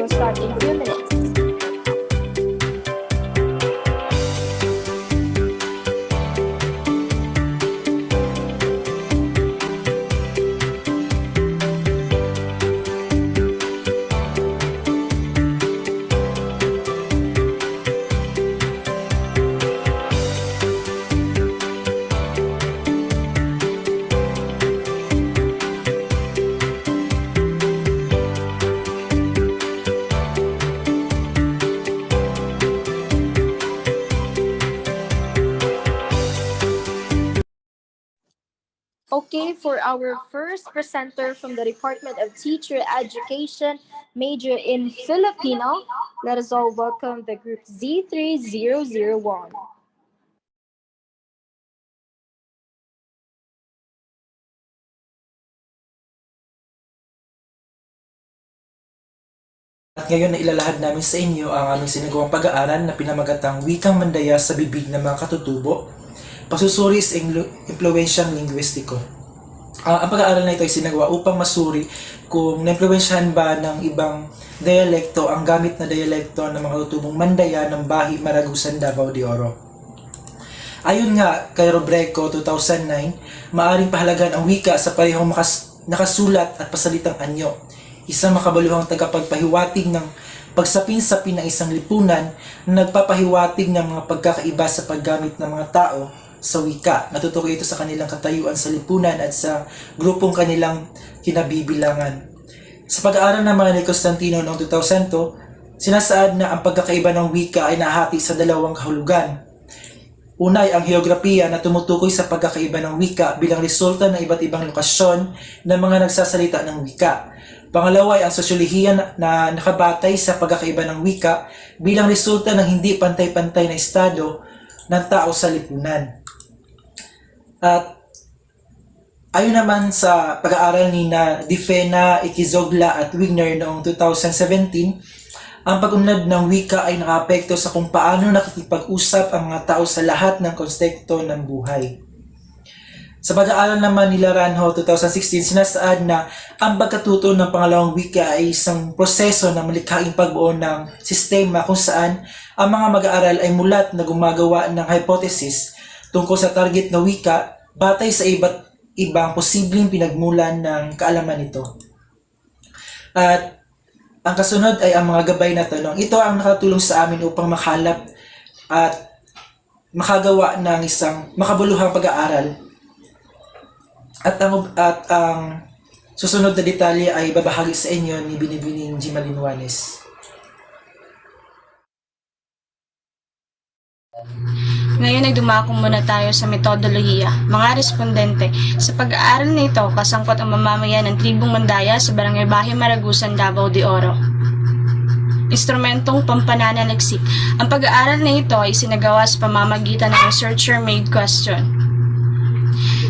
will start in a few minutes. Okay, for our first presenter from the Department of Teacher Education, major in Filipino, let us all welcome the group Z3001. At ngayon na ilalahad namin sa inyo ang aming sinagawang pag-aaral na pinamagatang Wikang Mandaya sa Bibig ng mga Katutubo, Pasusuri sa Impluwensyang Lingwistiko. Ang pag-aaral na ito ay sinagawa upang masuri kung naimpluwensyahan ba ng ibang dialekto ang gamit na dialekto ng mga tutubong Mandaya ng Bahi, Maragusan, Davao de Oro. Ayon nga kay Robreco 2009, maaring pahalagan ang wika sa parehong nakasulat at pasalitang anyo, isang makabaluhang tagapagpahiwatig ng pagsapin-sapin ng isang lipunan na nagpapahiwatig ng mga pagkakaiba sa paggamit ng mga tao sa wika. Natutukoy ito sa kanilang katayuan sa lipunan at sa grupong kanilang kinabibilangan. Sa pag-aaral naman ni Constantino noong 2000, sinasaad na ang pagkakaiba ng wika ay nahati sa dalawang kahulugan. Una ay ang heograpiya na tumutukoy sa pagkakaiba ng wika bilang resulta ng iba't ibang lokasyon ng mga nagsasalita ng wika. Pangalawa ay ang sosyolohiya na nakabatay sa pagkakaiba ng wika bilang resulta ng hindi pantay-pantay na estado ng tao sa lipunan. At ayon naman sa pag-aaral ni na Difena, Ikizogla at Wigner noong 2017, ang pag-unlad ng wika ay nakaapekto sa kung paano nakikipag-usap ang mga tao sa lahat ng konteksto ng buhay. Sa pag-aaral naman ni Laranjo 2016, sinasaad na ang pagkatuto ng pangalawang wika ay isang proseso ng malikhaing pagbuo ng sistema kung saan ang mga mag-aaral ay mulat na gumagawa ng hypothesis tungkol sa target na wika batay sa iba't ibang posibleng pinagmulan ng kaalaman nito. At ang kasunod ay ang mga gabay na tanong. Ito ang nakatulong sa amin upang makalap at makagawa ng isang makabuluhang pag-aaral. At ang susunod na detalye ay babahagi sa inyo ni Binibining G. Malinwanes. Ngayon ay dumako muna tayo sa metodolohiya. Mga respondente, sa pag-aaral na ito, kasangkot ang mamamayan ng tribong Mandaya sa Barangay Bahi, Maragusan, Davao de Oro. Instrumentong pampananaliksik. Ang pag-aaral na ito ay sinagawa sa pamamagitan ng researcher-made question.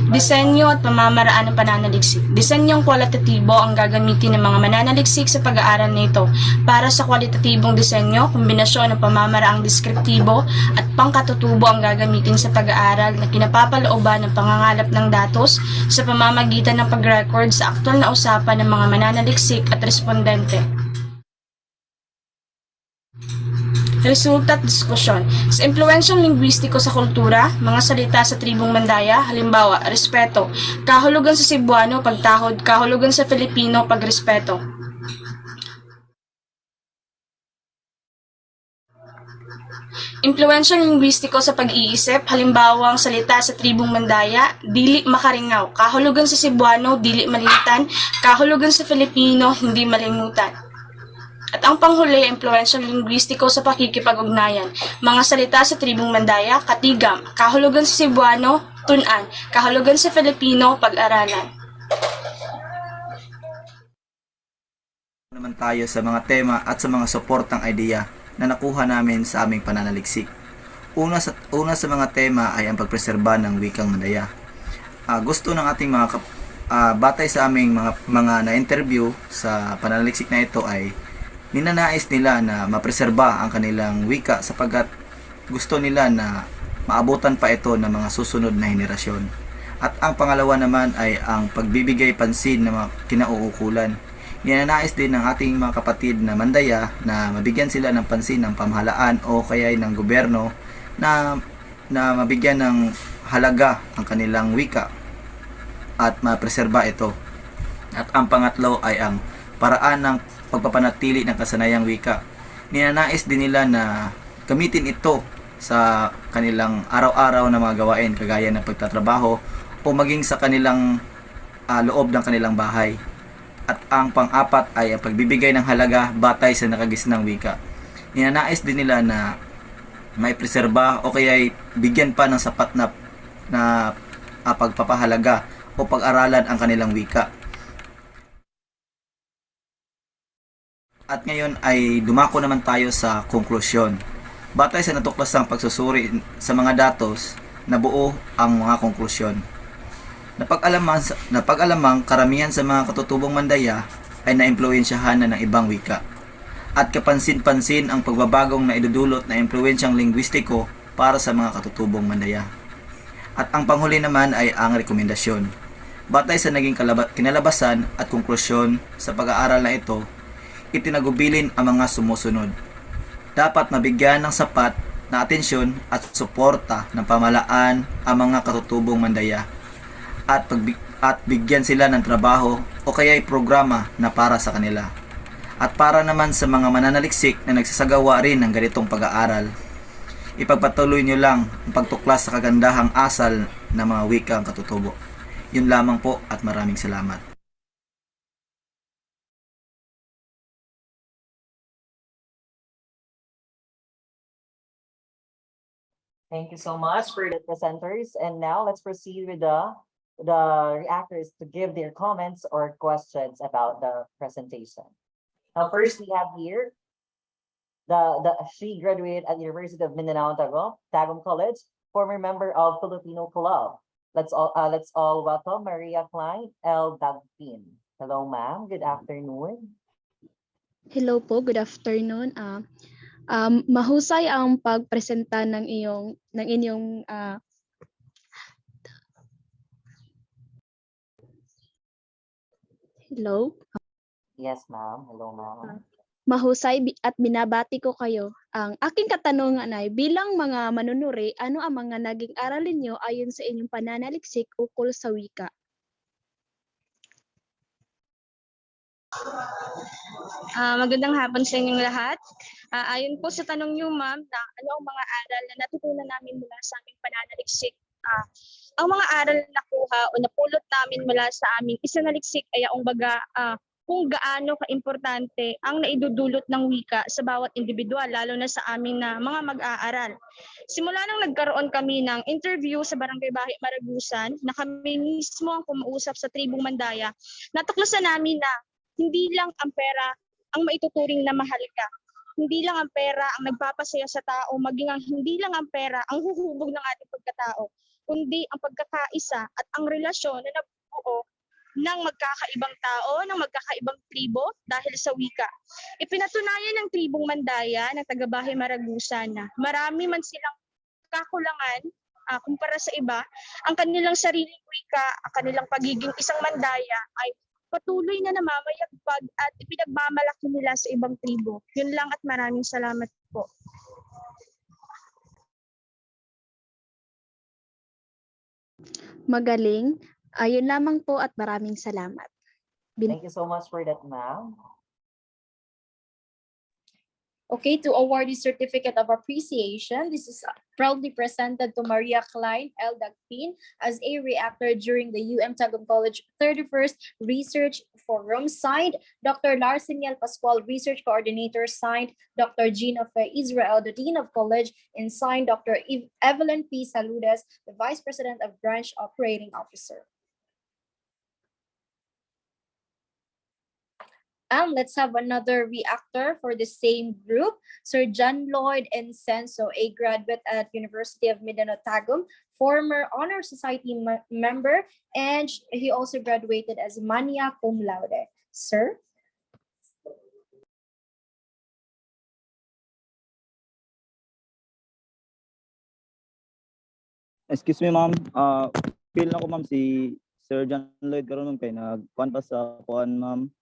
Disenyo at pamamaraan ng pananaliksik. Disenyong kwalitatibo ang gagamitin ng mga mananaliksik sa pag-aaral na ito. Para sa kwalitatibong disenyo, kombinasyon ng pamamaraang deskriptibo at pangkatutubo ang gagamitin sa pag-aaral na kinapapalooban ng pangangalap ng datos sa pamamagitan ng pag-record sa aktwal na usapan ng mga mananaliksik at respondente. Resulta at diskusyon. Sa impluwensyang lingwistiko sa kultura, mga salita sa tribong Mandaya, halimbawa, respeto, kahulugan sa Cebuano, pagtahod, kahulugan sa Filipino, pagrespeto. Impluwensyang lingwistiko sa pag-iisip, halimbawa, ang salita sa tribong Mandaya, dili makaringaw, kahulugan sa Cebuano, dili malimutan, kahulugan sa Filipino, hindi malimutan. At ang panghuli, impluwensyang lingwistiko sa pakikipag-ugnayan. Mga salita sa tribong Mandaya, katigam, kahulugan sa Cebuano, tunan, kahulugan sa Filipino, pag-aralan. Naman tayo sa mga tema at sa mga suportang idea na nakuha namin sa aming pananaliksik. Una sa mga tema ay ang pagpreserba ng wikang Mandaya. Gusto ng ating mga batay sa aming mga na-interview sa pananaliksik na ito ay ninanais nila na mapreserba ang kanilang wika sapagkat gusto nila na maabutan pa ito ng mga susunod na henerasyon. At ang pangalawa naman ay ang pagbibigay pansin ng mga kinauukulan. Ninanais din ng ating mga kapatid na Mandaya na mabigyan sila ng pansin ng pamahalaan o kaya ng gobyerno na mabigyan ng halaga ang kanilang wika at mapreserba ito. At ang pangatlo ay ang paraan ng pagpapanatili ng kasanayang wika. Ninanais din nila na gamitin ito sa kanilang araw-araw na mga gawain kagaya ng pagtatrabaho o maging sa kanilang loob ng kanilang bahay. At ang pang-apat ay ang pagbibigay ng halaga batay sa nakagisnang wika. Ninanais din nila na may preserba o kaya bigyan pa ng sapat na pagpapahalaga o pag-aralan ang kanilang wika. At ngayon ay dumako naman tayo sa konklusyon. Batay sa natuklasang pagsusuri sa mga datos, nabuo ang mga konklusyon. Napag-alamang karamihan sa mga katutubong Mandaya ay naimpluwensyahan na ng ibang wika. At kapansin-pansin ang pagbabagong na idudulot na impluwensyang lingwistiko para sa mga katutubong Mandaya. At ang panghuli naman ay ang rekomendasyon. Batay sa naging kinalabasan at konklusyon sa pag-aaral na ito, itinagubilin ang mga sumusunod. Dapat mabigyan ng sapat na atensyon at suporta ng pamahalaan ang mga katutubong Mandaya at bigyan sila ng trabaho o kaya'y programa na para sa kanila. At para naman sa mga mananaliksik na nagsasagawa rin ng ganitong pag-aaral, ipagpatuloy nyo lang ang pagtuklas sa kagandahang asal ng mga wikang katutubo. Yun lamang po at maraming salamat. Thank you so much for the presenters. And now let's proceed with the reactors to give their comments or questions about the presentation. Now, first we have here she graduated at University of Mindanao, Tagum College, former member of Filipino Club. Let's all welcome Maria Klein L. Dagpin. Hello, ma'am. Good afternoon. Hello po, good afternoon. Mahusay ang pagpresenta ng inyong hello. Yes, ma'am. Hello, ma'am. Mahusay at binabati ko kayo. Ang aking katanungan ay, bilang mga manunuri, ano ang mga naging aralin niyo ayon sa inyong pananaliksik ukol sa wika? Magandang hapon sa inyong lahat. Ayon po sa tanong niyo, ma'am, na ano ang mga aral na natutunan namin mula sa aming pananaliksik. Ang mga aral na nakuha o napulot namin mula sa aming isanaliksik ay ang baga kung gaano kaimportante ang naidudulot ng wika sa bawat individual, lalo na sa amin na mga mag-aaral. Simula nang nagkaroon kami ng interview sa Barangay Bahi Maragusan, na kami mismo ang kumausap sa tribong Mandaya, natuklasan namin na hindi lang ang pera ang maituturing na mahalaga. Hindi lang ang pera ang nagpapasaya sa tao, maging hindi lang ang pera ang huhubog ng ating pagkatao, kundi ang pagkakaisa at ang relasyon na nabubuo ng magkakaibang tao, ng magkakaibang tribo dahil sa wika. Ipinatunayan ng tribong Mandaya ng taga-Bahay Maragusan na marami man silang kakulangan kumpara sa iba, ang kanilang sariling wika, ang kanilang pagiging isang Mandaya ay patuloy na namamayagpag at ipinagmamalaki nila sa ibang tribo. Yun lang at maraming salamat po. Magaling. Ayun lamang po at maraming salamat. Thank you so much for that, ma'am. Okay, to award the certificate of appreciation, this is proudly presented to Maria Klein L. Dagpin as a reactor during the Tagum College 31st Research Forum, signed Dr. Larseniel Pascual, Research Coordinator, signed Dr. Gina Fe Israel, the Dean of College, and signed Dr. Evelyn P. Saludes, the Vice President of Branch Operating Officer. And let's have another reactor for the same group. Sir John Lloyd Encenso, a graduate at University of Mindanao Tagum, former Honor Society member, and he also graduated as magna cum laude. Sir? Excuse me, ma'am. Feel na ko, ma'am, si Sir John Lloyd karon ma'am kay nagkuan pa sa kuan, ma'am.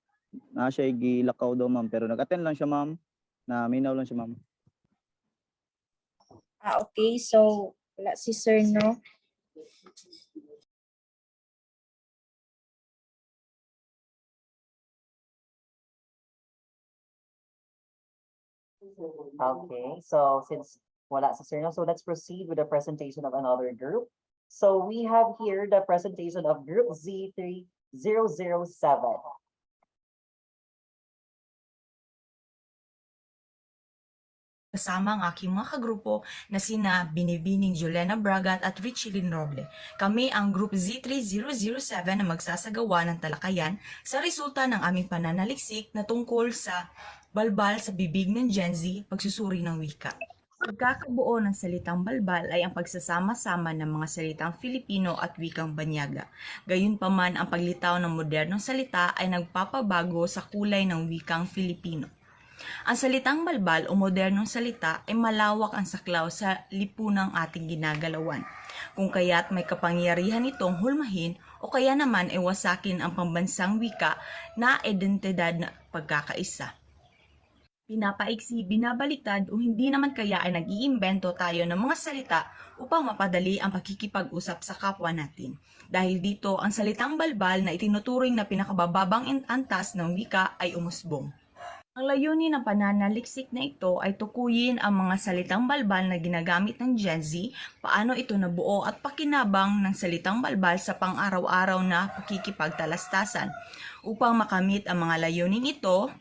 na siya gilakaw daw ma'am, pero nag-attend lang siya ma'am, na minaw lang siya ma'am. Okay. So, wala si sir, no? Okay, so since wala sa sir, no, so let's proceed with the presentation of another group. So we have here the presentation of group Z3007. Kasama ang aking mga kagrupo na sina Binibining Juliana Bragat at Richelyn Roble. Kami ang Group Z3007 na magsasagawa ng talakayan sa resulta ng aming pananaliksik na tungkol sa balbal sa bibig ng Gen Z, pagsusuri ng wika. Pagkakabuo ng salitang balbal ay ang pagsasama-sama ng mga salitang Filipino at wikang Banyaga. Gayunpaman, ang paglitaw ng modernong salita ay nagpapabago sa kulay ng wikang Filipino. Ang salitang balbal o modernong salita ay malawak ang saklaw sa lipunang ating ginagalawan. Kung kaya't may kapangyarihan itong hulmahin o kaya naman ay wasakin ang pambansang wika na identidad na pagkakaisa. Pinapaiksi, binabaliktad o hindi naman kaya ay nag-iimbento tayo ng mga salita upang mapadali ang pakikipag-usap sa kapwa natin. Dahil dito, ang salitang balbal na itinuturing na pinakabababang antas ng wika ay umusbong. Ang layunin ng pananaliksik na ito ay tukuyin ang mga salitang balbal na ginagamit ng Gen Z, paano ito nabuo at pakinabang ng salitang balbal sa pang-araw-araw na pakikipagtalastasan. Upang makamit ang mga layunin ito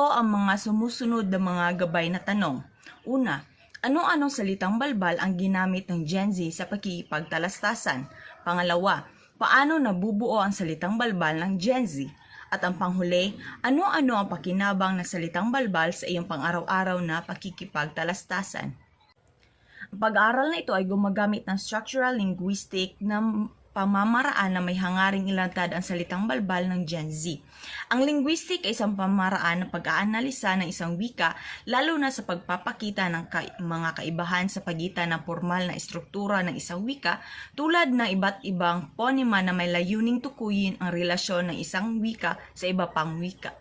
ang mga sumusunod na mga gabay na tanong. Una, ano-anong salitang balbal ang ginamit ng Gen Z sa pakikipagtalastasan? Pangalawa, paano nabubuo ang salitang balbal ng Gen Z? At ang panghuli, ano-ano ang pakinabang ng salitang balbal sa iyong pang-araw-araw na pakikipagtalastasan? Ang pag-aaral na ito ay gumagamit ng structural linguistic na pamamaraan na may hangaring ilantad ang salitang balbal ng Gen Z. Ang linguistic ay isang pamaraan ng pag-aanalisa ng isang wika, lalo na sa pagpapakita ng mga kaibahan sa pagitan ng formal na estruktura ng isang wika, tulad ng iba't ibang ponema na may layuning tukuyin ang relasyon ng isang wika sa iba pang wika.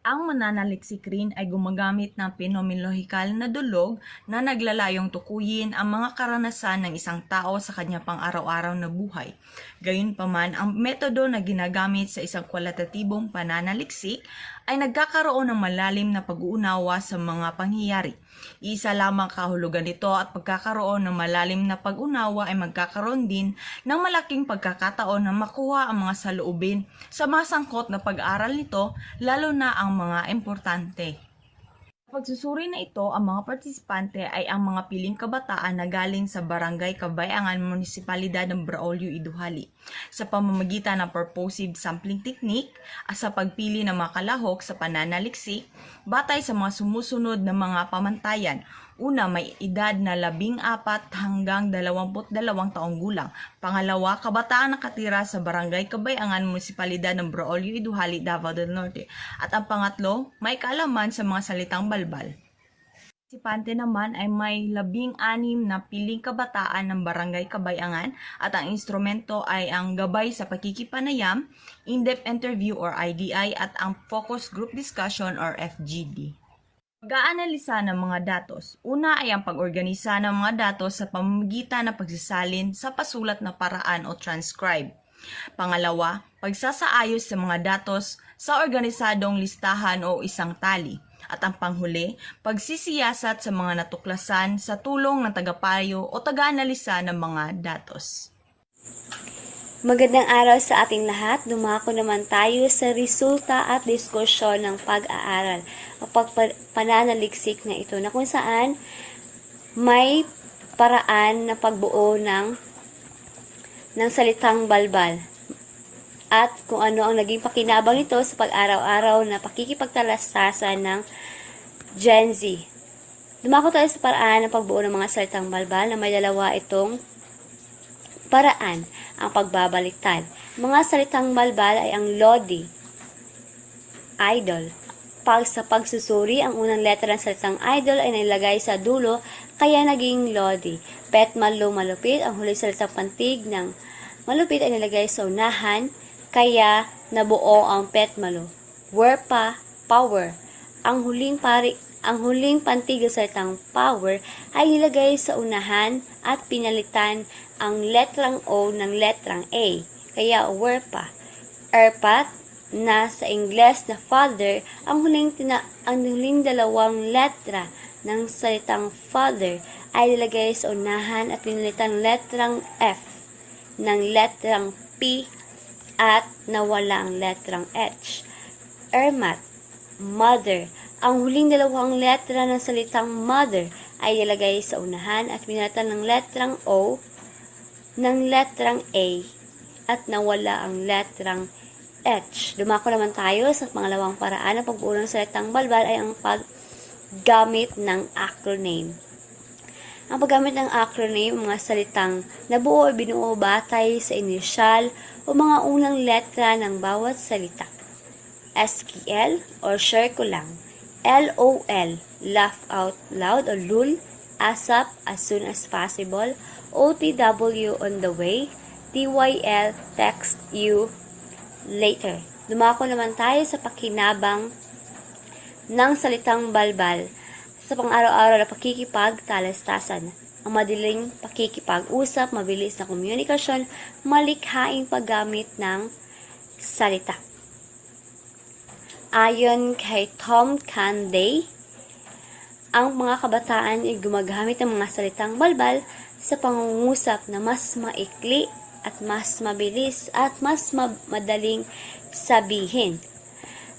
Ang mananaliksik rin ay gumagamit ng phenomenological na dulog na naglalayong tukuyin ang mga karanasan ng isang tao sa kanyang pang-araw-araw na buhay. Gayunpaman, ang metodo na ginagamit sa isang kwalitatibong pananaliksik ay nagkakaroon ng malalim na pag-uunawa sa mga pangyayari. Isa lamang kahulugan nito at pagkakaroon ng malalim na pag-unawa ay magkakaroon din ng malaking pagkakataon na makuha ang mga saloobin sa masangkot na pag-aaral nito, lalo na ang mga importante. Sa pagsusuri na ito, ang mga partisipante ay ang mga piling kabataan na galing sa Barangay Kabayangan, Munisipalidad ng Braulio, Iduhali, sa pamamagitan ng purposive sampling technique at sa pagpili ng mga kalahok sa pananaliksik, batay sa mga sumusunod na mga pamantayan. Una, may edad na 14 hanggang 22 taong gulang. Pangalawa, kabataan nakatira sa Barangay Kabayangan, Munisipalidad ng Braulio, Iduhali, Davao del Norte. At ang pangatlo, may kaalaman sa mga salitang balbal. Partisipante naman ay may 16 na piling kabataan ng Barangay Kabayangan at ang instrumento ay ang gabay sa pakikipanayam, in-depth interview or IDI at ang focus group discussion or FGD. Pag-aanalisa ng mga datos. Una ay ang pag-organisa ng mga datos sa pamamagitan ng pagsasalin sa pasulat na paraan o transcribe. Pangalawa, pagsasaayos sa mga datos sa organisadong listahan o isang tali. At ang panghuli, pagsisiyasat sa mga natuklasan sa tulong ng tagapayo o taga-analisa ng mga datos. Magandang araw sa ating lahat. Dumako naman tayo sa resulta at diskusyon ng pag-aaral o pananaliksik na ito na kung saan may paraan na pagbuo ng salitang balbal at kung ano ang naging pakinabang nito sa pag-araw-araw na pakikipagtalastasan ng Gen Z. Dumako tayo sa paraan ng pagbuo ng mga salitang balbal na may dalawa itong paraan, ang pagbabaliktad. Mga salitang balbal ay ang lodi, idol. Sa pagsusuri, ang unang letra ng salitang idol ay nilagay sa dulo, kaya naging lodi. Pet, malo, malupit. Ang huling salitang pantig ng malupit ay nilagay sa unahan, kaya nabuo ang petmalo. Werpa, power. Ang huling pantig sa salitang power ay nilagay sa unahan at pinalitan ang letrang O ng letrang A, kaya werpa. Erpat, na sa Ingles na father, ang huling dalawang letra ng salitang father ay nilagay sa unahan at pinalitan ng letrang F ng letrang P at nawala ang letrang H. Ermat, mother. Ang huling dalawang letra ng salitang mother ay nilagay sa unahan at pinalitan ng letrang O ng letrang A at nawala ang letrang H. Dumako naman tayo sa pangalawang paraan ng pagbuo ng salitang balbal ay ang paggamit ng acronym. Ang paggamit ng acronym, mga salitang nabuo o binuo batay sa inisyal o mga unang letra ng bawat salita. SQL or share ko lang. LOL, laugh out loud o LUL, ASAP, as soon as possible. OTW, on the way. TYL, text you later. Dumako naman tayo sa pakinabang ng salitang balbal sa pang-araw-araw na pakikipagtalastasan. Ang madaling pakikipag-usap, mabilis na komunikasyon, malikhaing paggamit ng salita. Ayon kay Tom Canday, ang mga kabataan ay gumagamit ng mga salitang balbal sa pangungusap na mas maikli at mas mabilis at mas madaling sabihin.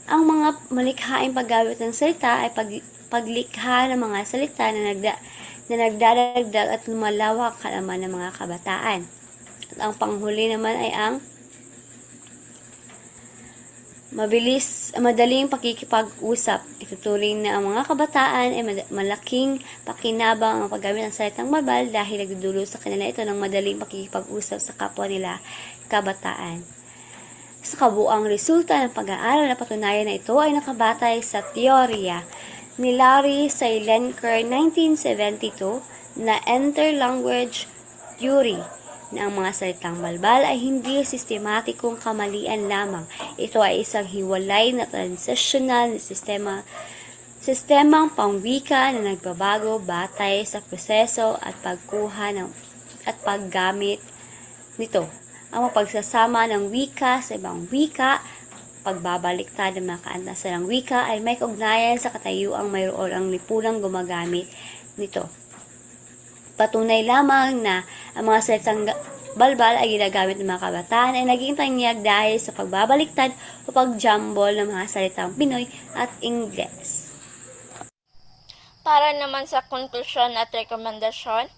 Ang mga malikhaing paggamit ng salita ay paglikha ng mga salita na nagdadagdag at lumalawak kaalaman ng mga kabataan. At ang panghuli naman ay ang madaling pakikipag-usap. Ituturing na ang mga kabataan ay malaking pakinabang ang paggamit ng salitang balbal dahil nagdudulot sa kanila ito ng madaling pakikipag-usap sa kapwa nila kabataan. Sa kabuang resulta ng pag-aaral na patunayan na ito ay nakabatay sa teorya ni Larry Seilenker 1972 na Interlanguage Theory na ang mga salitang balbal ay hindi sistematikong kamalian lamang. Ito ay isang hiwalay na transitional na sistemang pangwika na nagbabago batay sa proseso at pagkuha at paggamit nito. Ang pagsasama ng wika sa ibang wika, pagbabaliktad ng mga kaantasan ng wika ay may kaugnayan sa katayuang mayroon ang lipunang gumagamit nito. Patunay lamang na ang mga salitang balbal ay ginagamit ng mga kabataan ay naging tanyag dahil sa pagbabaliktad o pagjambol ng mga salitang Pinoy at Ingles. Para naman sa konklusyon at rekomendasyon,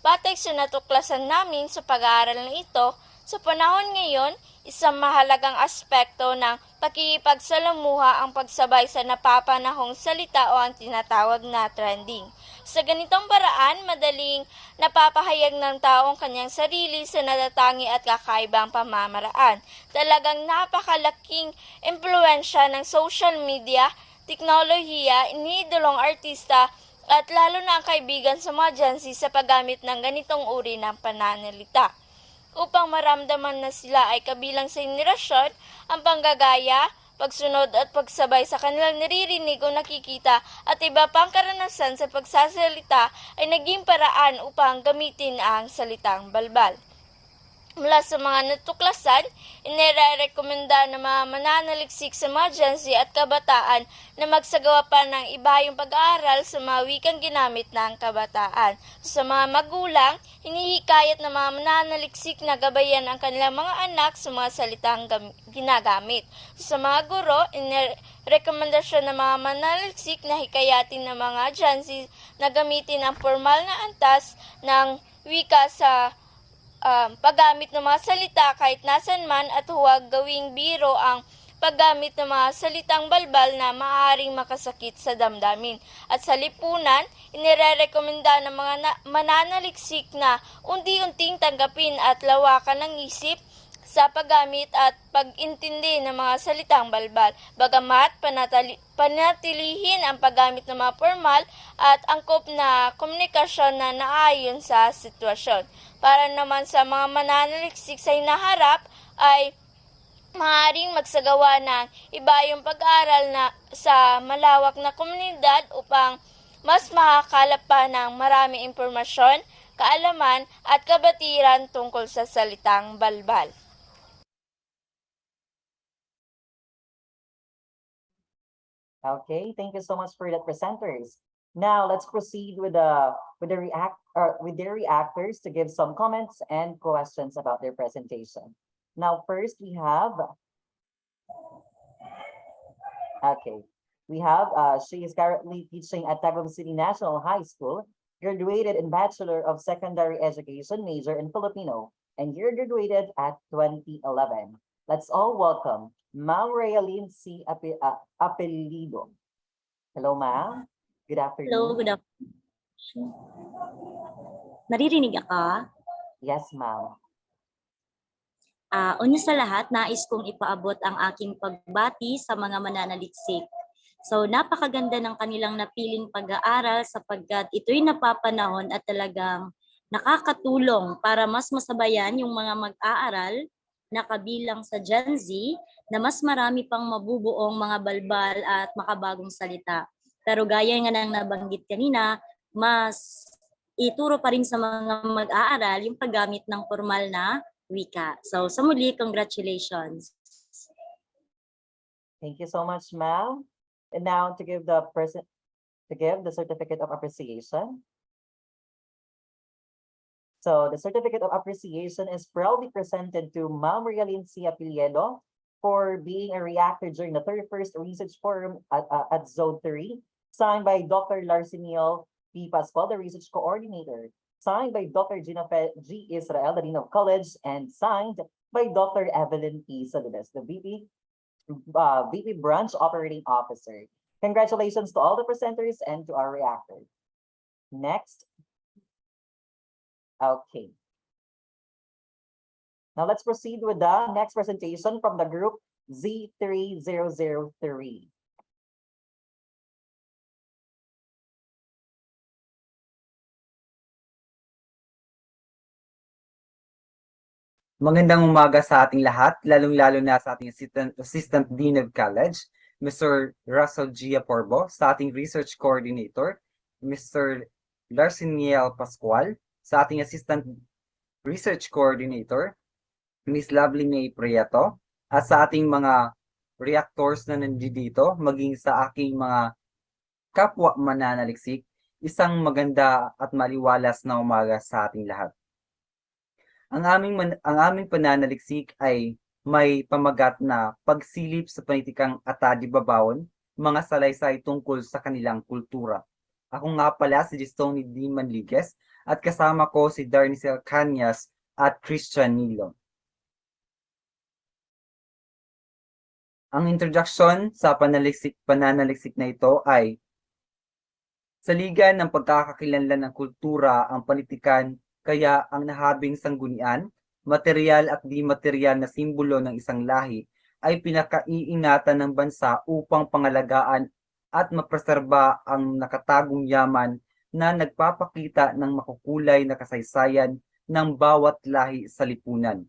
batay sa natuklasan namin sa pag-aaral na ito, sa panahon ngayon, isang mahalagang aspekto ng pakikipagsalamuha ang pagsabay sa napapanahong salita o ang tinatawag na trending. Sa ganitong paraan, madaling napapahayag ng taong kanyang sarili sa natatangi at kakaibang pamamaraan. Talagang napakalaking impluensya ng social media, teknolohiya, iniidolong artista at lalo na ang kaibigan sa mga Gen Z sa paggamit ng ganitong uri ng pananalita. Upang maramdaman na sila ay kabilang sa henerasyon, ang panggagaya, pagsunod at pagsabay sa kanilang naririnig o nakikita at iba pang karanasan sa pagsasalita ay naging paraan upang gamitin ang salitang balbal. Mula sa mga natuklasan, inirekomenda ng mga mananaliksik sa mga Gen Z at kabataan na magsagawa pa ng ibahayong pag-aaral sa mga wikang ginamit ng kabataan. Sa mga magulang, hinihikayat ng mga mananaliksik na gabayan ang kanilang mga anak sa mga salitang ginagamit. Sa mga guro, inirekomendasyon ng mga mananaliksik na hikayatin ng mga Gen Z na gamitin ang formal na antas ng wika sa paggamit ng mga salita kahit nasan man at huwag gawing biro ang paggamit ng mga salitang balbal na maaaring makasakit sa damdamin. At sa lipunan, inirekomenda ng mga mananaliksik na unti-unting tanggapin at lawakan ng isip sa paggamit at pag-intindi ng mga salitang balbal. Bagamat panatilihin ang paggamit ng mga formal at angkop na komunikasyon na naayon sa sitwasyon. Para naman sa mga mananaliksik sa hinaharap ay maaaring magsagawa ng ibayong pag-aaral na sa malawak na komunidad upang mas makakalap pa ng maraming impormasyon, kaalaman at kabatiran tungkol sa salitang balbal. Okay, thank you so much for that, presenters. Now let's proceed with their reactors to give some comments and questions about their presentation. Now, first we have she is currently teaching at Tagum City National High School, graduated in Bachelor of Secondary Education major in Filipino, and year graduated at 2011. Let's all welcome Ma'am Realin C. Apelido. Hello, ma'am. Good afternoon. Hello, good afternoon. Naririnig ka? Yes, ma'am. Una sa lahat, nais kong ipaabot ang aking pagbati sa mga mananaliksik. So, napakaganda ng kanilang napiling pag-aaral sapagkat ito'y napapanahon at talagang nakakatulong para mas masabayan yung mga mag-aaral na kabilang sa Gen Z na mas marami pang mabubuong mga balbal at makabagong salita. Pero gaya nga ng nabanggit kanina, mas ituro pa rin sa mga mag-aaral yung paggamit ng formal na wika. So sa muli, congratulations. Thank you so much, ma'am. And now to give the certificate of appreciation. So the certificate of appreciation is proudly presented to Ma'am Realin C. Apeliedo for being a reactor during the 31st Research Forum at Zone 3, signed by Dr. Larceniel P. Pascual, the Research Coordinator, signed by Dr. Gina G. Israel, the Dean of College, and signed by Dr. Evelyn P. Salinas, the VP Branch Operating Officer. Congratulations to all the presenters and to our reactors. Next. Okay. Now let's proceed with the next presentation from the group Z3003. Magandang umaga sa ating lahat, lalong-lalo na sa ating Assistant Dean of College, Mr. Russell G. Aporbo, sa ating Research Coordinator, Mr. Larceniel Pascual, sa ating Assistant Research Coordinator, Ms. Lovely May Prieto, at sa ating mga reactors na nandito, maging sa aking mga kapwa mananaliksik, isang maganda at maliwalas na umaga sa ating lahat. Ang aming pananaliksik ay may pamagat na pagsilip sa panitikang atadi-babawon, mga salaysay tungkol sa kanilang kultura. Ako nga pala si Gistone D. Manliguez at kasama ko si Darnicel Cañas at Christian Nilo. Ang introduction sa pananaliksik na ito ay sa liga ng pagkakakilanlan ng kultura ang panitikan, kaya ang nahabing sanggunian, material at di material na simbolo ng isang lahi ay pinakaiingatan ng bansa upang pangalagaan at mapreserba ang nakatagong yaman na nagpapakita ng makukulay na kasaysayan ng bawat lahi sa lipunan.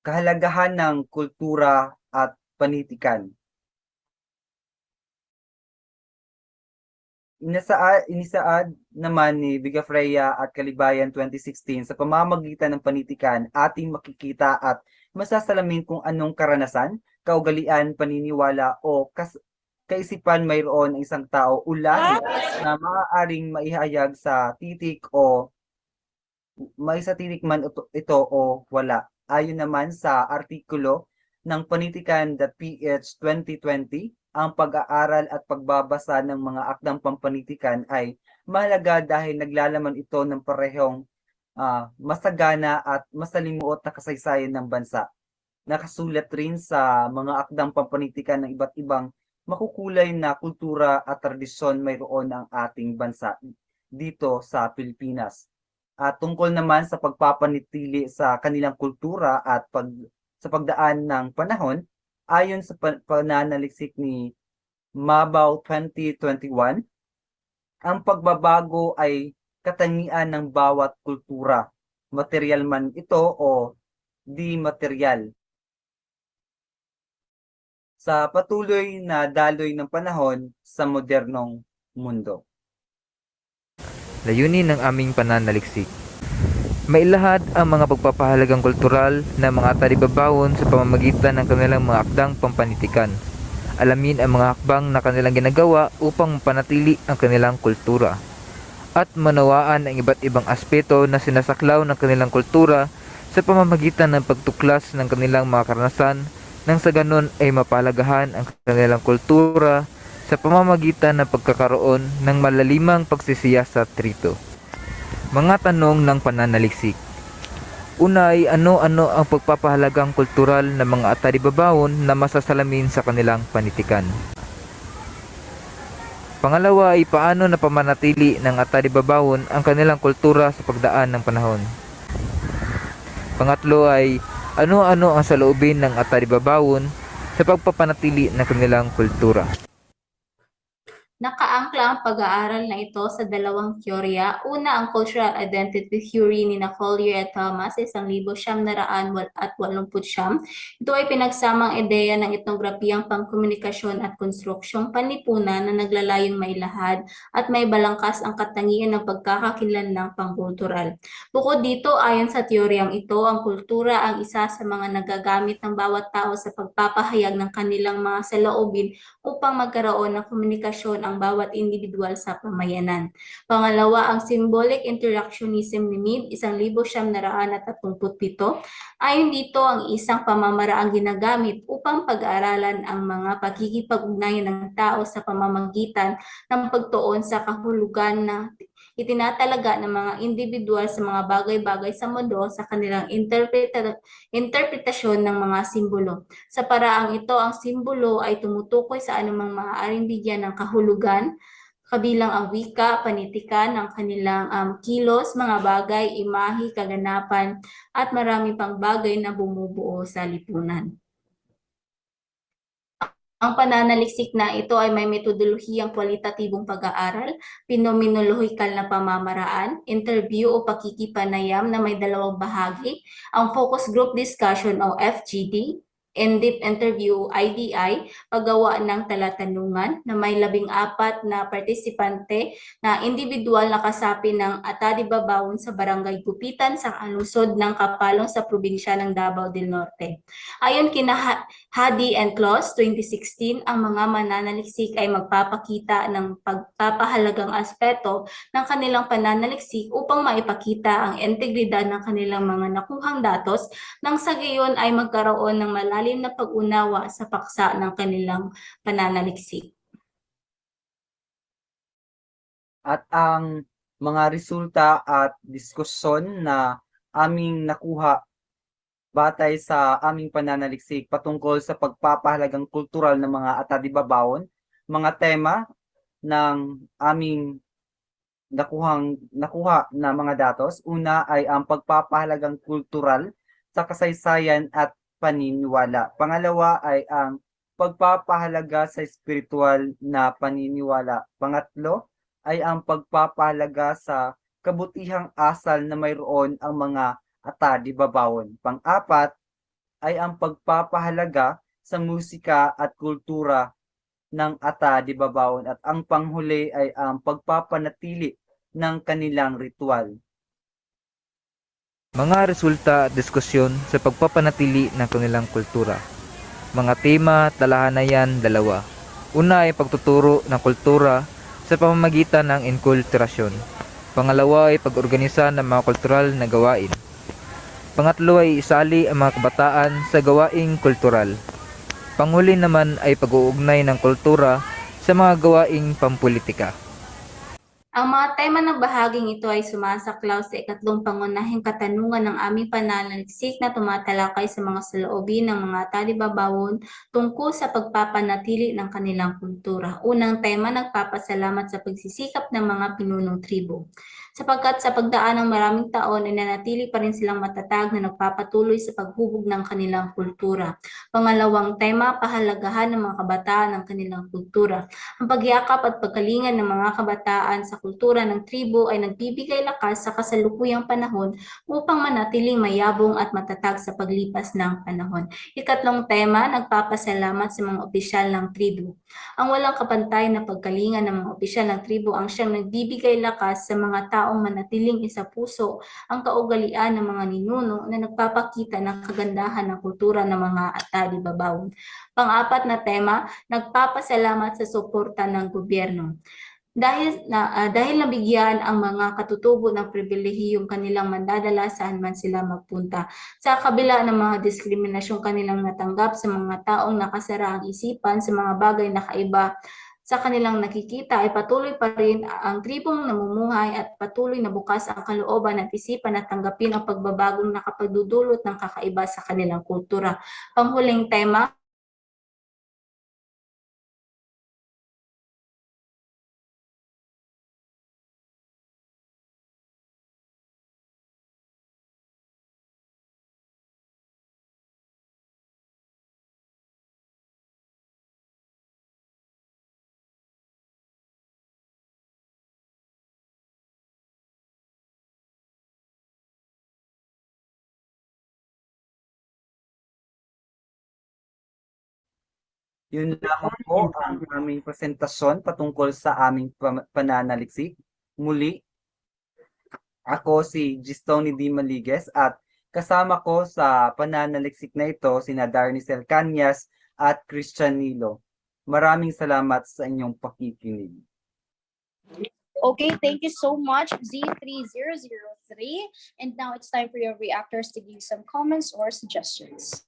Kahalagahan ng kultura at panitikan. Inisaad naman ni Bigafreya at Kalibayan 2016 sa pamamagitan ng panitikan ating makikita at masasalamin kung anong karanasan, kaugalian, paniniwala o kaisipan mayroon ng isang tao o lahi na maaaring maihayag sa titik o may sa titik man ito o wala. Ayon naman sa artikulo ng panitikan.ph 2020, ang pag-aaral at pagbabasa ng mga akdang pampanitikan ay mahalaga dahil naglalaman ito ng parehong masagana at masalimuot na kasaysayan ng bansa. Nakasulat rin sa mga akdang pampanitikan ng iba't ibang makukulay na kultura at tradisyon mayroon ang ating bansa dito sa Pilipinas. At tungkol naman sa pagpapanitili sa kanilang kultura at sa pagdaan ng panahon, ayon sa pananaliksik ni Mabaw 2021, ang pagbabago ay katangian ng bawat kultura, material man ito o di material. sa patuloy na daloy ng panahon sa modernong mundo. Layunin ng aming pananaliksik. Mailahad ang mga pagpapahalagang kultural na mga talibabawon sa pamamagitan ng kanilang mga akdang pampanitikan. Alamin ang mga hakbang na kanilang ginagawa upang mapanatili ang kanilang kultura. At manawaan ang iba't ibang aspeto na sinasaklaw ng kanilang kultura sa pamamagitan ng pagtuklas ng kanilang mga karanasan nang sa ganon ay mapalagahan ang kanilang kultura sa pamamagitan ng pagkakaroon ng malalimang pagsisiyasat rito. Mga tanong ng pananaliksik. Una ay ano-ano ang pagpapahalagang kultural ng mga ataribabawon na masasalamin sa kanilang panitikan. Pangalawa ay paano napamanatili ng ataribabawon ang kanilang kultura sa pagdaan ng panahon. Pangatlo ay ano-ano ang saloobin ng ataribabawon sa pagpapanatili ng kanilang kultura. Nakaangkla ang pag-aaral na ito sa dalawang teorya. Una, ang cultural identity theory ni Collier at Thomas, 1989. Ito ay pinagsamang ideya ng etnografiyang pangkomunikasyon at konstruksyong panlipunan na naglalayong mailahad at may balangkas ang katangian ng pagkakakilanlang pangkultural. Bukod dito, ayon sa teoryang ito, ang kultura ang isa sa mga nagagamit ng bawat tao sa pagpapahayag ng kanilang mga saloobin upang magkaroon ng komunikasyon ang bawat individual sa pamayanan. Pangalawa, ang symbolic interactionism ni Mead, 1937. Ayon dito, ang isang pamamaraang ginagamit upang pag-aaralan ang mga pagkikipag-ugnayan ng tao sa pamamagitan ng pagtuon sa kahulugan na itinatalaga ng mga individual sa mga bagay-bagay sa mundo sa kanilang interpretasyon ng mga simbolo. Sa paraang ito, ang simbolo ay tumutukoy sa anumang maaaring bigyan ng kahulugan, kabilang ang wika, panitikan, ang kanilang kilos, mga bagay, imahe, kaganapan, at marami pang bagay na bumubuo sa lipunan. Ang pananaliksik na ito ay may metodolohiyang kwalitatibong pag-aaral, phenomenological na pamamaraan, interview o pakikipanayam na may dalawang bahagi, ang focus group discussion o FGD, in-depth interview IDI, paggawa ng talatanungan na may 14 na partisipante na individual na kasapi ng ataribabawon sa Barangay Gupitan sa lungsod ng Kapalong sa probinsya ng Davao del Norte. Ayon kina Hadi and Claus 2016, ang mga mananaliksik ay magpapakita ng pagpapahalagang aspeto ng kanilang pananaliksik upang maipakita ang integridad ng kanilang mga nakuhang datos nang sa gayon ay magkaroon ng malalim na pag-unawa sa paksa ng kanilang pananaliksik. At ang mga resulta at diskusyon na aming nakuha batay sa aming pananaliksik patungkol sa pagpapahalagang kultural ng mga ataribabawon, mga tema ng aming nakuha na mga datos. Una ay ang pagpapahalagang kultural sa kasaysayan at paniniwala. Pangalawa ay ang pagpapahalaga sa espiritual na paniniwala. Pangatlo ay ang pagpapahalaga sa kabutihang asal na mayroon ang mga ataribabawon. Pang-apat ay ang pagpapahalaga sa musika at kultura ng ataribabawon. At ang panghuli ay ang pagpapanatili ng kanilang ritual. Mga resulta at diskusyon sa pagpapanatili ng kanilang kultura. Mga tema, talahanayan, 2. Una ay pagtuturo ng kultura sa pamamagitan ng inkulturasyon. Pangalawa ay pag-organisa ng mga kultural na gawain. Pangatlo ay isali ang mga kabataan sa gawaing kultural. Panghuli naman ay pag-uugnay ng kultura sa mga gawaing pampolitika. Ang mga tema ng bahaging ito ay sumasaklaw sa ikatlong pangunahing katanungan ng aming pananaliksik na tumatalakay sa mga saloobin ng mga ataribabawon tungkol sa pagpapanatili ng kanilang kultura. Unang tema, nagpapasalamat sa pagsisikap ng mga pinunong tribo. sapagkat sa pagdaan ng maraming taon ay nanatili pa rin silang matatag na nagpapatuloy sa paghubog ng kanilang kultura. Pangalawang tema, pahalagahan ng mga kabataan ng kanilang kultura. Ang pagyakap at pagkalingan ng mga kabataan sa kultura ng tribo ay nagbibigay lakas sa kasalukuyang panahon upang manatiling mayabong at matatag sa paglipas ng panahon. Ikatlong tema, nagpapasalamat sa mga opisyal ng tribo. Ang walang kapantay na pagkalingan ng mga opisyal ng tribo ang siyang nagbibigay lakas sa mga taong manatiling isa puso ang kaugalian ng mga ninuno na nagpapakita ng kagandahan ng kultura ng mga Atadi-Babawon. Pang-apat na tema, nagpapasalamat sa suporta ng gobyerno. Dahil nabigyan ang mga katutubo ng pribilehiyong kanilang mandadala saan man sila magpunta. Sa kabila ng mga diskriminasyong kanilang natanggap sa mga taong nakasara ang isipan sa mga bagay na kaiba sa kanilang nakikita ay patuloy pa rin ang tribong namumuhay at patuloy na bukas ang kalooban at isipan at tanggapin ang pagbabagong nakapagdudulot ng kakaiba sa kanilang kultura. Panghuling tema, Yun lamang po ang aming presentasyon patungkol sa aming pananaliksik. Muli, ako si Gistoni D. Maliguez at kasama ko sa pananaliksik na ito sina Darnicel Cañas at Christian Nilo. Maraming salamat sa inyong pakikinig. Okay, thank you so much, Z3003. And now it's time for your reactors to give some comments or suggestions.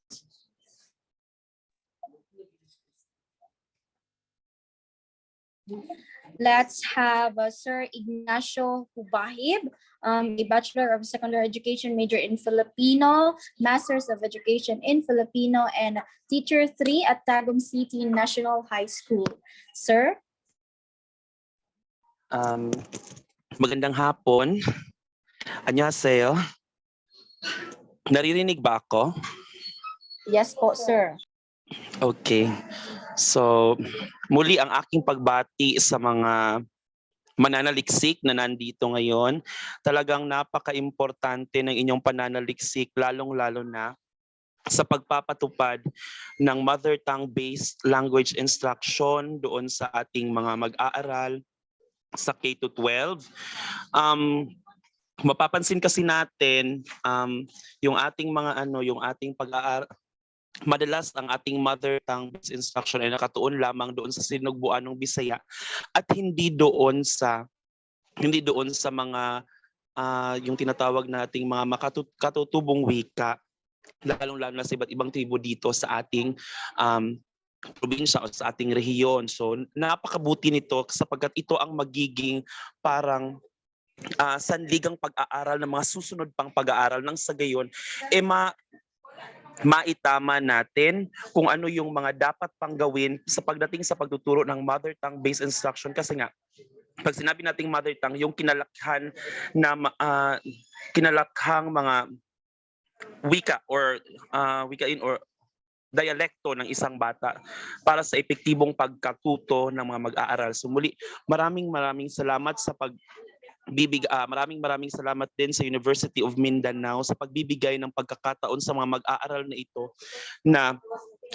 Let's have Sir Ignacio Hubahib, a Bachelor of Secondary Education major in Filipino, Masters of Education in Filipino, and Teacher 3 at Tagum City National High School. Sir? Magandang hapon. Annyeonghaseyo. Naririnig ba ako? Yes po, sir. Okay. So, muli ang aking pagbati sa mga mananaliksik na nandito ngayon. Talagang napaka-importante ng inyong pananaliksik, lalong-lalo na sa pagpapatupad ng mother tongue-based language instruction doon sa ating mga mag-aaral sa K-12. Mapapansin kasi natin yung ating mga yung ating pag-aaral, madalas ang ating mother tongue instruction ay nakatuon lamang doon sa sinugbuan ng Bisaya at hindi doon sa mga yung tinatawag nating mga katutubong wika, lalong-lalo na sa iba't ibang tribo dito sa ating probinsya o sa ating rehiyon. So napakabuti nito sapagkat ito ang magiging parang sandigang pag-aaral ng mga susunod pang pag-aaral nang sa gayon maitama natin kung ano yung mga dapat pang gawin sa pagdating sa pagtuturo ng mother tongue based instruction. Kasi nga pag sinabi nating mother tongue, yung kinalakhang mga wika or wikain or dialekto ng isang bata para sa epektibong pagkatuto ng mga mag-aaral. So muli, maraming salamat sa maraming salamat din sa University of Mindanao sa pagbibigay ng pagkakataon sa mga mag-aaral na ito na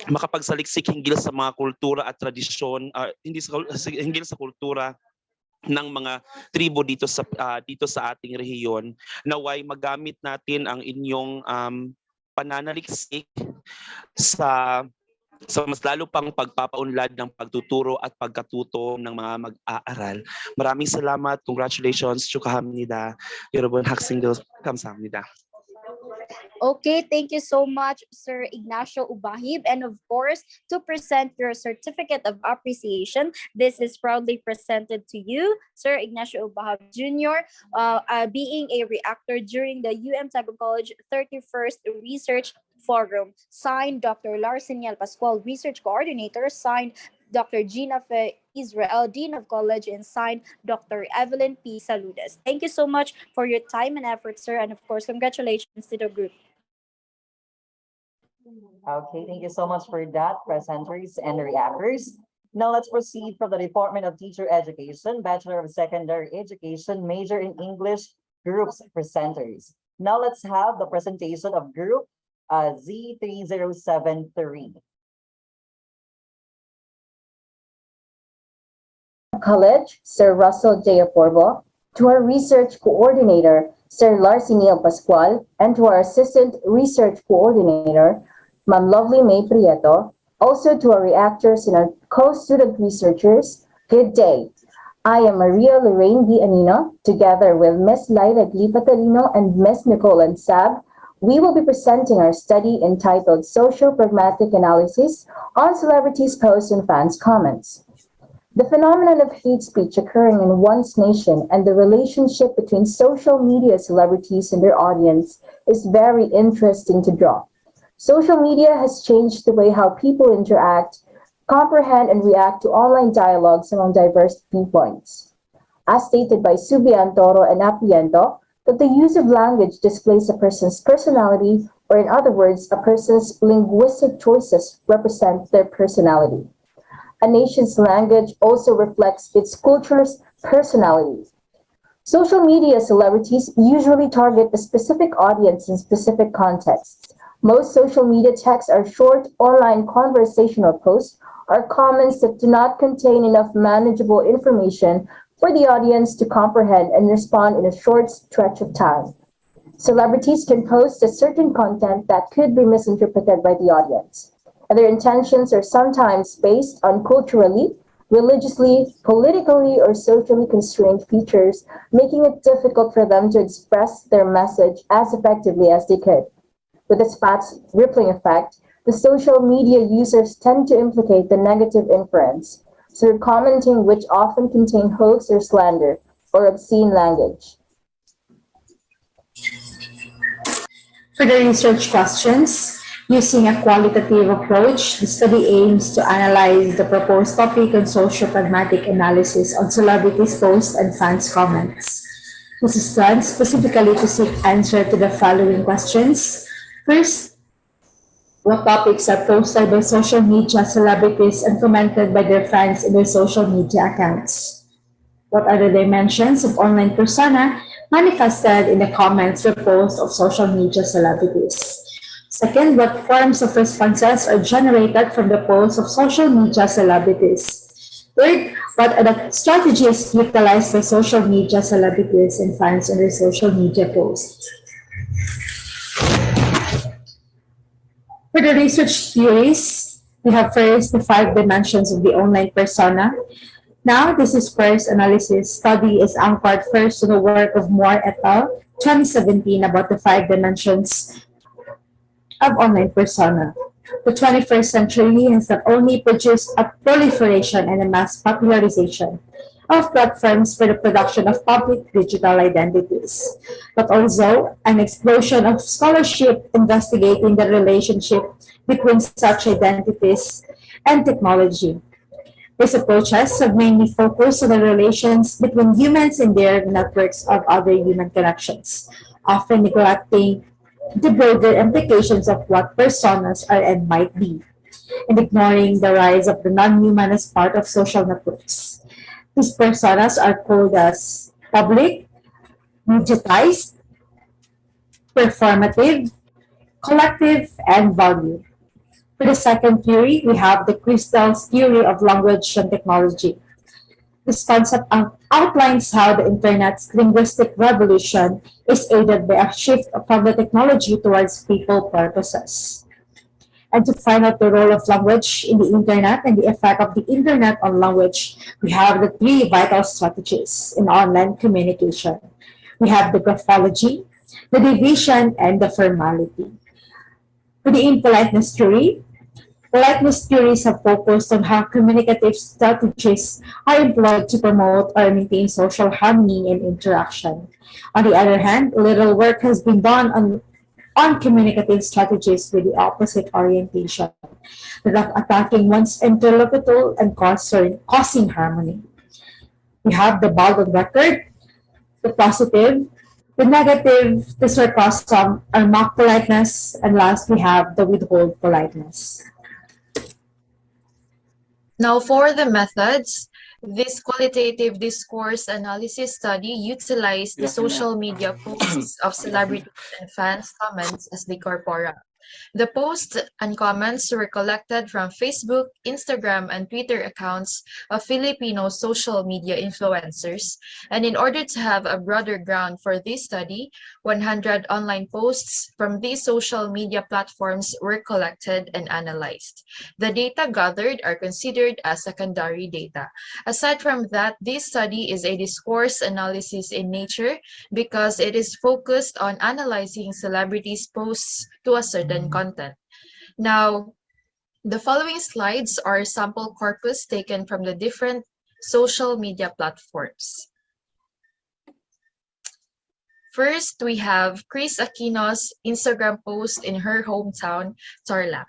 makapagsaliksik hinggil sa mga kultura at tradisyon, hinggil sa kultura ng mga tribo dito sa ating rehiyon. Naway magamit natin ang inyong pananaliksik sa mas lalo pang pagpapaunlad ng pagtuturo at pagkatuto ng mga mag-aaral. Maraming salamat. Congratulations. 축하합니다. 여러분 학생들 감사합니다. Okay, thank you so much, Sir Ignacio Ubahib. And of course, to present your certificate of appreciation, this is proudly presented to you, Sir Ignacio Ubahib Jr., being a reactor during the Tagum College 31st Research Forum. Signed, Dr. Larceniel Pascual, Research Coordinator. Signed, Dr. Gina Israel, Dean of College, and signed Dr. Evelyn P. Saludes. Thank you so much for your time and effort, sir, and of course, congratulations to the group. Okay, thank you so much for that, presenters and reactors. Now let's proceed from the Department of Teacher Education, Bachelor of Secondary Education, major in English, groups presenters. Now let's have the presentation of group Z3073. College, Sir Russell J. Aporbo, to our research coordinator, Sir Larciniel Pascual, and to our assistant research coordinator, Ma'am Lovely May Prieto, also to our reactors and our co-student researchers, good day. I am Maria Lorraine V. Anino, together with Ms. Laida Glipatalino and Ms. Nicole Ansab. We will be presenting our study entitled Social Pragmatic Analysis on Celebrities' Posts and Fans' Comments. The phenomenon of hate speech occurring in one's nation and the relationship between social media celebrities and their audience is very interesting to draw. Social media has changed the way how people interact, comprehend, and react to online dialogues among diverse viewpoints. As stated by Subiantoro and Apiento, that the use of language displays a person's personality, or in other words, a person's linguistic choices represent their personality. A nation's language also reflects its culture's personality. Social media celebrities usually target a specific audience in specific contexts. Most social media texts are short online conversational posts or comments that do not contain enough manageable information for the audience to comprehend and respond in a short stretch of time. Celebrities can post a certain content that could be misinterpreted by the audience. And their intentions are sometimes based on culturally, religiously, politically, or socially constrained features, making it difficult for them to express their message as effectively as they could. With this fast rippling effect, the social media users tend to implicate the negative inference through commenting which often contain hoax or slander or obscene language. For the research questions, using a qualitative approach, the study aims to analyze the proposed topic on social pragmatic analysis on celebrities' posts and fans' comments. This is done specifically to seek answer to the following questions. First, what topics are posted by social media celebrities and commented by their fans in their social media accounts? What are the dimensions of online persona manifested in the comments or posts of social media celebrities? Second, what forms of responses are generated from the posts of social media celebrities? Third, what are the strategies utilized by social media celebrities and fans in their social media posts? For the research theories, we have first the 5 dimensions of the online persona. Now, this is first analysis study is anchored first to the work of Moore et al. 2017 about the 5 dimensions of online persona. The 21st century has not only produced a proliferation and a mass popularization of platforms for the production of public digital identities, but also an explosion of scholarship investigating the relationship between such identities and technology. These approaches have mainly focused on the relations between humans and their networks of other human connections, often neglecting the broader implications of what personas are and might be, and ignoring the rise of the non-human as part of social networks. These personas are called as public, mediatized, performative, collective, and value. For the second theory, we have the Crystal's theory of language and technology. This concept outlines how the Internet's linguistic revolution is aided by a shift from the technology towards people purposes. And to find out the role of language in the Internet and the effect of the Internet on language, we have the 3 vital strategies in online communication. We have the graphology, the division, and the formality. For the impoliteness theory, politeness theories have focused on how communicative strategies are employed to promote or maintain social harmony and interaction. On the other hand, little work has been done on on communicative strategies with the opposite orientation, attacking one's interlocutor and causing harmony. We have the bald on record, the positive, the negative, the sarcasm, or mock politeness, and last we have the withhold politeness. Now for the methods, this qualitative discourse analysis study utilized the social media posts of celebrities and fans' comments as the corpora. The posts and comments were collected from Facebook, Instagram, and Twitter accounts of Filipino social media influencers. And in order to have a broader ground for this study, 100 online posts from these social media platforms were collected and analyzed. The data gathered are considered as secondary data. Aside from that, this study is a discourse analysis in nature because it is focused on analyzing celebrities' posts to a certain content. Now, the following slides are sample corpus taken from the different social media platforms. First, we have Chris Aquino's Instagram post in her hometown, Tarlac.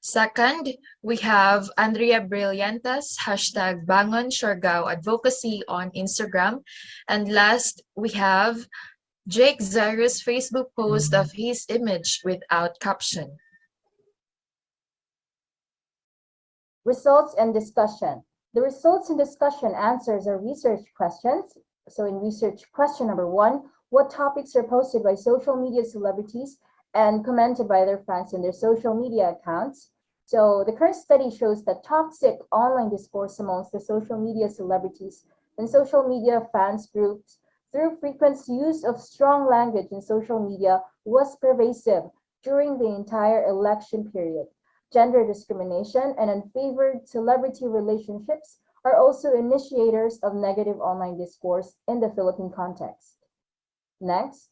Second, we have Andrea Brillanta's hashtag Bangon Siargao Advocacy on Instagram. And last, we have Jake Zaira's Facebook post of his image without caption. Results and discussion. The results and discussion answers are research questions. So in research question number 1, what topics are posted by social media celebrities and commented by their fans in their social media accounts? So the current study shows that toxic online discourse amongst the social media celebrities and social media fans groups through frequent use of strong language in social media was pervasive during the entire election period. Gender discrimination and unfavored celebrity relationships are also initiators of negative online discourse in the Philippine context. Next,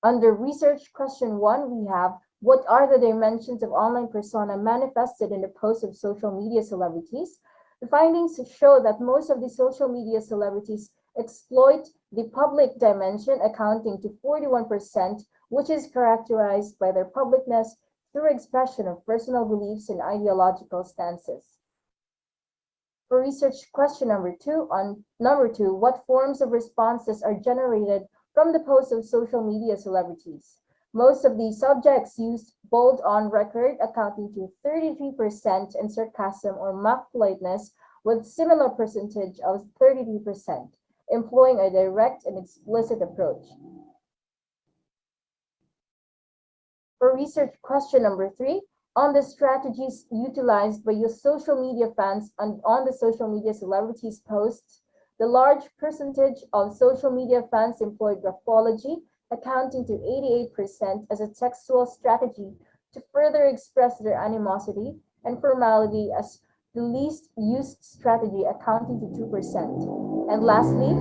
under research question 1, we have what are the dimensions of online persona manifested in the posts of social media celebrities? The findings show that most of the social media celebrities exploit the public dimension, accounting to 41%, which is characterized by their publicness through expression of personal beliefs and ideological stances. For research question number 2, what forms of responses are generated from the posts of social media celebrities? Most of the subjects used bold on record, accounting to 33%, and sarcasm or mock politeness with similar percentage of 33%, employing a direct and explicit approach. For research question number 3, on the strategies utilized by your social media fans and on the social media celebrities posts, the large percentage of social media fans employ graphology, accounting to 88% as a textual strategy to further express their animosity, and formality as the least used strategy, accounting to 2%. And lastly,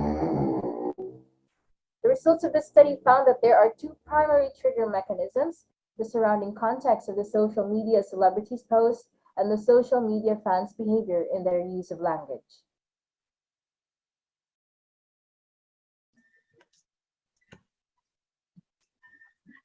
the results of the study found that there are 2 primary trigger mechanisms: the surrounding context of the social media celebrities post and the social media fans' behavior in their use of language.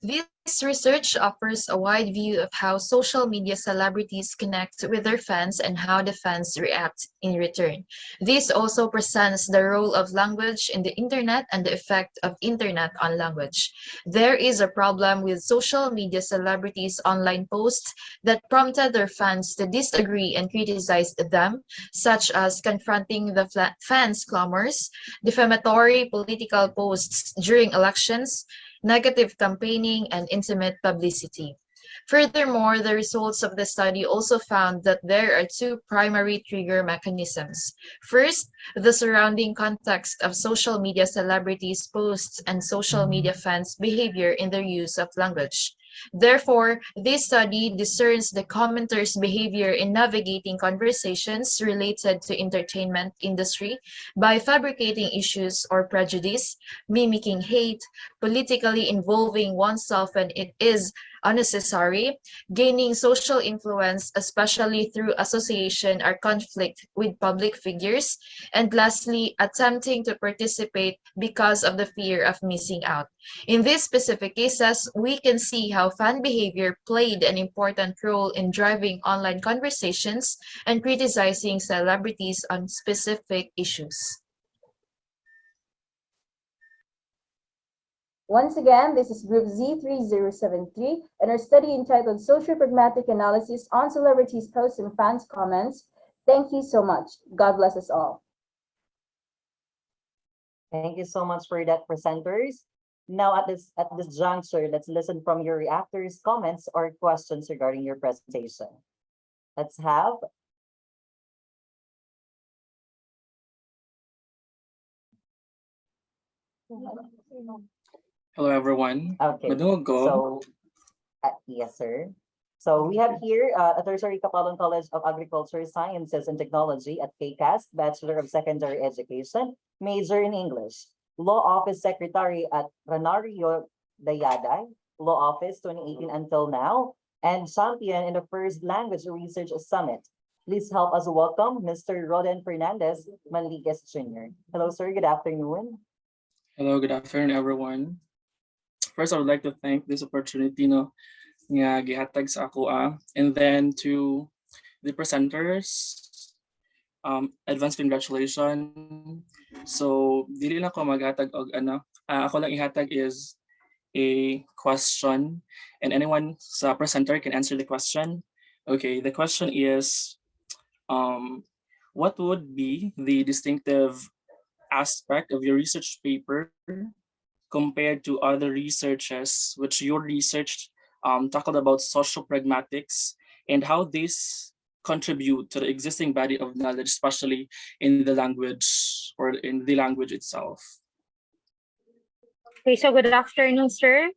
This research offers a wide view of how social media celebrities connect with their fans and how the fans react in return. This also presents the role of language in the internet and the effect of internet on language. There is a problem with social media celebrities' online posts that prompted their fans to disagree and criticize them, such as confronting the fans' clamors, defamatory political posts during elections, negative campaigning, and intimate publicity. Furthermore, the results of the study also found that there are 2 primary trigger mechanisms. First, the surrounding context of social media celebrities' posts and social media fans' behavior in their use of language. Therefore, this study discerns the commenters' behavior in navigating conversations related to entertainment industry by fabricating issues or prejudice, mimicking hate, politically involving oneself when it is unnecessary, gaining social influence, especially through association or conflict with public figures, and lastly, attempting to participate because of the fear of missing out. In these specific cases, we can see how fan behavior played an important role in driving online conversations and criticizing celebrities on specific issues. Once again, this is Group Z3073 and our study entitled Social Pragmatic Analysis on Celebrities' Posts and Fans' Comments. Thank you so much. God bless us all. Thank you so much for that, presenters. Now, at this juncture, let's listen from your reactors' comments or questions regarding your presentation. Let's have Hello, everyone. okay. Madungo. Yes, sir. So we have here a tertiary Kapalon College of Agriculture, Sciences, and Technology at KCAS, Bachelor of Secondary Education, major in English. Law Office Secretary at Ranario Dayaday, Law Office 2018 until now, and champion in the first Language Research Summit. Please help us welcome Mr. Roden Fernandez Manligues Jr. Hello, sir. Good afternoon. Hello, good afternoon, everyone. First, I would like to thank this opportunity nga gihatag sa ako and then to the presenters, advance congratulations. So dili na ko maghatag og ako lang ihatag is a question and anyone sa presenter can answer the question. Okay, the question is what would be the distinctive aspect of your research paper compared to other researches which your research tackled about social pragmatics and how these contribute to the existing body of knowledge, especially in the language or in the language itself. Okay, so good afternoon, sir.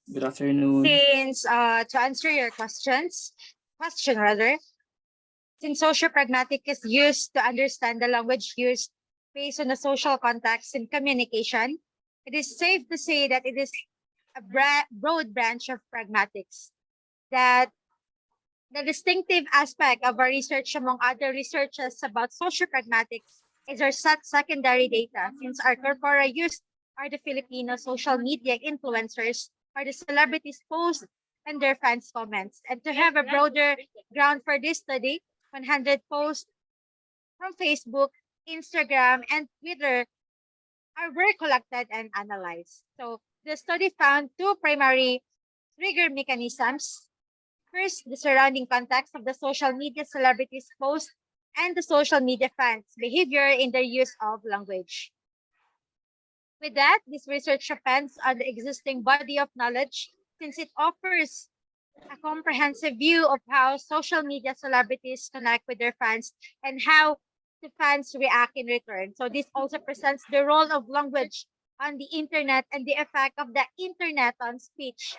Good afternoon. Since to answer your question rather, since social pragmatic is used to understand the language used based on the social context and communication, it is safe to say that it is a broad branch of pragmatics. That the distinctive aspect of our research among other researches about social pragmatics is our secondary data, since our corpora used are the Filipino social media influencers or the celebrities' posts and their fans' comments. And to have a broader ground for this study, 100 posts from Facebook, Instagram, and Twitter were collected and analyzed. So the study found two primary trigger mechanisms. First, the surrounding context of the social media celebrities' posts and the social media fans' behavior in their use of language. With that, this research depends on the existing body of knowledge since it offers a comprehensive view of how social media celebrities connect with their fans and how the fans react in return. So this also presents the role of language on the internet and the effect of the internet on speech.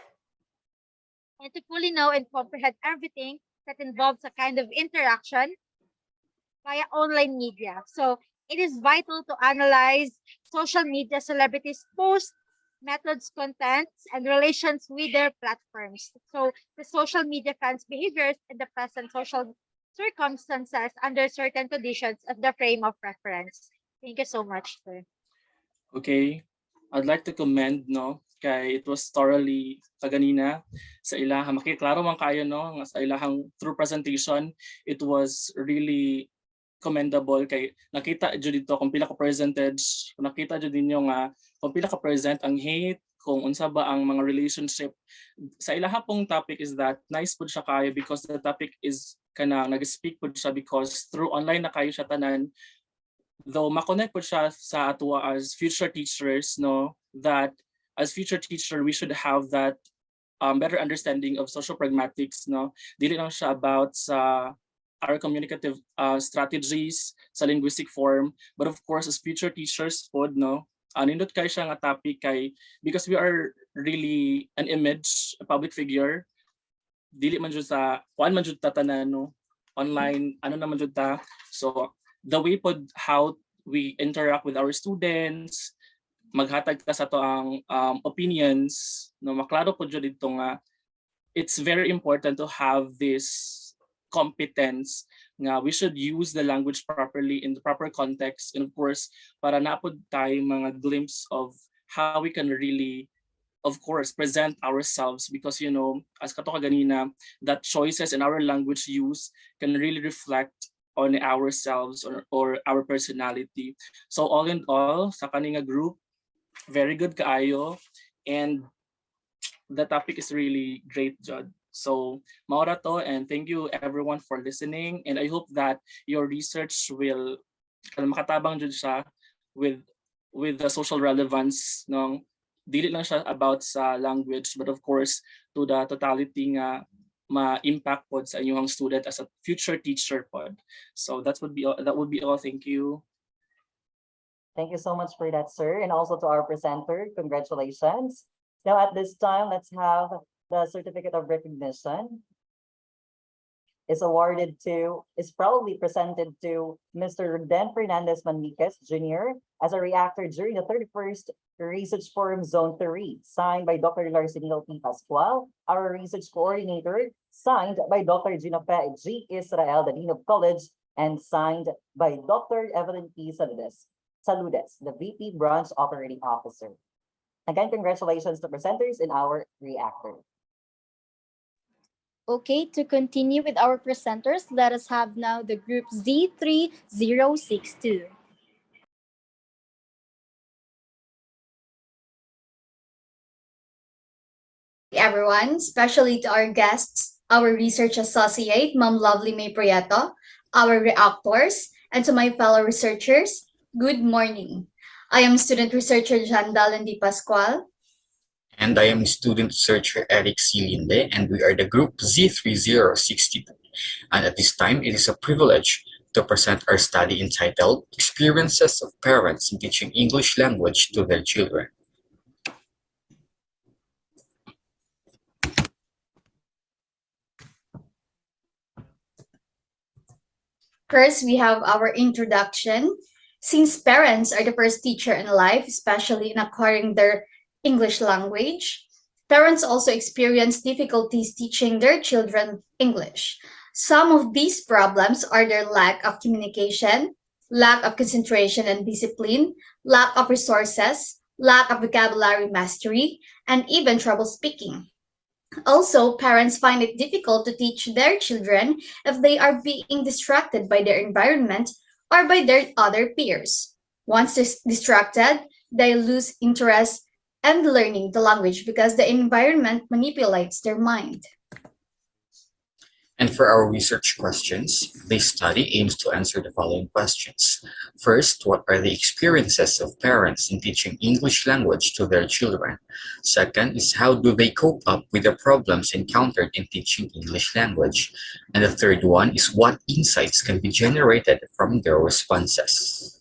And to fully know and comprehend everything that involves a kind of interaction via online media. So it is vital to analyze social media celebrities' posts, methods, contents, and relations with their platforms. So the social media fans' behaviors in the present social circumstances under certain conditions as the frame of reference. Thank you so much, sir. Okay, I'd like to commend kay it was thoroughly kaganina sa ilahang makiklaro man kayo nga sa ilahang through presentation it was really commendable kay nakita jud dito kung pila ka percentage nakita jud ninyo nga kung pila ka present ang hate kung unsa ba ang mga relationship sa ilaha pong topic is that nice pud siya kayo because the topic is kanang nag-speak pud siya because through online na kayo siya tanan though ma-connect pud siya sa atwa as future teachers that as future teacher we should have that better understanding of social pragmatics dili lang siya about sa our communicative strategies sa linguistic form but of course as future teachers pod nindot kay siya nga topic kay because we are really an image a public figure dili man jud sa kuan man jud tatanan online naman jud ta so the way pod how we interact with our students maghatag ta sa to ang opinions maklaro pod jud dito nga it's very important to have this competence nga we should use the language properly in the proper context, and of course para napod tayo mga glimpse of how we can really, of course, present ourselves, because as kato kaganina, that choices in our language use can really reflect on ourselves, or our personality. So all in all, sa kaninga group, very good kaayo, and the topic is really great, Jud. So maura to, and thank you everyone for listening, and I hope that your research will makatabang jud siya with the social relevance ng dili lang siya about sa language, but of course to the totality nga ma-impact pod sa inyong student as a future teacher pod. So that would be all. Thank you. Thank you so much for that, sir. And also to our presenter, congratulations. Now at this time, let's have the certificate of recognition is probably presented to Mr. Dan Fernandez Manriquez Jr. as a reactor during the 31st Research Forum Zone 3, signed by Dr. Larsenil P. Pascual, our research coordinator, signed by Dr. Ginofe G. Israel, the Dean of College, and signed by Dr. Evelyn P. Saludes, the VP Branch Operating Officer. Again, congratulations to presenters in our reactor. Okay, to continue with our presenters, let us have now the group Z3062. Everyone, especially to our guests, our research associate, Ma'am Lovely May Prieto, our reactors, and to my fellow researchers, good morning. I am student researcher Jan Dalen Di Pascual. And I am student researcher Eric C. Linde, and we are the group Z3062. And at this time, it is a privilege to present our study entitled Experiences of Parents in Teaching English Language to Their Children. First, we have our introduction. Since parents are the first teacher in life, especially in acquiring their English language, parents also experience difficulties teaching their children English. Some of these problems are their lack of communication, lack of concentration and discipline, lack of resources, lack of vocabulary mastery, and even trouble speaking. Also, parents find it difficult to teach their children if they are being distracted by their environment or by their other peers. Once distracted, they lose interest and learning the language because the environment manipulates their mind. And for our research questions, this study aims to answer the following questions. First, what are the experiences of parents in teaching English language to their children? Second is how do they cope up with the problems encountered in teaching English language? And the third one is what insights can be generated from their responses.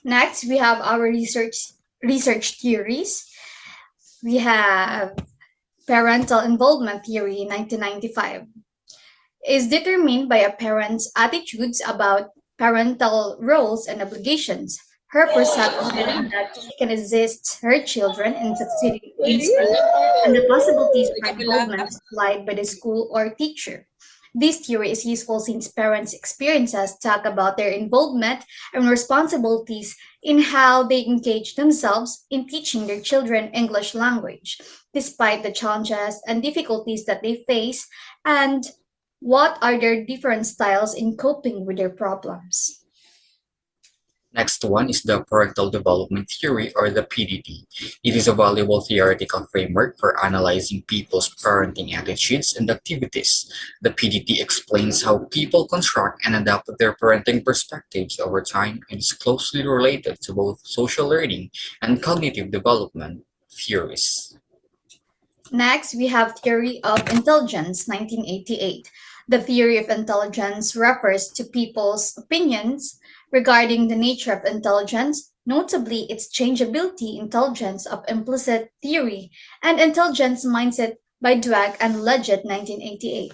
Next, we have our research theories. We have parental involvement theory in 1995. Is determined by a parent's attitudes about parental roles and obligations, her perception that she can assist her children in succeeding in school, and the possibilities for involvement supplied by the school or teacher. This theory is useful since parents' experiences talk about their involvement and responsibilities in how they engage themselves in teaching their children English language, despite the challenges and difficulties that they face, and what are their different styles in coping with their problems. Next one is the Parental Development Theory, or the PDT. It is a valuable theoretical framework for analyzing people's parenting attitudes and activities. The PDT explains how people construct and adapt their parenting perspectives over time and is closely related to both social learning and cognitive development theories. Next, we have Theory of Intelligence, 1988. The theory of intelligence refers to people's opinions regarding the nature of intelligence, notably its changeability, intelligence of implicit theory, and intelligence mindset by Dweck and Leggett, 1988.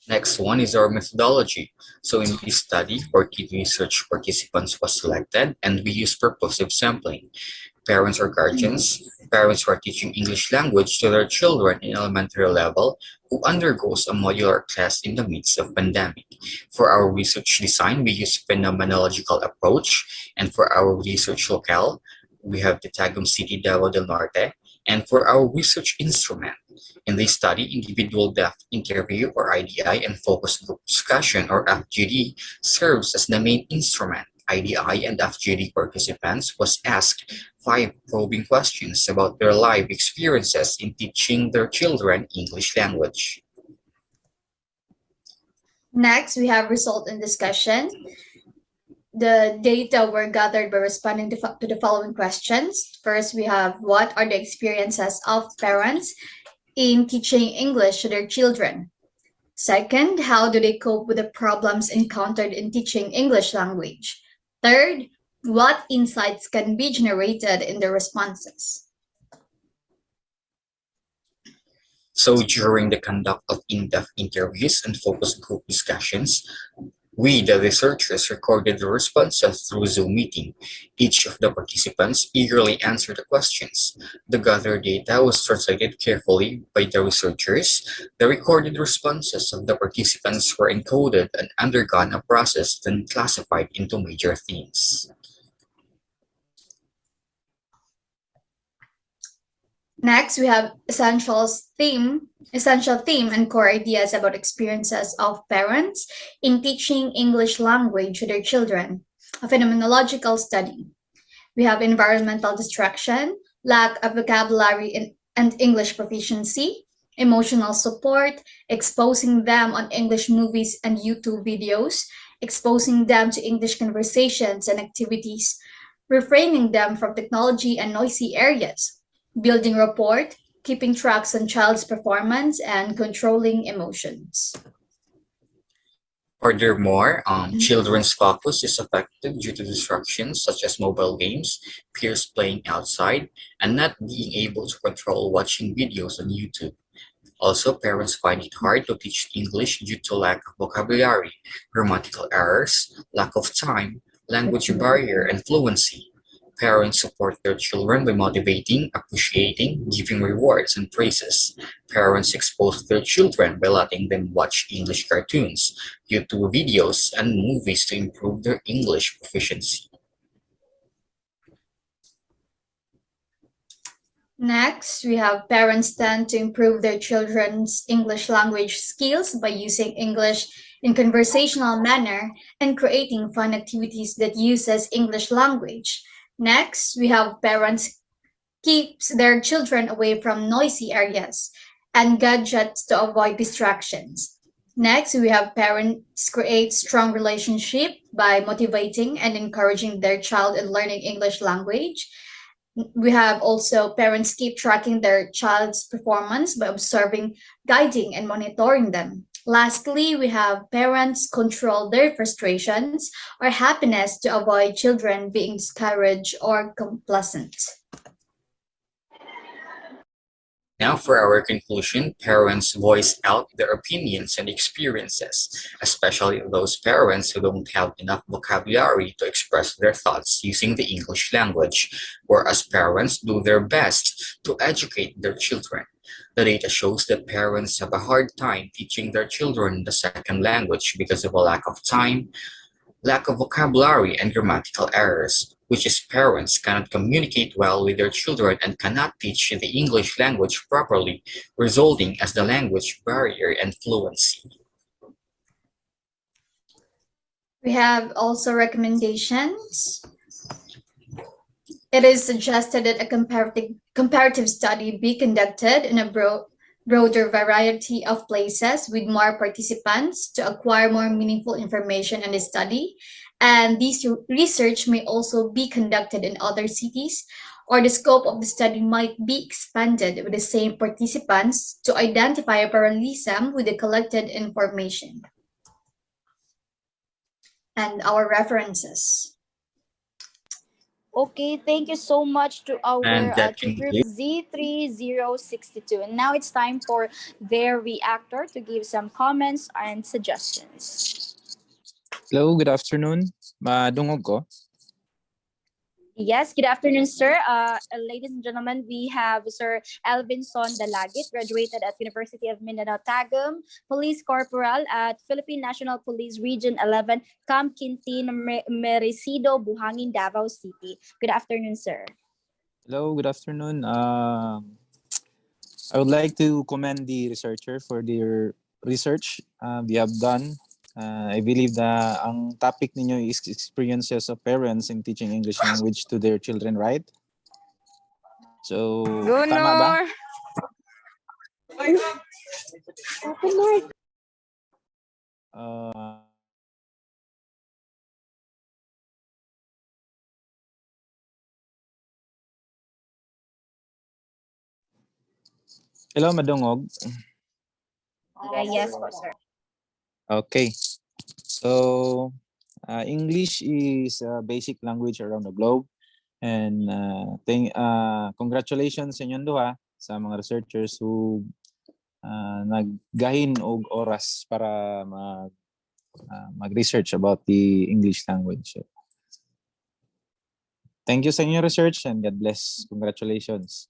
Next one is our methodology. So in this study, 40 research participants was selected and we used purposive sampling. parents or guardians, parents who are teaching English language to their children in elementary level who undergoes a modular class in the midst of pandemic. For our research design, we use phenomenological approach, and for our research locale, we have the Tagum City, Davao del Norte, and for our research instrument. In this study, individual depth interview or IDI and focus group discussion or FGD serves as the main instrument. IDI and FGD participants was asked 5 probing questions about their life experiences in teaching their children English language. Next, we have result and discussion. The data were gathered by responding to the following questions. First, we have what are the experiences of parents in teaching English to their children? Second, how do they cope with the problems encountered in teaching English language? Third, what insights can be generated in the responses? So during the conduct of in-depth interviews and focus group discussions, we, the researchers, recorded the responses through Zoom meeting. Each of the participants eagerly answered the questions. The gathered data was translated carefully by the researchers. The recorded responses of the participants were encoded and undergone a process then classified into major themes. Next, we have essential theme and core ideas about experiences of parents in teaching English language to their children, a phenomenological study. We have environmental distraction, lack of vocabulary and English proficiency, emotional support, exposing them on English movies and YouTube videos, exposing them to English conversations and activities, refraining them from technology and noisy areas, building rapport, keeping tracks on child's performance, and controlling emotions. Furthermore, children's focus is affected due to distractions such as mobile games, peers playing outside, and not being able to control watching videos on YouTube. Also, parents find it hard to teach English due to lack of vocabulary, grammatical errors, lack of time, language barrier, and fluency. Parents support their children by motivating, appreciating, giving rewards and praises. Parents expose their children by letting them watch English cartoons, YouTube videos, and movies to improve their English proficiency. Next, we have parents tend to improve their children's English language skills by using English in conversational manner and creating fun activities that uses English language. Next, we have parents keeps their children away from noisy areas and gadgets to avoid distractions. Next, we have parents create strong relationship by motivating and encouraging their child in learning English language. We have also parents keep tracking their child's performance by observing, guiding, and monitoring them. Lastly, we have parents control their frustrations or happiness to avoid children being discouraged or complacent. Now for our conclusion, parents voice out their opinions and experiences, especially those parents who don't have enough vocabulary to express their thoughts using the English language, whereas parents do their best to educate their children. The data shows that parents have a hard time teaching their children the second language because of a lack of time, lack of vocabulary, and grammatical errors, which is parents cannot communicate well with their children and cannot teach the English language properly, resulting as the language barrier and fluency. We have also recommendations. It is suggested that a comparative study be conducted in a broader variety of places with more participants to acquire more meaningful information in the study. And this research may also be conducted in other cities, or the scope of the study might be expanded with the same participants to identify a parallelism with the collected information. And our references. Okay, thank you so much to our And that to group concludes. Z3062. And now it's time for their reactor to give some comments and suggestions. Hello, good afternoon. Madungog ko. Yes, good afternoon, sir. Ladies and gentlemen, we have Sir Elvinson Dalagit, graduated at University of Mindanao Tagum, Police Corporal at Philippine National Police Region 11, Camp Quintin, Merecido, Buhangin, Davao City. Good afternoon, sir. Hello, good afternoon. I would like to commend the researcher for their research we have done. I believe na ang topic ninyo is experiences of parents in teaching English language to their children, right? So, tama ba? Uh, Hello, madungog. Yes po, sir. Okay. So, English is a basic language around the globe. And congratulations sa inyong duha sa mga researchers who naggahin og oras para mag-research about the English language. So, thank you sa inyong research and God bless. Congratulations.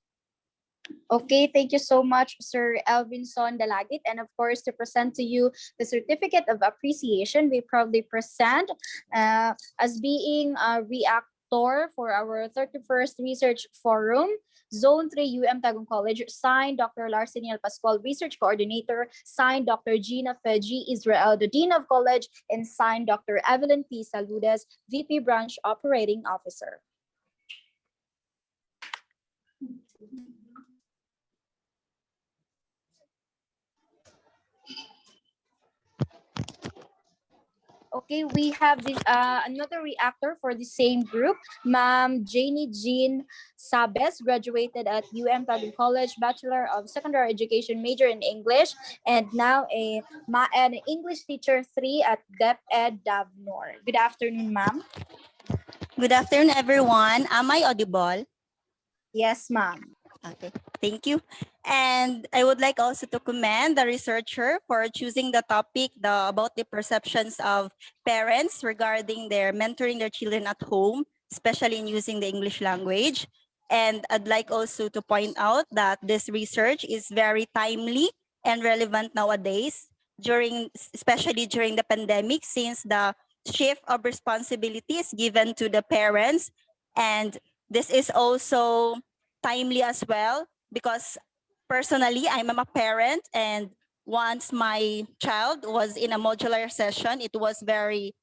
Okay, thank you so much, Sir Elvinson Dalagit. And of course, to present to you the certificate of appreciation, we proudly present as being a reactor for our 31st Research Forum, Zone 3 Tagum College, signed Dr. Larseniel Pascual, Research Coordinator, signed Dr. Gina Feji Israel, the Dean of College, and signed Dr. Evelyn P. Saludes, VP Branch Operating Officer. Okay, we have this another reactor for the same group, Ma'am Janie Jean Sabes, graduated at Tagum College, Bachelor of Secondary Education, major in English, and now an English teacher 3 at DepEd Davnor. Good afternoon, ma'am. Good afternoon, everyone. Am I audible? Yes, ma'am. Okay, thank you. And I would like also to commend the researcher for choosing the topic about the perceptions of parents regarding their mentoring their children at home, especially in using the English language. And I'd like also to point out that this research is very timely and relevant nowadays, especially during the pandemic, since the shift of responsibility is given to the parents. And this is also timely as well because personally, I'm a parent, and once my child was in a modular session, it was very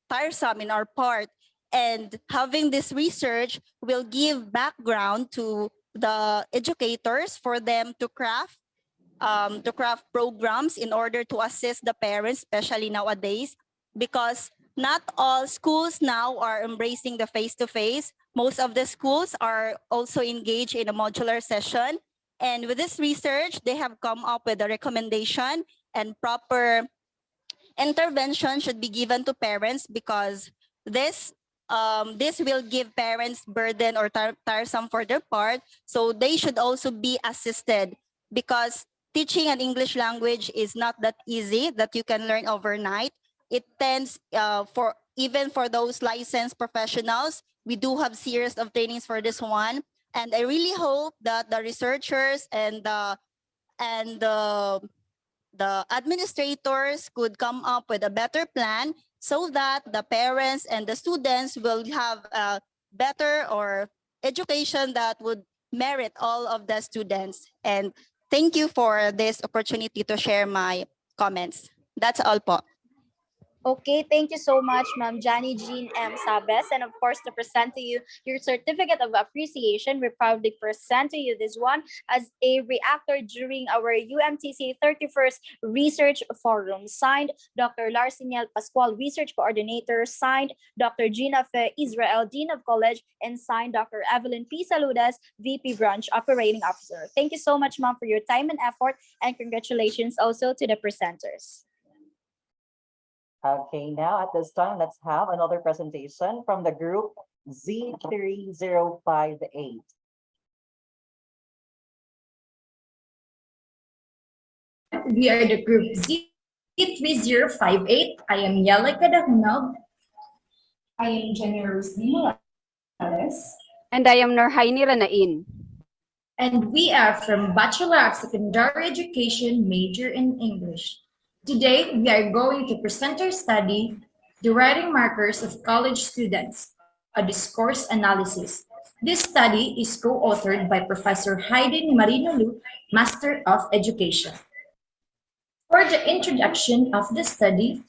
tiresome in our part. And having this research will give background to the educators for them to craft programs in order to assist the parents, especially nowadays, because not all schools now are embracing the face-to-face. Most of the schools are also engaged in a modular session. And with this research, they have come up with a recommendation, and proper intervention should be given to parents because this will give parents burden or tiresome for their part. So they should also be assisted because teaching an English language is not that easy that you can learn overnight. It tends even for those licensed professionals, we do have series of trainings for this one. And I really hope that the researchers and the administrators could come up with a better plan so that the parents and the students will have a better or education that would merit all of the students. And thank you for this opportunity to share my comments. That's all po. Okay, thank you so much, Ma'am Janie Jean M. Sabes. And of course, to present to you your certificate of appreciation, we proudly present to you this one as a reactor during our UMTC 31st Research Forum. Signed, Dr. Larseniel Pascual, Research Coordinator. Signed, Dr. Gina Fe Israel, Dean of College. And signed, Dr. Evelyn P. Saludes, VP Branch Operating Officer. Thank you so much, ma'am, for your time and effort. And congratulations also to the presenters. Okay, now at this time, let's have another presentation from the group Z3058. We are the group Z3058. I am Yala Kadaknog. I am Jenny Rose Dimula. And I am Norhaini Ranain. And we are from Bachelor of Secondary Education, major in English. Today, we are going to present our study, The Writing Markers of College Students, a Discourse Analysis. This study is co-authored by Professor Hayden Marinolu, Master of Education. For the introduction of the study,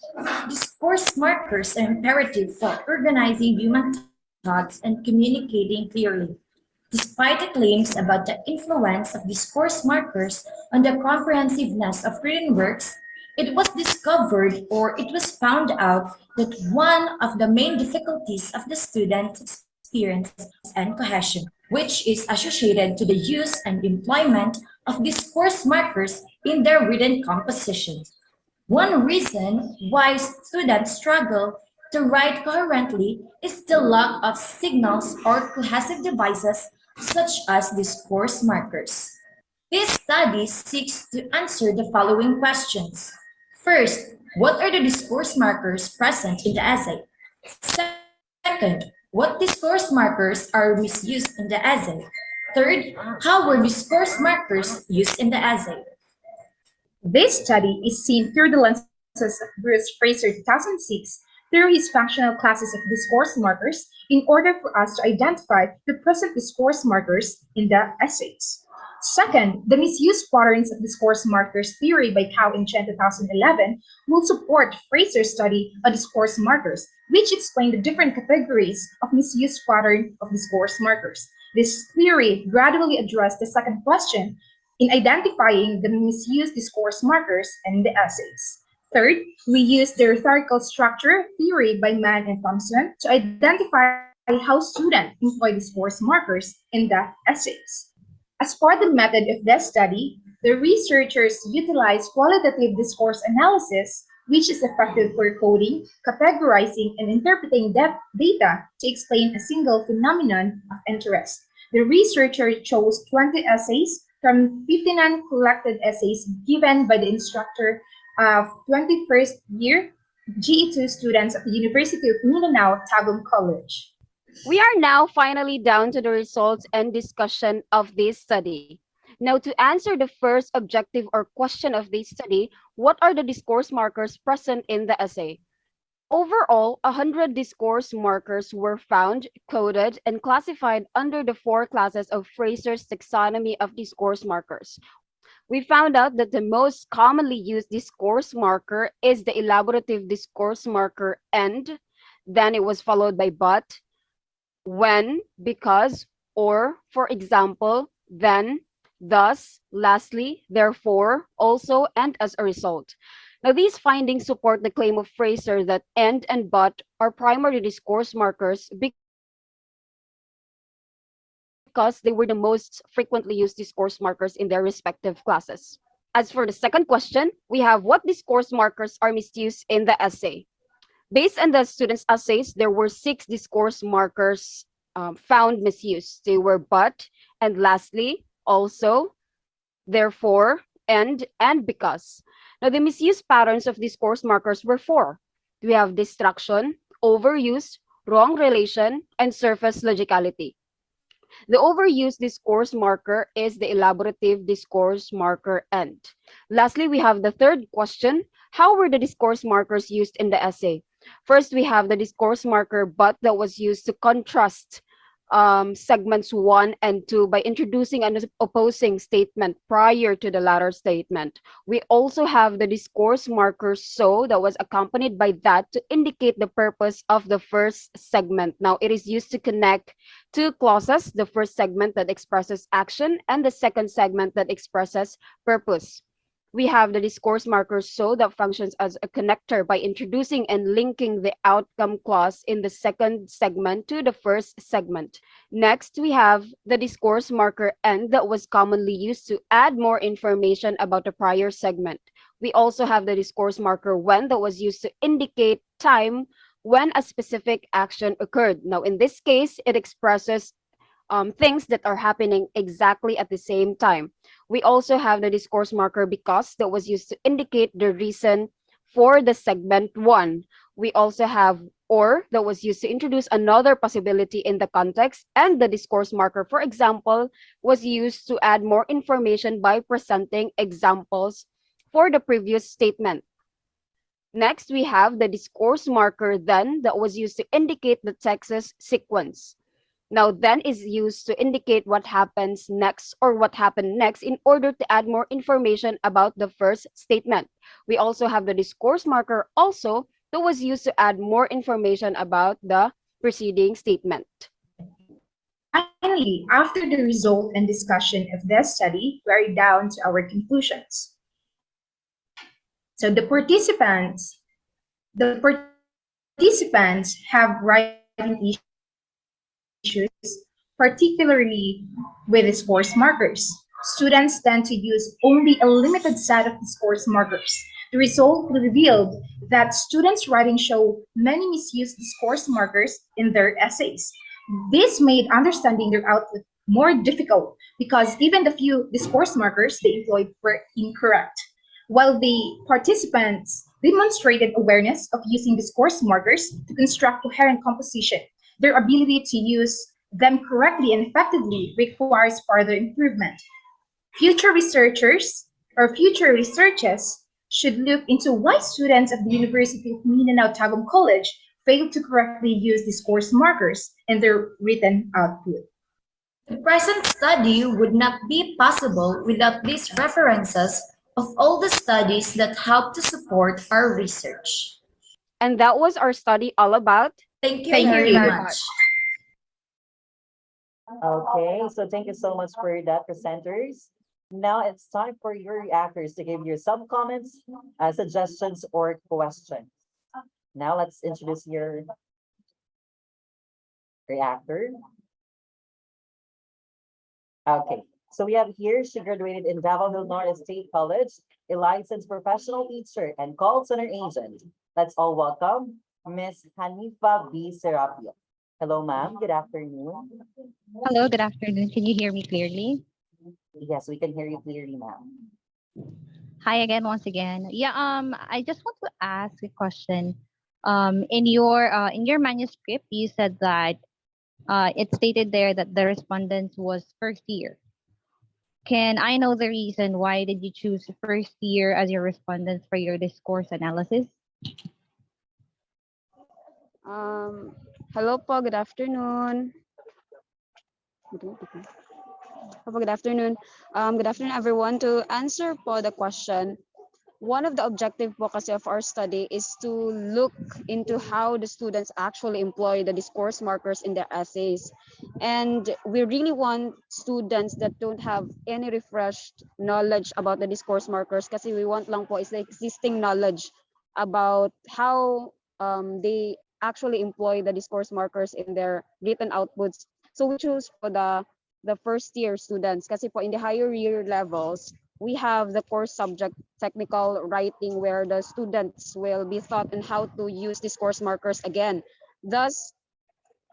discourse markers are imperative for organizing human thoughts and communicating clearly. Despite the claims about the influence of discourse markers on the comprehensiveness of written works, it was discovered or it was found out that one of the main difficulties of the student's experience and cohesion, which is associated to the use and employment of discourse markers in their written composition. One reason why students struggle to write coherently is the lack of signals or cohesive devices such as discourse markers. This study seeks to answer the following questions. First, what are the discourse markers present in the essay? Second, what discourse markers are misused in the essay? Third, how were discourse markers used in the essay? This study is seen through the lenses of Bruce Fraser 2006 through his functional classes of discourse markers in order for us to identify the present discourse markers in the essays. Second, the misuse patterns of discourse markers theory by Cow and Chen 2011 will support Fraser's study of discourse markers, which explain the different categories of misuse pattern of discourse markers. This theory gradually addressed the second question in identifying the misused discourse markers in the essays. Third, we use the rhetorical structure theory by Mann and Thompson to identify how students employ discourse markers in the essays. As for the method of this study, the researchers utilize qualitative discourse analysis, which is effective for coding, categorizing, and interpreting data to explain a single phenomenon of interest. The researcher chose 20 essays from 59 collected essays given by the instructor of 21st year GE2 students at the University of Mindanao Tagum College. We are now finally down to the results and discussion of this study. Now, to answer the first objective or question of this study, what are the discourse markers present in the essay? Overall, 100 discourse markers were found, coded, and classified under the 4 classes of Fraser's taxonomy of discourse markers. We found out that the most commonly used discourse marker is the elaborative discourse marker and, then it was followed by but, when, because, or, for example, then, thus, lastly, therefore, also, and as a result. Now, these findings support the claim of Fraser that and but are primary discourse markers because they were the most frequently used discourse markers in their respective classes. As for the second question, we have what discourse markers are misused in the essay. Based on the students' essays, there were 6 discourse markers found misused. They were but, and lastly, also, therefore, and because. Now, the misuse patterns of discourse markers were 4. We have distraction, overuse, wrong relation, and surface logicality. The overused discourse marker is the elaborative discourse marker and. Lastly, we have the third question. How were the discourse markers used in the essay? First, we have the discourse marker but that was used to contrast segments 1 and 2 by introducing an opposing statement prior to the latter statement. We also have the discourse marker so that was accompanied by that to indicate the purpose of the first segment. Now, it is used to connect 2 clauses, the first segment that expresses action and the second segment that expresses purpose. We have the discourse marker so that functions as a connector by introducing and linking the outcome clause in the second segment to the first segment. Next, we have the discourse marker and that was commonly used to add more information about the prior segment. We also have the discourse marker when that was used to indicate time when a specific action occurred. Now, in this case, it expresses things that are happening exactly at the same time. We also have the discourse marker because that was used to indicate the reason for the segment 1. We also have or that was used to introduce another possibility in the context, and the discourse marker, for example, was used to add more information by presenting examples for the previous statement. Next, we have the discourse marker then that was used to indicate the text's sequence. Now, then is used to indicate what happens next or what happened next in order to add more information about the first statement. We also have the discourse marker also that was used to add more information about the preceding statement. Finally, after the result and discussion of this study, we're down to our conclusions. So the participants have writing issues, particularly with discourse markers. Students tend to use only a limited set of discourse markers. The result revealed that students' writing show many misused discourse markers in their essays. This made understanding their output more difficult because even the few discourse markers they employed were incorrect. While the participants demonstrated awareness of using discourse markers to construct coherent composition, their ability to use them correctly and effectively requires further improvement. Future researchers should look into why students at the University of Mindanao Tagum College fail to correctly use discourse markers in their written output. The present study would not be possible without these references of all the studies that help to support our research. And that was our study all about. Thank you Thank you very very much. Okay, so thank you so much for that, presenters. Now it's time for your reactors to give your some comments, suggestions, or questions. Now let's introduce your reactor. Okay, so we have here, she graduated in Davao del Norte State College, a licensed professional teacher and call center agent. Let's all welcome Miss Hanifa B. Serapio. Hello, ma'am. Good afternoon. Hello, good afternoon. Can you hear me clearly? Yes, we can hear you clearly, ma'am. Hi again, once again. Yeah, I just want to ask a question. In your manuscript, you said that it stated there that the respondents was first year. Can I know the reason why did you choose first year as your respondents for your discourse analysis? Hello po, good afternoon. Good afternoon. Good afternoon, everyone. To answer po the question, one of the objective po kasi of our study is to look into how the students actually employ the discourse markers in their essays. And we really want students that don't have any refreshed knowledge about the discourse markers kasi we want lang po is the existing knowledge about how they actually employ the discourse markers in their written outputs. So we choose for the first year students kasi po in the higher year levels, we have the course subject technical writing where the students will be taught on how to use discourse markers again. Thus,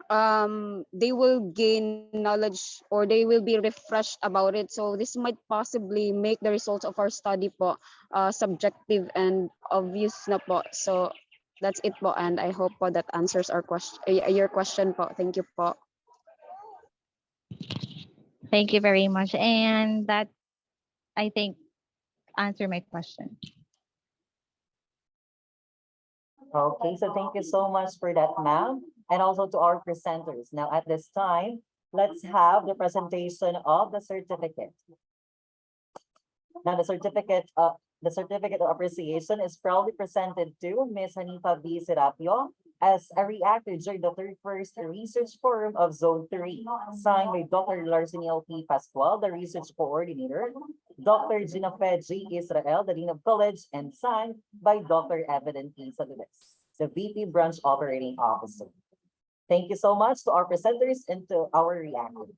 they will gain knowledge or they will be refreshed about it. So this might possibly make the results of our study po subjective and obvious na po. So that's it po, and I hope po that answers our question, your question po. Thank you po. Thank you very much. And that, I think, answer my question. Okay, so thank you so much for that, ma'am, and also to our presenters. Now, at this time, let's have the presentation of the certificate. Now, the certificate of appreciation is proudly presented to Ms. Hanifa B. Serapio as a reactor during the 31st Research Forum of Zone 3, signed by Dr. Larceniel P. Pascual, the Research Coordinator, Dr. Ginafe G. Israel, the Dean of College, and signed by Dr. Evelyn P. Saludes, the VP Branch Operating Officer. Thank you so much to our presenters and to our reactor.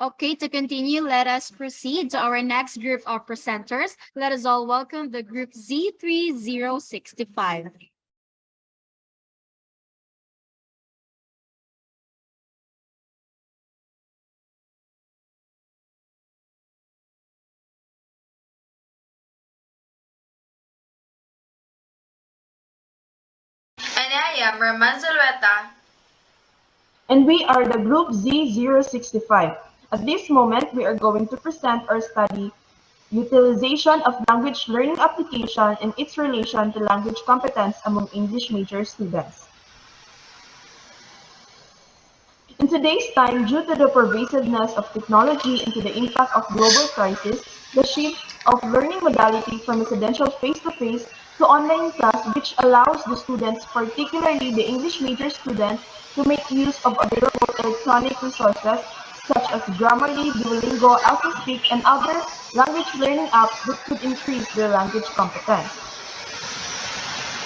Okay, to continue, let us proceed to our next group of presenters. Let us all welcome the group Z3065. I am Roman Zulueta. And we are the group Z065. At this moment, we are going to present our study, Utilization of Language Learning Application and its relation to language competence among English major students. In today's time, due to the pervasiveness of technology and to the impact of global crisis, the shift of learning modality from residential face-to-face to online class, which allows the students, particularly the English major students, to make use of available electronic resources such as Grammarly, Duolingo, AlphaSpeak, and other language learning apps that could increase their language competence.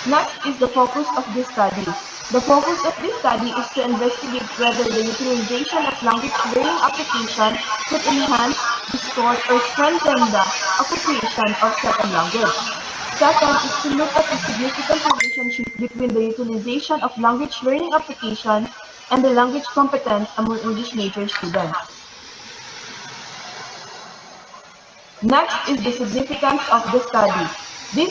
Next is the focus of this study. The focus of this study is to investigate whether the utilization of language learning application could enhance, distort, or strengthen the appreciation of second language. Second is to look at the significant relationship between the utilization of language learning application and the language competence among English major students. Next is the significance of the study. This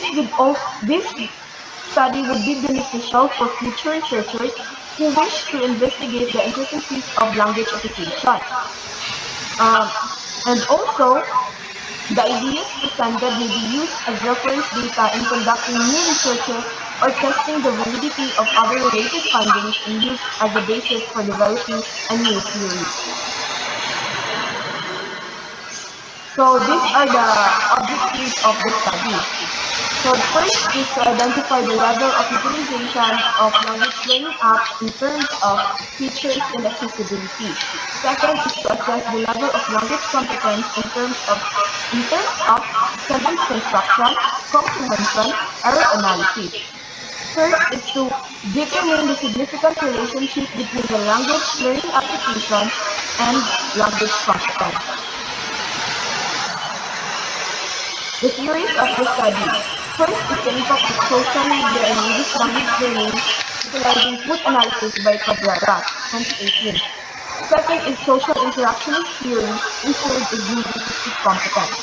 study would be beneficial for future researchers who wish to investigate the intricacies of language acquisition. And also, the ideas presented may be used as reference data in conducting new researches or testing the validity of other related findings and used as a basis for developing a new theory. So these are the objectives of the study. So the first is to identify the level of utilization of language learning apps in terms of features and accessibility. Second is to assess the level of language competence in terms of sentence construction, comprehension, error analysis. Third is to determine the significant relationship between the language learning application and language competence. The theories of the study. First is the impact of social media in English language learning, utilizing food analysis by Cabrera, 2018. Second is social interactionist theory, and third is linguistic competence.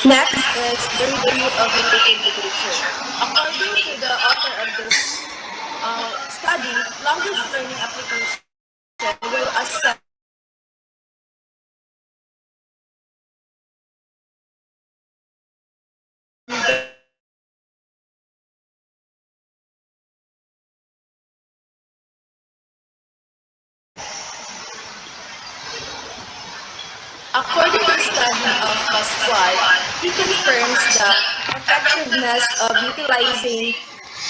Next is the review of related literature. According to the author of this study, language learning application will assess According to the study of Pascual, he confirms the effectiveness of utilizing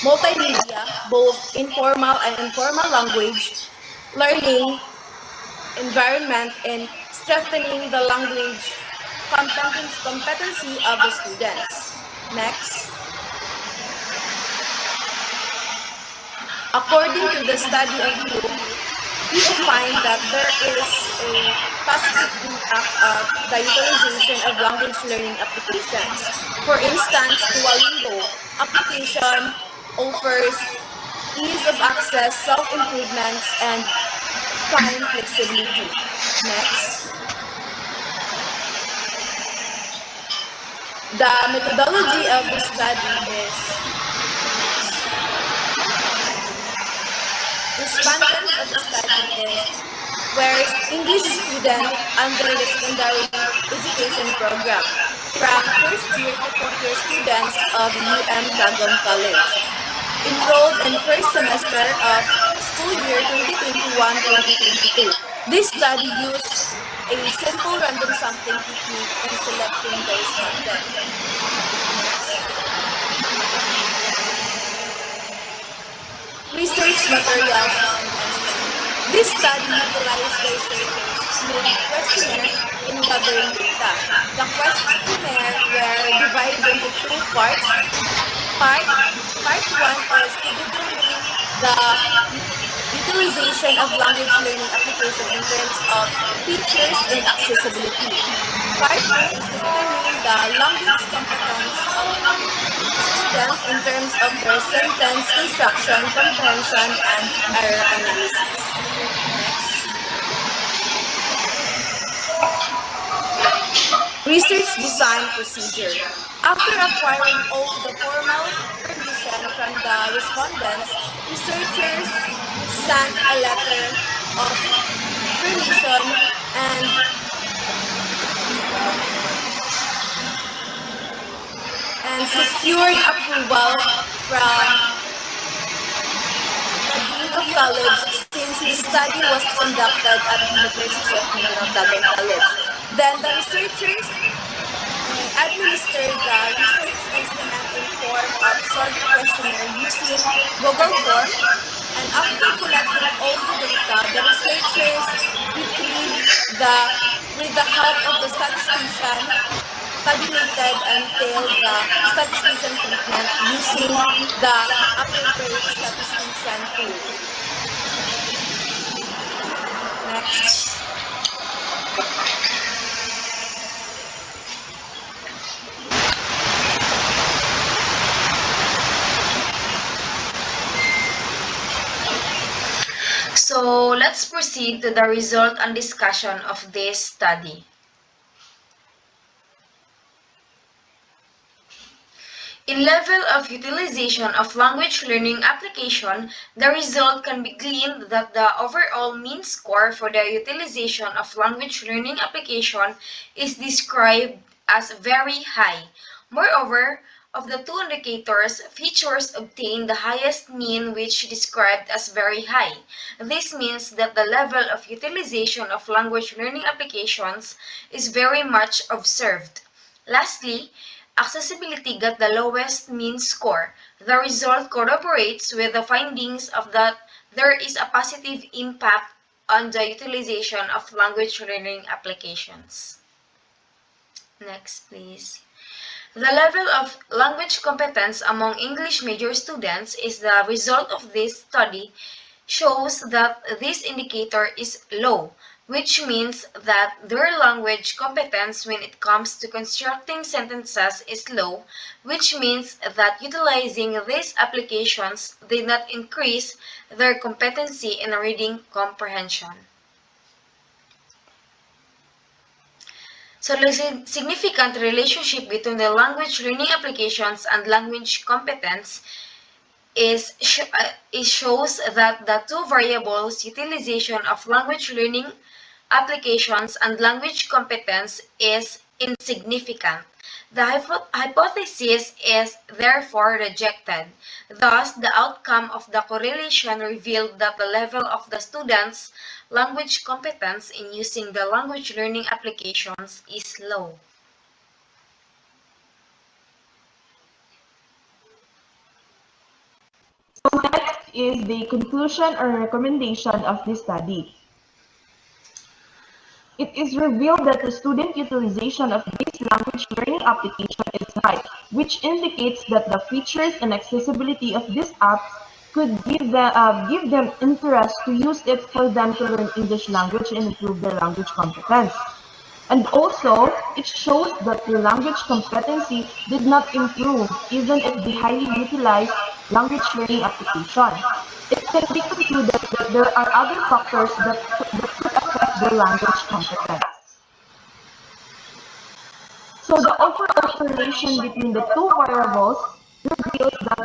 multimedia, both informal and informal language, learning environment, in strengthening the language competency of the students. Next. According to the study of Luke, he opined that there is a positive impact of the utilization of language learning applications. For instance, Duolingo application offers ease of access, self-improvements, and time flexibility. Next. The methodology of the study is respondents of the study is where English student under the secondary education program from first year to fourth year students of UM Tagum College enrolled in first semester of school year 2021-2022. This study used a simple random sampling technique in selecting the respondent. Research materials and instruments. This study utilized the researchers' questionnaire in gathering data. The questionnaire were divided into two parts. Part 1 is to determine the utilization of language learning application in terms of features and accessibility. Part 2 is to determine the language competence of students in terms of their sentence construction, comprehension, and error analysis. Next. Research design procedure. After acquiring all the formal permission from the respondents, researchers sent a letter of permission and secured approval from the Dean of College since the study was conducted at the University of Mindanao Tagum College. Then the researchers administered the research instrument in form of survey questionnaire using Google Form. And after collecting all the data, the researchers retrieved with the help of the statistician, tabulated until the statistician treatment using the appropriate statistician tool. Next. So let's proceed to the result and discussion of this study. In level of utilization of language learning application, the result can be gleaned that the overall mean score for the utilization of language learning application is described as very high. Moreover, of the two indicators, features obtain the highest mean which described as very high. This means that the level of utilization of language learning applications is very much observed. Lastly, accessibility got the lowest mean score. The result corroborates with the findings of that there is a positive impact on the utilization of language learning applications. Next, please. The level of language competence among English major students is the result of this study shows that this indicator is low, which means that their language competence when it comes to constructing sentences is low, which means that utilizing these applications did not increase their competency in reading comprehension. So the significant relationship between the language learning applications and language competence it shows that the two variables, utilization of language learning applications and language competence, is insignificant. The hypothesis is therefore rejected. Thus, the outcome of the correlation revealed that the level of the students' language competence in using the language learning applications is low. So next is the conclusion or recommendation of this study. It is revealed that the student utilization of this language learning application is high, which indicates that the features and accessibility of these apps could give them interest to use it for them to learn English language and improve their language competence. And also, it shows that the language competency did not improve even if the highly utilized language learning application. It can be concluded that there are other factors that could affect their language competence. So the overall correlation between the two variables reveals that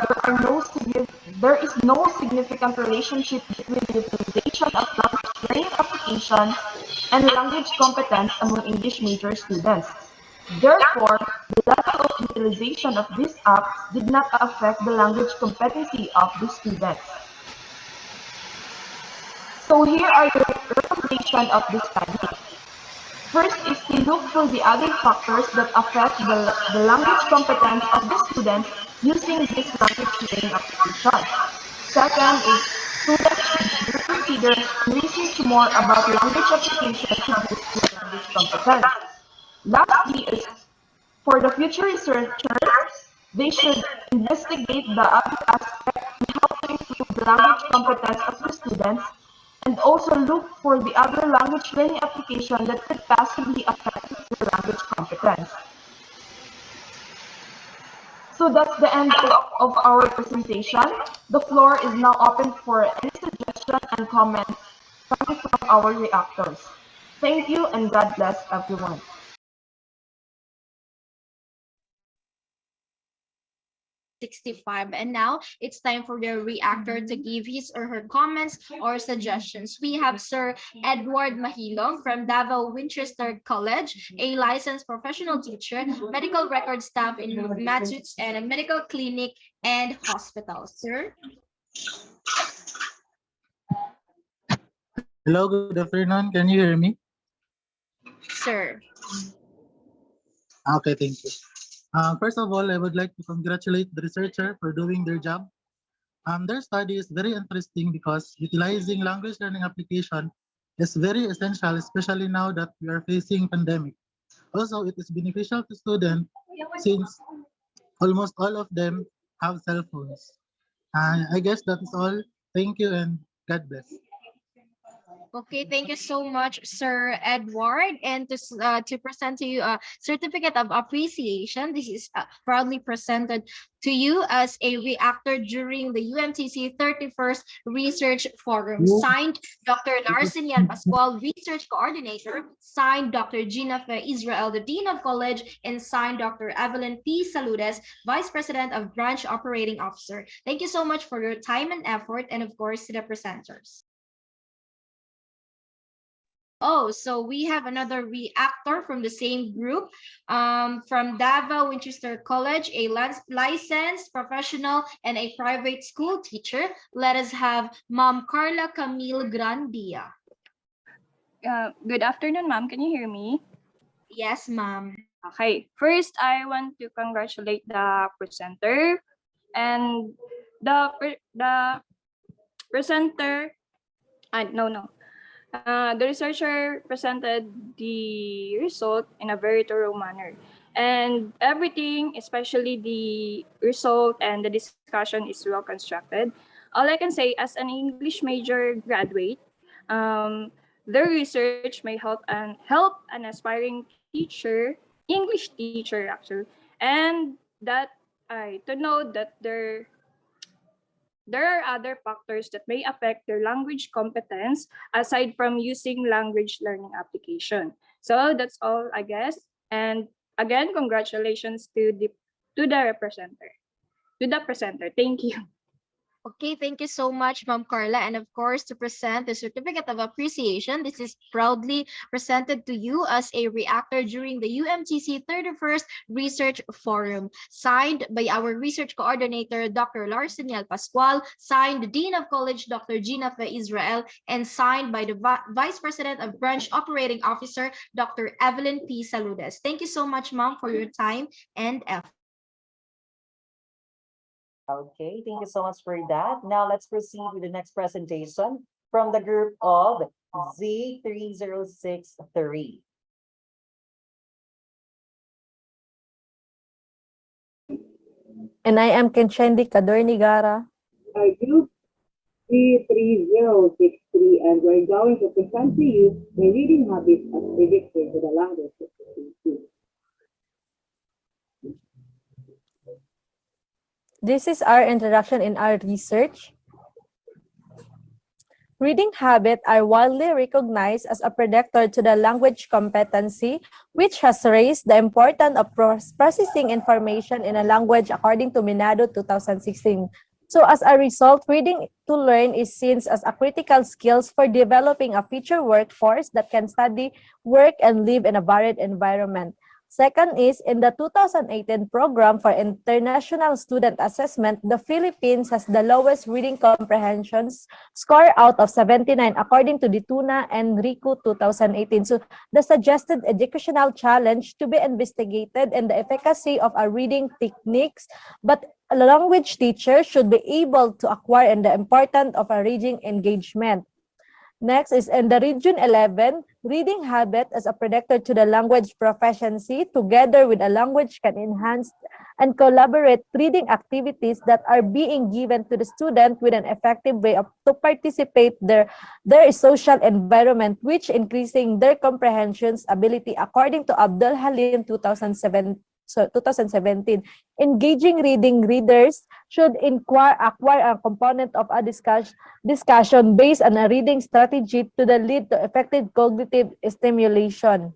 there is no significant relationship between the utilization of language learning application and language competence among English major students. Therefore, the level of utilization of these apps did not affect the language competency of the students. So here are the recommendations of this study. First is to look for the other factors that affect the language competence of the students using this language learning application. Second is students should reconsider and research more about language application to boost their language competence. Lastly is for the future researchers, they should investigate the other aspects and how to improve the language competence of the students, and also look for the other language learning application that could possibly affect their language competence. So that's the end of our presentation. The floor is now open for any suggestions and comments coming from our reactors. Thank you and God bless everyone. 65. And now it's time for the reactor to give his or her comments or suggestions. We have Sir Edward Mahilong from Davao Winchester College, a licensed professional teacher, medical record staff in Massachusetts and a medical clinic and hospital. Sir? Hello, good afternoon. Can you hear me? Sir. Okay, thank you. First of all, I would like to congratulate the researcher for doing their job. Their study is very interesting because utilizing language learning application is very essential, especially now that we are facing pandemic. Also, it is beneficial to students since almost all of them have cell phones. I guess that is all. Thank you and God bless. Okay, thank you so much, Sir Edward. And to present to you a certificate of appreciation, this is proudly presented to you as a reactor during the UMTC 31st Research Forum. Signed, Dr. Larsenian Pascual, Research Coordinator. Signed, Dr. Gina Fe Israel, the Dean of College. And signed, Dr. Evelyn P. Saludes, Vice President of Branch Operating Officer. Thank you so much for your time and effort, and of course, to the presenters. Oh, so we have another reactor from the same group, from Davao Winchester College, a licensed professional and a private school teacher. Let us have Ma'am Carla Camille Grandia. Good afternoon, ma'am. Can you hear me? Yes, ma'am. Okay. First, I want to congratulate the presenter and the presenter. The researcher presented the result in a very thorough manner. And everything, especially the result and the discussion, is well constructed. All I can say, as an English major graduate, the research may help an aspiring teacher, English teacher actually, and that to know that there are other factors that may affect their language competence aside from using language learning application. So that's all, I guess. And again, congratulations to the presenter. Thank you. Okay, thank you so much, Ma'am Carla. And of course, to present the certificate of appreciation, this is proudly presented to you as a reactor during the UMTC 31st Research Forum. Signed by our research coordinator, Dr. Larseniel Pascual, signed the Dean of College, Dr. Gina Fe Israel, and signed by the Vice President of Branch Operating Officer, Dr. Evelyn P. Saludes. Thank you so much, Ma'am, for your time and effort. Okay, thank you so much for that. Now let's proceed with the next presentation from the group of Z3063. And I am Kenchendi Kadornigara. Our group 33063, and we're going to present to you the reading habits as predicted to the language of the. This is our introduction in our research. Reading habits are widely recognized as a predictor to the language competency, which has raised the importance of processing information in a language according to Minado 2016. So as a result, reading to learn is seen as a critical skill for developing a future workforce that can study, work, and live in a varied environment. Second is, in the 2018 Program for International Student Assessment, the Philippines has the lowest reading comprehensions score out of 79 according to the Tuna and RICU 2018. So the suggested educational challenge to be investigated and the efficacy of our reading techniques, but a language teacher should be able to acquire and the importance of a reading engagement. Next is in the Region 11, reading habit as a predictor to the language proficiency together with a language can enhance and collaborate reading activities that are being given to the student with an effective way to participate their social environment, which increasing their comprehensions ability according to Abdul Halim 2017. Engaging reading readers should acquire a component of a discussion based on a reading strategy to lead to effective cognitive stimulation.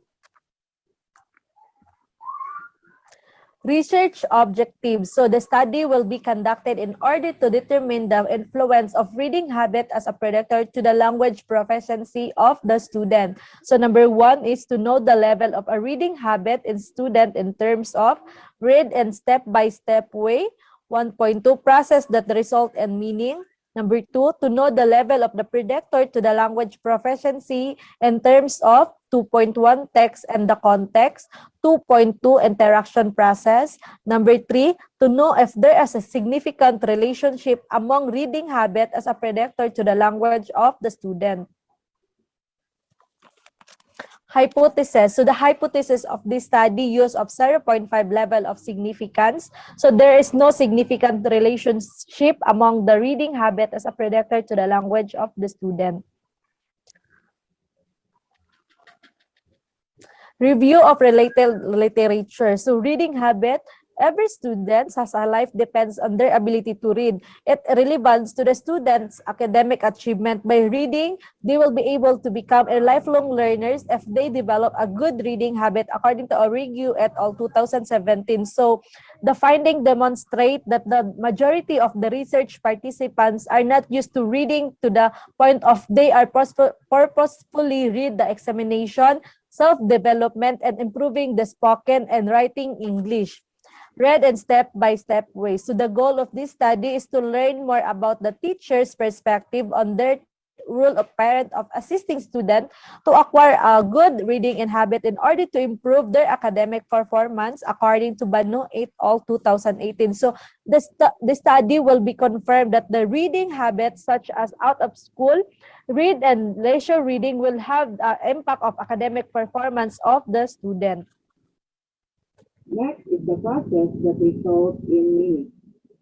Research objectives. So the study will be conducted in order to determine the influence of reading habit as a predictor to the language proficiency of the student. So number 1 is to know the level of a reading habit in student in terms of read in step-by-step way. 1.2, process that result in meaning. Number 2, to know the level of the predictor to the language proficiency in terms of 2.1, text and the context. 2.2, interaction process. Number 3, to know if there is a significant relationship among reading habit as a predictor to the language of the student. Hypothesis. So the hypothesis of this study use of 0.5 level of significance. So there is no significant relationship among the reading habit as a predictor to the language of the student. Review of related literature. So reading habit, every student has a life depends on their ability to read. It relevance to the students' academic achievement. By reading, they will be able to become a lifelong learners if they develop a good reading habit according to Origu et al. 2017. So the finding demonstrate that the majority of the research participants are not used to reading to the point of they are purposefully read the examination, self-development, and improving the spoken and writing English. Read in step-by-step ways. So the goal of this study is to learn more about the teacher's perspective on their role of parent of assisting student to acquire a good reading and habit in order to improve their academic performance according to Banu et al. 2018. So the study will be confirmed that the reading habits such as out of school, read and leisure reading will have the impact of academic performance of the student. Next is the process that results in meaning.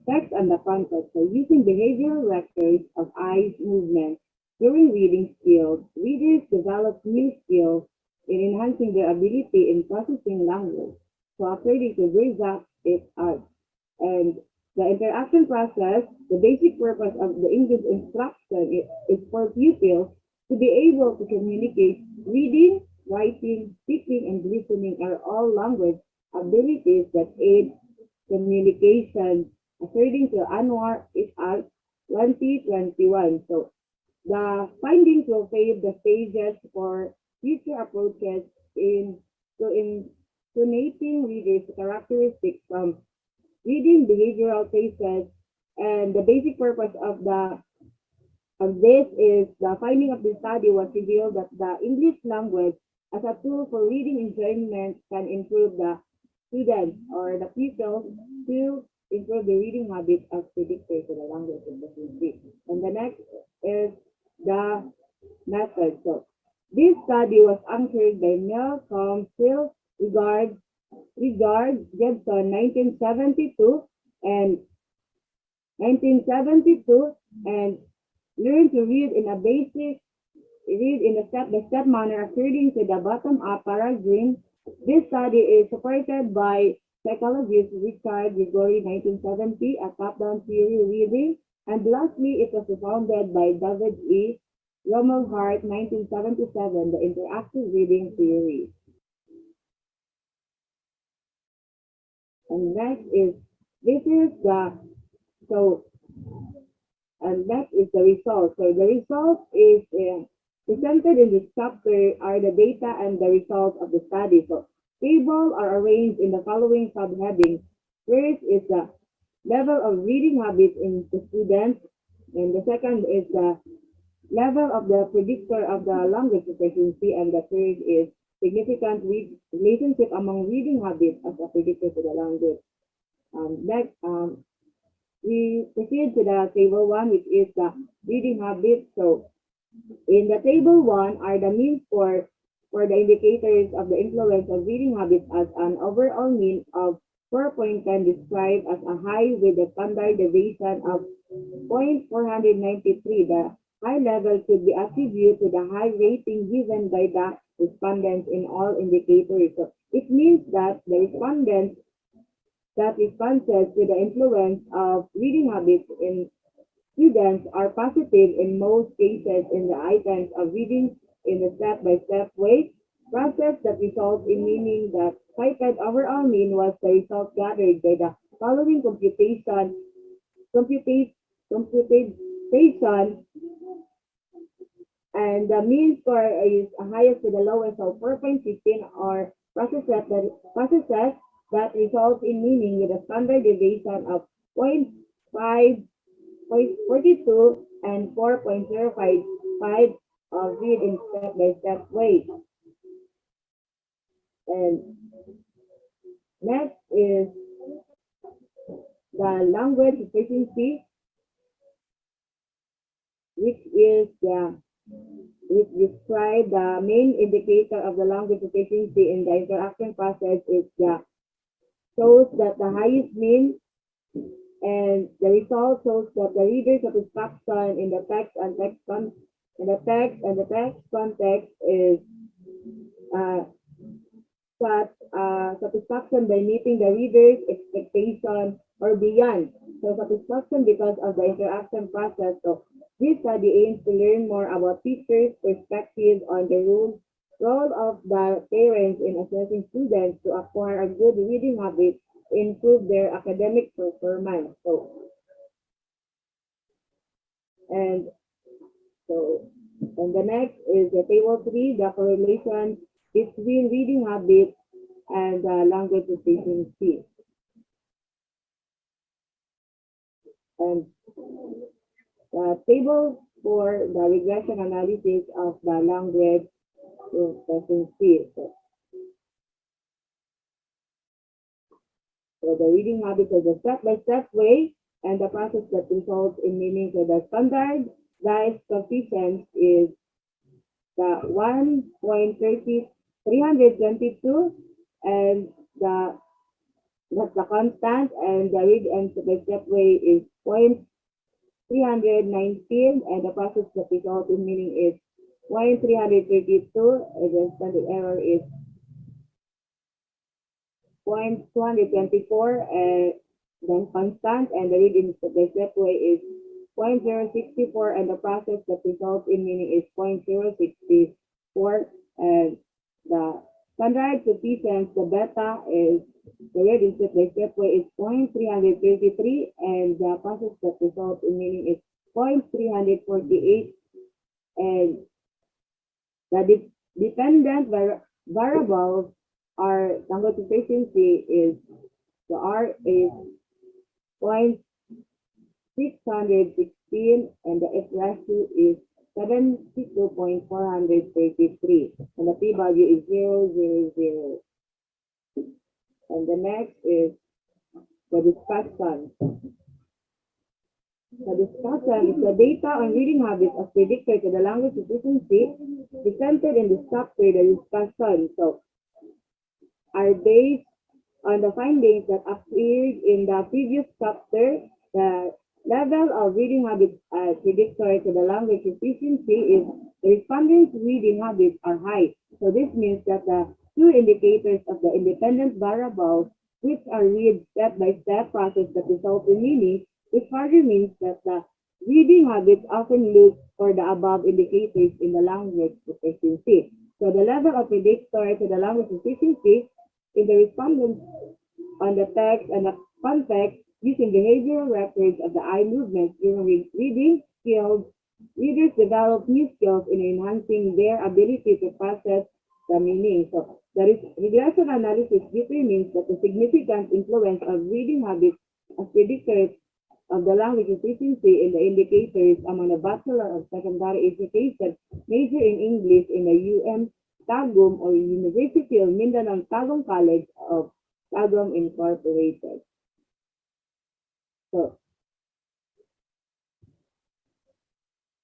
Text and the context. So using behavioral records of eyes movement during reading skills, readers develop new skills in enhancing their ability in processing language. So according to Brizak, it and the interaction process, the basic purpose of the English instruction is for pupils to be able to communicate. Reading, writing, speaking, and listening are all language abilities that aid communication, according to Anwar et al. 2021. So the findings will pave the stages for future approaches in intonating readers' characteristics from reading behavioral traces, and the basic purpose of this is the finding of the study was revealed that the English language as a tool for reading enjoyment can improve the students or the pupils to improve the reading habits as predictors of the language of the student. And the next is the method. So this study was anchored by Malcolm Regard Jebson 1972 and 1972 and learn to read in a step-by-step manner according to the bottom-up paradigm. This study is supported by psychologist Richard Gregory 1970, a top-down theory reading, and lastly, it was founded by David E. Romelhart 1977, the interactive reading theory. And next is the result. So the result is presented in this chapter are the data and the results of the study. So tables are arranged in the following subheadings. First is the level of reading habits in the students, and the second is the level of the predictor of the language proficiency, and the third is significant relationship among reading habits as a predictor to the language. Next, we proceed to the table 1, which is the reading habits. So in the table 1 are the means for the indicators of the influence of reading habits as an overall mean of 4.10 described as a high with a standard deviation of 0.493. The high level should be attributed to the high rating given by the respondents in all indicators. So it means that the responses to the influence of reading habits in students are positive in most cases in the items of reading in a step-by-step way, process that results in meaning that cited overall mean was the result gathered by the following computation, and the mean score is highest to the lowest, so 4.15 or processes that results in meaning with a standard deviation of 0.5, 0.42 and 4.055 read in step-by-step way. And next is the language efficiency, which describe the main indicator of the language efficiency in the interaction process is shows that the highest mean, and the result shows that the reader satisfaction in the text and the text context is satisfaction by meeting the reader's expectation or beyond. So satisfaction because of the interaction process. So this study aims to learn more about teachers' perspectives on the role of the parents in assessing students to acquire a good reading habit to improve their academic performance. And the next is the table 3, the correlation between reading habits and language efficiency. And table 4, the regression analysis of the language efficiency. So the reading habits is a step-by-step way, and the process that results in meaning. So the standardized coefficient is the 1.322, and that's the constant, and the read and step-by-step way is 0.319, and the process that results in meaning is 0.332, and the standard error is 0.224, and then constant, and the read in step-by-step way is 0.064, and the process that results in meaning is 0.064, and the standard coefficient, the beta is the read in step-by-step way is 0.333, and the process that results in meaning is 0.348, and the dependent variables are language efficiency is the R is 0.616, and the F ratio is 72.433, and the p value is 0.000. And the next is the discussion. The discussion is the data on reading habits as predictor to the language efficiency presented in this chapter. The discussion are based on the findings that appeared in the previous chapter. The level of reading habits as predictor to the language efficiency is the respondents' reading habits are high. So this means that the two indicators of the independent variables, which are read step-by-step process that result in meaning, which further means that the reading habits often look for the above indicators in the language efficiency. So the level of predictor to the language efficiency in the respondents on the text and the context using behavioral records of the eye movements during reading skills. Readers develop new skills in enhancing their ability to process the meaning. So the regression analysis determines that the significant influence of reading habits as predictors of the language efficiency in the indicators among the Bachelor of Secondary Education major in English in the Tagum or University of Mindanao Tagum College of Tagum Incorporated. So,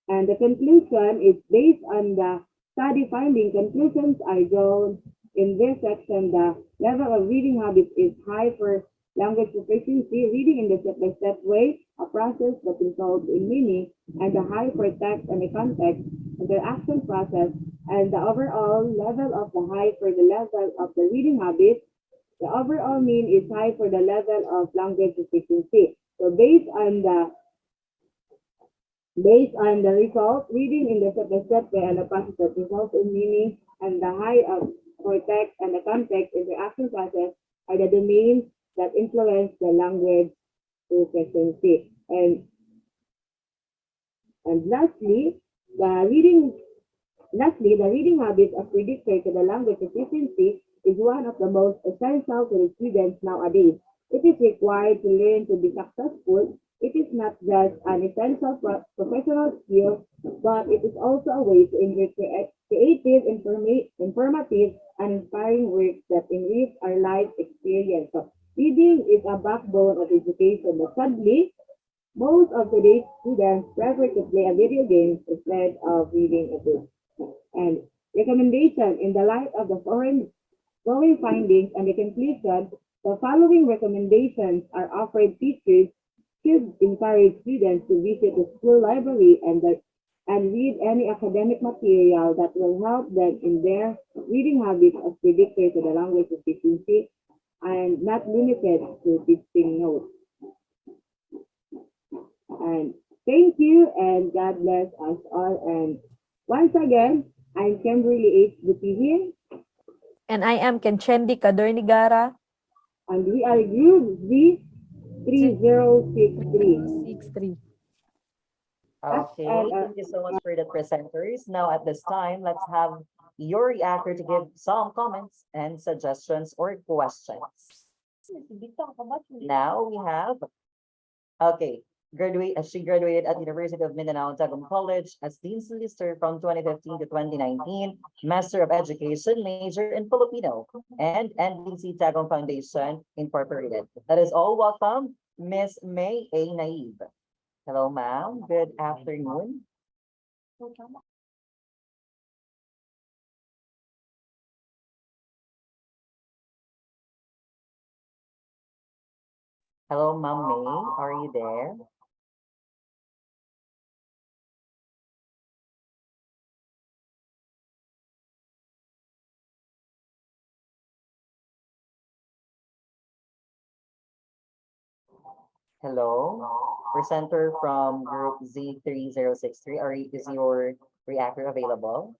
and the conclusion is based on the study finding. Conclusions are drawn in this section. The level of reading habits is high for language proficiency, reading in the step-by-step way, a process that results in meaning, and the high for text and the context, interaction process, and the overall level of the high for the level of the reading habit. The overall mean is high for the level of language efficiency. So based on the result, reading in the step-by-step way and the process that results in meaning and the high of cortex and the context interaction process are the domains that influence the language proficiency. And lastly, the reading habits of predictor to the language proficiency is one of the most essential to the students nowadays. It is required to learn to be successful. It is not just an essential professional skill, but it is also a way to enjoy creative, informative, and inspiring works that enrich our life experience. So, reading is a backbone of education, but sadly, most of today's students prefer to play a video game instead of reading a book. And recommendation in the light of the foreign findings and the conclusion, the following recommendations are offered. Teachers should encourage students to visit the school library and read any academic material that will help them in their reading habits as predictors of the language proficiency and not limited to teaching notes. And thank you and God bless us all. And once again, I'm Kimberly H. Butihin. And I am Kenchendi Cadornigara. And we are Group Z 3063. Okay, thank you so much for the presenters. Now at this time, let's have your reactor to give some comments and suggestions or questions. Now we have, okay, she graduated at University of Mindanao Tagum College as Dean Solicitor from 2015 to 2019, Master of Education, major in Filipino, and NBC Tagum Foundation Incorporated. That is all. Welcome, Miss May A. Naib. Hello, ma'am. Good afternoon. Hello, Ma'am May. Are you there? Hello, presenter from Group Z3063. Is your reactor available?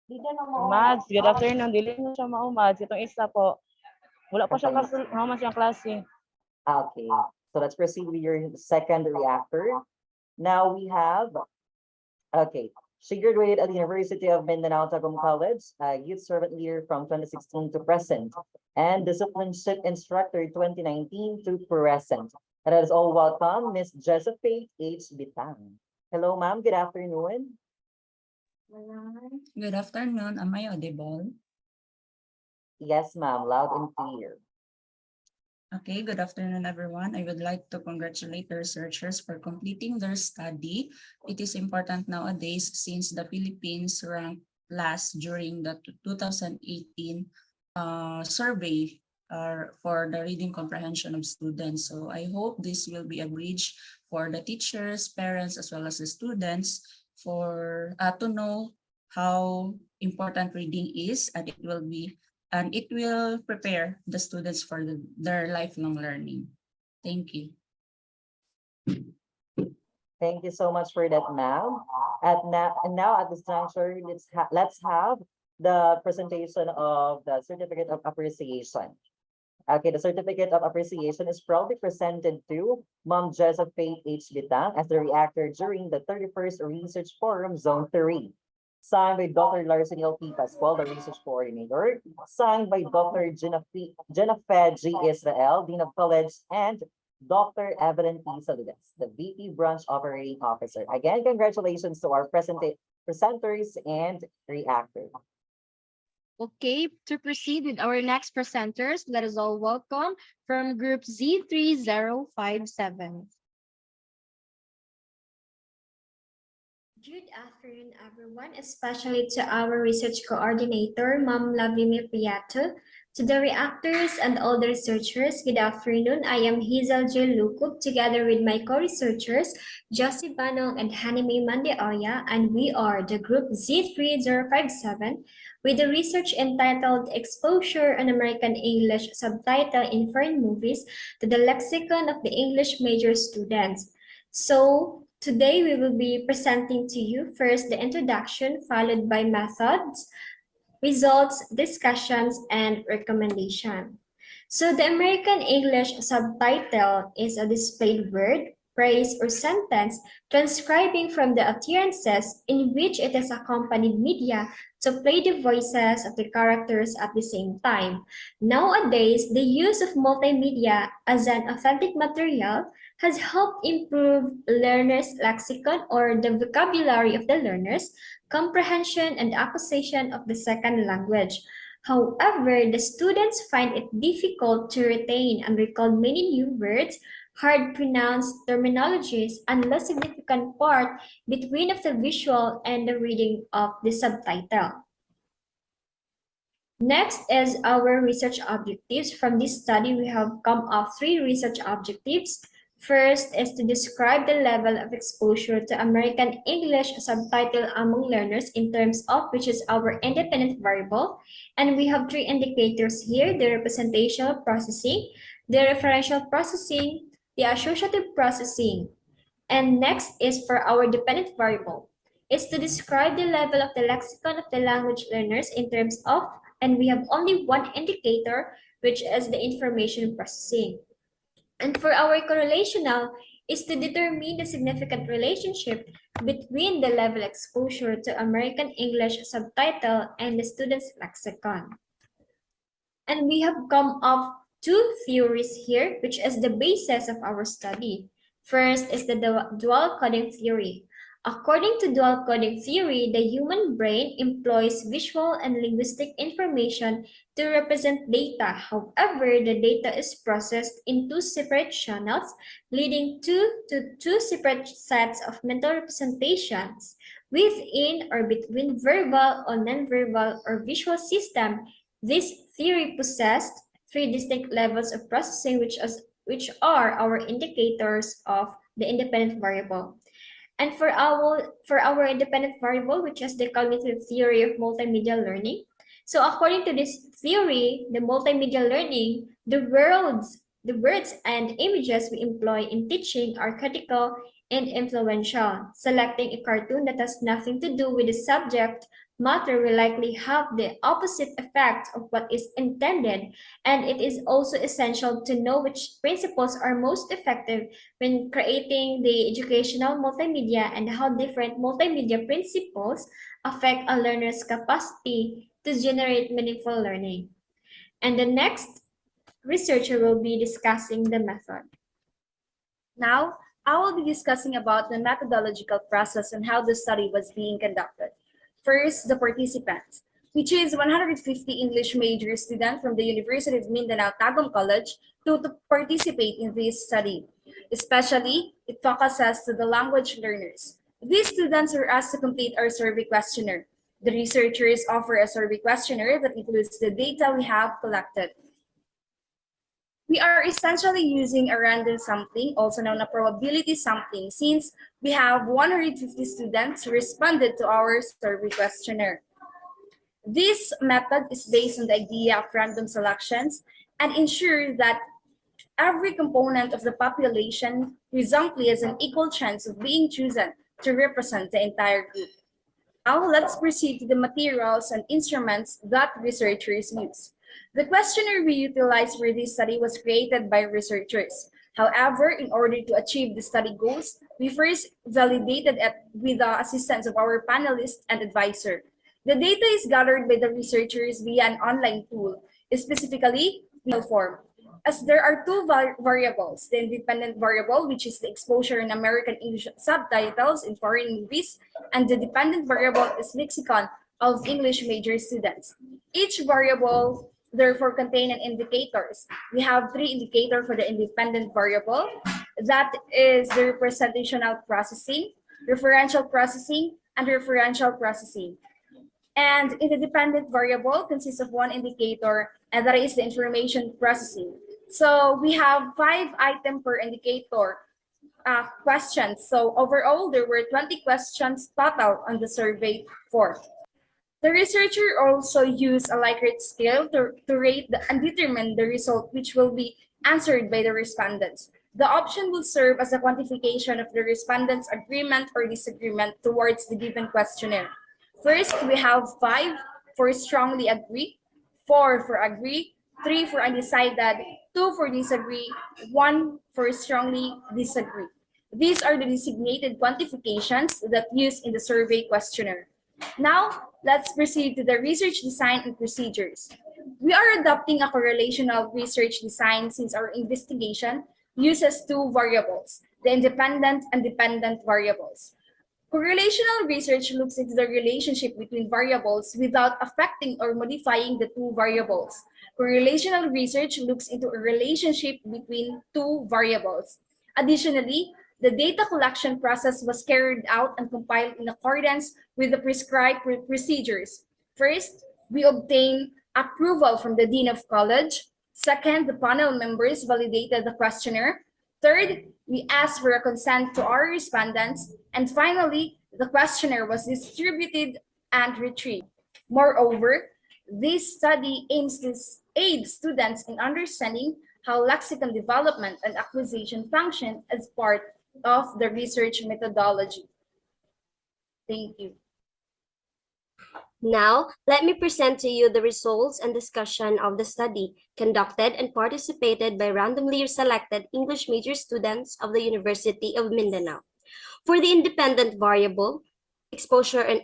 Mads, good afternoon. Dili na siya Mads. Itong isa po. Wala pa siya Okay. siyang klase. Okay, so let's proceed with your second reactor. Now we have, okay, she graduated at the University of Mindanao Tagum College, youth servant leader from 2016 to present, and discipleship instructor 2019 to present. And that is all. Welcome, Miss Josephine H. Bitang. Hello, ma'am. Good afternoon. Good afternoon. Am I audible? Yes, ma'am. Loud and clear. Okay, good afternoon, everyone. I would like to congratulate the researchers for completing their study. It is important nowadays since the Philippines ranked last during the 2018 survey for the reading comprehension of students. So I hope this will be a bridge for the teachers, parents, as well as the students for to know how important reading is, and it will prepare the students for their lifelong learning. Thank you. Thank you so much for that, ma'am. And now at this juncture, let's have the presentation of the certificate of appreciation. Okay, the certificate of appreciation is proudly presented to Ma'am Josephine H. Bitang as the reactor during the 31st Research Forum Zone 3. Signed by Dr. Larson L.P. Pascual, the research coordinator. Signed by Dr. Jennifer G. Israel, Dean of College, and Dr. Evelyn P. Salidas, the VP Branch Operating Officer. Again, congratulations to our presenters and reactors. Okay, to proceed with our next presenters, let us all welcome from Group Z3057. Good afternoon, everyone, especially to our research coordinator, Ma'am Lavimir Piato, to the reactors and all the researchers. Good afternoon. I am Hazel Jill Lukup, together with my co-researchers, Josie Banong and Hanime Mandeoya, and we are the group Z3057 with the research entitled Exposure on American English subtitle in Foreign Movies to the Lexicon of the English Major Students. So, today we will be presenting to you first the introduction, followed by methods, results, discussions, and recommendation. So the American English subtitle is a displayed word, phrase, or sentence transcribing from the utterances in which it is accompanied media to play the voices of the characters at the same time. Nowadays, the use of multimedia as an authentic material has helped improve learners' lexicon or the vocabulary of the learners, comprehension and acquisition of the second language. However, the students find it difficult to retain and recall many new words, hard pronounced terminologies, and less significant part between of the visual and the reading of the subtitle. Next is our research objectives. From this study, we have come up 3 research objectives. First is to describe the level of exposure to American English subtitle among learners in terms of which is our independent variable. And we have 3 indicators here, the representational processing, the referential processing, the associative processing. And next is for our dependent variable. It's to describe the level of the lexicon of the language learners in terms of, and we have only 1 indicator, which is the information processing. And for our correlational is to determine the significant relationship between the level exposure to American English subtitle and the student's lexicon. And we have come up 2 theories here, which is the basis of our study. First is the dual coding theory. According to dual coding theory, the human brain employs visual and linguistic information to represent data. However, the data is processed in 2 separate channels, leading to 2 separate sets of mental representations within or between verbal or non-verbal or visual system. This theory possessed 3 distinct levels of processing, which are our indicators of the independent variable. And for our independent variable, which is the cognitive theory of multimedia learning. So according to this theory, the multimedia learning, the words and images we employ in teaching are critical and influential. Selecting a cartoon that has nothing to do with the subject matter will likely have the opposite effect of what is intended, and it is also essential to know which principles are most effective when creating the educational multimedia and how different multimedia principles affect a learner's capacity to generate meaningful learning. And the next researcher will be discussing the method. Now, I will be discussing about the methodological process and how the study was being conducted. First, the participants. We chose 150 English major students from the University of Mindanao Tagum College to participate in this study. Especially, it focuses to the language learners. These students are asked to complete our survey questionnaire. The researchers offer a survey questionnaire that includes the data we have collected. We are essentially using a random sampling, also known as probability sampling, since we have 150 students who responded to our survey questionnaire. This method is based on the idea of random selections and ensures that every component of the population horizontally has an equal chance of being chosen to represent the entire group. Now, let's proceed to the materials and instruments that researchers use. The questionnaire we utilized for this study was created by researchers. However, in order to achieve the study goals, we first validated it with the assistance of our panelists and advisor. The data is gathered by the researchers via an online tool, specifically form. As there are 2 variables, the independent variable, which is the exposure in American English subtitles in foreign movies, and the dependent variable is lexicon of English major students. Each variable therefore contain an indicators. We have 3 indicators for the independent variable. That is the representational processing, referential processing, and referential processing. And in the dependent variable consists of 1 indicator, and that is the information processing. So we have 5 items per indicator questions. So overall, there were 20 questions total on the survey form. The researcher also used a Likert scale to rate and determine the result, which will be answered by the respondents. The option will serve as a quantification of the respondents' agreement or disagreement towards the given questionnaire. First, we have 5 for strongly agree, 4 for agree, 3 for undecided, 2 for disagree, 1 for strongly disagree. These are the designated quantifications that used in the survey questionnaire. Now, let's proceed to the research design and procedures. We are adopting a correlational research design since our investigation uses two variables, the independent and dependent variables. Correlational research looks into the relationship between variables without affecting or modifying the two variables. Correlational research looks into a relationship between two variables. Additionally, the data collection process was carried out and compiled in accordance with the prescribed procedures. First, we obtain approval from the Dean of College. Second, the panel members validated the questionnaire. Third, we asked for a consent to our respondents. And finally, the questionnaire was distributed and retrieved. Moreover, this study aims to aid students in understanding how lexicon development and acquisition function as part of the research methodology. Thank you. Now, let me present to you the results and discussion of the study conducted and participated by randomly selected English major students of the University of Mindanao. For the independent variable, exposure and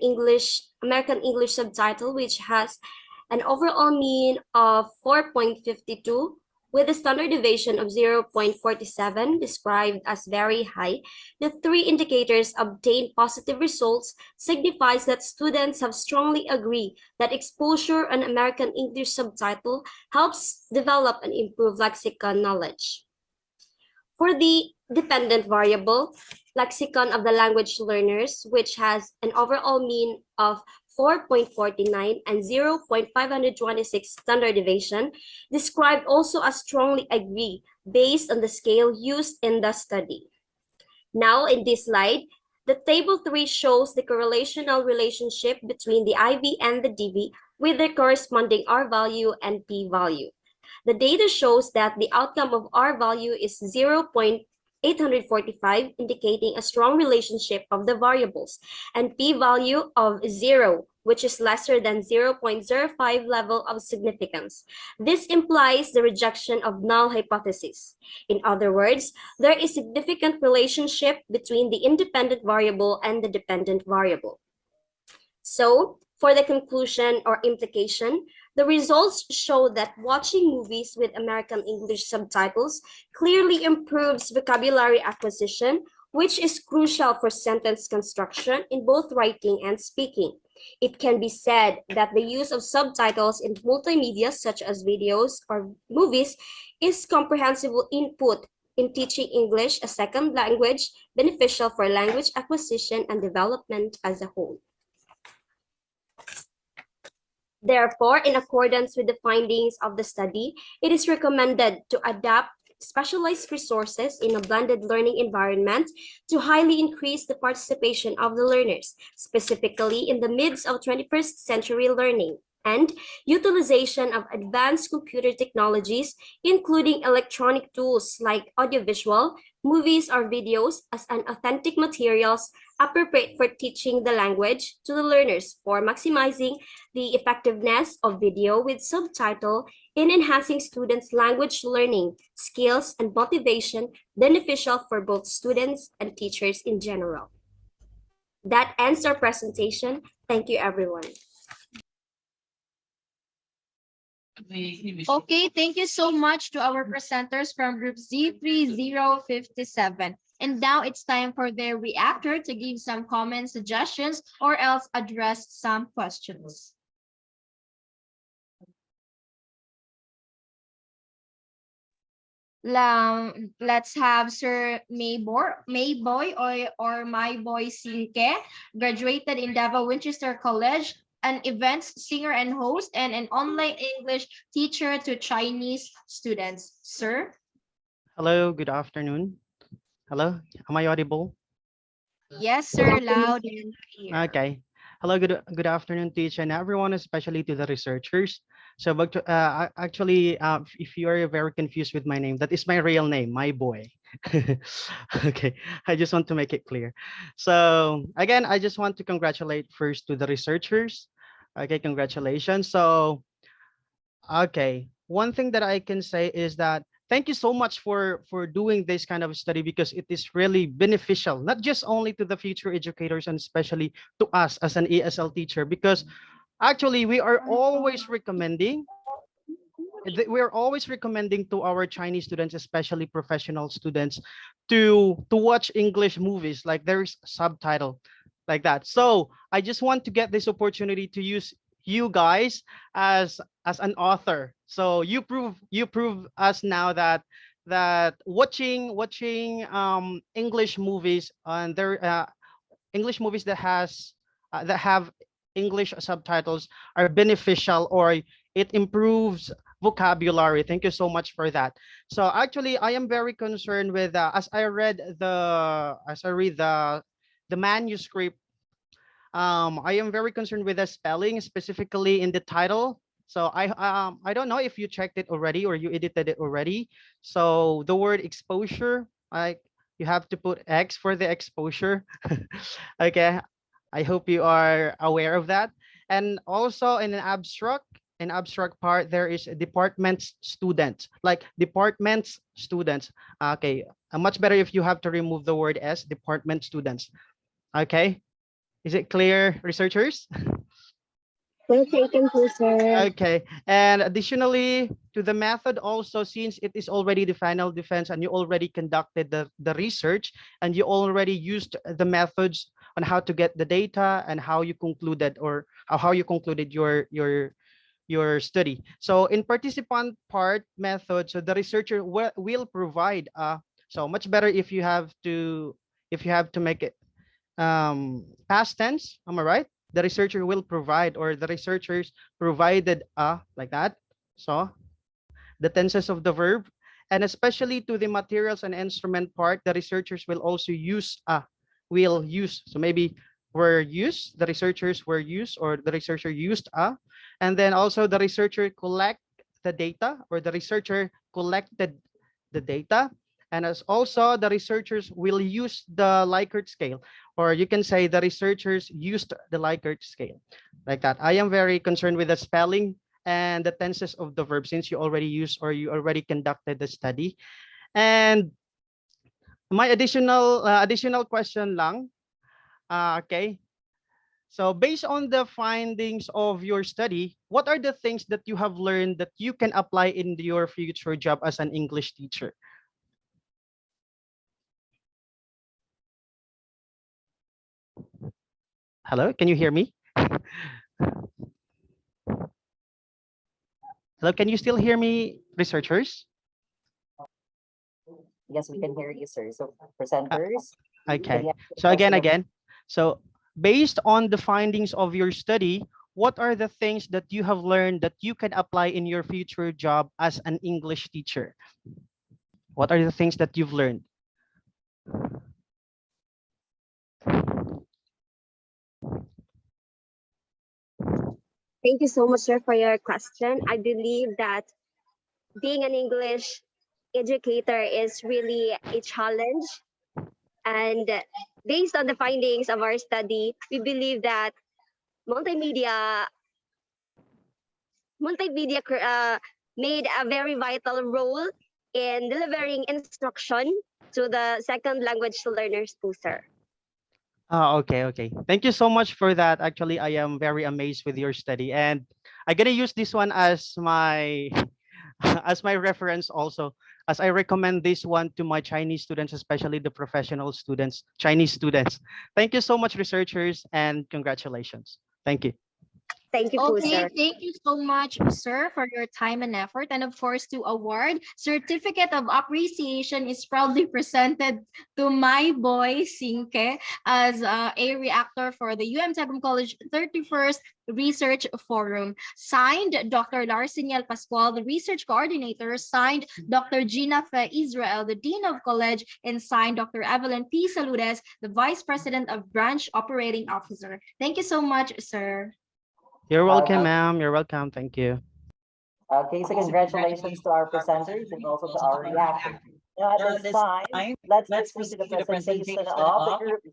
American English subtitle, which has an overall mean of 4.52 with a standard deviation of 0.47 described as very high. The three indicators obtained positive results signifies that students have strongly agreed that exposure and American English subtitle helps develop and improve lexicon knowledge. For the dependent variable, lexicon of the language learners, which has an overall mean of 4.49 and 0.526 standard deviation, described also as strongly agree based on the scale used in the study. Now, in this slide, the table 3 shows the correlational relationship between the IV and the DV with their corresponding R value and P value. The data shows that the outcome of R value is 0.845, indicating a strong relationship of the variables, and p-value of 0, which is lesser than 0.05 level of significance. This implies the rejection of null hypothesis. In other words, there is significant relationship between the independent variable and the dependent variable. So, for the conclusion or implication, the results show that watching movies with American English subtitles clearly improves vocabulary acquisition, which is crucial for sentence construction in both writing and speaking. It can be said that the use of subtitles in multimedia such as videos or movies is comprehensible input in teaching English a second language, beneficial for language acquisition and development as a whole. Therefore, in accordance with the findings of the study, it is recommended to adapt specialized resources in a blended learning environment to highly increase the participation of the learners, specifically in the midst of 21st century learning, and utilization of advanced computer technologies, including electronic tools like audiovisual, movies or videos as an authentic materials appropriate for teaching the language to the learners for maximizing the effectiveness of video with subtitle in enhancing students' language learning skills and motivation beneficial for both students and teachers in general. That ends our presentation. Thank you, everyone. Okay, thank you so much to our presenters from Group Z3057. And now it's time for their reactor to give some comments, suggestions, or else address some questions. Let's have Sir Mayboy or My Boy Sinke, graduated in Davao Winchester College, an events singer and host, and an online English teacher to Chinese students. Sir? Hello, good afternoon. Hello, am I audible? Yes, sir, loud and clear. Okay. Hello, good afternoon to each and everyone, especially to the researchers. So, but actually, if you are very confused with my name, that is my real name, my boy. Okay, I just want to make it clear. So again, I just want to congratulate first to the researchers Okay, congratulations. So, okay, one thing that I can say is that thank you so much for doing this kind of study because it is really beneficial, not just only to the future educators and especially to us as an ESL teacher, because actually we are always recommending we're always recommending to our Chinese students, especially professional students, to watch English movies like there's subtitle like that. So I just want to get this opportunity to use you guys as an author. So you prove us now that watching English movies and there English movies that have English subtitles are beneficial or it improves vocabulary. Thank you so much for that. So actually, I am very concerned with as I read the manuscript. I am very concerned with the spelling, specifically in the title. So I don't know if you checked it already or you edited it already. So the word exposure, like you have to put X for the exposure. Okay, I hope you are aware of that. And also in an abstract part, there is a department student, like departments students. Okay, much better if you have to remove the word S, department students. Okay, is it clear, researchers? Well taken, sir. Okay, and additionally to the method also, since it is already the final defense and you already conducted the research and you already used the methods on how to get the data and how you concluded or how you concluded your study. So in participant part method, so the researcher will provide so much better if you have to make it past tense, am I right? The researcher will provide or the researchers provided like that. So the tenses of the verb, and especially to the materials and instrument part, the researchers will also use will use. So maybe were used, the researchers were used, or the researcher used and then also the researcher collect the data, or the researcher collected the data. And as also the researchers will use the Likert scale, or you can say the researchers used the Likert scale like that. I am very concerned with the spelling and the tenses of the verb since you already used or you already conducted the study. And my additional question lang. Okay. So based on the findings of your study, what are the things that you have learned that you can apply in your future job as an English teacher? Hello, can you hear me? Hello, can you still hear me, researchers? Yes, we can hear you, sir. So presenters, Okay. any So question of again, so based on the findings of your study, what are the things that you have learned that you can apply in your future job as an English teacher? What are the things that you've learned? Thank you so much, sir, for your question. I believe that being an English educator is really a challenge. And based on the findings of our study, we believe that multimedia made a very vital role in delivering instruction to the second language learners too, sir. Okay. Thank you so much for that. Actually, I am very amazed with your study, and I'm gonna use this one as my as my reference also, as I recommend this one to my Chinese students, especially the professional students, Chinese students. Thank you so much, researchers, and congratulations. Thank you. Thank you, Okay, sir. thank you so much, sir, for your time and effort. And of course, to award certificate of appreciation is proudly presented to my boy Sinke as a reactor for the Tagum College 31st Research Forum. Signed, Dr. Larseniel Pascual, the research coordinator. Signed, Dr. Gina Fe Israel, the Dean of College. And signed, Dr. Evelyn P. Saludes, the Vice President of Branch Operating Officer. Thank you so much, sir. You're welcome, Okay. ma'am. You're welcome. Thank you. Okay, so congratulations to our presenters and also to our reactors. Now at this time, let's proceed to the presentation of the group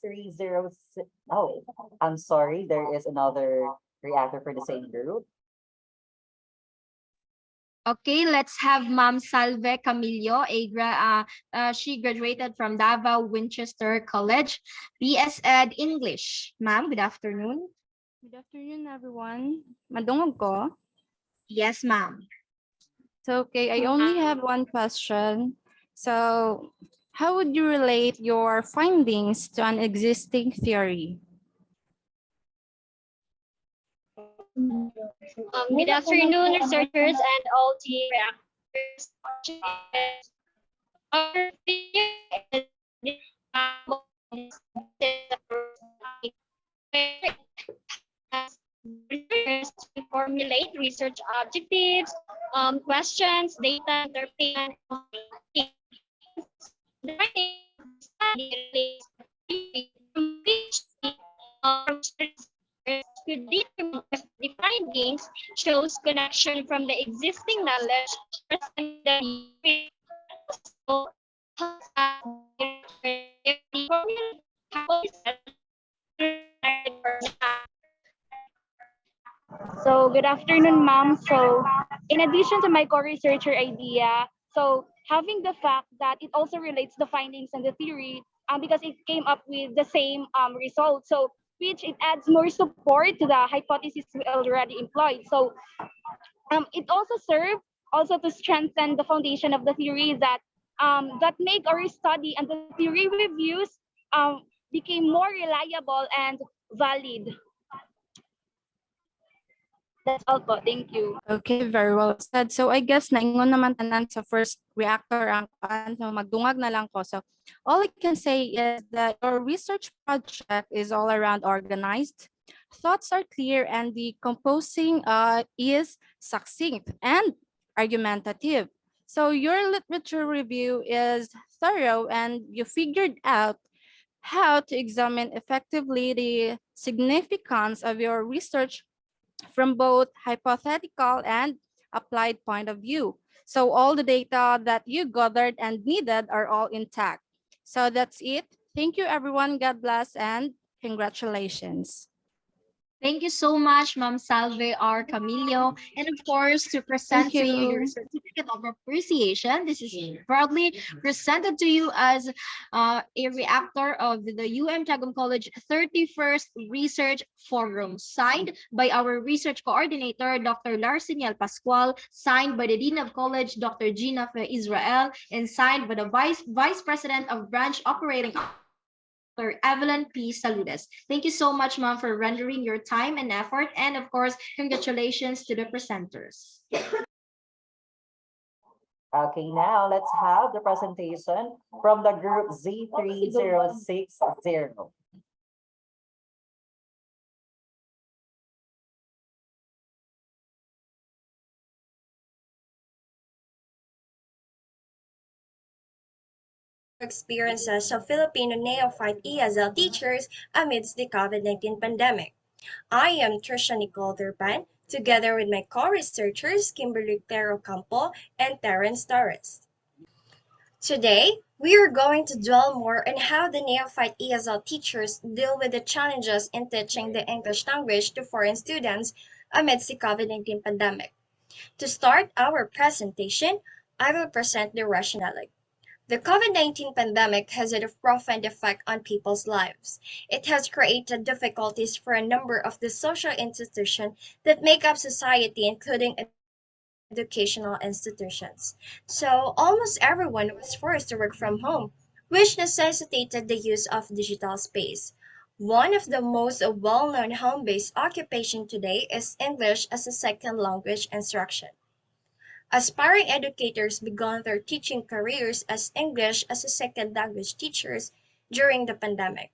306. Oh, I'm sorry, there is another reactor for the same group. Okay, let's have Ma'am Salve Camillo. She graduated from Davao Winchester College, BS Ed English. Ma'am, good afternoon. Good afternoon, everyone. Madungog ko? Yes, ma'am. So, okay, I only have one question. So, how would you relate your findings to an existing theory? Good afternoon, researchers and all team reactors. Our theory is to formulate research objectives, questions, data interpretation. The study from which could determine if the findings shows connection from the existing knowledge present in the so, the formula So, good afternoon, ma'am. So, in addition to my co-researcher idea, so having the fact that it also relates the findings and the theory, because it came up with the same result, so which it adds more support to the hypothesis we already employed. So, it also served also to strengthen the foundation of the theory that make our study and the theory reviews became more reliable and valid. That's all po. Thank you. Okay, very well said. So I guess naingon naman tanan sa first reactor ang kuan, so magdungag na lang ko. So all I can say is that your research project is all around organized. Thoughts are clear and the composing is succinct and argumentative. So your literature review is thorough and you figured out how to examine effectively the significance of your research from both hypothetical and applied point of view. So all the data that you gathered and needed are all intact. So that's it. Thank you, everyone. God bless and congratulations. Thank you so much, Ma'am Salve R. Camillo. And of course, to present to you your you. certificate of appreciation, this is proudly presented to you as a reactor of the UM Tagum College 31st Research Forum, signed by our research coordinator, Dr. Larseniel Pascual, signed by the Dean of College, Dr. Gina Fe Israel, and signed by the Vice President of Branch Operating Dr. Evelyn P. Saludes. Thank you so much, ma'am, for rendering your time and effort. And of course, congratulations to the presenters. Okay, now let's have the presentation from the group Z3060. Experiences of Filipino neophyte ESL teachers amidst the COVID-19 pandemic. I am Trisha Nicole Turpan, together with my co-researchers Kimberly Claro Campo and Terence Torres. Today, we are going to dwell more on how the neophyte ESL teachers deal with the challenges in teaching the English language to foreign students amidst the COVID-19 pandemic. To start our presentation, I will present the rationale. The COVID-19 pandemic has had a profound effect on people's lives. It has created difficulties for a number of the social institutions that make up society, including educational institutions. So, almost everyone was forced to work from home, which necessitated the use of digital space. One of the most well-known home-based occupation today is English as a second language instruction. Aspiring educators began their teaching careers as English as a second language teachers during the pandemic.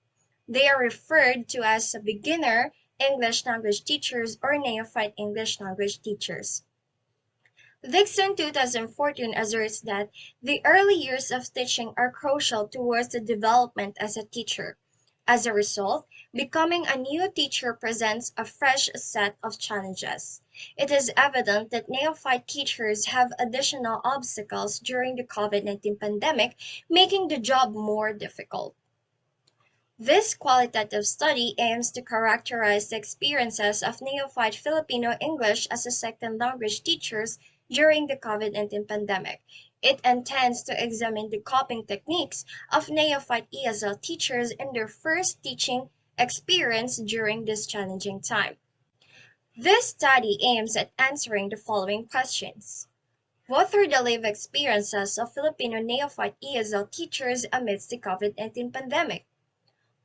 They are referred to as beginner English language teachers or neophyte English language teachers. Dixon 2014 asserts that the early years of teaching are crucial towards the development as a teacher. As a result, becoming a new teacher presents a fresh set of challenges. It is evident that neophyte teachers have additional obstacles during the COVID-19 pandemic, making the job more difficult. This qualitative study aims to characterize the experiences of neophyte Filipino English as a second language teachers during the COVID-19 pandemic. It intends to examine the coping techniques of neophyte ESL teachers in their first teaching experience during this challenging time. This study aims at answering the following questions. What are the lived experiences of Filipino neophyte ESL teachers amidst the COVID-19 pandemic?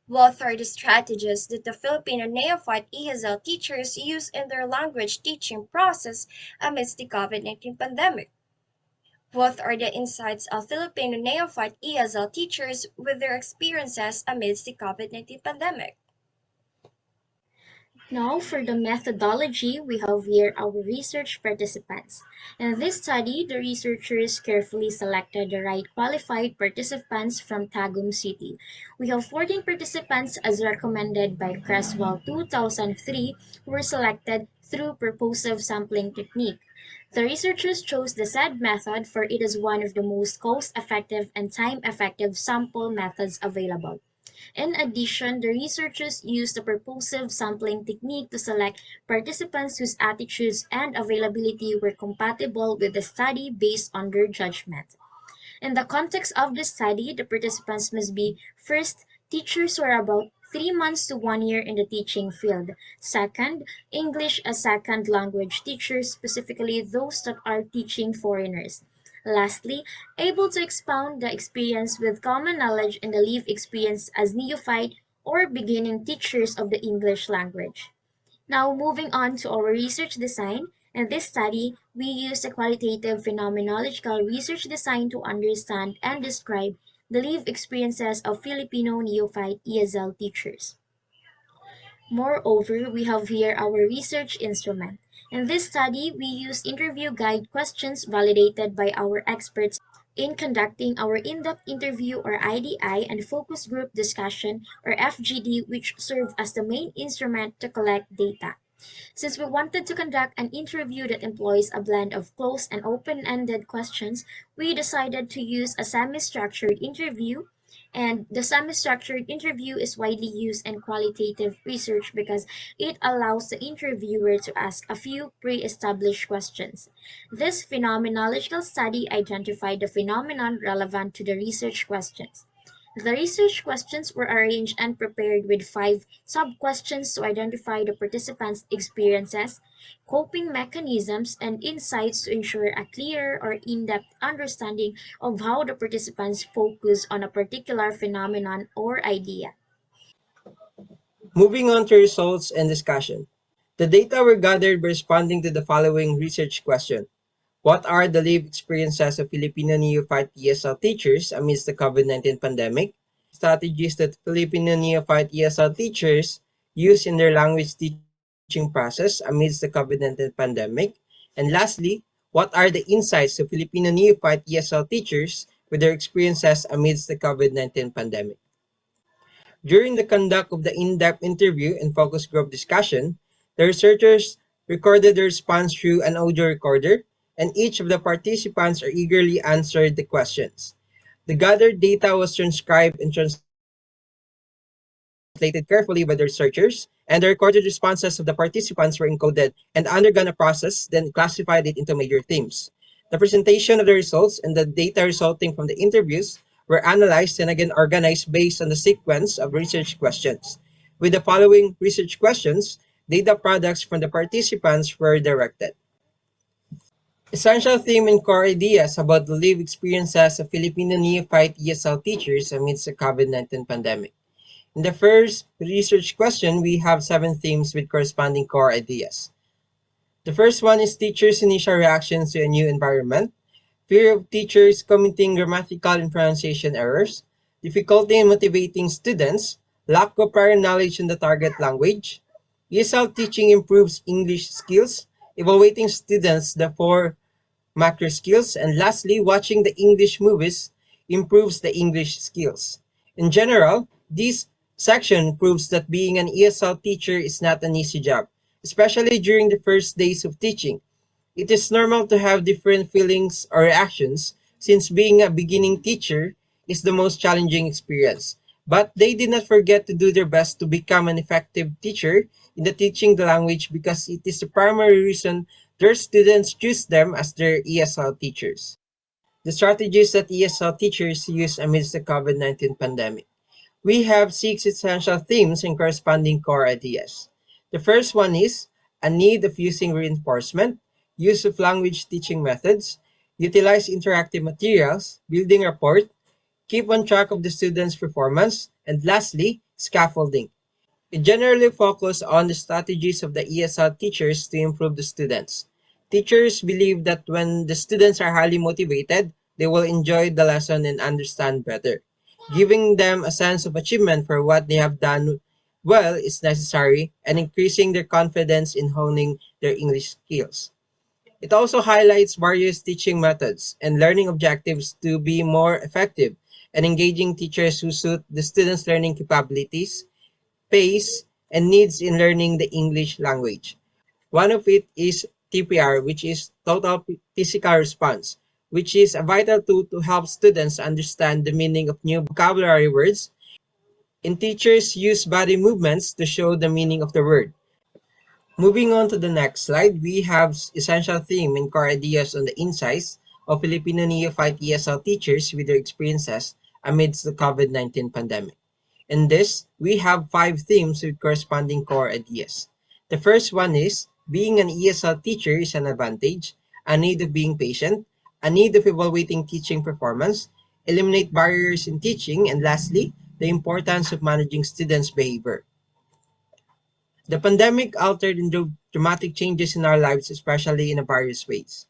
What are the strategies that the Filipino neophyte ESL teachers use in their language teaching process amidst the COVID-19 pandemic? What are the insights of Filipino neophyte ESL teachers with their experiences amidst the COVID-19 pandemic? Now, for the methodology, we have here our research participants. In this study, the researchers carefully selected the right qualified participants from Tagum City. We have 14 participants as recommended by Creswell 2003 who were selected through purposive sampling technique. The researchers chose the said method for it is one of the most cost-effective and time-effective sample methods available. In addition, the researchers used the purposive sampling technique to select participants whose attitudes and availability were compatible with the study based on their judgment. In the context of the study, the participants must be first, teachers who are about 3 months to 1 year in the teaching field. Second, English as second language teachers, specifically those that are teaching foreigners. Lastly, able to expound the experience with common knowledge in the lived experience as neophyte or beginning teachers of the English language. Now, moving on to our research design. In this study, we used a qualitative phenomenological research design to understand and describe the lived experiences of Filipino neophyte ESL teachers. Moreover, we have here our research instrument. In this study, we use interview guide questions validated by our experts in conducting our in-depth interview or IDI and focus group discussion or FGD, which serve as the main instrument to collect data. Since we wanted to conduct an interview that employs a blend of closed and open-ended questions, we decided to use a semi-structured interview. And the semi-structured interview is widely used in qualitative research because it allows the interviewer to ask a few pre-established questions. This phenomenological study identified the phenomenon relevant to the research questions. The research questions were arranged and prepared with 5 sub-questions to identify the participants' experiences, coping mechanisms, and insights to ensure a clear or in-depth understanding of how the participants focus on a particular phenomenon or idea. Moving on to results and discussion. The data were gathered by responding to the following research question. What are the lived experiences of Filipino neophyte ESL teachers amidst the COVID-19 pandemic? Strategies that Filipino neophyte ESL teachers use in their language teaching process amidst the COVID-19 pandemic? And lastly, what are the insights of Filipino neophyte ESL teachers with their experiences amidst the COVID-19 pandemic? During the conduct of the in-depth interview and focus group discussion, the researchers recorded the response through an audio recorder, and each of the participants are eagerly answered the questions. The gathered data was transcribed and translated carefully by the researchers, and the recorded responses of the participants were encoded and undergone a process, then classified it into major themes. The presentation of the results and the data resulting from the interviews were analyzed and again organized based on the sequence of research questions. With the following research questions, data products from the participants were directed. Essential theme and core ideas about the lived experiences of Filipino neophyte ESL teachers amidst the COVID-19 pandemic. In the first research question, we have 7 themes with corresponding core ideas. The first one is teachers' initial reactions to a new environment, fear of teachers committing grammatical and pronunciation errors, difficulty in motivating students, lack of prior knowledge in the target language. ESL teaching improves English skills, evaluating students the 4 macro skills, and lastly, watching the English movies improves the English skills. In general, this section proves that being an ESL teacher is not an easy job, especially during the first days of teaching. It is normal to have different feelings or reactions since being a beginning teacher is the most challenging experience. But they did not forget to do their best to become an effective teacher in the teaching the language because it is the primary reason their students choose them as their ESL teachers. The strategies that ESL teachers use amidst the COVID-19 pandemic. We have six essential themes and corresponding core ideas. The first one is a need of using reinforcement, use of language teaching methods, utilize interactive materials, building rapport, keep on track of the students' performance, and lastly, scaffolding. We generally focus on the strategies of the ESL teachers to improve the students. Teachers believe that when the students are highly motivated, they will enjoy the lesson and understand better. Giving them a sense of achievement for what they have done well is necessary and increasing their confidence in honing their English skills. It also highlights various teaching methods and learning objectives to be more effective and engaging teachers who suit the students' learning capabilities, pace, and needs in learning the English language. One of it is TPR, which is Total Physical Response, which is a vital tool to help students understand the meaning of new vocabulary words, and teachers use body movements to show the meaning of the word. Moving on to the next slide, we have essential theme and core ideas on the insights of Filipino neophyte ESL teachers with their experiences amidst the COVID-19 pandemic. In this, we have five themes with corresponding core ideas. The first one is being an ESL teacher is an advantage, a need of being patient, a need of evaluating teaching performance, eliminate barriers in teaching, and lastly, the importance of managing students' behavior. The pandemic altered and drove dramatic changes in our lives, especially in various ways.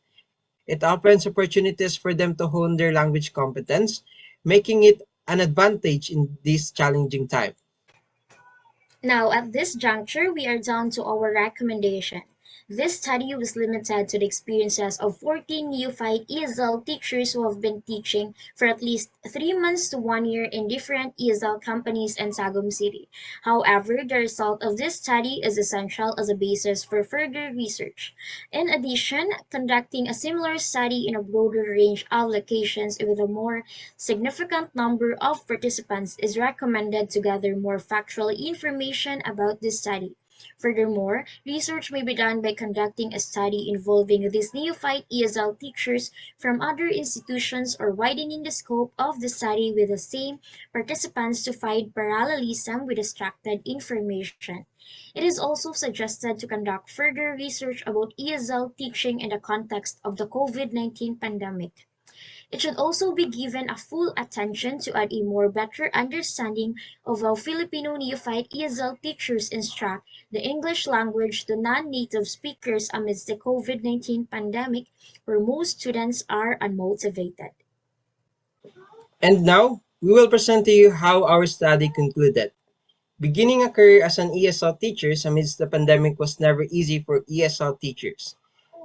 It opens opportunities for them to hone their language competence, making it an advantage in this challenging time. Now, at this juncture, we are down to our recommendation. This study was limited to the experiences of 14 neophyte ESL teachers who have been teaching for at least 3 months to 1 year in different ESL companies in Tagum City. However, the result of this study is essential as a basis for further research. In addition, conducting a similar study in a broader range of locations with a more significant number of participants is recommended to gather more factual information about this study. Furthermore, research may be done by conducting a study involving these neophyte ESL teachers from other institutions or widening the scope of the study with the same participants to find parallelism with extracted information. It is also suggested to conduct further research about ESL teaching in the context of the COVID-19 pandemic. It should also be given a full attention to add a more better understanding of how Filipino neophyte ESL teachers instruct the English language to non-native speakers amidst the COVID-19 pandemic where most students are unmotivated. And now, we will present to you how our study concluded. Beginning a career as an ESL teacher amidst the pandemic was never easy for ESL teachers.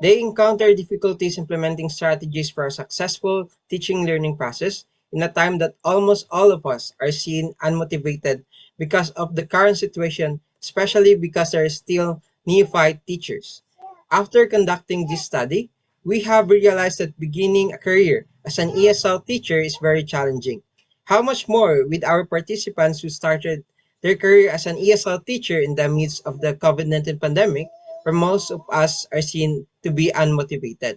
They encountered difficulties implementing strategies for a successful teaching learning process in a time that almost all of us are seen unmotivated because of the current situation, especially because there are still neophyte teachers. After conducting this study, we have realized that beginning a career as an ESL teacher is very challenging. How much more with our participants who started their career as an ESL teacher in the midst of the COVID-19 pandemic, where most of us are seen to be unmotivated.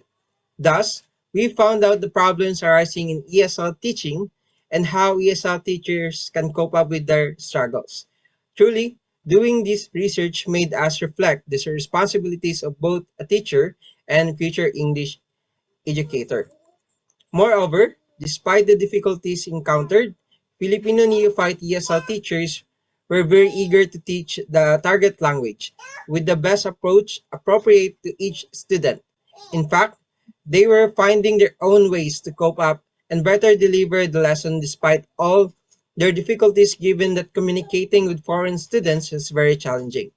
Thus, we found out the problems arising in ESL teaching and how ESL teachers can cope up with their struggles. Truly, doing this research made us reflect the responsibilities of both a teacher and future English educator. Moreover, despite the difficulties encountered, Filipino neophyte ESL teachers were very eager to teach the target language with the best approach appropriate to each student. In fact, they were finding their own ways to cope up and better deliver the lesson despite all their difficulties given that communicating with foreign students is very challenging.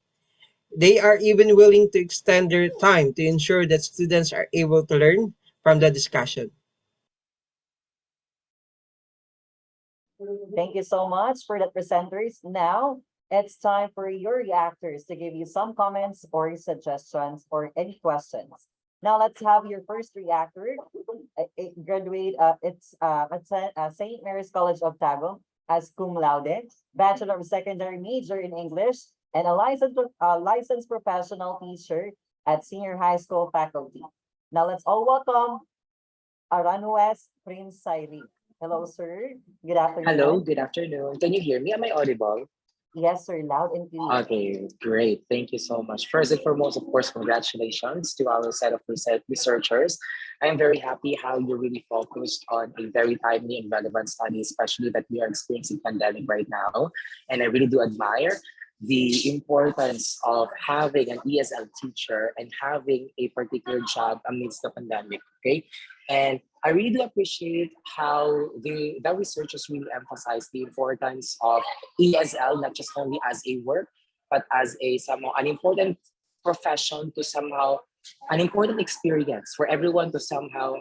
They are even willing to extend their time to ensure that students are able to learn from the discussion. Thank you so much for the presenters. Now it's time for your reactors to give you some comments or suggestions or any questions. Now let's have your first reactor, a graduate. It's at St. Mary's College of Tagum. as cum laude, Bachelor of Secondary major in English, and a licensed professional teacher at senior high school faculty. Now let's all welcome Aranues Prince Sairi. Hello, sir. Good afternoon. Hello, good afternoon. Can you hear me? Am I audible? Yes, sir. Loud and clear. Okay, great. Thank you so much. First and foremost, of course, congratulations to our set of researchers. I'm very happy how you really focused on a very timely and relevant study, especially that we are experiencing pandemic right now. And I really do admire the importance of having an ESL teacher and having a particular job amidst the pandemic. Okay. And I really do appreciate how the researchers really emphasize the importance of ESL, not just only as a work, but as a somehow an important profession to somehow an important experience for everyone to somehow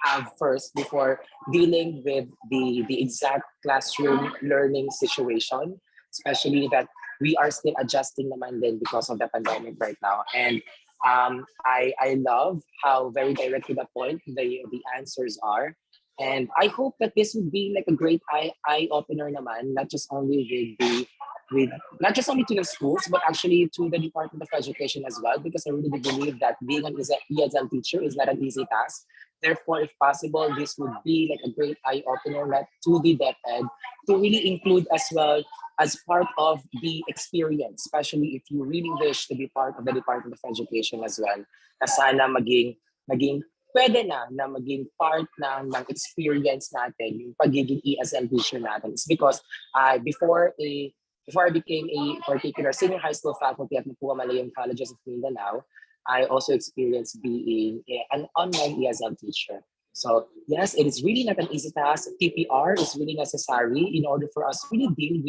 have first before dealing with the exact classroom learning situation, especially that we are still adjusting naman din because of the pandemic right now. And I love how very direct to the point the answers are. And I hope that this would be like a great eye opener naman, not just only with not just only to the schools, but actually to the Department of Education as well, because I really do believe that being an ESL teacher is not an easy task. Therefore, if possible, this would be like a great eye opener not to the DepEd to really include as well as part of the experience, especially if you really wish to be part of the Department of Education as well. Na sana maging pwede na maging part ng experience natin, yung pagiging ESL teacher natin. It's because before I became a particular senior high school faculty at Mapua Malayang Colleges of Mindanao, I also experienced being an online ESL teacher. So yes, it is really not an easy task. TPR is really necessary in order for us to really deal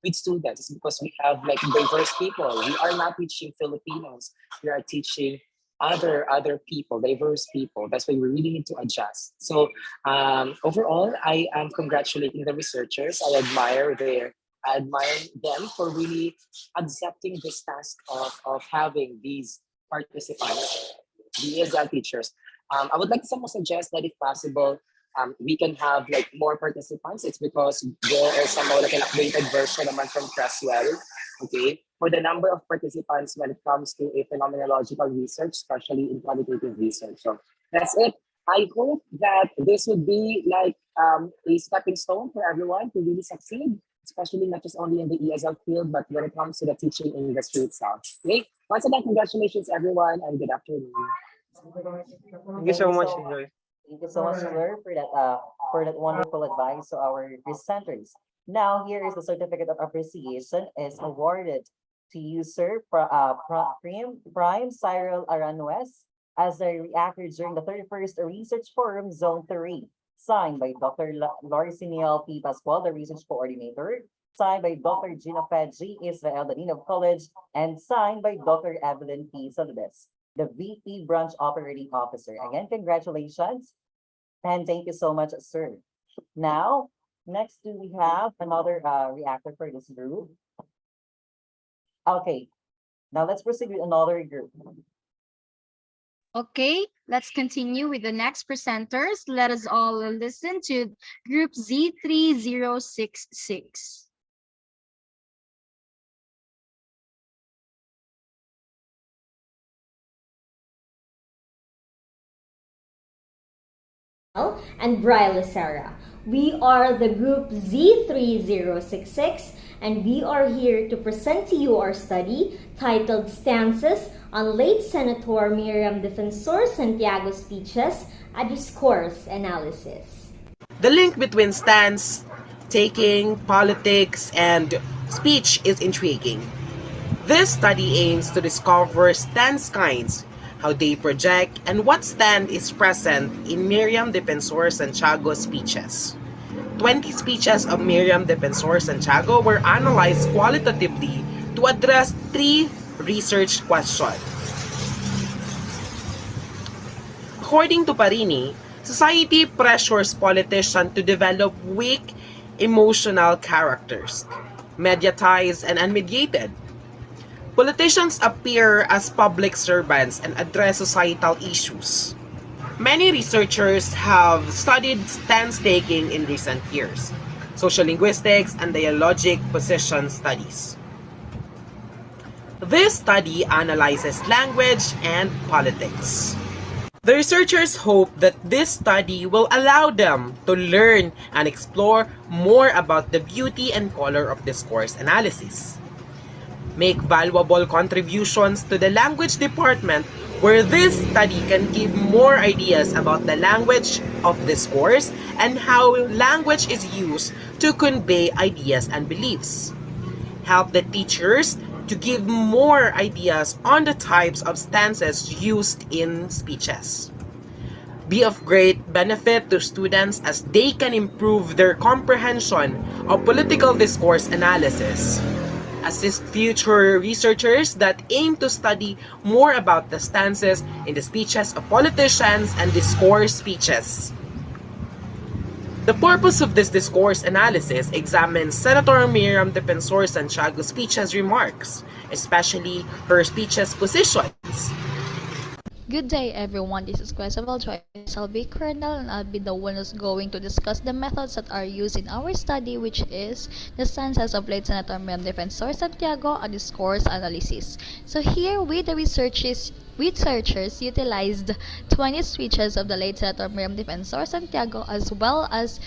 with students. It's because we have like diverse people. We are not teaching Filipinos. We are teaching other people, diverse people. That's why we really need to adjust. So overall, I am congratulating the researchers. I admire them for really accepting this task of having these participants, the ESL teachers. I would like to somehow suggest that if possible, we can have like more participants. It's because there is somehow like an updated version naman from Creswell, okay, for the number of participants when it comes to a phenomenological research, especially in qualitative research. So that's it. I hope that this would be like a stepping stone for everyone to really succeed, especially not just only in the ESL field, but when it comes to the teaching industry itself. Okay, once again, congratulations everyone and good afternoon. Thank you so much, Joy. Thank you so much, sir, for that wonderful advice to our presenters. Now, here is the certificate of appreciation is awarded to you, sir, Prime Cyril Aranues, as a reactor during the 31st Research Forum Zone 3, signed by Dr. Lorciniel P. Pascual, the research coordinator, signed by Dr. Gina G. Israel, the Dean of College, and signed by Dr. Evelyn P. Salves, the VP Branch Operating Officer. Again, congratulations, and thank you so much, sir. Now, next we have another reactor for this group. Okay, now let's proceed with another group. Okay, let's continue with the next presenters. Let us all listen to group Z3066. And Bri Sarah. We are the group Z3066 and we are here to present to you our study titled Stanzas on late Senator Miriam Defensor Santiago's speeches, a discourse analysis. The link between stance taking, politics, and speech is intriguing. This study aims to discover stance kinds, how they project, and what stand is present in Miriam Defensor Santiago's speeches. 20 speeches of Miriam Defensor Santiago were analyzed qualitatively to address 3 research questions. According to Parini, society pressures politicians to develop weak emotional characters, mediatized and unmediated. Politicians appear as public servants and address societal issues. Many researchers have studied stance taking in recent years. social linguistics, and dialogic position studies. This study analyzes language and politics. The researchers hope that this study will allow them to learn and explore more about the beauty and color of discourse analysis, make valuable contributions to the language department, where this study can give more ideas about the language of discourse and how language is used to convey ideas and beliefs, help the teachers to give more ideas on the types of stances used in speeches, be of great benefit to students as they can improve their comprehension of political discourse analysis, assist future researchers that aim to study more about the stances in the speeches of politicians and discourse speeches. The purpose of this discourse analysis examines Senator Miriam Defensor Santiago's speech's remarks, especially her speech's positions. Good day everyone, this is Quesaval Joyce. I'll be Colonel and I'll be the one who's going to discuss the methods that are used in our study, which is the stances of late Senator Miriam Defensor Santiago and discourse analysis. So here with the researchers utilized 20 speeches of the late Senator Miriam Defensor Santiago, as well as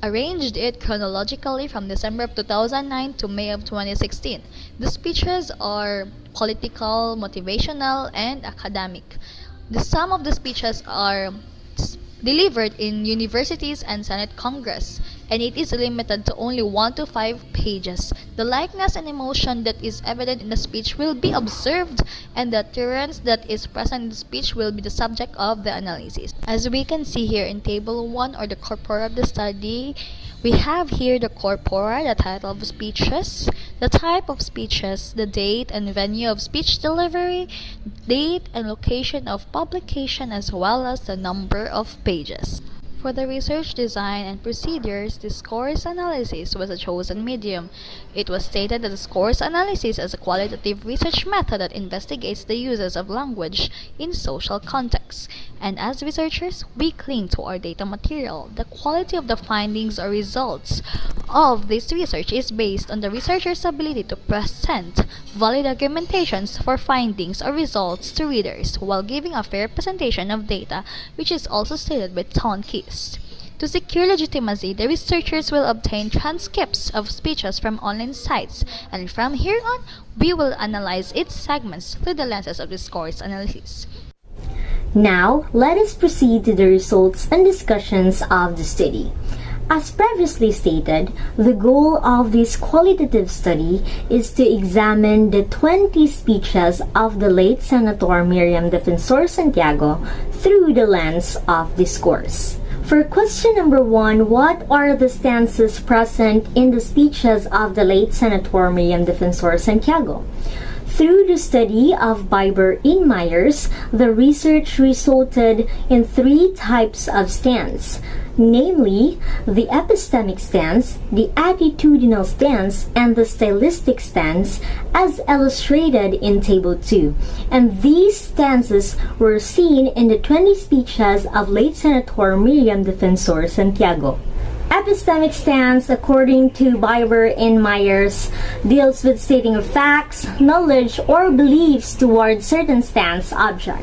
arranged it chronologically from December of 2009 to May of 2016. The speeches are political, motivational, and academic. Some of the speeches are delivered in universities and Senate Congress, and it is limited to only 1 to 5 pages. The likeness and emotion that is evident in the speech will be observed, and the utterance that is present in the speech will be the subject of the analysis. As we can see here in Table 1, or the corpora of the study, we have here the corpora, the title of speeches, the type of speeches, the date and venue of speech delivery, date and location of publication, as well as the number of pages. For the research design and procedures, discourse analysis was a chosen medium. It was stated that discourse analysis is a qualitative research method that investigates the uses of language in social contexts. And as researchers, we cling to our data material. The quality of the findings or results of this research is based on the researcher's ability to present valid argumentations for findings or results to readers while giving a fair presentation of data, which is also stated by Ton Keys. To secure legitimacy, the researchers will obtain transcripts of speeches from online sites, and from here on, we will analyze its segments through the lenses of discourse analysis. Now, let us proceed to the results and discussions of the study. As previously stated, the goal of this qualitative study is to examine the 20 speeches of the late Senator Miriam Defensor Santiago through the lens of discourse. For question number 1, what are the stances present in the speeches of the late Senator Miriam Defensor Santiago? Through the study of Biber and Myers, the research resulted in 3 types of stance, namely the epistemic stance, the attitudinal stance, and the stylistic stance, as illustrated in Table 2. And these stances were seen in the 20 speeches of late Senator Miriam Defensor Santiago. Epistemic stance, according to Biber and Myers, deals with stating of facts, knowledge, or beliefs towards certain stance object.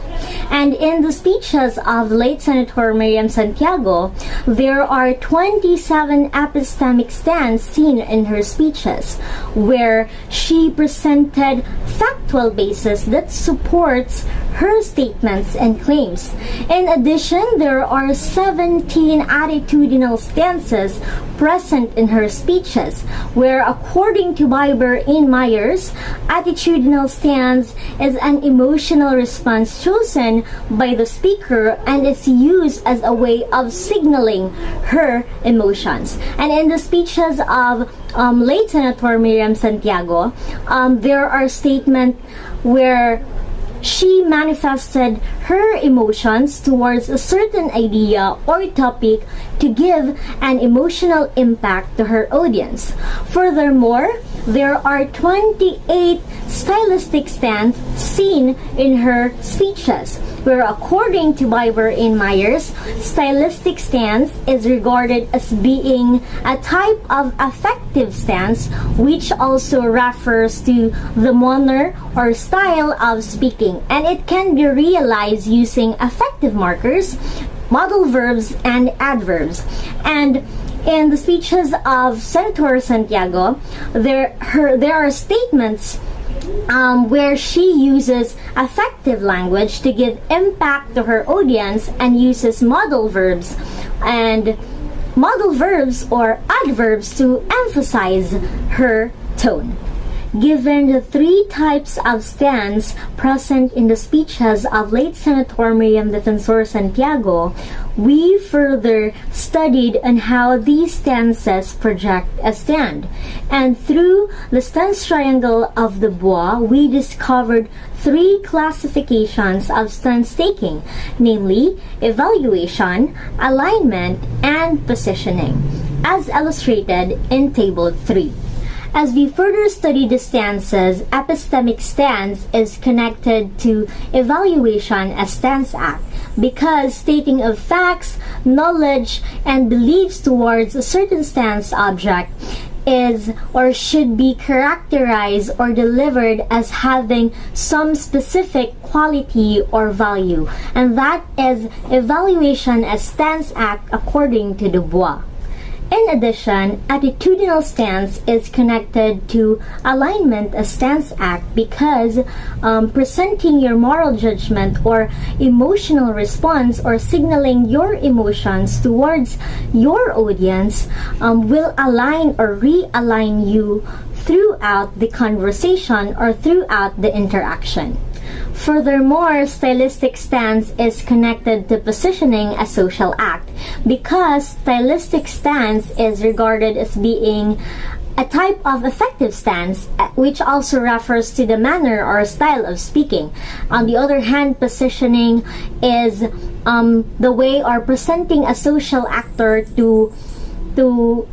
And in the speeches of late Senator Miriam Santiago, there are 27 epistemic stance seen in her speeches, where she presented factual basis that supports her statements and claims. In addition, there are 17 attitudinal stances present in her speeches, where according to Biber and Myers, attitudinal stance is an emotional response chosen by the speaker and is used as a way of signaling her emotions. And in the speeches of late Senator Miriam Santiago, there are statements where she manifested her emotions towards a certain idea or topic to give an emotional impact to her audience. Furthermore, there are 28 stylistic stands seen in her speeches, where according to Biber and Myers, stylistic stance is regarded as being a type of affective stance, which also refers to the manner or style of speaking, and it can be realized using affective markers, modal verbs, and adverbs. And in the speeches of Senator Santiago, there are statements where she uses affective language to give impact to her audience and uses modal verbs or adverbs to emphasize her tone. Given the three types of stance present in the speeches of late Senator Miriam Defensor Santiago, we further studied on how these stances project a stand. And through the stance triangle of the Bois, we discovered three classifications of stance taking, namely evaluation, alignment, and positioning, as illustrated in Table 3. As we further study the stances, epistemic stance is connected to evaluation as stance act because stating of facts, knowledge, and beliefs towards a certain stance object is or should be characterized or delivered as having some specific quality or value, and that is evaluation as stance act according to Du Bois. In addition, attitudinal stance is connected to alignment as stance act because presenting your moral judgment or emotional response or signaling your emotions towards your audience will align or realign you throughout the conversation or throughout the interaction. Furthermore, stylistic stance is connected to positioning a social act because stylistic stance is regarded as being a type of effective stance, which also refers to the manner or style of speaking. On the other hand, positioning is the way or presenting a social actor to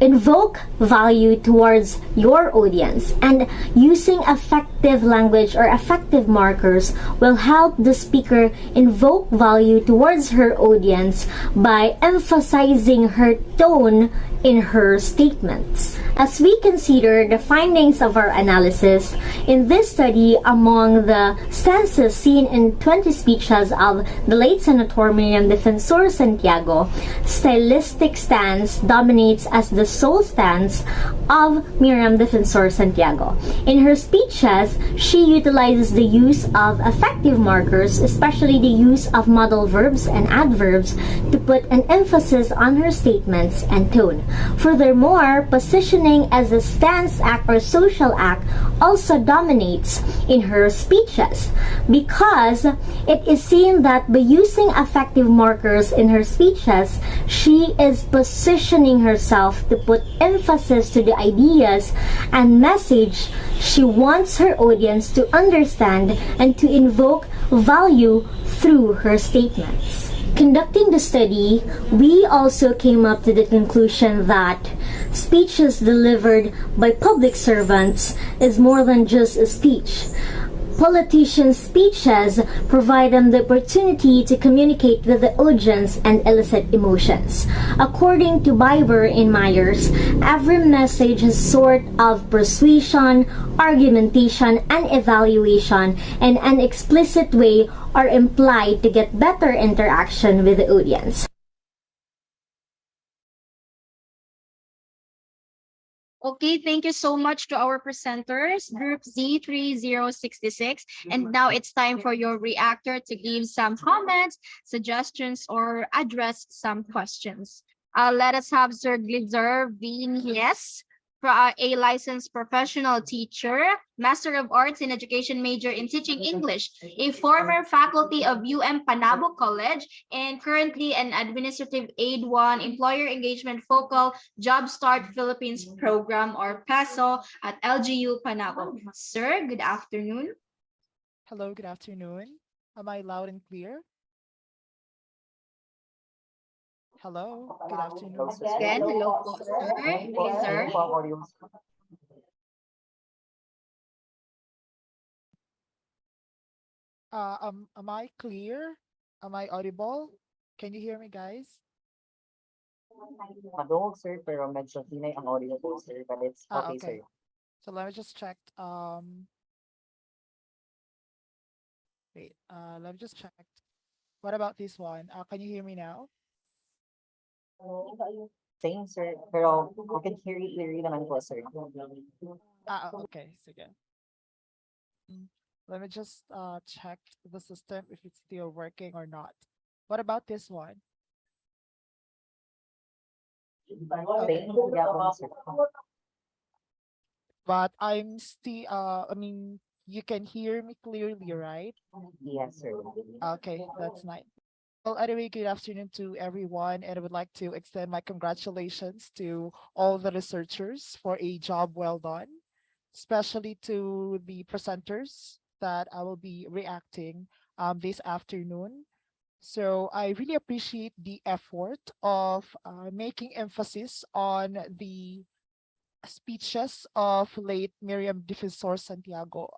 invoke value towards your audience, and using effective language or effective markers will help the speaker invoke value towards her audience by emphasizing her tone in her statements. As we consider the findings of our analysis, in this study, among the stances seen in 20 speeches of the late Senator Miriam Defensor Santiago, stylistic stance dominates as the sole stance of Miriam Defensor Santiago. In her speeches, she utilizes the use of affective markers, especially the use of modal verbs and adverbs, to put an emphasis on her statements and tone. Furthermore, positioning as a stance act or social act also dominates in her speeches because it is seen that by using affective markers in her speeches, she is positioning herself to put emphasis to the ideas and message she wants her audience to understand and to invoke value through her statements. Conducting the study, we also came up to the conclusion that speeches delivered by public servants is more than just a speech. Politicians' speeches provide them the opportunity to communicate with the audience and elicit emotions. According to Biber and Myers, every message is sort of persuasion, argumentation, and evaluation in an explicit way or implied to get better interaction with the audience. Okay, thank you so much to our presenters, Group Z3066. And now it's time for your reactor to give some comments, suggestions, or address some questions. Let us have Sir Glitzer Yes, a licensed professional teacher, Master of Arts in Education major in Teaching English, a former faculty of Panabo College, and currently an administrative aid one, Employer Engagement Focal Job Start Philippines Program or PASO at LGU Panabo. Sir, good afternoon. Hello, good afternoon. Am I loud and clear? Hello, good afternoon. Again, hello po, sir. Hey, sir. Am I clear? Am I audible? Can you hear me, guys? Madung, sir, pero medyo hinay ang audio po, sir, but it's okay, sir. Okay. So let me just check. Wait. Let me just check. What about this one? Can you hear me now? Same, sir, pero we can hear you clearly naman po, sir. Okay. Sige. Let me just check the system if it's still working or not. What about this one? Okay. Thank you, Gabon, sir. But I'm still I mean you can hear me clearly, right? Yes, sir. Okay, that's nice. Well, anyway, good afternoon to everyone, and I would like to extend my congratulations to all the researchers for a job well done, especially to the presenters that I will be reacting this afternoon. So I really appreciate the effort of making emphasis on the speeches of late Miriam Defensor Santiago.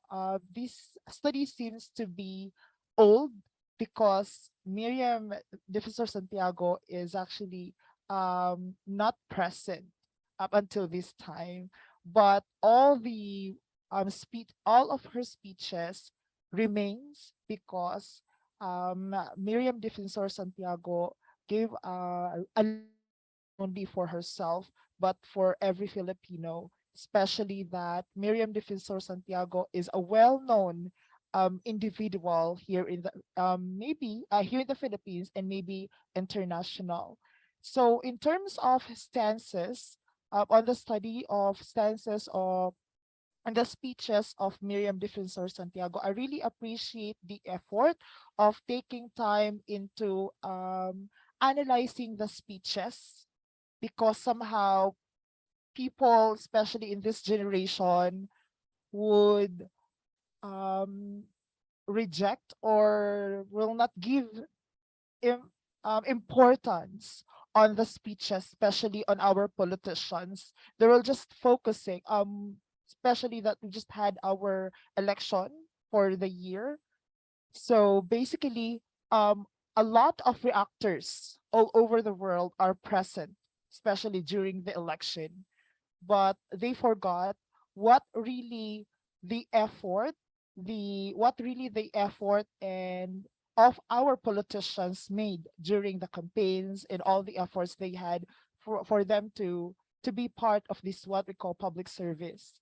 This study seems to be old because Miriam Defensor Santiago is actually not present up until this time, but all of her speeches remains because Miriam Defensor Santiago gave a only for herself, but for every Filipino, especially that Miriam Defensor Santiago is a well-known individual here in the maybe here in the Philippines and maybe international. So in terms of stances, on the study of stances of and the speeches of Miriam Defensor Santiago, I really appreciate the effort of taking time into analyzing the speeches because somehow people, especially in this generation, would um, reject or will not give importance on the speeches, especially on our politicians. They will just focusing, especially that we just had our election for the year. So basically, a lot of reactors all over the world are present, especially during the election, but they forgot what really the effort, the effort and of our politicians made during the campaigns and all the efforts they had for them to be part of this what we call public service.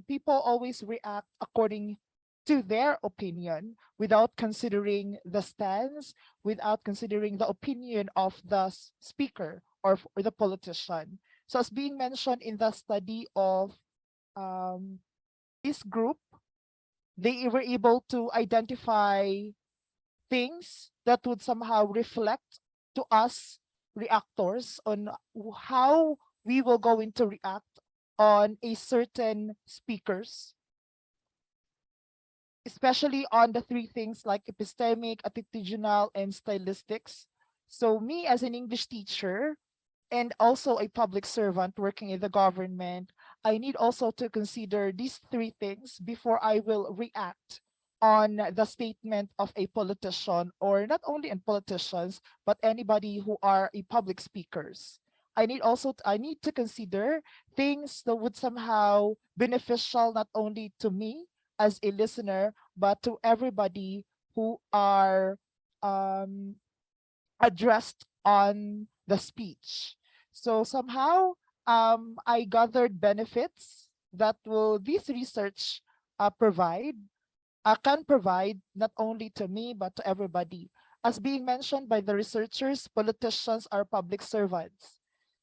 People always react according to their opinion without considering the stance, without considering the opinion of the speaker or the politician. So as being mentioned in the study of um, this group, they were able to identify things that would somehow reflect to us reactors on how we will going to react on a certain speakers, especially on the three things like epistemic, attitudinal, and stylistics. So me as an English teacher, and also a public servant working in the government, I need also to consider these three things before I will react on the statement of a politician, or not only in politicians, but anybody who are a public speakers. I need to consider things that would somehow beneficial not only to me as a listener, but to everybody who are um, addressed on the speech. So somehow I gathered benefits that will this research provide can provide not only to me but to everybody. As being mentioned by the researchers, politicians are public servants.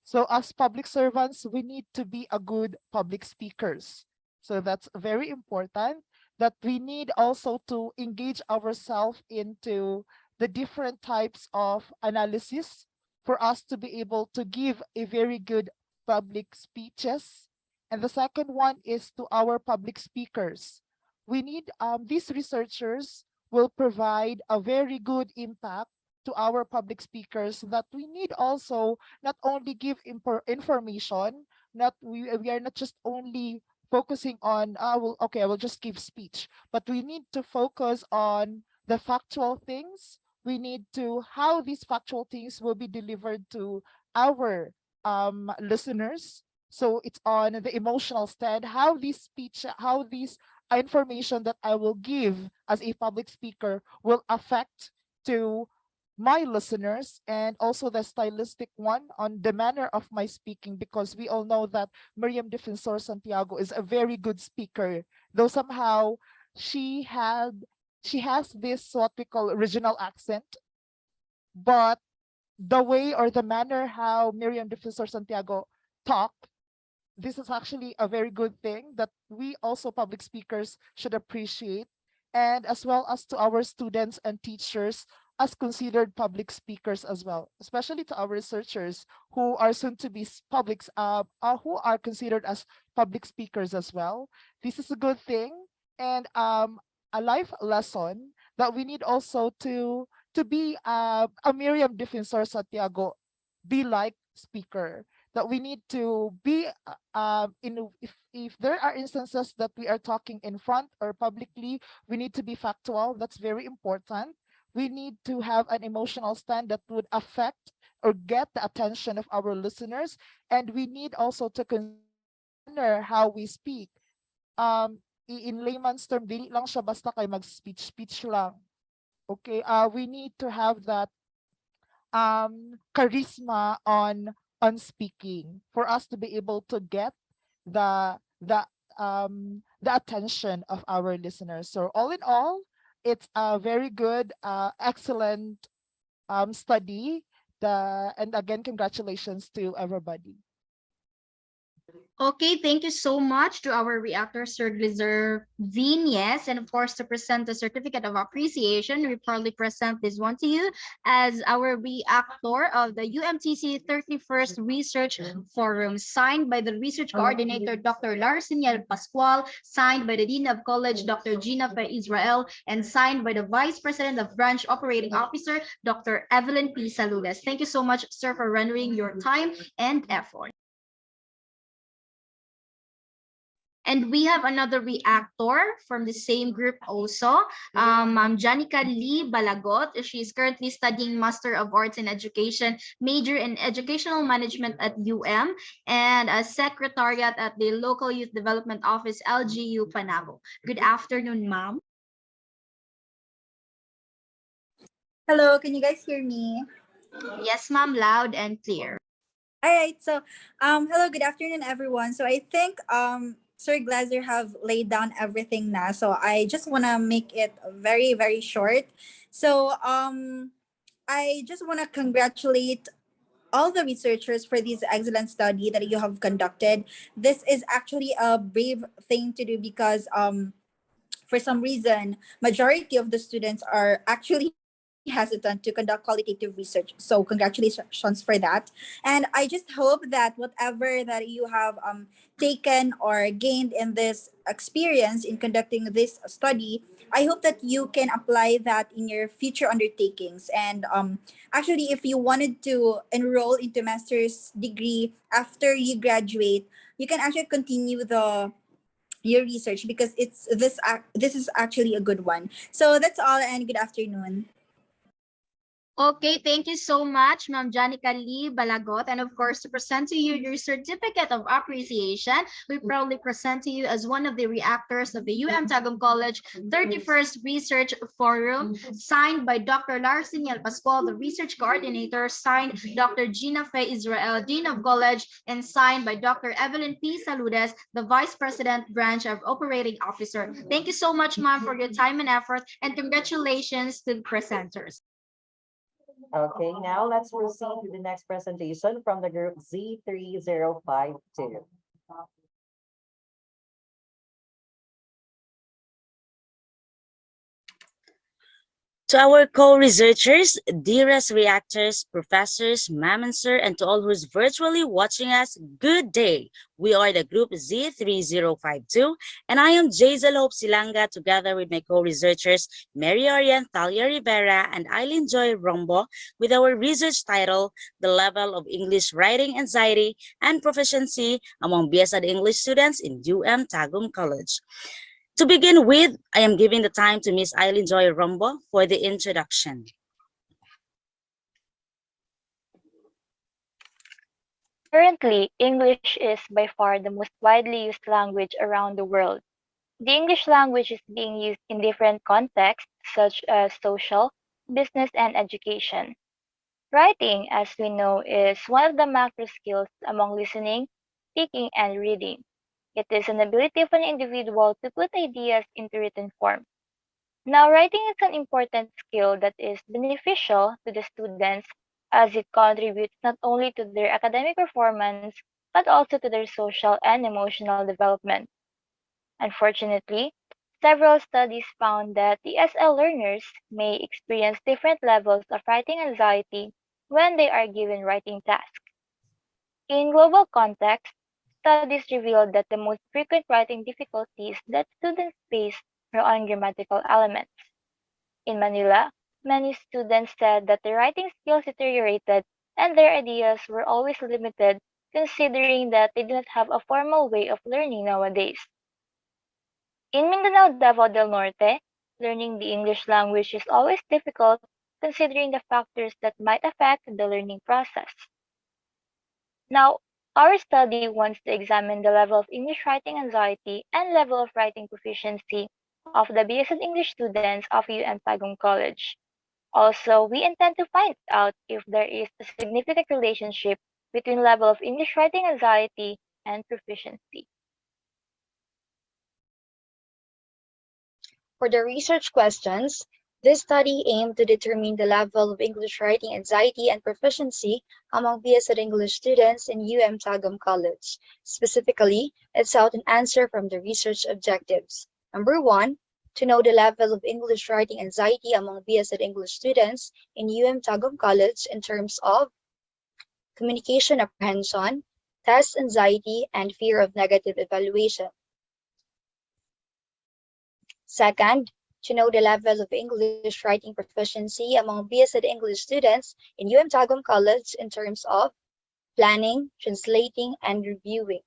So as public servants, we need to be a good public speakers. So that's very important that we need also to engage ourselves into the different types of analysis for us to be able to give a very good public speeches. And the second one is to our public speakers. We need these researchers will provide a very good impact to our public speakers that we need also not only give information, not we are not just only focusing on, I will just give speech, but we need to focus on the factual things. We need to how these factual things will be delivered to our listeners. So it's on the emotional stand, how this speech, how these information that I will give as a public speaker will affect to my listeners, and also the stylistic one on the manner of my speaking, because we all know that Miriam Defensor Santiago is a very good speaker, though somehow she had she has this what we call original accent, but the way or the manner how Miriam Defensor Santiago talk, this is actually a very good thing that we also public speakers should appreciate, and as well as to our students and teachers as considered public speakers as well, especially to our researchers who are soon to be publics, who are considered as public speakers as well. This is a good thing, and a life lesson that we need also to be a Miriam Defensor Santiago be like speaker, that we need to be if there are instances that we are talking in front or publicly, we need to be factual. That's very important. We need to have an emotional stand that would affect or get the attention of our listeners, and we need also to consider how we speak. In layman's term, dili lang siya basta kay mag-speech lang. Okay, we need to have that charisma on speaking for us to be able to get the the attention of our listeners. So all in all, it's a very good excellent study. And again, congratulations to everybody. Okay, thank you so much to our reactor, Sir Glizer Venus. And of course, to present the certificate of appreciation, we proudly present this one to you as our reactor of the UMTC 31st Research Forum, signed by the Research Coordinator, Dr. Larceniel Pascual, signed by the Dean of College, Dr. Gina Fe Israel, and signed by the Vice President of Branch Operating Officer, Dr. Evelyn P. Saludes. Thank you so much, sir, for rendering your time and effort. And we have another reactor from the same group also, Janica Lee Balagot. She is currently studying Master of Arts in Education, major in Educational Management at UM, and a secretariat at the Local Youth Development Office, LGU Panabo. Good afternoon, ma'am. Hello, can you guys hear me? Yes, ma'am, loud and clear. All right. So, hello, good afternoon, everyone. So I think Sir Glazer have laid down everything now. So I just wanna make it very, very short. So I just wanna congratulate all the researchers for this excellent study that you have conducted. This is actually a brave thing to do because for some reason, majority of the students are actually hesitant to conduct qualitative research. So congratulations for that. And I just hope that whatever that you have taken or gained in this experience in conducting this study, I hope that you can apply that in your future undertakings. And actually, if you wanted to enroll into master's degree after you graduate, you can actually continue your research because this is actually a good one. So that's all, and good afternoon. Okay, thank you so much, Ma'am Janica Lee Balagot. And of course, to present to you your certificate of appreciation, we proudly present to you as one of the reactors of the UM Tagum College 31st Research Forum, signed by Dr. Larceniel Pascual, the research coordinator, signed Dr. Gina Fe Israel, Dean of College, and signed by Dr. Evelyn P. Saludes, the Vice President, Branch of Operating Officer. Thank you so much, ma'am, for your time and effort, and congratulations to the presenters. Okay, now let's proceed to the next presentation from the group Z3052. To our co-researchers, dearest reactors, professors, ma'am and sir, and to all who's virtually watching us, good day. We are the group Z3052, and I am Jazel Hope Silanga together with my co-researchers, Mary Orian Talia Rivera and Eileen Joy Rombo, with our research title, The Level of English Writing Anxiety and Proficiency Among BSED English Students in Tagum College. To begin with, I am giving the time to Miss Eileen Joy Rombo for the introduction. Currently, English is by far the most widely used language around the world. The English language is being used in different contexts, such as social, business, and education. Writing, as we know, is one of the macro skills among listening, speaking, and reading. It is an ability of an individual to put ideas into written form. Now, writing is an important skill that is beneficial to the students as it contributes not only to their academic performance but also to their social and emotional development. Unfortunately, several studies found that ESL learners may experience different levels of writing anxiety when they are given writing tasks. In global context, studies revealed that the most frequent writing difficulties that students face are on grammatical elements. In Manila, many students said that their writing skills deteriorated and their ideas were always limited, considering that they do not have a formal way of learning nowadays. In Mindanao, Davao del Norte, learning the English language is always difficult considering the factors that might affect the learning process. Now, our study wants to examine the level of English writing anxiety and level of writing proficiency of the BSed English students of UM Tagum College. Also, we intend to find out if there is a significant relationship between level of English writing anxiety and proficiency. For the research questions, this study aimed to determine the level of English writing anxiety and proficiency among BSed English students in UM Tagum College. Specifically, it sought an answer from the research objectives. Number 1, to know the level of English writing anxiety among BSed English students in UM Tagum College in terms of communication apprehension, test anxiety, and fear of negative evaluation. Second, to know the level of English writing proficiency among BSed English students in UM Tagum College in terms of planning, translating, and reviewing.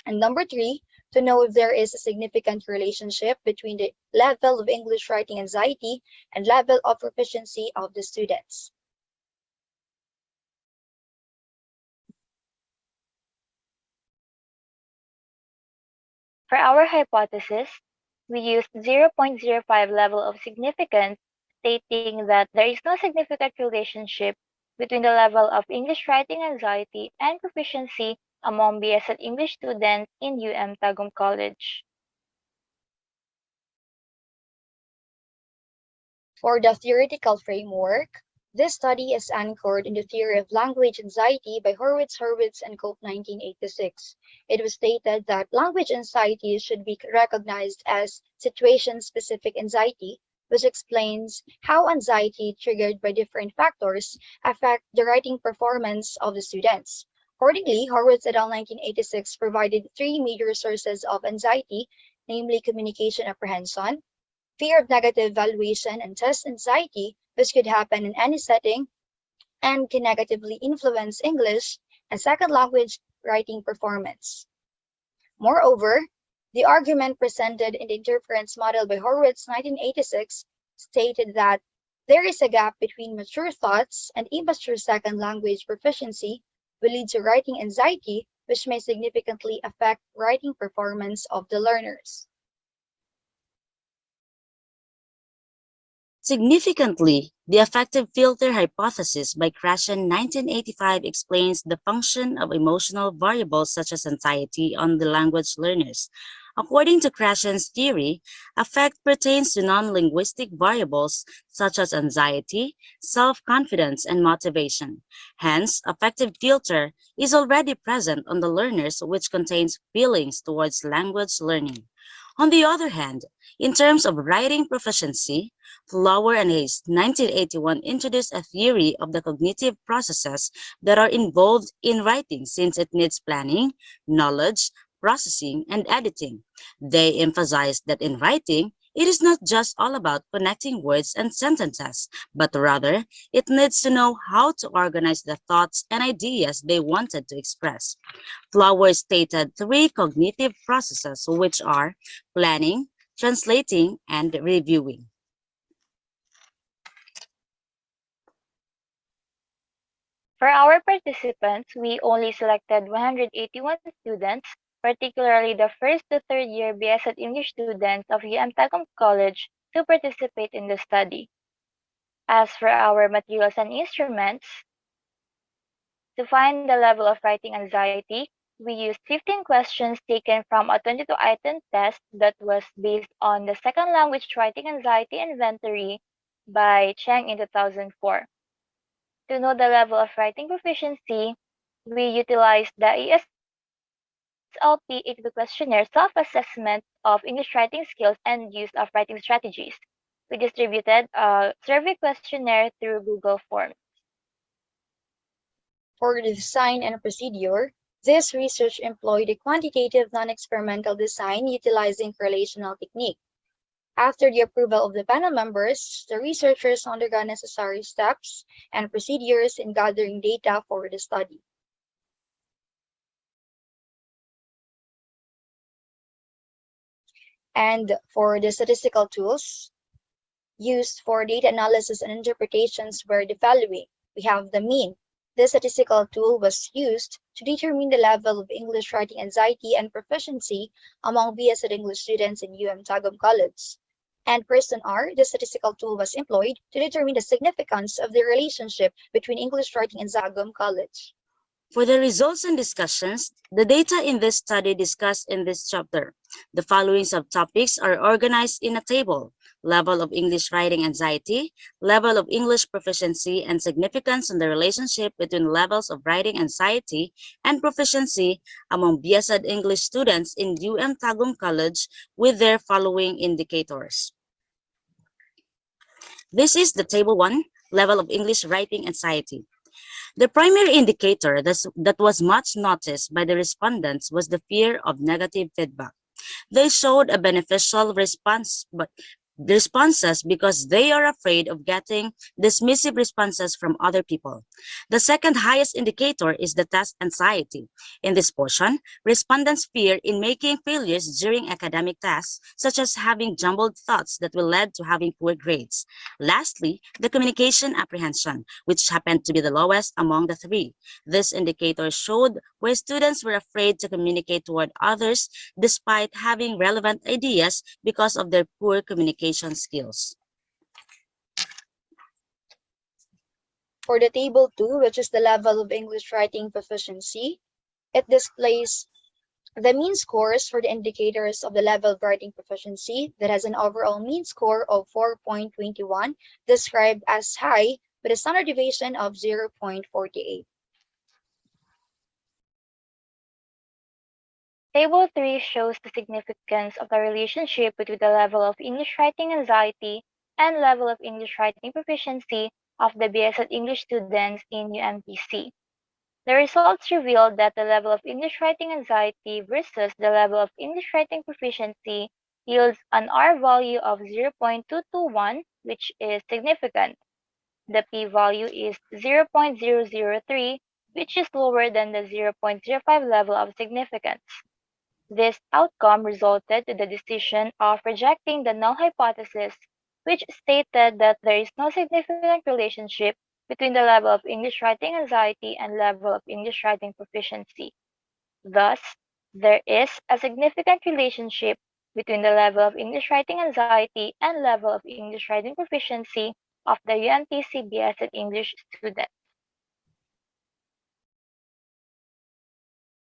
And number 3, to know if there is a significant relationship between the level of English writing anxiety and level of proficiency of the students. For our hypothesis, we used 0.05 level of significance, stating that there is no significant relationship between the level of English writing anxiety and proficiency among BSed English students in UM Tagum College. For the theoretical framework, this study is anchored in the theory of language anxiety by Horwitz and Cope 1986. It was stated that language anxiety should be recognized as situation-specific anxiety, which explains how anxiety triggered by different factors affect the writing performance of the students. Accordingly, Horwitz et al. 1986 provided 3 major sources of anxiety, namely communication apprehension, fear of negative evaluation, and test anxiety, which could happen in any setting and can negatively influence English as second language writing performance. Moreover, the argument presented in the interference model by Horwitz 1986 stated that there is a gap between mature thoughts and immature second language proficiency will lead to writing anxiety, which may significantly affect writing performance of the learners. Significantly, the affective filter hypothesis by Krashen 1985 explains the function of emotional variables such as anxiety on the language learners. According to Krashen's theory, affect pertains to non-linguistic variables such as anxiety, self-confidence, and motivation. Hence, affective filter is already present on the learners which contains feelings towards language learning. On the other hand, in terms of writing proficiency, Flower and Hayes 1981 introduced a theory of the cognitive processes that are involved in writing since it needs planning, knowledge, processing, and editing. They emphasized that in writing, it is not just all about connecting words and sentences, but rather it needs to know how to organize the thoughts and ideas they wanted to express. Flower stated three cognitive processes, which are planning, translating, and reviewing. For our participants, we only selected 181 students, particularly the first to third year BS English students of UM Tagum College, to participate in the study. As for our materials and instruments, to find the level of writing anxiety, we used 15 questions taken from a 22-item test that was based on the second language writing anxiety inventory by Cheng in 2004. To know the level of writing proficiency, we utilized the ESLP IQ questionnaire self-assessment of English writing skills and use of writing strategies. We distributed a survey questionnaire through Google Forms. For the design and procedure, this research employed a quantitative non-experimental design utilizing correlational technique. After the approval of the panel members, the researchers undergo necessary steps and procedures in gathering data for the study. And for the statistical tools used for data analysis and interpretations were the following. We have the mean. This statistical tool was used to determine the level of English writing anxiety and proficiency among BS English students in UM Tagum College. And person R, the statistical tool was employed to determine the significance of the relationship between English writing and Tagum College. For the results and discussions, the data in this study discussed in this chapter, the following subtopics are organized in a table: level of English writing anxiety, level of English proficiency, and significance on the relationship between levels of writing anxiety and proficiency among BSED English students in UM Tagum College with their following indicators. This is the table 1, level of English writing anxiety. The primary indicator that was much noticed by the respondents was the fear of negative feedback. They showed a beneficial responses because they are afraid of getting dismissive responses from other people. The second highest indicator is the test anxiety. In this portion, respondents fear in making failures during academic tasks, such as having jumbled thoughts that will lead to having poor grades. Lastly, the communication apprehension, which happened to be the lowest among the three. This indicator showed where students were afraid to communicate toward others despite having relevant ideas because of their poor communication skills. For the table 2, which is the level of English writing proficiency, it displays the mean scores for the indicators of the level of writing proficiency that has an overall mean score of 4.21, described as high with a standard deviation of 0.48. Table 3 shows the significance of the relationship between the level of English writing anxiety and level of English writing proficiency of the BS English students in UMTC. The results revealed that the level of English writing anxiety versus the level of English writing proficiency yields an R value of 0.221, which is significant. The p-value is 0.003, which is lower than the 0.05 level of significance. This outcome resulted in the decision of rejecting the null hypothesis, which stated that there is no significant relationship between the level of English writing anxiety and level of English writing proficiency. Thus, there is a significant relationship between the level of English writing anxiety and level of English writing proficiency of the UMTC BS English students.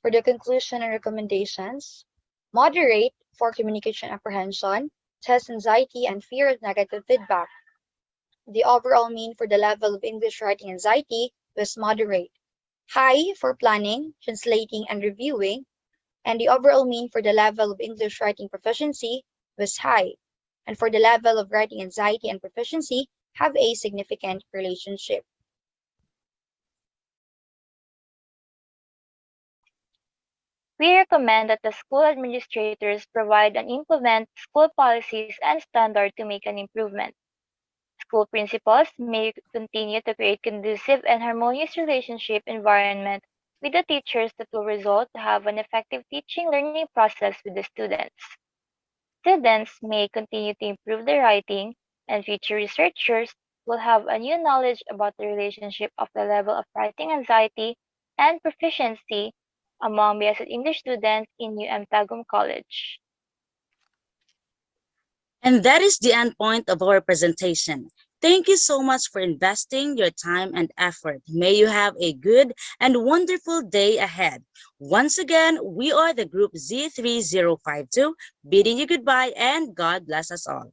For the conclusion and recommendations, moderate for communication apprehension, test anxiety, and fear of negative feedback. The overall mean for the level of English writing anxiety was moderate. High for planning, translating, and reviewing, and the overall mean for the level of English writing proficiency was high, and for the level of writing anxiety and proficiency have a significant relationship. We recommend that the school administrators provide and implement school policies and standards to make an improvement. School principals may continue to create conducive and harmonious relationship environment with the teachers that will result to have an effective teaching learning process with the students. Students may continue to improve their writing, and future researchers will have a new knowledge about the relationship of the level of writing anxiety and proficiency among BSed English students in Tagum College. And that is the end point of our presentation. Thank you so much for investing your time and effort. May you have a good and wonderful day ahead. Once again, we are the group Z3052, bidding you goodbye and God bless us all.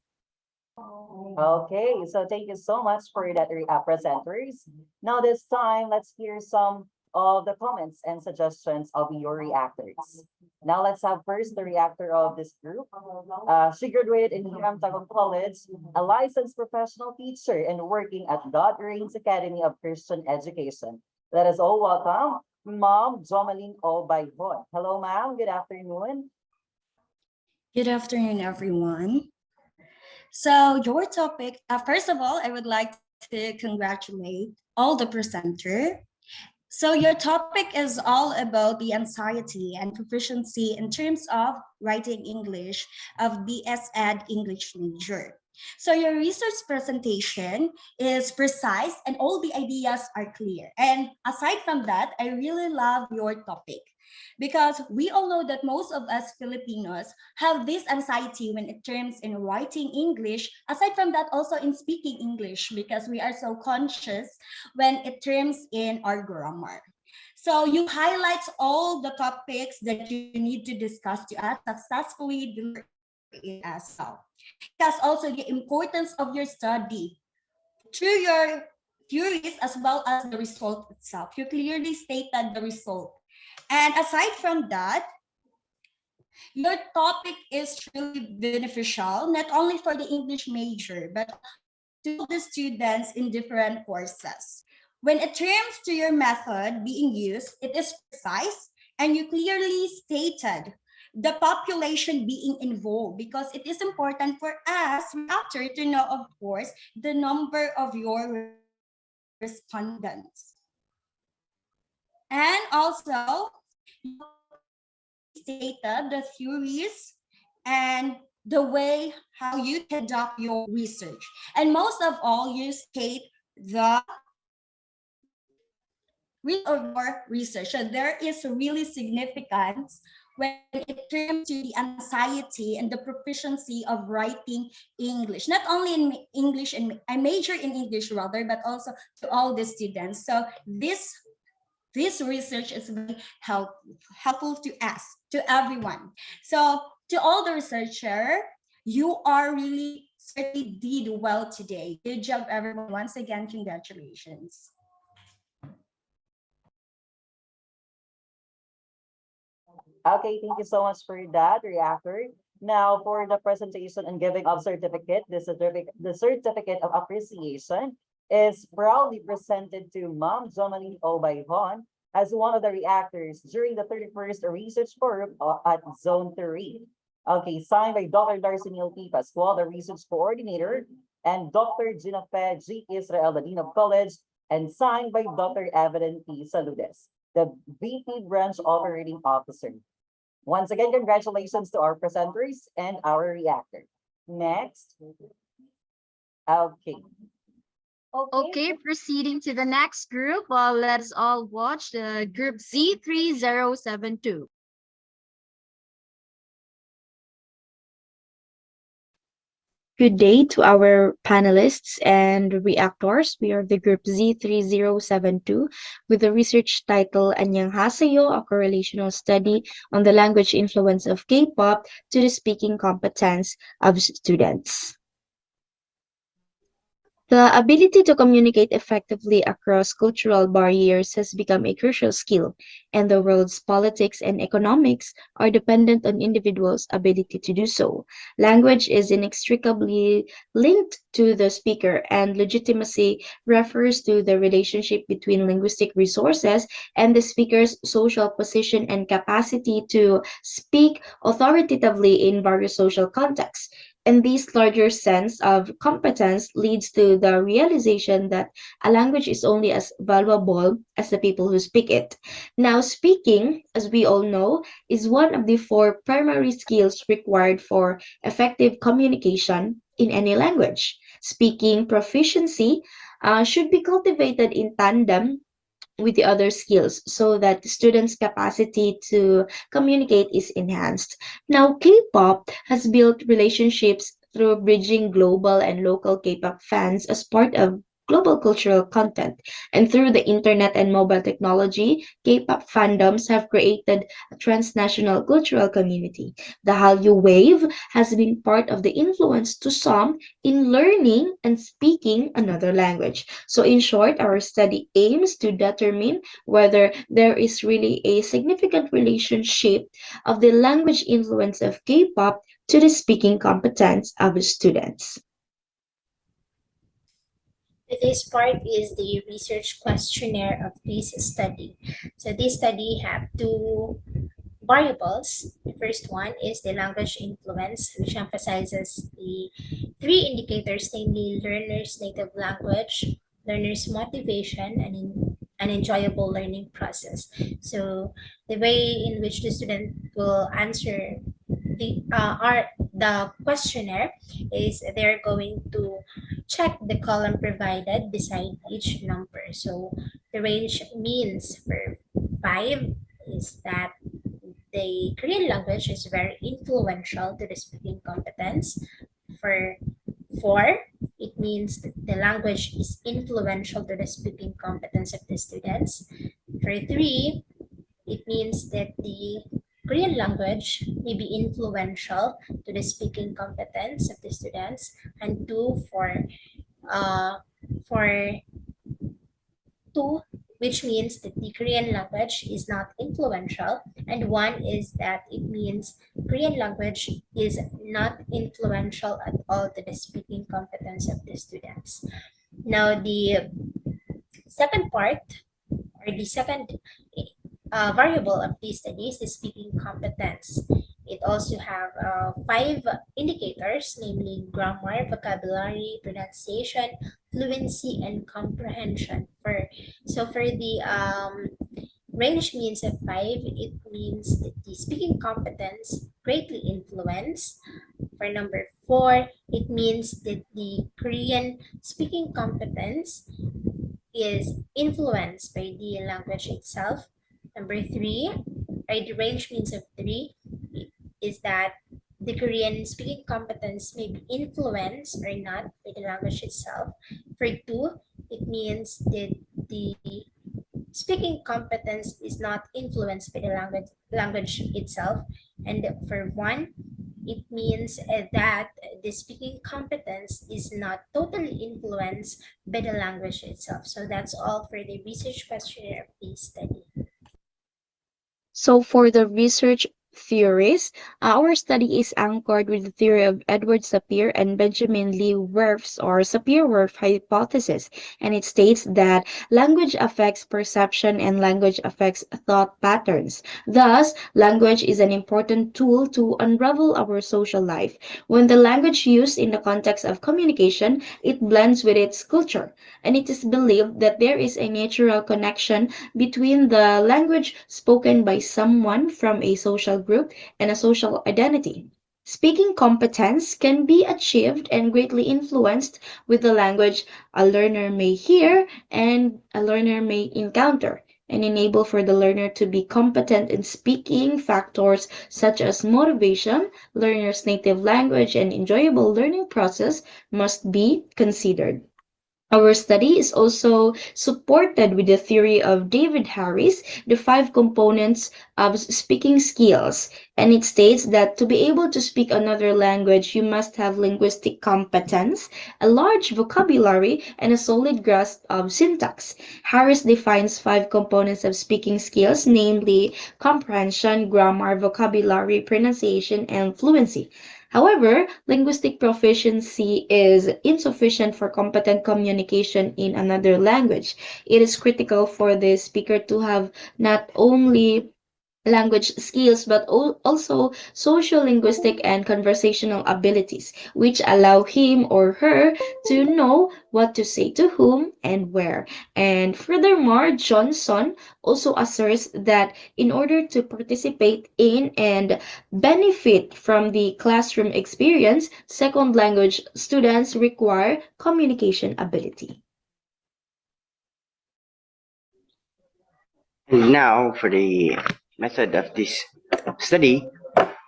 Okay, so thank you so much for that, presenters. Now this time, let's hear some of the comments and suggestions of your reactors. Now let's have first the reactor of this group. She graduated in Tagum College, a licensed professional teacher and working at God Reigns Academy of Christian Education. Let us all welcome Mom Jomalyn Obayhon. Hello, ma'am. Good afternoon. Good afternoon, everyone. So your topic, first of all, I would like to congratulate all the presenter. So your topic is all about the anxiety and proficiency in terms of writing English of BS Ed English major. So your research presentation is precise and all the ideas are clear. And aside from that, I really love your topic because we all know that most of us Filipinos have this anxiety when it terms in writing English, aside from that also in speaking English because we are so conscious when it terms in our grammar. So you highlight all the topics that you need to discuss to us successfully deliver it as well. That's also the importance of your study through your theories as well as the result itself. You clearly stated the result. And aside from that, your topic is truly beneficial, not only for the English major, but to the students in different courses. When it comes to your method being used, it is precise and you clearly stated the population being involved because it is important for us after to know, of course, the number of your respondents. And also, you stated the theories and the way how you conduct your research. And most of all, you state the result of your research. So there is really significance when it comes to the anxiety and the proficiency of writing English, not only in English, and I major in English rather, but also to all the students. So this research is very helpful to us, to everyone. So to all the researcher, you are really certainly did well today. Good job, everyone. Once again, congratulations. Okay, thank you so much for that, reactor. Now, for the presentation and giving of certificate, the certificate of appreciation is proudly presented to Ma'am Jomalyn Obayhon as one of the reactors during the 31st Research Forum at Zone 3. Okay, signed by Dr. Darcenil P. Pascual, the research coordinator, and Dr. Ginafe G. Israel, the Dean of College, and signed by Dr. Evelyn P. Saludes, the VP Branch Operating Officer. Once again, congratulations to our presenters and our reactor. Next. Okay. Okay, proceeding to the next group. Let's all watch the group Z3072. Good day to our panelists and reactors. We are the group Z3072 with the research title Annyeonghaseyo, a correlational study on the language influence of K-pop to the speaking competence of students. The ability to communicate effectively across cultural barriers has become a crucial skill, and the world's politics and economics are dependent on individuals' ability to do so. Language is inextricably linked to the speaker, and legitimacy refers to the relationship between linguistic resources and the speaker's social position and capacity to speak authoritatively in various social contexts. And this larger sense of competence leads to the realization that a language is only as valuable as the people who speak it. Now, speaking, as we all know, is one of the four primary skills required for effective communication in any language. Speaking proficiency should be cultivated in tandem with the other skills so that the students' capacity to communicate is enhanced. Now, K-pop has built relationships through bridging global and local K-pop fans as part of global cultural content. And through the internet and mobile technology, K-pop fandoms have created a transnational cultural community. The Hallyu wave has been part of the influence to some in learning and speaking another language. So, in short, our study aims to determine whether there is really a significant relationship of the language influence of K pop to the speaking competence of students. This part is the research questionnaire of this study. So this study have two variables. The first one is the language influence, which emphasizes the three indicators, namely learner's native language, learner's motivation, and an enjoyable learning process. So the way in which the student will answer the questionnaire is they're going to check the column provided beside each number. So the range means for 5 is that the Korean language is very influential to the speaking competence. For 4, it means that the language is influential to the speaking competence of the students. For 3, it means that the Korean language may be influential to the speaking competence of the students. And 2, for 2, which means that the Korean language is not influential, and 1 is that it means Korean language is not influential at all to the speaking competence of the students. Now, the second part, or the second variable of these studies is speaking competence. It also have 5 indicators, namely grammar, vocabulary, pronunciation, fluency, and comprehension. For the range means of 5, it means that the speaking competence greatly influence. For number 4, it means that the Korean speaking competence is influenced by the language itself. Number 3, or the range means of 3, is that the Korean speaking competence may be influenced or not by the language itself. For 2, it means that the speaking competence is not influenced by the language itself. And for 1, it means that the speaking competence is not totally influenced by the language itself. So that's all for the research questionnaire of the study. So, for the research theories, our study is anchored with the theory of Edward Sapir and Benjamin Lee Werf's or Sapir-Whorf hypothesis, and it states that language affects perception and language affects thought patterns. Thus, language is an important tool to unravel our social life. When the language used in the context of communication, it blends with its culture, and it is believed that there is a natural connection between the language spoken by someone from a social group and a social identity. Speaking competence can be achieved and greatly influenced with the language a learner may hear and a learner may encounter, and enable for the learner to be competent in speaking. Factors such as motivation, learner's native language, and enjoyable learning process must be considered. Our study is also supported with the theory of David Harris, the five components of speaking skills. And it states that to be able to speak another language, you must have linguistic competence, a large vocabulary, and a solid grasp of syntax. Harris defines five components of speaking skills, namely comprehension, grammar, vocabulary, pronunciation, and fluency. However, linguistic proficiency is insufficient for competent communication in another language. It is critical for the speaker to have not only language skills but also social linguistic and conversational abilities which allow him or her to know what to say to whom and where. And furthermore, Johnson also asserts that in order to participate in and benefit from the classroom experience, second language students require communication ability. And now for the method of this study,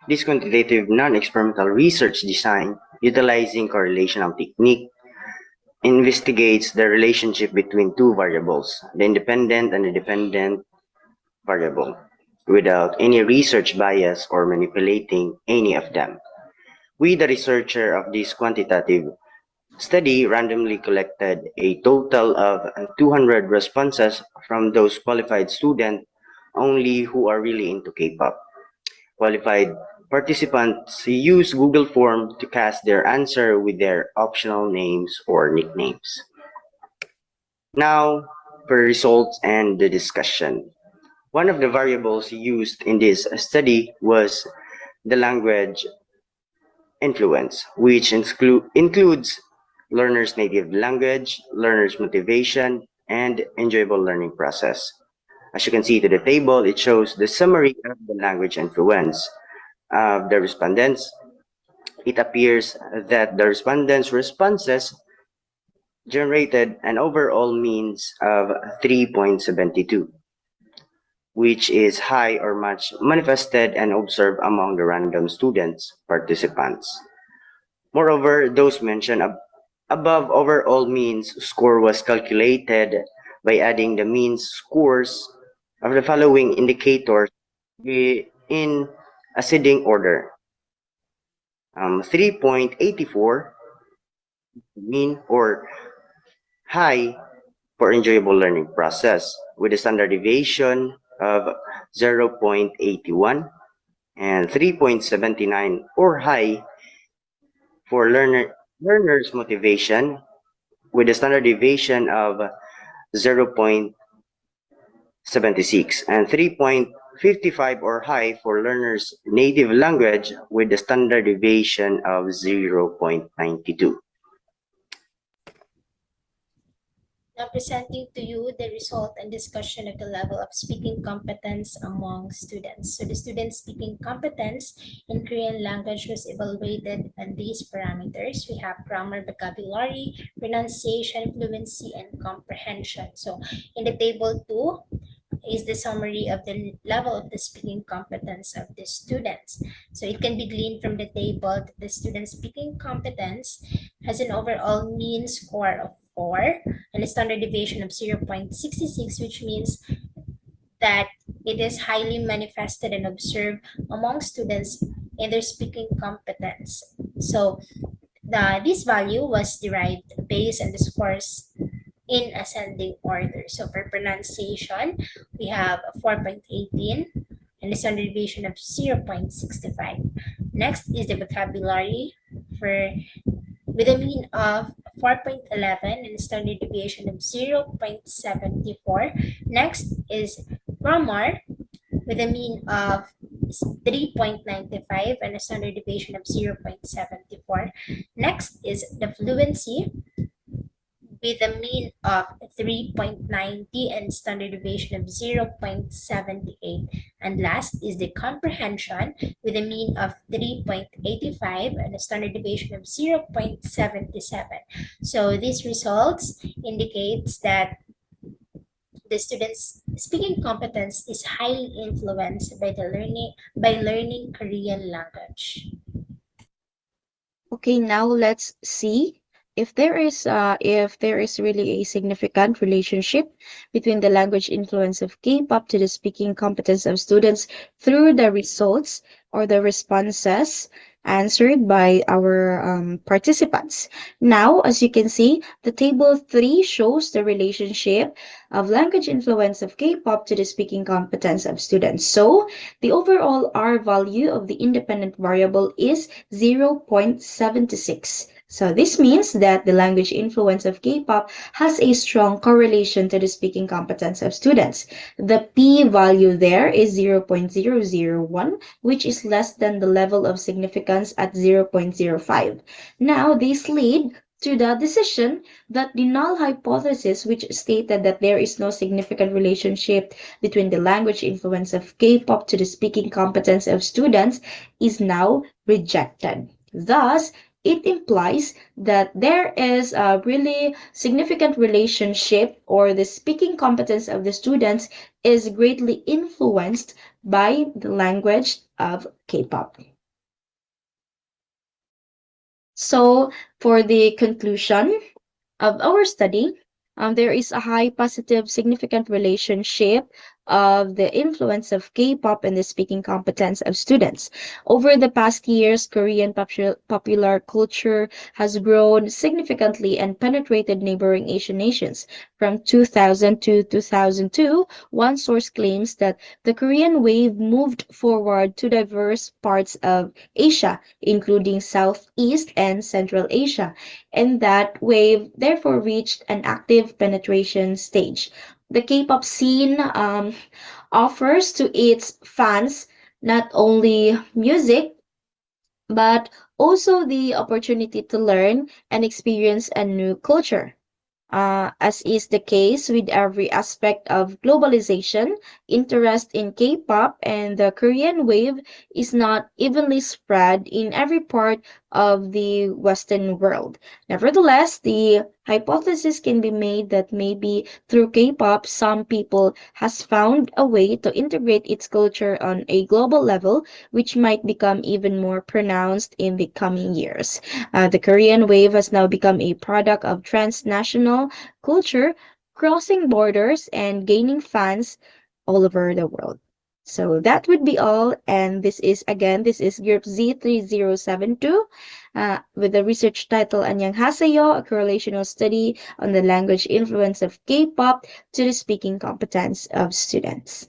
this quantitative non-experimental research design utilizing correlational technique investigates the relationship between two variables, the independent and the dependent variable, without any research bias or manipulating any of them. We, the researcher of this quantitative study, randomly collected a total of 200 responses from those qualified students only who are really into K-pop. Qualified participants use Google Form to cast their answer with their optional names or nicknames. Now, for results and the discussion. One of the variables used in this study was the language influence, which includes learners' native language, learners' motivation, and enjoyable learning process. As you can see to the table, it shows the summary of the language influence of the respondents. It appears that the respondents' responses generated an overall means of 3.72, which is high or much manifested and observed among the random students participants. Moreover, those mentioned above overall means score was calculated by adding the means scores of the following indicators in ascending order. 3.84 mean or high for enjoyable learning process with a standard deviation of 0.81 and 3.79 or high for learners motivation with a standard deviation of 0.76 and 3.55 or high for learners native language with a standard deviation of 0.92. Now presenting to you the result and discussion of the level of speaking competence among students. So the student speaking competence in Korean language was evaluated on these parameters. We have grammar, vocabulary, pronunciation, fluency, and comprehension. So in the table 2, is the summary of the level of the speaking competence of the students. So it can be gleaned from the table that the student speaking competence has an overall mean score of 4 and a standard deviation of 0.66, which means that it is highly manifested and observed among students in their speaking competence. So this value was derived based on the scores in ascending order. So for pronunciation, we have 4.18 and a standard deviation of 0.65. Next is the vocabulary with a mean of 4.11 and a standard deviation of 0.74. Next is grammar with a mean of 3.95 and a standard deviation of 0.74. Next is the fluency with a mean of 3.90 and standard deviation of 0.78. And last is the comprehension with a mean of 3.85 and a standard deviation of 0.77. So these results indicates that the students' speaking competence is highly influenced by learning Korean language. Okay, now let's see if there is really a significant relationship between the language influence of K-pop to the speaking competence of students through the results or the responses answered by our participants. Now, as you can see, the table 3 shows the relationship of language influence of K-pop to the speaking competence of students. So, the overall R value of the independent variable is 0.76. So this means that the language influence of K-pop has a strong correlation to the speaking competence of students. The p-value there is 0.001, which is less than the level of significance at 0.05. Now, this lead to the decision that the null hypothesis, which stated that there is no significant relationship between the language influence of K-pop to the speaking competence of students, is now rejected. Thus, it implies that there is a really significant relationship, or the speaking competence of the students is greatly influenced by the language of K-pop. So, for the conclusion of our study, there is a high positive significant relationship of the influence of K-pop in the speaking competence of students. Over the past years, Korean popular culture has grown significantly and penetrated neighboring Asian nations. From 2000 to 2002, one source claims that the Korean wave moved forward to diverse parts of Asia, including Southeast and Central Asia, and that wave therefore reached an active penetration stage. The K-pop scene offers to its fans not only music, but also the opportunity to learn and experience a new culture. As is the case with every aspect of globalization, interest in K-pop and the Korean wave is not evenly spread in every part of the Western world. Nevertheless, the hypothesis can be made that maybe through K-pop, some people has found a way to integrate its culture on a global level, which might become even more pronounced in the coming years. The Korean wave has now become a product of transnational culture, crossing borders and gaining fans all over the world. So that would be all. And this is Group Z3072 with the research title Anyang Haseyo, a correlational study on the language influence of K-pop to the speaking competence of students.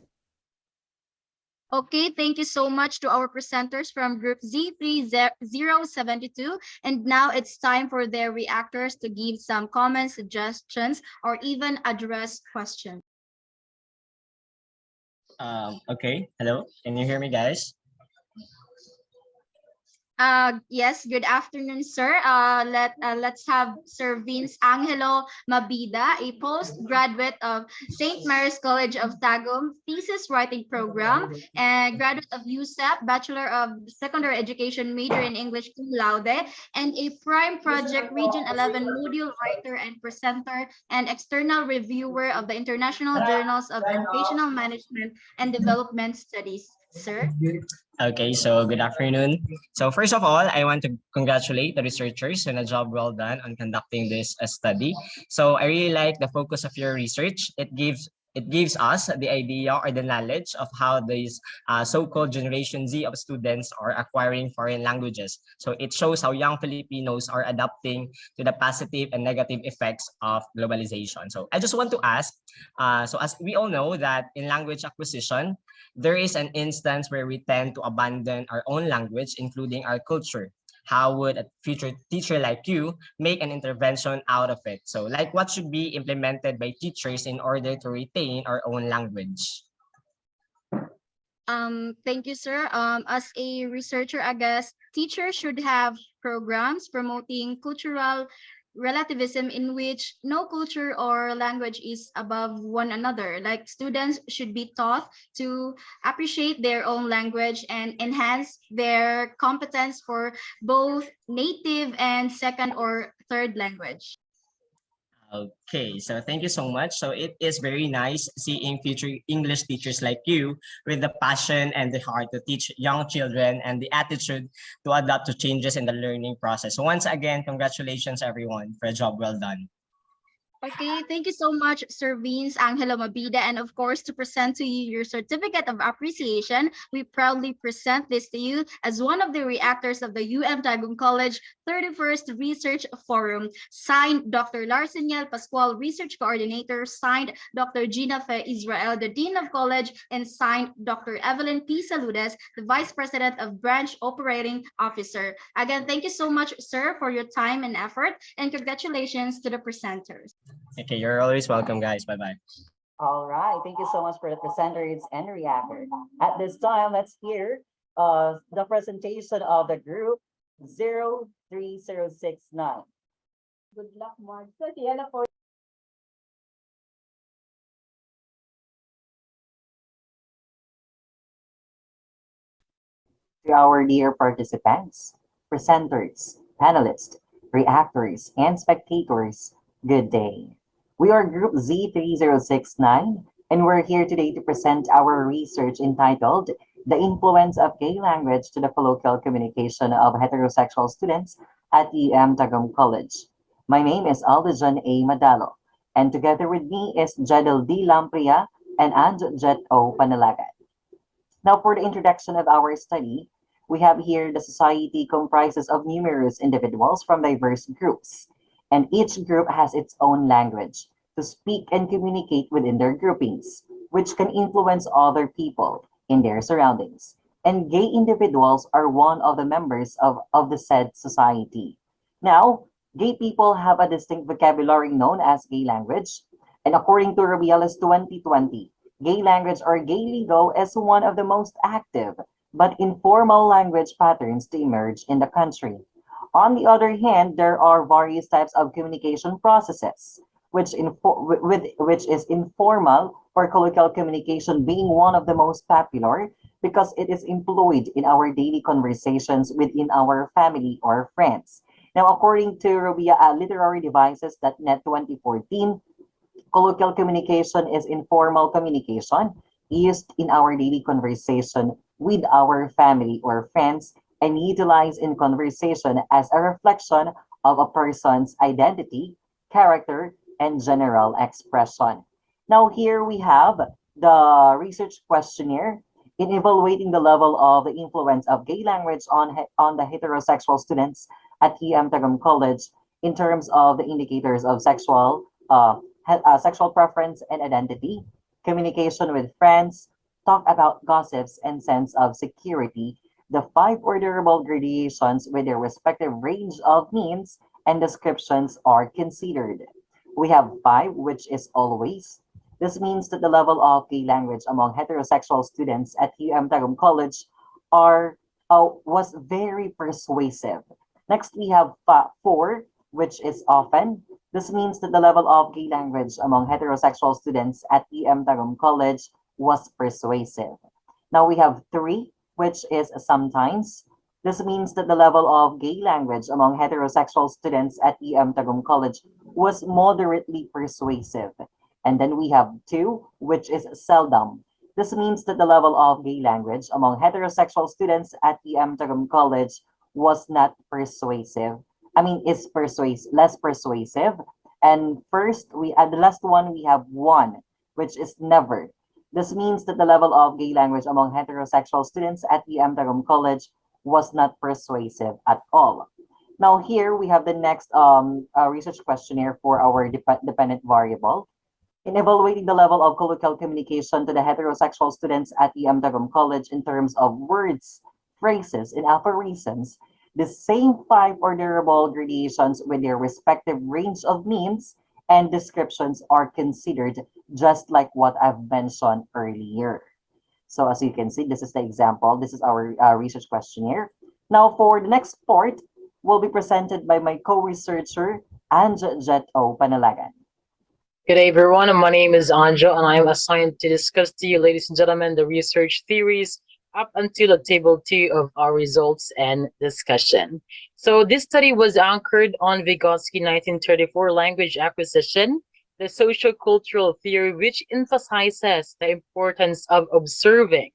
Okay, thank you so much to our presenters from Group Z3072. And now it's time for their reactors to give some comments, suggestions, or even address questions. Okay, hello. Can you hear me, guys? Yes, good afternoon, sir. Let's have Sir Vince Angelo Mabida, a postgraduate of St. Mary's College of Tagum thesis writing program and graduate of USAP, Bachelor of Secondary Education, major in English cum laude, and a Prime Project Region 11 module writer and presenter and external reviewer of the International Journals of Educational Management and Development Studies. Sir? Okay, so good afternoon. So first of all, I want to congratulate the researchers on a job well done on conducting this study. So I really like the focus of your research. It gives us the idea or the knowledge of how these so-called Generation Z of students are acquiring foreign languages. So it shows how young Filipinos are adapting to the positive and negative effects of globalization. So I just want to ask, so as we all know that in language acquisition, there is an instance where we tend to abandon our own language, including our culture. How would a future teacher like you make an intervention out of it? So like what should be implemented by teachers in order to retain our own language? Thank you, sir. As a researcher, I guess teachers should have programs promoting cultural relativism in which no culture or language is above one another. Like students should be taught to appreciate their own language and enhance their competence for both native and second or third language. Okay, so thank you so much. So it is very nice seeing future English teachers like you with the passion and the heart to teach young children and the attitude to adapt to changes in the learning process. So once again, congratulations everyone for a job well done. Okay, thank you so much, Sir Vince, Angelo Mabida, and of course, to present to you your certificate of appreciation, we proudly present this to you as one of the reactors of the Tagum College 31st Research Forum. Signed, Dr. Larseniel Pascual, Research Coordinator. Signed, Dr. Gina Fe Israel, the Dean of College, and signed, Dr. Evelyn P. Saludes, the Vice President of Branch Operating Officer. Again, thank you so much, sir, for your time and effort, and congratulations to the presenters. Okay, you're always welcome, guys. Bye-bye. All right. Thank you so much for the presenters and reactor. At this time, let's hear the presentation of the group 03069. Good luck, Mark. So, Kiana, for to our dear participants, presenters, panelists, reactors, and spectators, good day. We are Group Z3069, and we're here today to present our research entitled The Influence of Gay Language to the Colloquial Communication of Heterosexual Students at Tagum College. My name is Aldejan A. Madalo, and together with me is Jadel D. Lampria and Jet O. Panalagan. Now, for the introduction of our study, we have here the society comprises of numerous individuals from diverse groups, and each group has its own language to speak and communicate within their groupings, which can influence other people in their surroundings. And gay individuals are one of the members of the said society. Now, gay people have a distinct vocabulary known as gay language, and according to Rubiales 2020, gay language or gay lingo is one of the most active but informal language patterns to emerge in the country. On the other hand, there are various types of communication processes, which is informal or colloquial communication being one of the most popular because it is employed in our daily conversations within our family or friends. Now, according to Literary Devices.net 2014, colloquial communication is informal communication used in our daily conversation with our family or friends and utilized in conversation as a reflection of a person's identity, character, and general expression. Now, here we have the research questionnaire in evaluating the level of the influence of gay language on the heterosexual students at Tagum College in terms of the indicators of sexual preference and identity, communication with friends, talk about gossips and sense of security. The five orderable gradations with their respective range of means and descriptions are considered. We have five, which is always. This means that the level of gay language among heterosexual students at Tagum College was very persuasive. Next, we have four, which is often. This means that the level of gay language among heterosexual students at Tagum College was persuasive. Now we have three, which is sometimes. This means that the level of gay language among heterosexual students at Tagum College was moderately persuasive. And then we have two, which is seldom. This means that the level of gay language among heterosexual students at Tagum College was not persuasive. Is less persuasive. And the last one, we have one, which is never. This means that the level of gay language among heterosexual students at Tagum College was not persuasive at all. Now here we have the next research questionnaire for our dependent variable. In evaluating the level of colloquial communication to the heterosexual students at Tagum College in terms of words, phrases, and aphorisms, the same five orderable gradations with their respective range of means and descriptions are considered, just like what I've mentioned earlier. So as you can see, this is the example. This is our research questionnaire. Now for the next part, will be presented by my co-researcher, Jet O. Panalagan. Good day, everyone. My name is Anjo, and I am assigned to discuss to you, ladies and gentlemen, the research theories, up until the table 2 of our results and discussion. So this study was anchored on Vygotsky 1934 language acquisition, the sociocultural theory which emphasizes the importance of observing,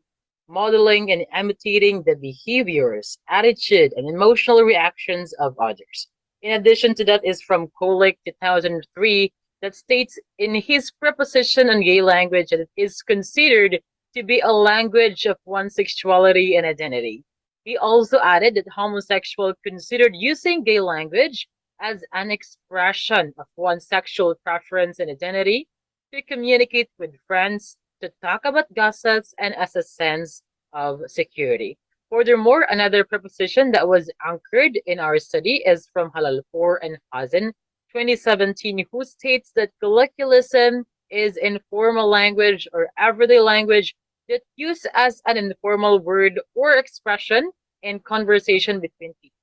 modeling, and imitating the behaviors, attitude, and emotional reactions of others. In addition to that is from Kolick 2003 that states in his preposition on gay language that it is considered to be a language of one's sexuality and identity. He also added that homosexual considered using gay language as an expression of one's sexual preference and identity to communicate with friends, to talk about gossips, and as a sense of security. Furthermore, another preposition that was anchored in our study is from Halalpour and Hazen 2017, who states that colloquialism is informal language or everyday language that used as an informal word or expression in conversation between people.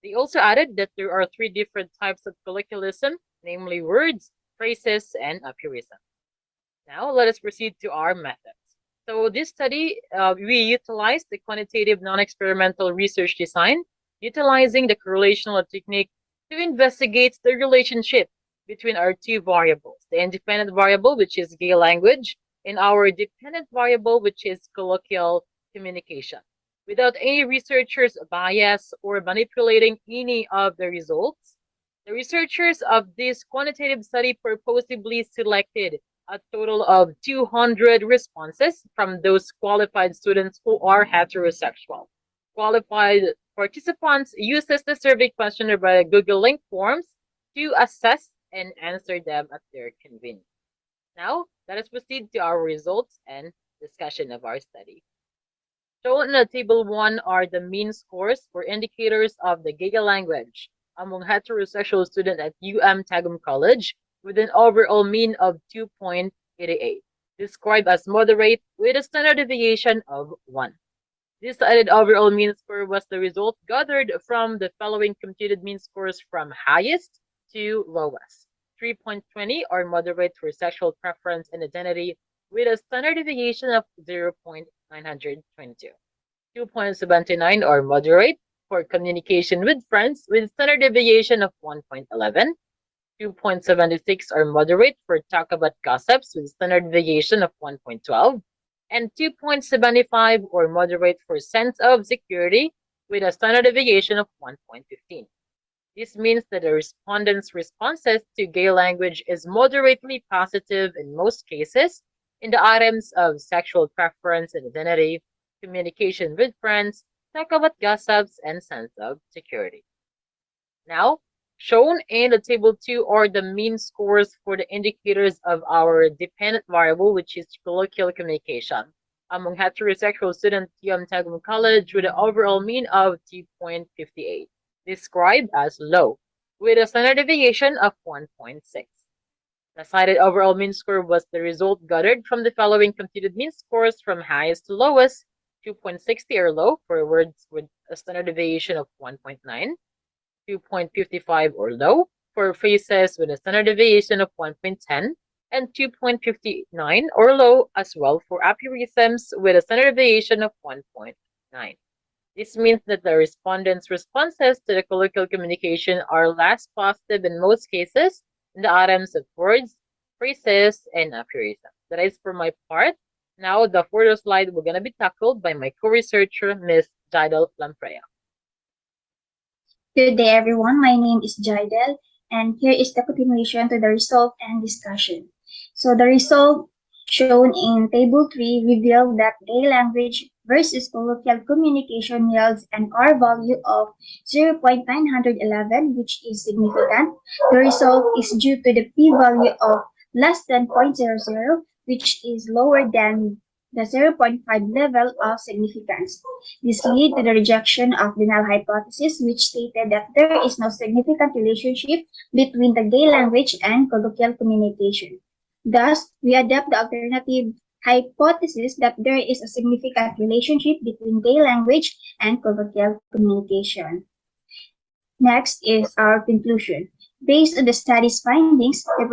They also added that there are three different types of colloquialism, namely words, phrases, and aphorisms. Now let us proceed to our methods. So this study, we utilized the quantitative non-experimental research design, utilizing the correlational technique to investigate the relationship between our two variables, the independent variable, which is gay language, and our dependent variable, which is colloquial communication. Without any researchers' bias or manipulating any of the results, the researchers of this quantitative study purposely selected a total of 200 responses from those qualified students who are heterosexual. Qualified participants uses the survey questionnaire by Google Link forms to assess and answer them at their convenience. Now, let us proceed to our results and discussion of our study. Shown in the table 1 are the mean scores for indicators of the Giga language among heterosexual students at Tagum College with an overall mean of 2.88, described as moderate with a standard deviation of 1. This added overall mean score was the result gathered from the following computed mean scores from highest to lowest. 3.20 or moderate for sexual preference and identity with a standard deviation of 0.922. 2.79 or moderate for communication with friends with standard deviation of 1.11. 2.76 or moderate for talk about gossips with standard deviation of 1.12. And 2.75 or moderate for sense of security with a standard deviation of 1.15. This means that the respondents' responses to gay language is moderately positive in most cases in the items of sexual preference and identity, communication with friends, talk about gossips, and sense of security. Now, shown in the table 2 are the mean scores for the indicators of our dependent variable, which is colloquial communication, among heterosexual students at Tagum College with an overall mean of 2.58, described as low, with a standard deviation of 1.6. The cited overall mean score was the result gathered from the following computed mean scores from highest to lowest: 2.60 or low for words with a standard deviation of 1.9, 2.55 or low for phrases with a standard deviation of 1.10, and 2.59 or low as well for aphorisms with a standard deviation of 1.9. This means that the respondents' responses to the colloquial communication are less positive in most cases in the items of words, phrases, and aphorisms. That is for my part. Now, the further slide will gonna be tackled by my co-researcher, Ms. Jidal Lamprea. Good day, everyone. My name is Jidel, and here is the continuation to the result and discussion. So the result shown in Table 3 revealed that gay language versus colloquial communication yields an R value of 0.911, which is significant. The result is due to the p-value of less than 0.00, which is lower than the 0.5 level of significance. This led to the rejection of the null hypothesis, which stated that there is no significant relationship between the gay language and colloquial communication. Thus, we adopt the alternative hypothesis that there is a significant relationship between gay language and colloquial communication. Next is our conclusion. Based on the study's findings, the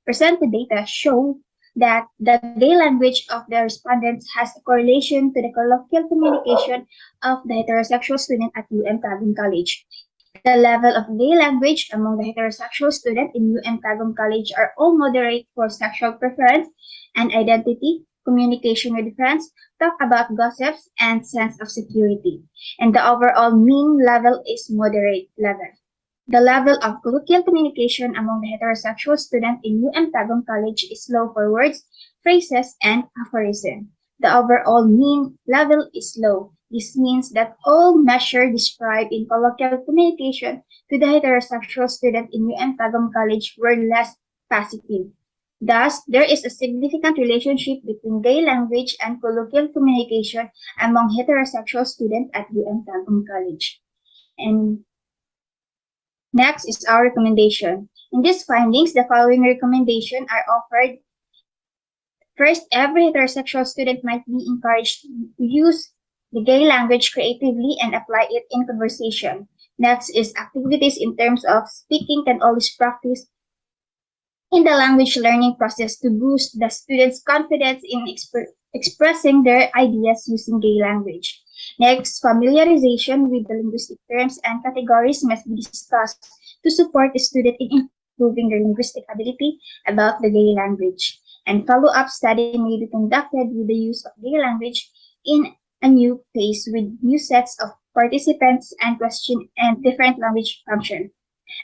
presented data show that the gay language of the respondents has a correlation to the colloquial communication of the heterosexual student at UM Tagum College. The level of gay language among the heterosexual student in UM Tagum College are all moderate for sexual preference and identity, communication with friends, talk about gossips, and sense of security. And the overall mean level is moderate level. The level of colloquial communication among the heterosexual student in UM Tagum College is low for words, phrases, and aphorism. The overall mean level is low. This means that all measures described in colloquial communication to the heterosexual student in UM Tagum College were less positive. Thus, there is a significant relationship between gay language and colloquial communication among heterosexual students at UM Tagum College. And next is our recommendation. In these findings, the following recommendations are offered. First, every heterosexual student might be encouraged to use the gay language creatively and apply it in conversation. Next is activities in terms of speaking can always practice in the language learning process to boost the students' confidence in expressing their ideas using gay language. Next, familiarization with the linguistic terms and categories must be discussed to support the student in improving their linguistic ability about the gay language. And follow-up study may be conducted with the use of gay language in a new phase with new sets of participants and question and different language function.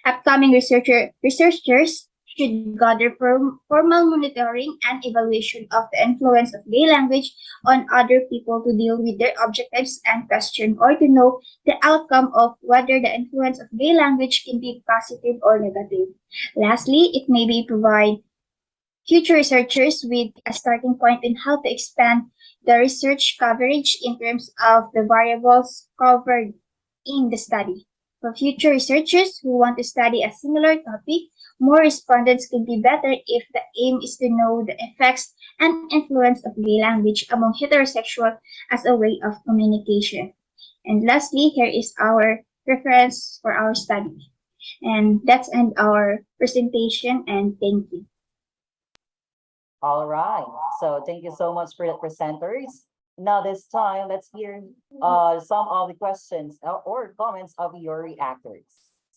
Upcoming researchers should gather formal monitoring and evaluation of the influence of gay language on other people to deal with their objectives and question or to know the outcome of whether the influence of gay language can be positive or negative. Lastly, it may be provide future researchers with a starting point in how to expand the research coverage in terms of the variables covered in the study. For future researchers who want to study a similar topic, more respondents could be better if the aim is to know the effects and influence of gay language among heterosexual as a way of communication. And lastly, here is our reference for our study. And that's end our presentation and thank you. All right. So thank you so much for the presenters. Now this time, let's hear some of the questions or comments of your reactors.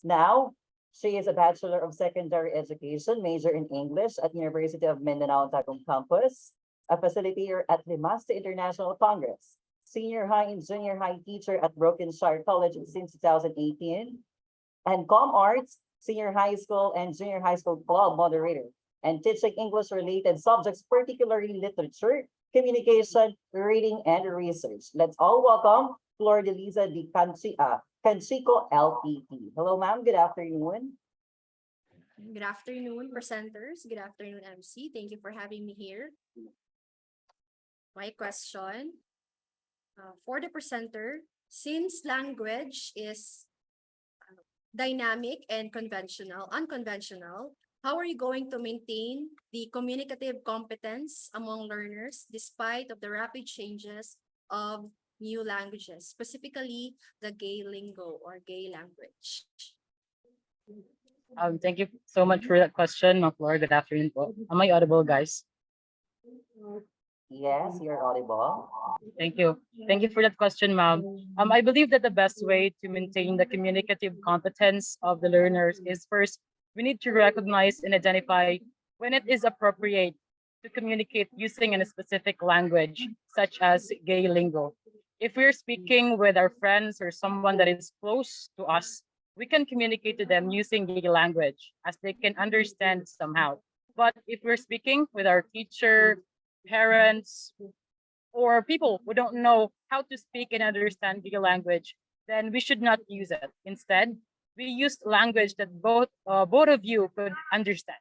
Now, she is a Bachelor of Secondary Education, major in English at University of Mindanao Tagum Campus, a facilitator at Limaste International Congress, senior high and junior high teacher at Brokenshire College since 2018, and Com Arts, senior high school and junior high school club moderator, and teaching English-related subjects, particularly literature, communication, reading, and research. Let's all welcome Flor de Liza de Canchico LPT. Hello, ma'am. Good afternoon. Good afternoon, presenters. Good afternoon, MC. Thank you for having me here. My question for the presenter, since language is dynamic and unconventional, how are you going to maintain the communicative competence among learners despite of the rapid changes of new languages, specifically the gay lingo or gay language? Thank you so much for that question, Flora. Good afternoon po. Am I audible, guys? Yes, you're audible. Thank you. Thank you for that question, ma'am. I believe that the best way to maintain the communicative competence of the learners is first, we need to recognize and identify when it is appropriate to communicate using a specific language, such as gay lingo. If we're speaking with our friends or someone that is close to us, we can communicate to them using gay language as they can understand somehow. But if we're speaking with our teacher, parents, or people who don't know how to speak and understand gay language, then we should not use it. Instead, we use language that both of you could understand.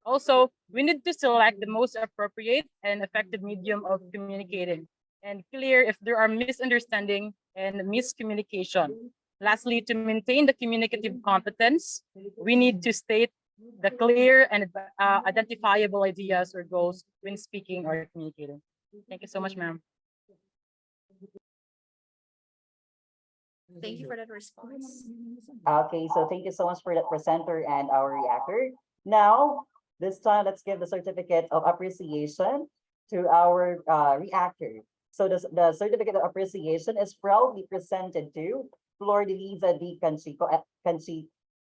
Also, we need to select the most appropriate and effective medium of communicating and clear if there are misunderstanding and miscommunication. Lastly, to maintain the communicative competence, we need to state the clear and identifiable ideas or goals when speaking or communicating. Thank you so much, ma'am. Thank you for that response. Okay, so thank you so much for that presenter and our reactor. Now, This time, let's give the certificate of appreciation to our reactor. So the certificate of appreciation is proudly presented to Flor de Liza D. Canchico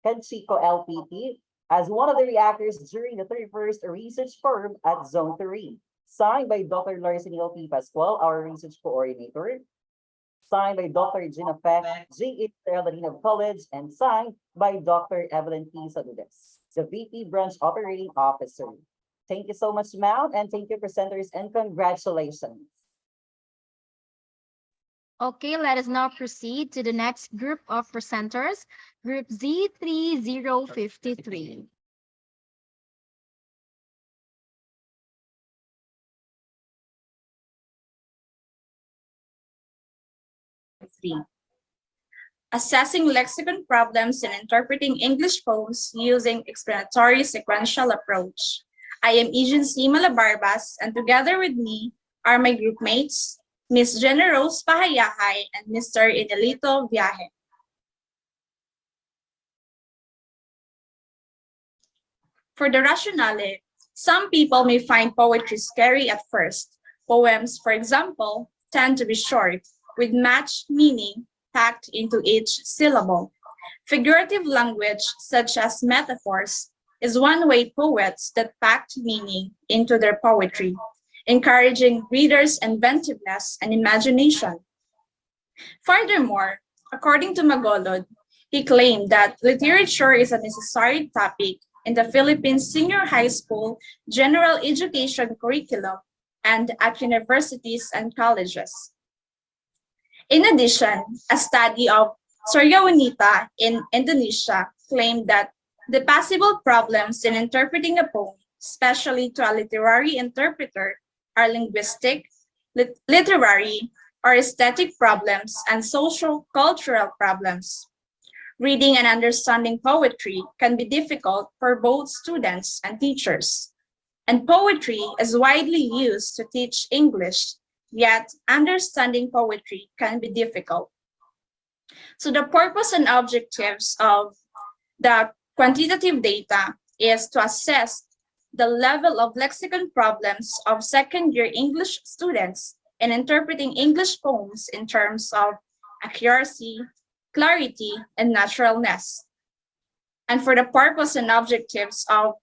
LPT as one of the reactors during the 31st research forum at Zone 3. Signed by Dr. Larsenil P. Pascual, our research coordinator. Signed by Dr. Gina Peck, G.E. Dean of College, and signed by Dr. Evelyn P. Saludes, the VP Branch Operating Officer. Thank you so much, ma'am, and thank you, presenters, and congratulations. Okay, let us now proceed to the next group of presenters, Group Z3053. Assessing lexicon problems and interpreting English poems using explanatory sequential approach. I am Eugene C. Malabarbas, and together with me are my group mates, Ms. Jenna Rose Pahayahay and Mr. Idelito Viaje. For the rationale, some people may find poetry scary at first. Poems, for example, tend to be short, with matched meaning packed into each syllable. Figurative language, such as metaphors, is one way poets that packed meaning into their poetry, encouraging readers' inventiveness and imagination. Furthermore, according to Magolod, he claimed that literature is a necessary topic in the Philippines senior high school general education curriculum and at universities and colleges. In addition, a study of Suryawanita in Indonesia claimed that the possible problems in interpreting a poem, especially to a literary interpreter, are linguistic, literary, or aesthetic problems and social cultural problems. Reading and understanding poetry can be difficult for both students and teachers. And poetry is widely used to teach English, yet understanding poetry can be difficult. So the purpose and objectives of the quantitative data is to assess the level of lexicon problems of second-year English students in interpreting English poems in terms of accuracy, clarity, and naturalness. And for the purpose and objectives of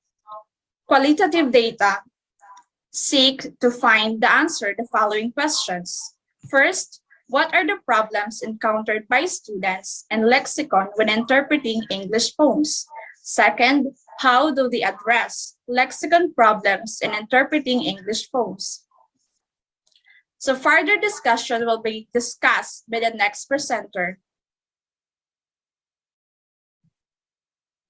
qualitative data, seek to find the answer to the following questions. First, what are the problems encountered by students and lexicon when interpreting English poems? Second, how do they address lexicon problems in interpreting English poems? So further discussion will be discussed by the next presenter.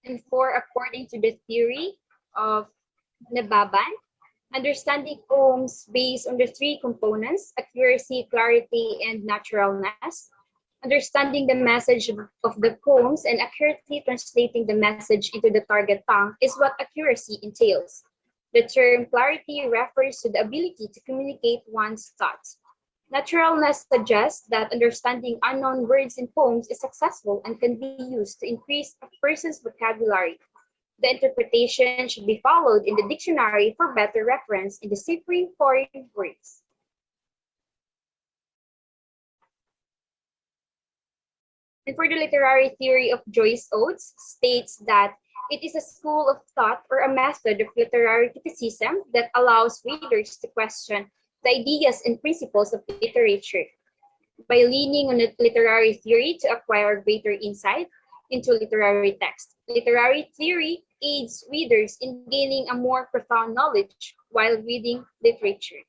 And four, according to the theory of Nababan, understanding poems based on the three components, accuracy, clarity, and naturalness. Understanding the message of the poems and accurately translating the message into the target tongue is what accuracy entails. The term clarity refers to the ability to communicate one's thoughts. Naturalness suggests that understanding unknown words in poems is successful and can be used to increase a person's vocabulary. The interpretation should be followed in the dictionary for better reference in deciphering foreign words. And for the literary theory of Joyce Oates states that it is a school of thought or a method of literary criticism that allows readers to question the ideas and principles of literature. By leaning on the literary theory to acquire greater insight into literary text, literary theory aids readers in gaining a more profound knowledge while reading literature.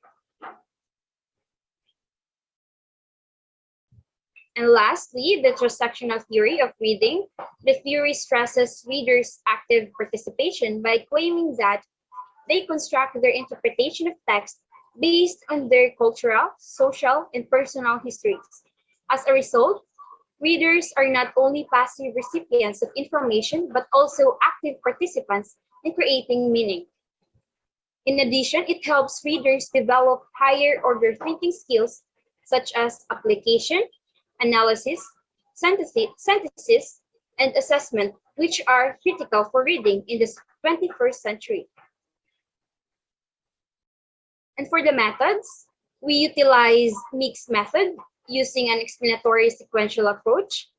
And lastly, the transactional theory of reading. The theory stresses readers' active participation by claiming that they construct their interpretation of text based on their cultural, social, and personal histories. As a result, readers are not only passive recipients of information, but also active participants in creating meaning. In addition, it helps readers develop higher order thinking skills such as application, analysis, synthesis, and assessment, which are critical for reading in the 21st century. And for the methods, we utilize mixed method using an explanatory sequential approach.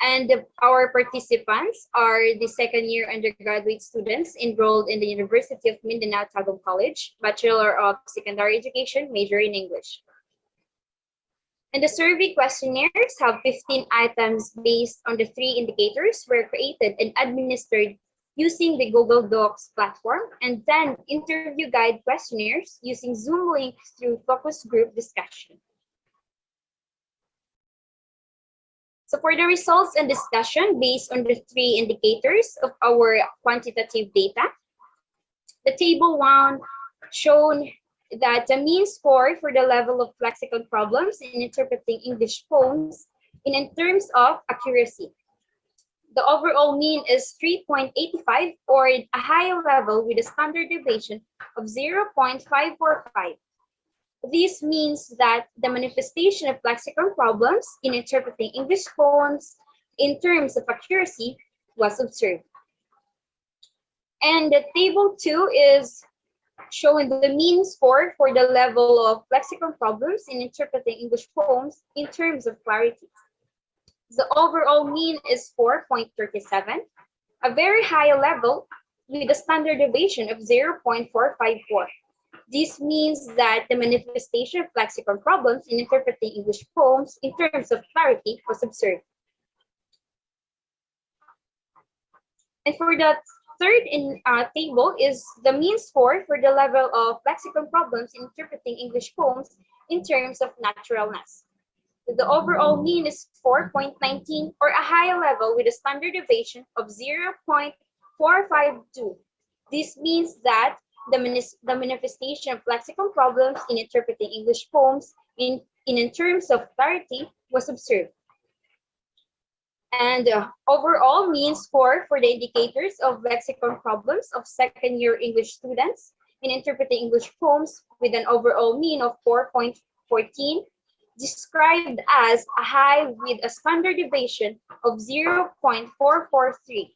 And our participants are the second year undergraduate students enrolled in the University of Mindanao Tagum College, Bachelor of Secondary Education, major in English. And the survey questionnaires have 15 items based on the three indicators were created and administered using the Google Docs platform, and 10 interview guide questionnaires using Zoom links through focus group discussion. So for the results and discussion based on the three indicators of our quantitative data, the table 1 shown that the mean score for the level of lexicon problems in interpreting English poems in terms of accuracy. The overall mean is 3.85, or a high level with a standard deviation of 0.545. This means that the manifestation of lexicon problems in interpreting English poems in terms of accuracy was observed. And the table 2 is showing the mean score for the level of lexicon problems in interpreting English poems in terms of clarity. The overall mean is 4.37, a very high level with a standard deviation of 0.454. This means that the manifestation of lexicon problems in interpreting English poems in terms of clarity was observed. And for the third table is the mean score for the level of lexicon problems in interpreting English poems in terms of naturalness. The overall mean is 4.19, or a high level with a standard deviation of 0.452. This means that the manifestation of lexicon problems in interpreting English poems in terms of clarity was observed. And overall mean score for the indicators of lexicon problems of second-year English students in interpreting English poems with an overall mean of 4.14, described as a high with a standard deviation of 0.443.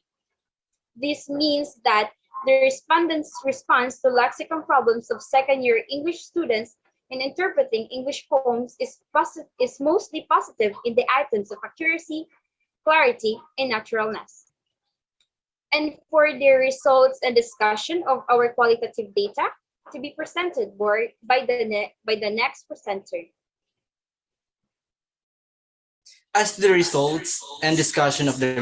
This means that the respondents' response to lexicon problems of second-year English students in interpreting English poems is mostly positive in the items of accuracy, clarity, and naturalness. And for the results and discussion of our qualitative data to be presented by the next presenter. As to the results and discussion of the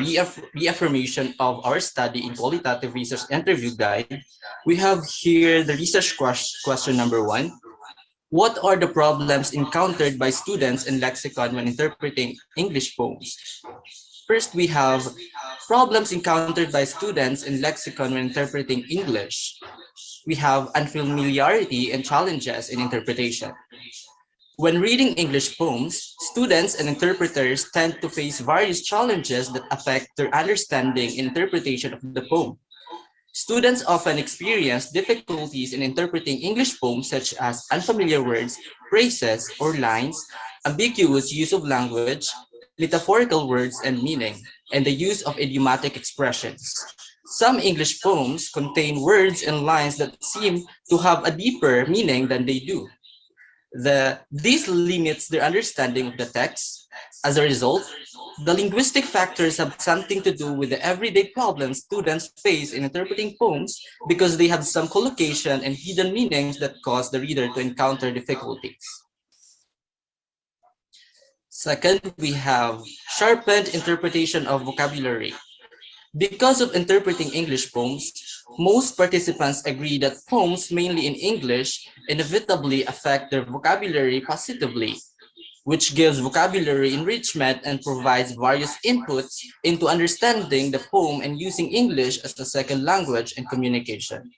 reaffirmation of our study in qualitative research interview guide, we have here the research question number 1. What are the problems encountered by students in lexicon when interpreting English poems? First, we have problems encountered by students in lexicon when interpreting English. We have unfamiliarity and challenges in interpretation. When reading English poems, students and interpreters tend to face various challenges that affect their understanding and interpretation of the poem. Students often experience difficulties in interpreting English poems such as unfamiliar words, phrases, or lines, ambiguous use of language, metaphorical words and meaning, and the use of idiomatic expressions. Some English poems contain words and lines that seem to have a deeper meaning than they do. This limits their understanding of the text. As a result, the linguistic factors have something to do with the everyday problems students face in interpreting poems because they have some collocation and hidden meanings that cause the reader to encounter difficulties. Second, we have sharpened interpretation of vocabulary. Because of interpreting English poems, most participants agree that poems mainly in English inevitably affect their vocabulary positively, which gives vocabulary enrichment and provides various inputs into understanding the poem and using English as a second language in communication.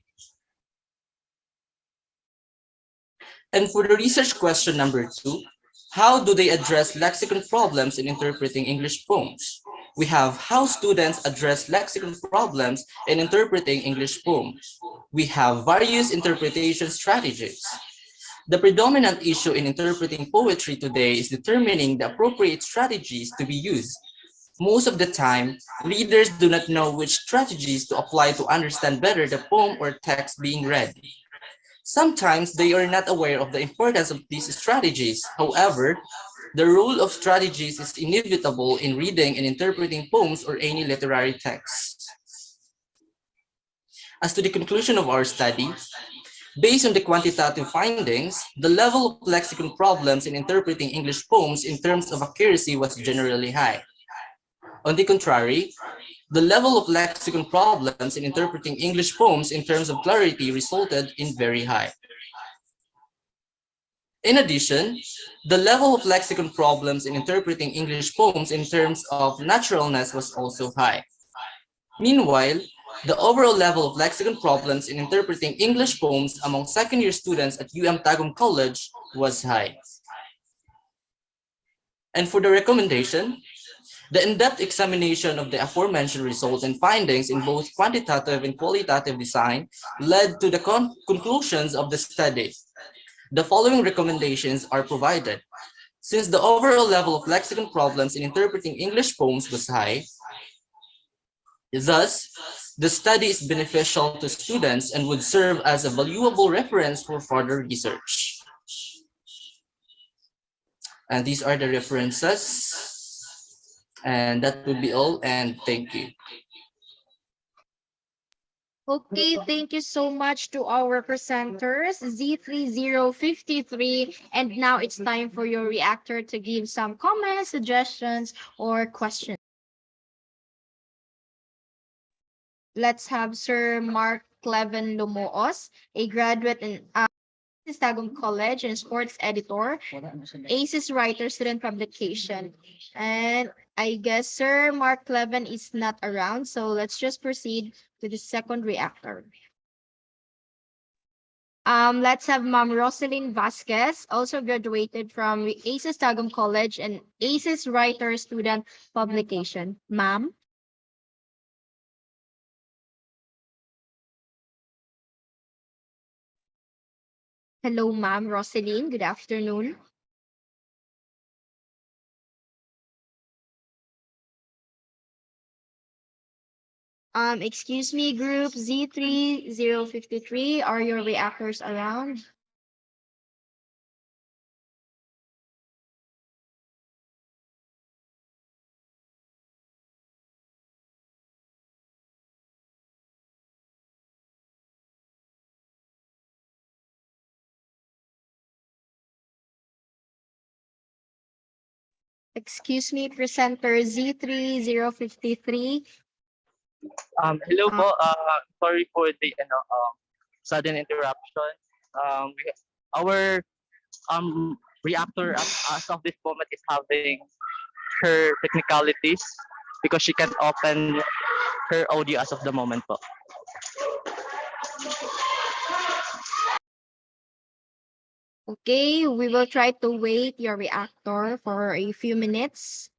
And for the research question number 2, how do they address lexicon problems in interpreting English poems? We have how students address lexicon problems in interpreting English poems. We have various interpretation strategies. The predominant issue in interpreting poetry today is determining the appropriate strategies to be used. Most of the time, readers do not know which strategies to apply to understand better the poem or text being read. Sometimes they are not aware of the importance of these strategies. However, the role of strategies is inevitable in reading and interpreting poems or any literary text. As to the conclusion of our study, based on the quantitative findings, the level of lexicon problems in interpreting English poems in terms of accuracy was generally high. On the contrary, the level of lexicon problems in interpreting English poems in terms of clarity resulted in very high. In addition, the level of lexicon problems in interpreting English poems in terms of naturalness was also high. Meanwhile, the overall level of lexicon problems in interpreting English poems among second-year students at Tagum College was high. And for the recommendation, the in-depth examination of the aforementioned results and findings in both quantitative and qualitative design led to the conclusions of the study. The following recommendations are provided. Since the overall level of lexicon problems in interpreting English poems was high, thus, the study is beneficial to students and would serve as a valuable reference for further research. And these are the references. And that would be all, and thank you. Okay, thank you so much to our presenters, Z3053. And now it's time for your reactor to give some comments, suggestions, or questions. Let's have Sir Mark Cleven Lumoos, a graduate in Tagum College and sports editor, ACES writer, student publication. And I guess Sir Mark Cleven is not around, so let's just proceed to the second reactor. Let's have Ma'am Rosalyn Vasquez, also graduated from ACES Tagum College and ACES writer, student publication. Ma'am. Hello, Ma'am Rosalyn. Good afternoon. Excuse me, group Z3053, are your reactors around? Excuse me, presenter Z3053. Hello po. Sorry for the sudden interruption. Our reactor as of this moment is having her technicalities because she can't open her audio as of the moment po. Okay, we will try to wait your reactor for a few minutes.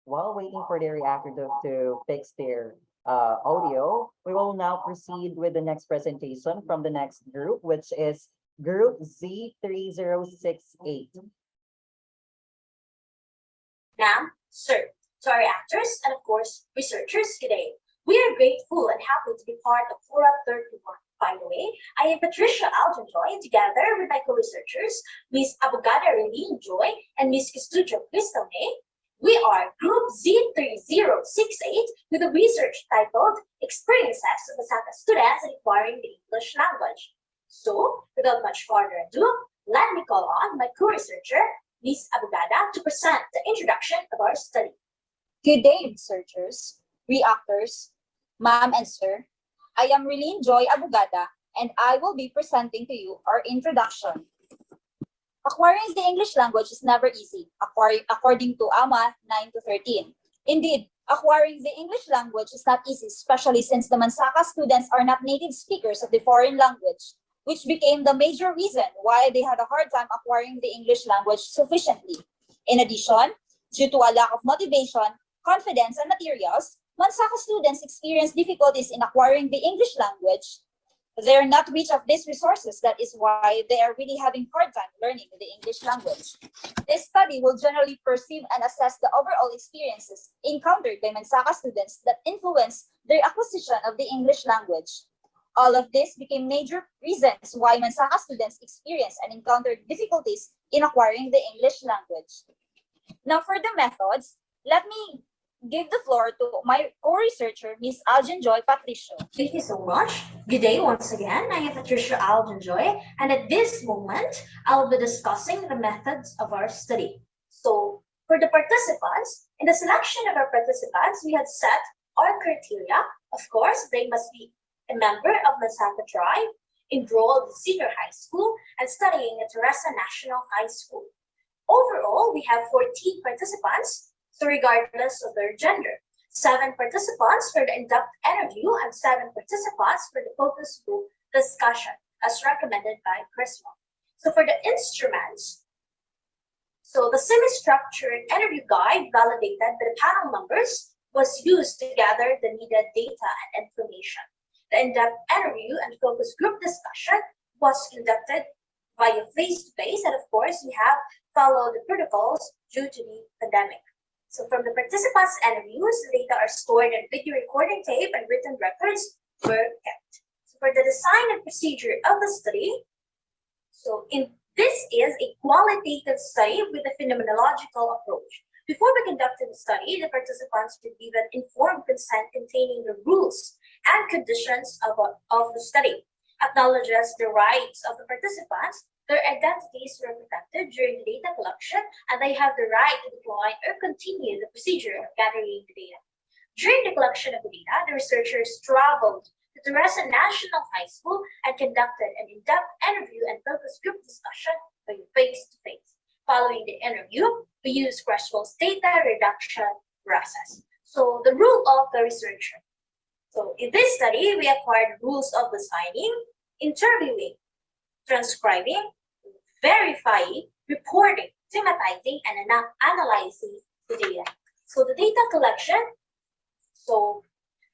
While waiting for the reactor to fix their audio, we will now proceed with the next presentation from the next group, which is Group Z3068. Ma'am, sir, to our actors and of course researchers today. We are grateful and happy to be part of Fora 31. By the way, I am Patricia Altonjoy together with my co-researchers, Ms. Abogada Relene Joy and Ms. Custudio Crystal May. We are Group Z3068 with a research titled Experiences of Asaka Students in Acquiring the English Language. So, without much further ado, let me call on my co-researcher, Ms. Abogada, to present the introduction of our study. Good day, researchers, reactors, ma'am and sir. I am Relene Joy Abogada, and I will be presenting to you our introduction. Acquiring the English language is never easy, according to AMA 9-13. Indeed, acquiring the English language is not easy, especially since the Mansaka students are not native speakers of the foreign language, which became the major reason why they had a hard time acquiring the English language sufficiently. In addition, due to a lack of motivation, confidence, and materials, Mansaka students experience difficulties in acquiring the English language. They're not rich of these resources. That is why they are really having hard time learning the English language. This study will generally perceive and assess the overall experiences encountered by Mansaka students that influence their acquisition of the English language. All of this became major reasons why Mansaka students experience and encountered difficulties in acquiring the English language. Now for the methods, let me give the floor to my co-researcher, Ms. Aljan Joy Patricio. Thank you so much. Good day once again. I am Patricia Aldenjoy, and at this moment, I'll be discussing the methods of our study. So, for the participants, in the selection of our participants, we had set our criteria. Of course, they must be a member of Mansaka tribe, enrolled in senior high school, and studying at Teresa National High School. Overall, we have 14 participants, so regardless of their gender. 7 participants for the in-depth interview and 7 participants for the focus group discussion, as recommended by Chrisma. So for the instruments, so the semi-structured interview guide validated by the panel members was used to gather the needed data and information. The in-depth interview and focus group discussion was conducted via face-to-face, and of course, we have followed the protocols due to the pandemic. So from the participants' interviews, the data are stored in video recording tape and written records were kept. So for the design and procedure of the study, this is a qualitative study with a phenomenological approach. Before we conducted the study, the participants were given informed consent containing the rules and conditions of the study, acknowledges the rights of the participants. Their identities were protected during the data collection, and they have the right to decline or continue the procedure of gathering the data. During the collection of the data, the researchers traveled to Teresa National High School and conducted an in-depth interview and focus group discussion face-to-face. Following the interview, we used Creswell's data reduction process. So the rule of the researcher. So in this study, we acquired rules of designing, interviewing, transcribing, verifying, reporting, thematizing, and analyzing the data. So the data collection, so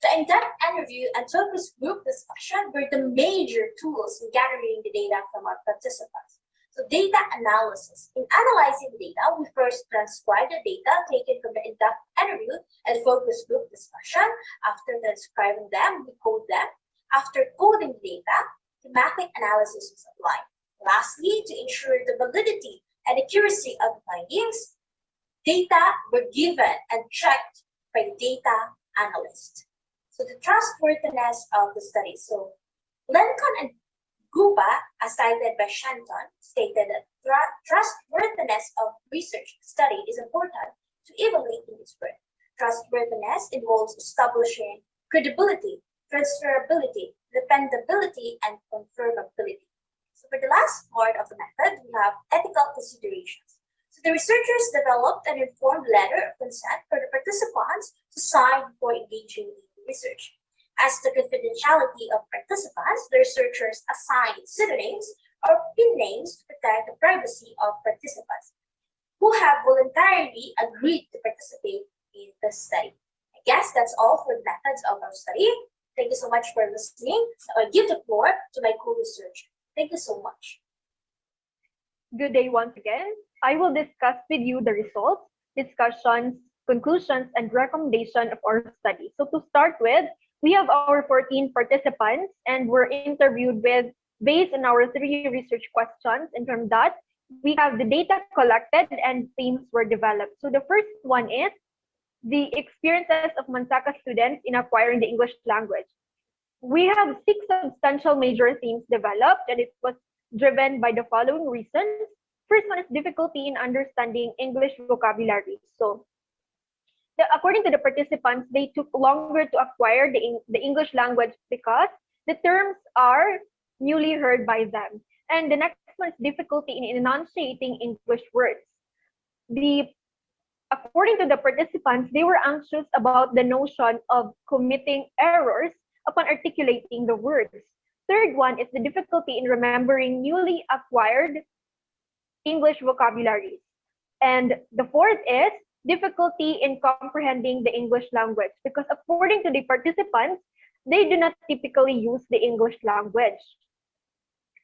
the in-depth interview and focus group discussion were the major tools in gathering the data from our participants. So data analysis. In analyzing the data, we first transcribe the data taken from the in-depth interview and focus group discussion. After transcribing them, we code them. After coding the data, thematic analysis is applied. Lastly, to ensure the validity and accuracy of the findings, data were given and checked by the data analyst. So the trustworthiness of the study. So Lincoln and Guba, as cited by Shenton, stated that trustworthiness of research study is important to evaluate in its work. Trustworthiness involves establishing credibility, transferability, dependability, and confirmability. So for the last part of the method, we have ethical considerations. So the researchers developed an informed letter of consent for the participants to sign before engaging in the research. As the confidentiality of participants, the researchers assigned pseudonyms or pin names to protect the privacy of participants who have voluntarily agreed to participate in the study. I guess that's all for the methods of our study. Thank you so much for listening. So I give the floor to my co-researcher. Thank you so much. Good day once again. I will discuss with you the results, discussions, conclusions, and recommendation of our study. So to start with, we have our 14 participants and were interviewed based on our 3 research questions. And from that, we have the data collected and themes were developed. So the first one is the experiences of Mansaka students in acquiring the English language. We have 6 substantial major themes developed, and it was driven by the following reasons. First one is difficulty in understanding English vocabulary. So, according to the participants, they took longer to acquire the English language because the terms are newly heard by them. And the next one is difficulty in enunciating English words. According to the participants, they were anxious about the notion of committing errors upon articulating the words. Third one is the difficulty in remembering newly acquired English vocabularies. And the fourth is difficulty in comprehending the English language because according to the participants, they do not typically use the English language.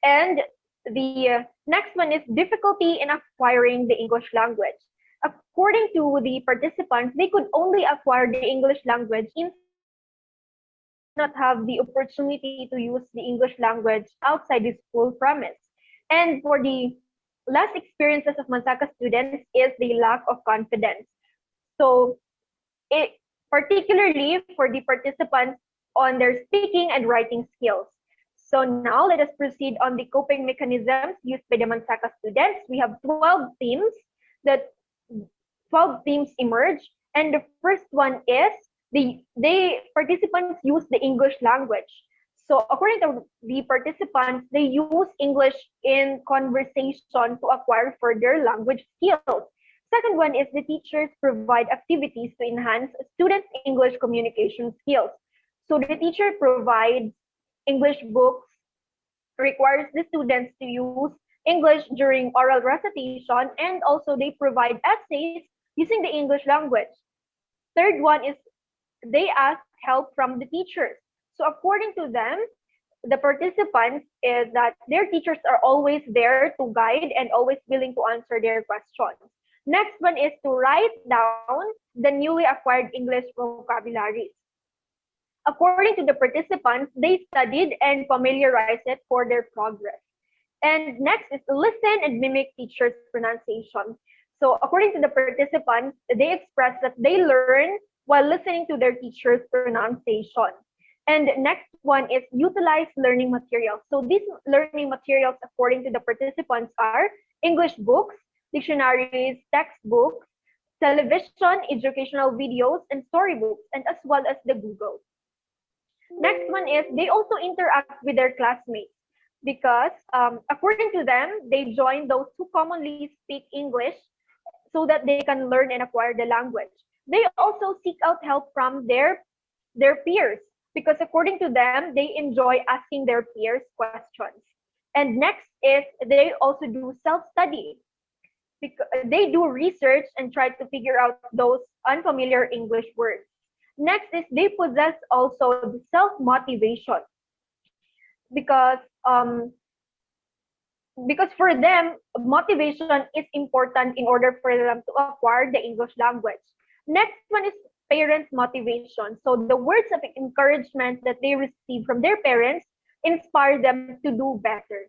And the next one is difficulty in acquiring the English language. According to the participants, they could only acquire the English language inside the school. They do not have the opportunity to use the English language outside the school premise. And for the last experiences of Mansaka students is the lack of confidence. So it, particularly for the participants on their speaking and writing skills. So now let us proceed on the coping mechanisms used by the Mansaka students. We have 12 themes that 12 themes emerge, and the first one is the participants use the English language. So according to the participants, they use English in conversation to acquire further language skills. Second one is the teachers provide activities to enhance students' English communication skills. So the teacher provides English books, requires the students to use English during oral recitation, and also they provide essays using the English language. Third one is they ask help from the teachers. So according to them, the participants is that their teachers are always there to guide and always willing to answer their questions. Next one is to write down the newly acquired English vocabularies. According to the participants, they studied and familiarized it for their progress. And next is listen and mimic teacher's pronunciation. So according to the participants, they express that they learn while listening to their teacher's pronunciation. And next one is utilize learning materials. So these learning materials, according to the participants, are English books, dictionaries, textbooks, television, educational videos, and storybooks, and as well as the Google. Next one is they also interact with their classmates because according to them, they join those who commonly speak English so that they can learn and acquire the language. They also seek out help from their peers because according to them, they enjoy asking their peers questions. And next is they also do self-study. They do research and try to figure out those unfamiliar English words. Next is they possess also the self-motivation because for them, motivation is important in order for them to acquire the English language. Next one is parents' motivation. So the words of encouragement that they receive from their parents inspire them to do better.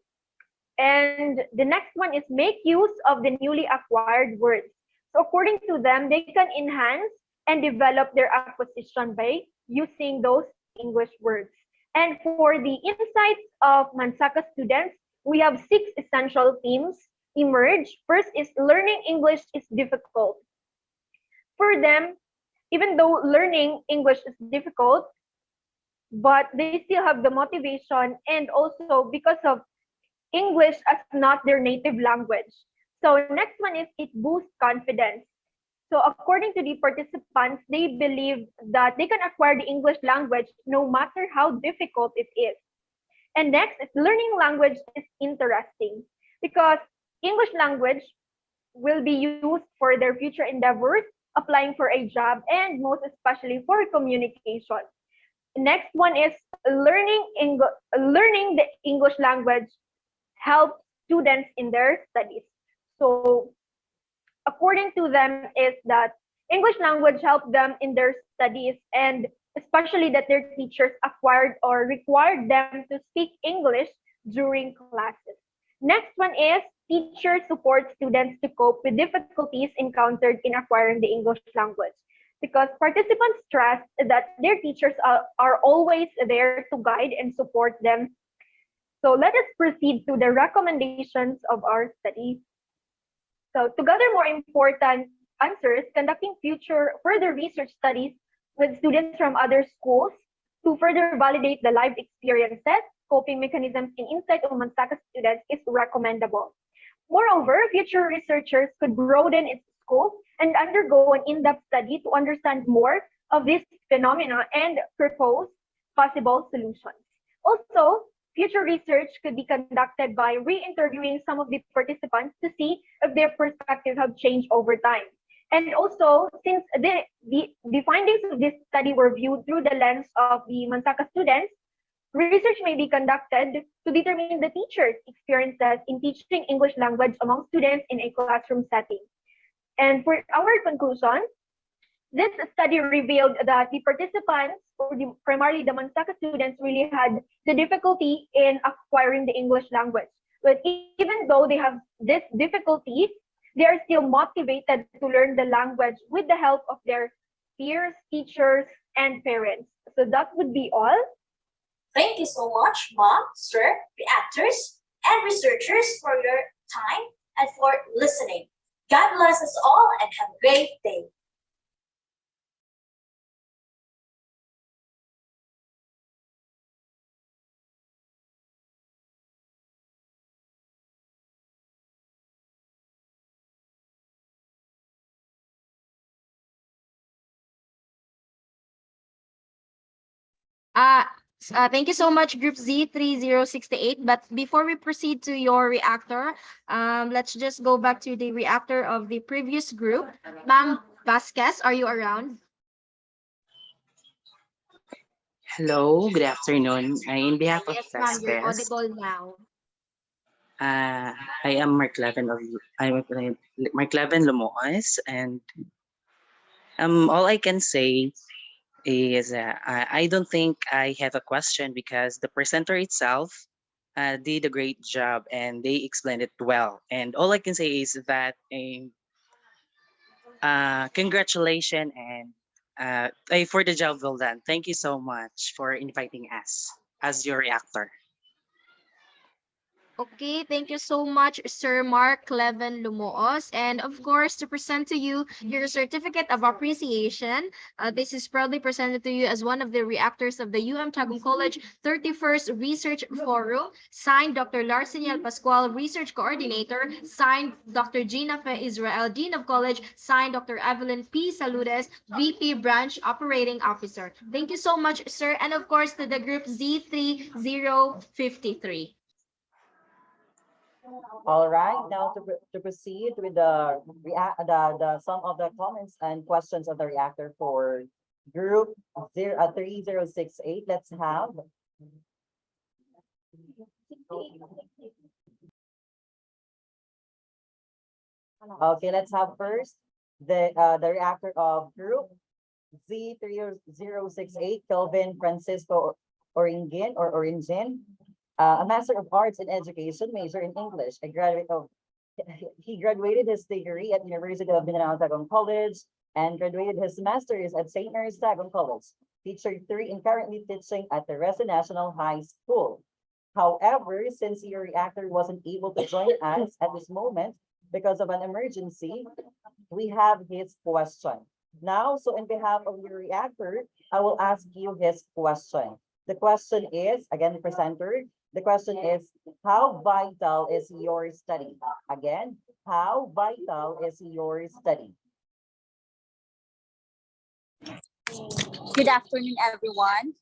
And the next one is make use of the newly acquired words. So according to them, they can enhance and develop their acquisition by using those English words. And for the insights of Mansaka students, we have 6 essential themes emerge. First is learning English is difficult. For them, even though learning English is difficult, but they still have the motivation and also because of English as not their native language. So next one is it boosts confidence. So according to the participants, they believe that they can acquire the English language no matter how difficult it is. And next is learning language is interesting because English language will be used for their future endeavors, applying for a job, and most especially for communication. Next one is learning the English language helps students in their studies. So according to them is that English language helped them in their studies and especially that their teachers acquired or required them to speak English during classes. Next one is teachers support students to cope with difficulties encountered in acquiring the English language because participants stress that their teachers are always there to guide and support them. So let us proceed to the recommendations of our study. So to gather more important answers, conducting further research studies with students from other schools to further validate the lived experiences, coping mechanisms, and insight of Mansaka students is recommendable. Moreover, future researchers could broaden its scope and undergo an in-depth study to understand more of this phenomena and propose possible solutions. Also, future research could be conducted by re-interviewing some of the participants to see if their perspectives have changed over time. And also, since the findings of this study were viewed through the lens of the Mansaka students, research may be conducted to determine the teacher's experiences in teaching English language among students in a classroom setting. And for our conclusion, this study revealed that the participants, or primarily the Mansaka students, really had the difficulty in acquiring the English language. But even though they have this difficulty, they are still motivated to learn the language with the help of their peers, teachers, and parents. So that would be all. Thank you so much, Mom, Sir, reactors, and researchers for your time and for listening. God bless us all and have a great day. Thank you so much, Group Z3068. But before we proceed to your reactor, let's just go back to the reactor of the previous group. Ma'am Vasquez, are you around? Hello, good afternoon. In behalf of Yes, ma'am, you're Vasquez, audible now. I am Mark Levin Mark Levin Lomoas, and all I can say is I don't think I have a question because the presenter itself did a great job and they explained it well. And all I can say is that congratulations and for the job well done. Thank you so much for inviting us as your reactor. Okay, thank you so much, Sir Mark Cleven Lumoos. And of course, to present to you your certificate of appreciation. This is proudly presented to you as one of the reactors of the Tagum College 31st Research Forum. Signed, Dr. Larceniel Pascual, Research Coordinator. Signed, Dr. Gina Fe Israel, Dean of College. Signed, Dr. Evelyn P. Saludes, VP Branch Operating Officer. Thank you so much, sir. And of course, to the group Z3053. All right, now to proceed with the some of the comments and questions of the reactor for group 3068. Let's have okay, let's have first the reactor of group Z3068, Kelvin Francisco Oringin, a Master of Arts in Education, major in English. He graduated his degree at University of Mindanao Tagum College and graduated his master's at St. Mary's Tagum College. Teacher 3 and currently teaching at the Resa National High School. However, since your reactor wasn't able to join us at this moment because of an emergency, we have his question. Now, so in behalf of your reactor, I will ask you his question. The question is, again, the presenter, the question is, how vital is your study? Again, how vital is your study? Good afternoon, everyone.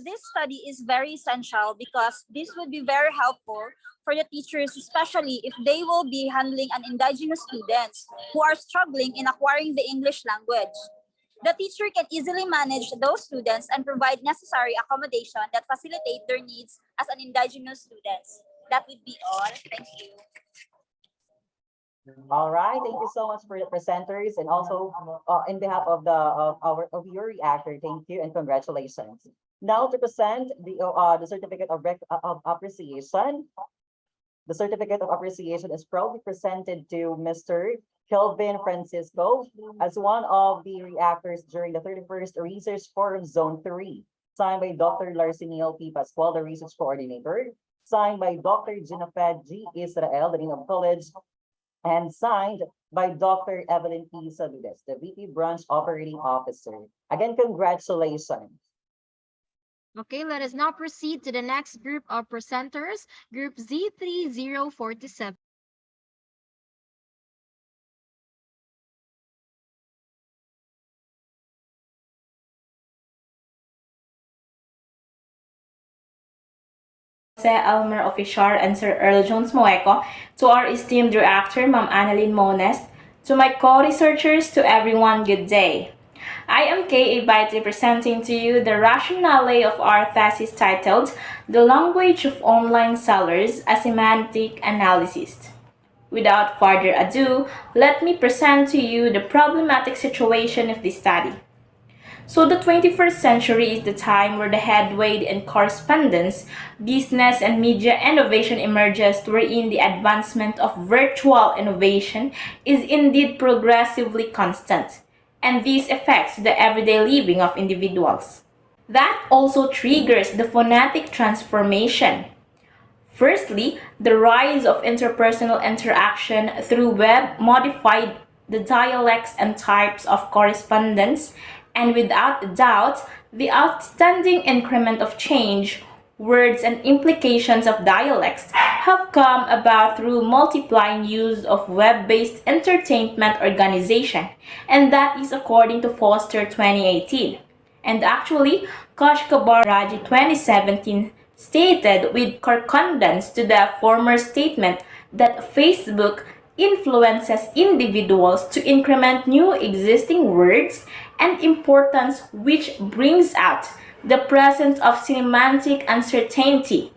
This study is very essential because this would be very helpful for the teachers, especially if they will be handling an indigenous students who are struggling in acquiring the English language. The teacher can easily manage those students and provide necessary accommodation that facilitate their needs as an indigenous students. That would be all. Thank you. All right, thank you so much for the presenters and also in behalf of your reactor, thank you and congratulations. Now to present the certificate of appreciation. The certificate of appreciation is proudly presented to Mr. Kelvin Francisco as one of the reactors during the 31st Research Forum Zone 3, signed by Dr. Larceniel P. Pascual, the Research Coordinator, signed by Dr. Ginafed G. Israel, the Dean of College, and signed by Dr. Evelyn P. Saludes, the VP Branch Operating Officer. Again, congratulations. Okay, let us now proceed to the next group of presenters, Group Z3047. Jose Elmer Official and Sir Earl Jones Moeco, to our esteemed reactor, Ma'am Annalyn Mones, To my co-researchers, to everyone, good day. I am K.A. Baite presenting to you the rationale of our thesis titled The Language of Online Sellers, a Semantic Analysis. Without further ado, let me present to you the problematic situation of this study. So the 21st century is the time where the headway in correspondence, business, and media innovation emerges, wherein the advancement of virtual innovation is indeed progressively constant, and this affects the everyday living of individuals. That also triggers the phonetic transformation. Firstly, the rise of interpersonal interaction through web modified the dialects and types of correspondence, and without doubt, the outstanding increment of change, words, and implications of dialects have come about through multiplying use of web-based entertainment organization, and that is according to Foster 2018. And actually, Kashkabar-Raji 2017 stated with correspondence to the former statement that Facebook influences individuals to increment new existing words and importance, which brings out the presence of semantic uncertainty.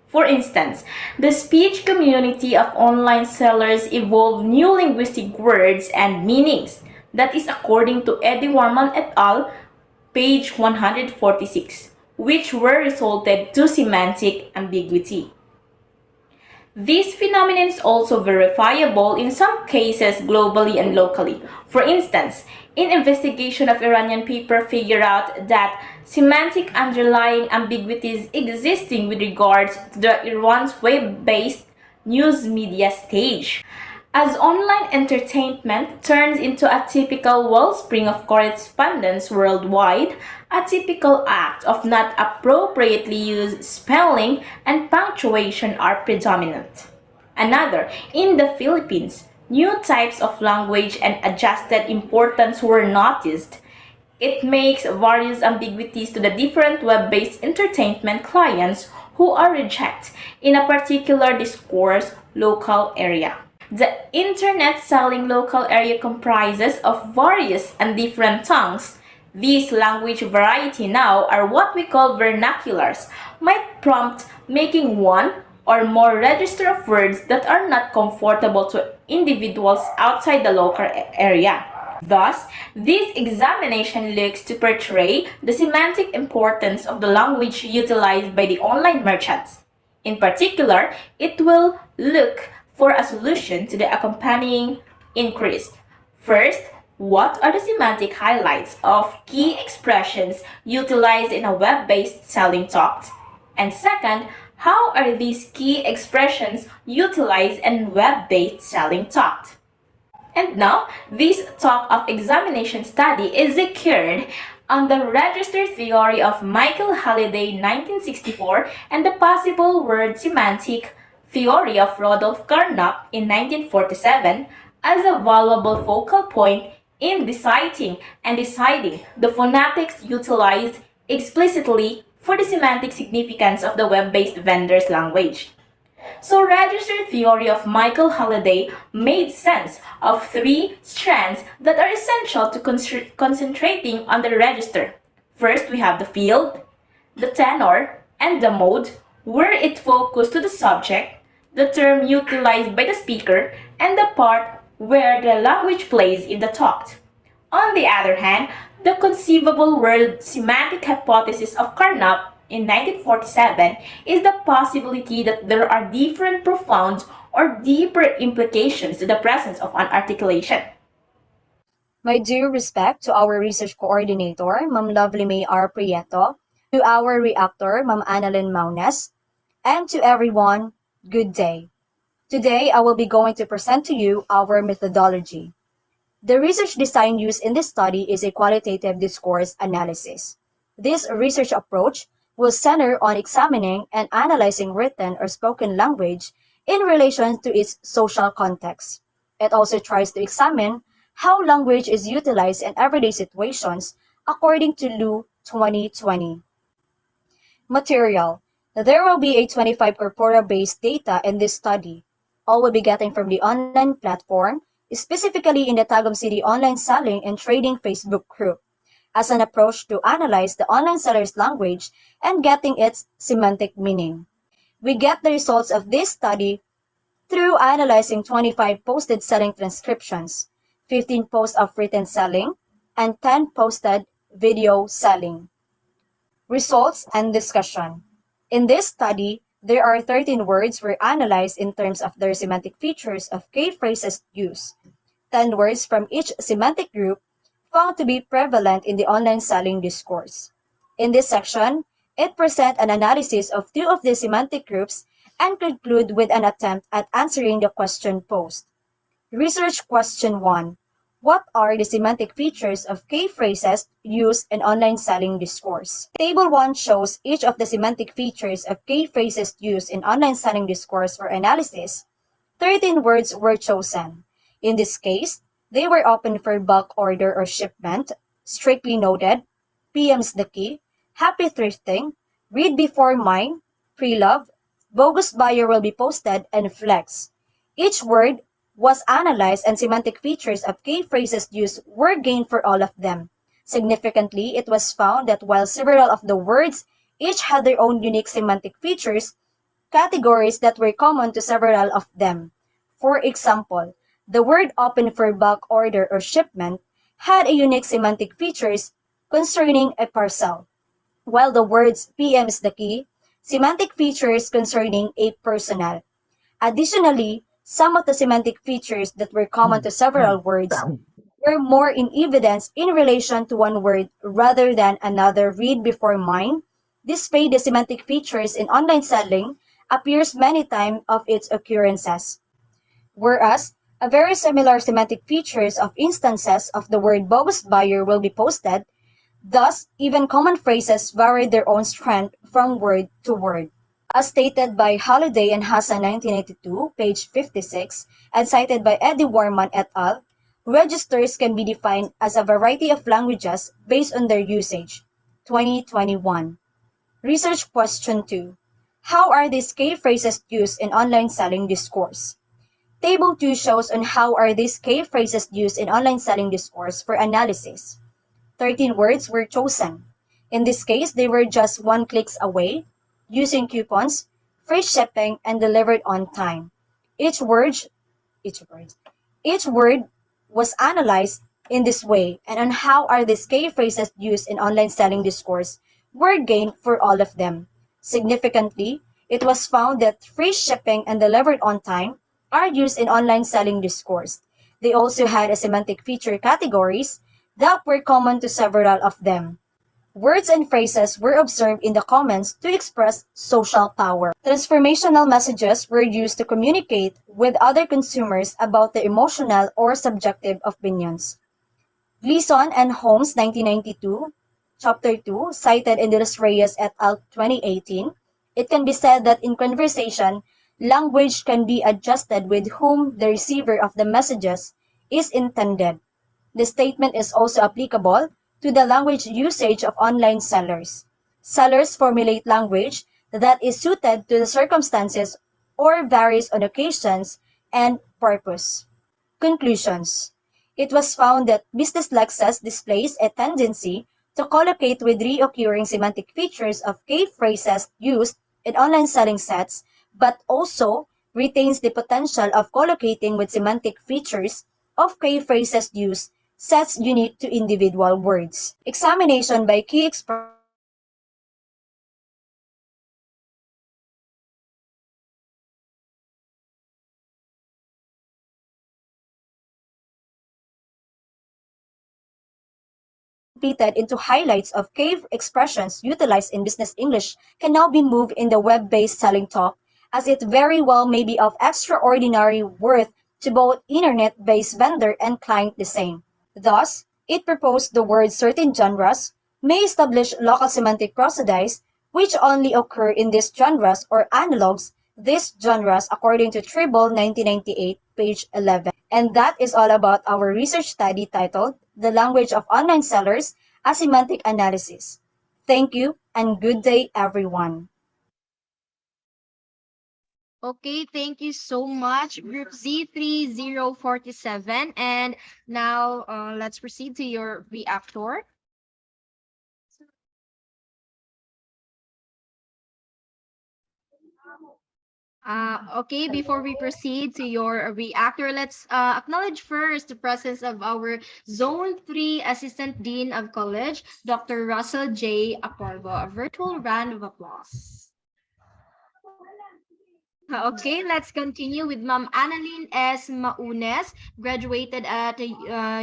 For instance, the speech community of online sellers evolved new linguistic words and meanings. That is according to Eddie Warman et al., page 146, which were resulted to semantic ambiguity. This phenomenon is also verifiable in some cases globally and locally. For instance, in investigation of Iranian paper figure out that semantic underlying ambiguities existing with regards to the Iran's web-based news media stage. As online entertainment turns into a typical wellspring of correspondence worldwide, a typical act of not appropriately used spelling and punctuation are predominant. Another, in the Philippines, new types of language and adjusted importance were noticed. It makes various ambiguities to the different web-based entertainment clients who are rejected in a particular discourse local area. The internet selling local area comprises of various and different tongues. These language variety now are what we call vernaculars, might prompt making one or more register of words that are not comfortable to individuals outside the local area. Thus, this examination looks to portray the semantic importance of the language utilized by the online merchants. In particular, it will look for a solution to the accompanying inquiries. First, what are the semantic highlights of key expressions utilized in a web-based selling talk? And second, how are these key expressions utilized in web-based selling talk? And now, this talk of examination study is secured on the register theory of Michael Halliday 1964 and the possible word semantic theory of Rodolph Carnap in 1947 as a valuable focal point in deciding the phonetics utilized explicitly for the semantic significance of the web-based vendor's language. So register theory of Michael Halliday made sense of three strands that are essential to concentrating on the register. First, we have the field, the tenor, and the mode, where it focused to the subject, the term utilized by the speaker, and the part where the language plays in the talk. On the other hand, the conceivable world semantic hypothesis of Carnap in 1947 is the possibility that there are different profound or deeper implications to the presence of an articulation. My due respect to our research coordinator, Ma'am Lovely May R. Prieto, to our reactor, Ma'am Annalyn Maunes, and to everyone, good day. Today, I will be going to present to you our methodology. The research design used in this study is a qualitative discourse analysis. This research approach will center on examining and analyzing written or spoken language in relation to its social context. It also tries to examine how language is utilized in everyday situations according to Lu 2020. Material. There will be a 25 corpora-based data in this study. All will be getting from the online platform specifically in the Tagum City online selling and trading Facebook group, as an approach to analyze the online seller's language and getting its semantic meaning. We get the results of this study through analyzing 25 posted selling transcriptions, 15 posts of written selling, and 10 posted video selling. Results and discussion. In this study, there are 13 words were analyzed in terms of their semantic features of key phrases used. 10 words from each semantic group found to be prevalent in the online selling discourse. In this section, it presents an analysis of two of the semantic groups and conclude with an attempt at answering the question posed. Research question 1. What are the semantic features of key phrases used in online selling discourse? Table 1 shows each of the semantic features of key phrases used in online selling discourse for analysis. 13 words were chosen. In this case, they were open for bulk order or shipment, strictly noted, PM's the key, happy thrifting, read before mine, pre-love, bogus buyer will be posted, and flex. Each word was analyzed and semantic features of key phrases used were gained for all of them. Significantly, it was found that while several of the words each had their own unique semantic features, categories that were common to several of them. For example, the word open for bulk order or shipment had a unique semantic features concerning a parcel, while the words PM is the key, semantic features concerning a personnel. Additionally, some of the semantic features that were common to several words were more in evidence in relation to one word rather than another. Read before mine display the semantic features in online selling appears many times of its occurrences, whereas a very similar semantic features of instances of the word bogus buyer will be posted. Thus, even common phrases vary their own strength from word to word. As stated by Holliday and Hassan 1982, page 56, and cited by Eddie Warman et al., registers can be defined as a variety of languages based on their usage. 2021. Research question 2. How are these key phrases used in online selling discourse? Table 2 shows on how are these key phrases used in online selling discourse for analysis. 13 words were chosen. In this case, they were just one clicks away, using coupons, free shipping, and delivered on time. Each word, each word, each word was analyzed in this way, and on how are these key phrases used in online selling discourse were gained for all of them. Significantly, it was found that free shipping and delivered on time are used in online selling discourse. They also had a semantic feature categories that were common to several of them. Words and phrases were observed in the comments to express social power. Transformational messages were used to communicate with other consumers about the emotional or subjective opinions. Gleason and Holmes 1992, Chapter 2, cited in De Los Reyes et al. 2018, it can be said that in conversation, language can be adjusted with whom the receiver of the messages is intended. The statement is also applicable to the language usage of online sellers. Sellers formulate language that is suited to the circumstances or varies on occasions and purpose. Conclusions. It was found that business lexes displays a tendency to collocate with reoccurring semantic features of key phrases used in online selling sets, but also retains the potential of collocating with semantic features of key phrases used sets unique to individual words. Examination by key expressions completed into highlights of key expressions utilized in business English can now be moved in the web-based selling talk, as it very well may be of extraordinary worth to both internet-based vendor and client the same. Thus, it proposed the word certain genres may establish local semantic prosodies which only occur in these genres or analogs these genres according to Tribble 1998, page 11. And that is all about our research study titled The Language of Online Sellers, a Semantic Analysis. Thank you and good day, everyone. Okay, thank you so much, Group Z3047. And now let's proceed to your reactor. Okay, before we proceed to your reactor, let's acknowledge first the presence of our Zone 3 Assistant Dean of College, Dr. Russell J. Acorbo. A virtual round of applause. Okay, let's continue with Ma'am Annalyn S. Maunes, graduated at the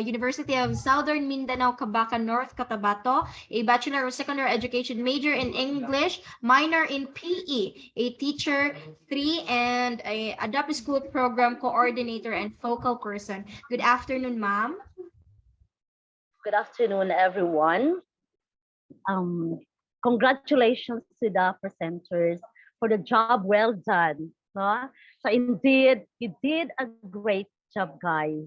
University of Southern Mindanao, Cabacan, North Cotabato, a Bachelor of Secondary Education major in English, minor in PE, a teacher 3, and a Adapt School Program coordinator and focal person. Good afternoon, ma'am. Good afternoon, everyone. Congratulations to the presenters for the job well done. No? So indeed, you did a great job, guys,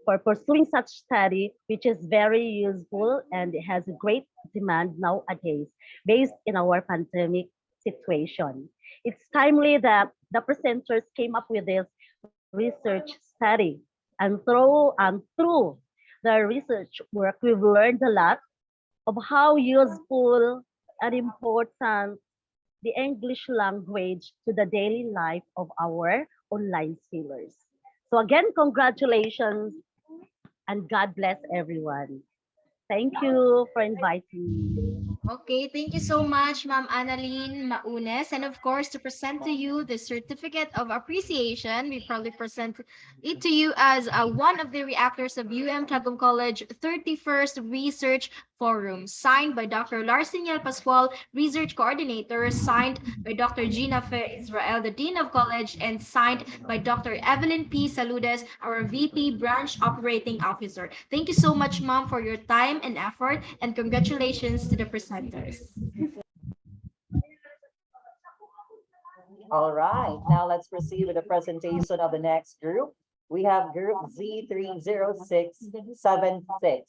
for pursuing such study, which is very useful and it has a great demand nowadays based in our pandemic situation. It's timely that the presenters came up with this research study. And through the research work, we've learned a lot of how useful and important the English language to the daily life of our online sailors. So again, congratulations and God bless everyone. Thank you for inviting me. Okay, thank you so much, Ma'am Annalyn Maunes. And of course, to present to you the Certificate of Appreciation, we probably present it to you as one of the reactors of Tagum College 31st Research Forum, signed by Dr. Larseniel Pascual, Research Coordinator, signed by Dr. Gina Fe Israel, the Dean of College, and signed by Dr. Evelyn P. Saludes, our VP Branch Operating Officer. Thank you so much, Ma'am, for your time and effort, and congratulations to the presenters. All right, now let's proceed with the presentation of the next group. We have group Z30676.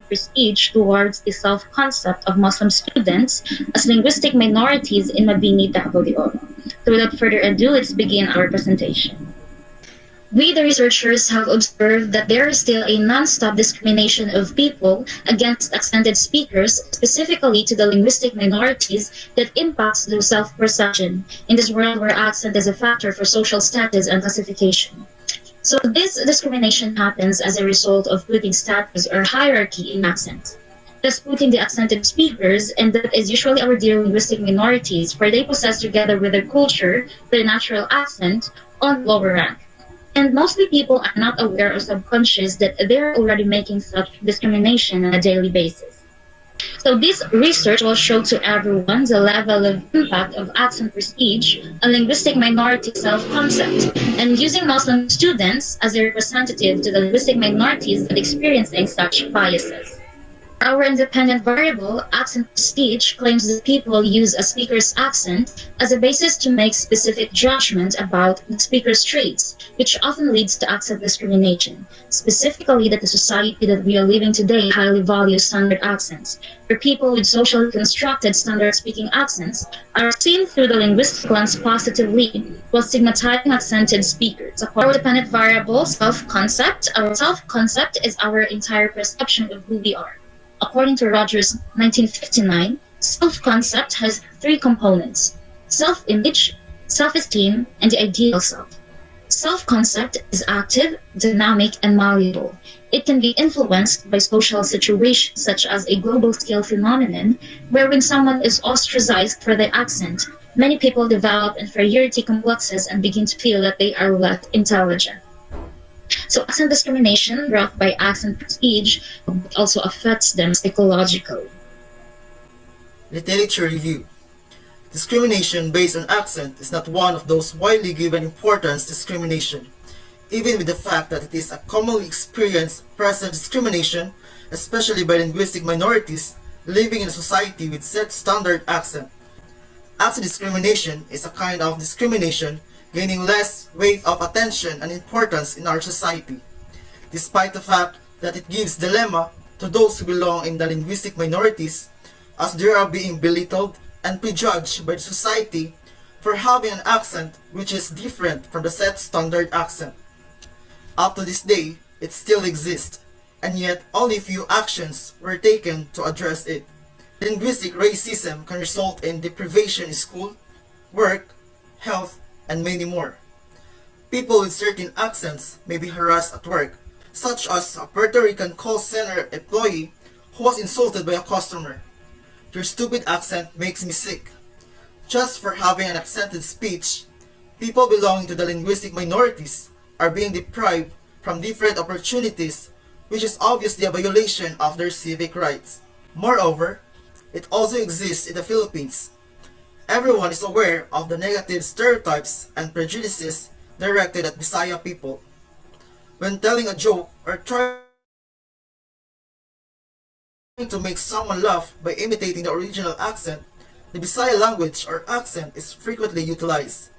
Prestige towards the self-concept of Muslim students as linguistic minorities in Mabini, Davao de Oro. So without further ado, let's begin our presentation. We, the researchers, have observed that there is still a non-stop discrimination of people against accented speakers, specifically to the linguistic minorities, that impacts their self-perception in this world where accent is a factor for social status and classification. So this discrimination happens as a result of putting status or hierarchy in accent. Thus putting the accented speakers, and that is usually our dear linguistic minorities, for they possess together with their culture, their natural accent, on lower rank. And mostly people are not aware or subconscious that they are already making such discrimination on a daily basis. So this research will show to everyone the level of impact of accent prestige on linguistic minority self-concept, and using Muslim students as a representative to the linguistic minorities that experiencing such biases. Our independent variable, accent prestige, claims that people use a speaker's accent as a basis to make specific judgment about the speaker's traits, which often leads to accent discrimination. Specifically, that the society that we are living today highly values standard accents, where people with socially constructed standard speaking accents are seen through the linguistic lens positively, while stigmatizing accented speakers. Our dependent variable, self-concept. Our self-concept is our entire perception of who we are. According to Rogers 1959, self-concept has three components: self-image, self-esteem, and the ideal self. Self-concept is active, dynamic, and malleable. It can be influenced by social situations such as a global scale phenomenon, where when someone is ostracized for their accent, many people develop inferiority complexes and begin to feel that they are less intelligent. So accent discrimination brought by accent prestige also affects them psychologically. Literature review. Discrimination based on accent is not one of those widely given importance discrimination, even with the fact that it is a commonly experienced present discrimination, especially by linguistic minorities living in a society with set standard accent. Accent discrimination is a kind of discrimination gaining less weight of attention and importance in our society, despite the fact that it gives dilemma to those who belong in the linguistic minorities, as they are being belittled and prejudged by the society for having an accent which is different from the set standard accent. Up to this day, it still exists, and yet only few actions were taken to address it. Linguistic racism can result in deprivation in school, work, health, and many more. People with certain accents may be harassed at work, such as a Puerto Rican call center employee who was insulted by a customer. Your stupid accent makes me sick. Just for having an accented speech, people belonging to the linguistic minorities are being deprived from different opportunities, which is obviously a violation of their civic rights. Moreover, it also exists in the Philippines. Everyone is aware of the negative stereotypes and prejudices directed at Bisaya people. When telling a joke or trying to make someone laugh by imitating the original accent, the Bisaya language or accent is frequently utilized.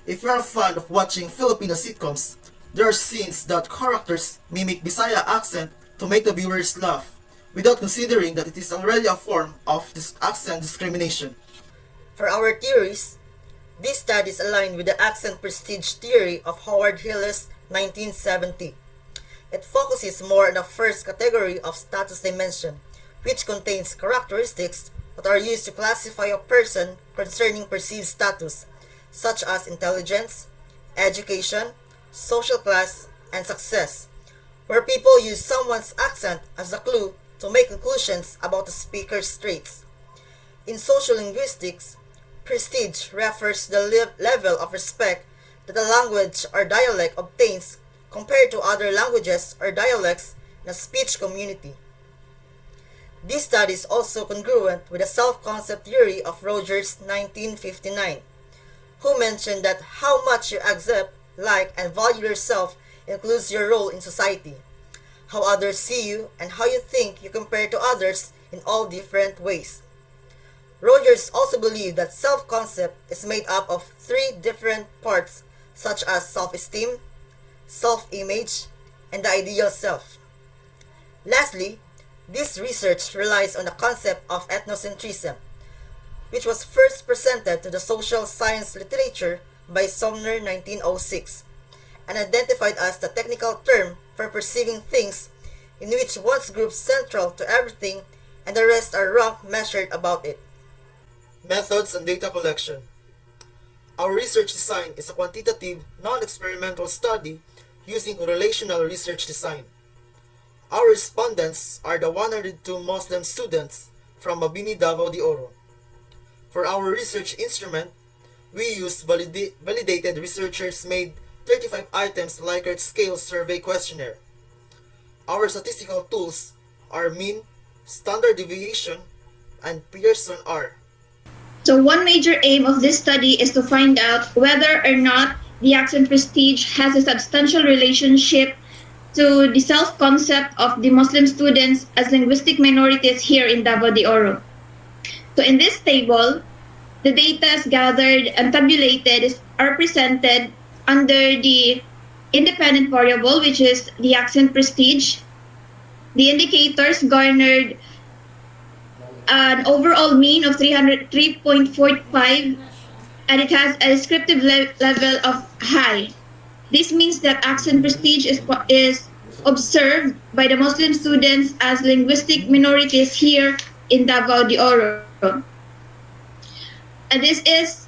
If you are a fan of watching Filipino sitcoms, there are scenes that characters mimic Bisaya accent to make the viewers laugh, without considering that it is already a form of accent discrimination. For our theories, these studies align with the accent prestige theory of Howard Hillis 1970. It focuses more on the first category of status dimension, which contains characteristics that are used to classify a person concerning perceived status, such as intelligence, education, social class, and success, where people use someone's accent as a clue to make conclusions about the speaker's traits. In social linguistics, prestige refers to the level of respect that a language or dialect obtains compared to other languages or dialects in a speech community. This study is also congruent with the self-concept theory of Rogers 1959, who mentioned that how much you accept, like, and value yourself includes your role in society, how others see you, and how you think you compare to others in all different ways. Rogers also believed that self-concept is made up of three different parts such as self-esteem, self-image, and the ideal self. Lastly, this research relies on the concept of ethnocentrism, which was first presented to the social science literature by Sumner 1906, and identified as the technical term for perceiving things in which one's group central to everything and the rest are rank measured about it. Methods and data collection. Our research design is a quantitative, non-experimental study using correlational research design. Our respondents are the 102 Muslim students from Mabini, Davao de Oro. For our research instrument, we used validated researchers-made 35 items Likert scale survey questionnaire. Our statistical tools are mean, standard deviation, and Pearson R. So one major aim of this study is to find out whether or not the accent prestige has a substantial relationship to the self-concept of the Muslim students as linguistic minorities here in Davao de Oro. So in this table, the data gathered and tabulated are presented under the independent variable, which is the accent prestige. The indicators garnered an overall mean of 303.45, and it has a descriptive level of high. This means that accent prestige is observed by the Muslim students as linguistic minorities here in Davao de Oro. And this is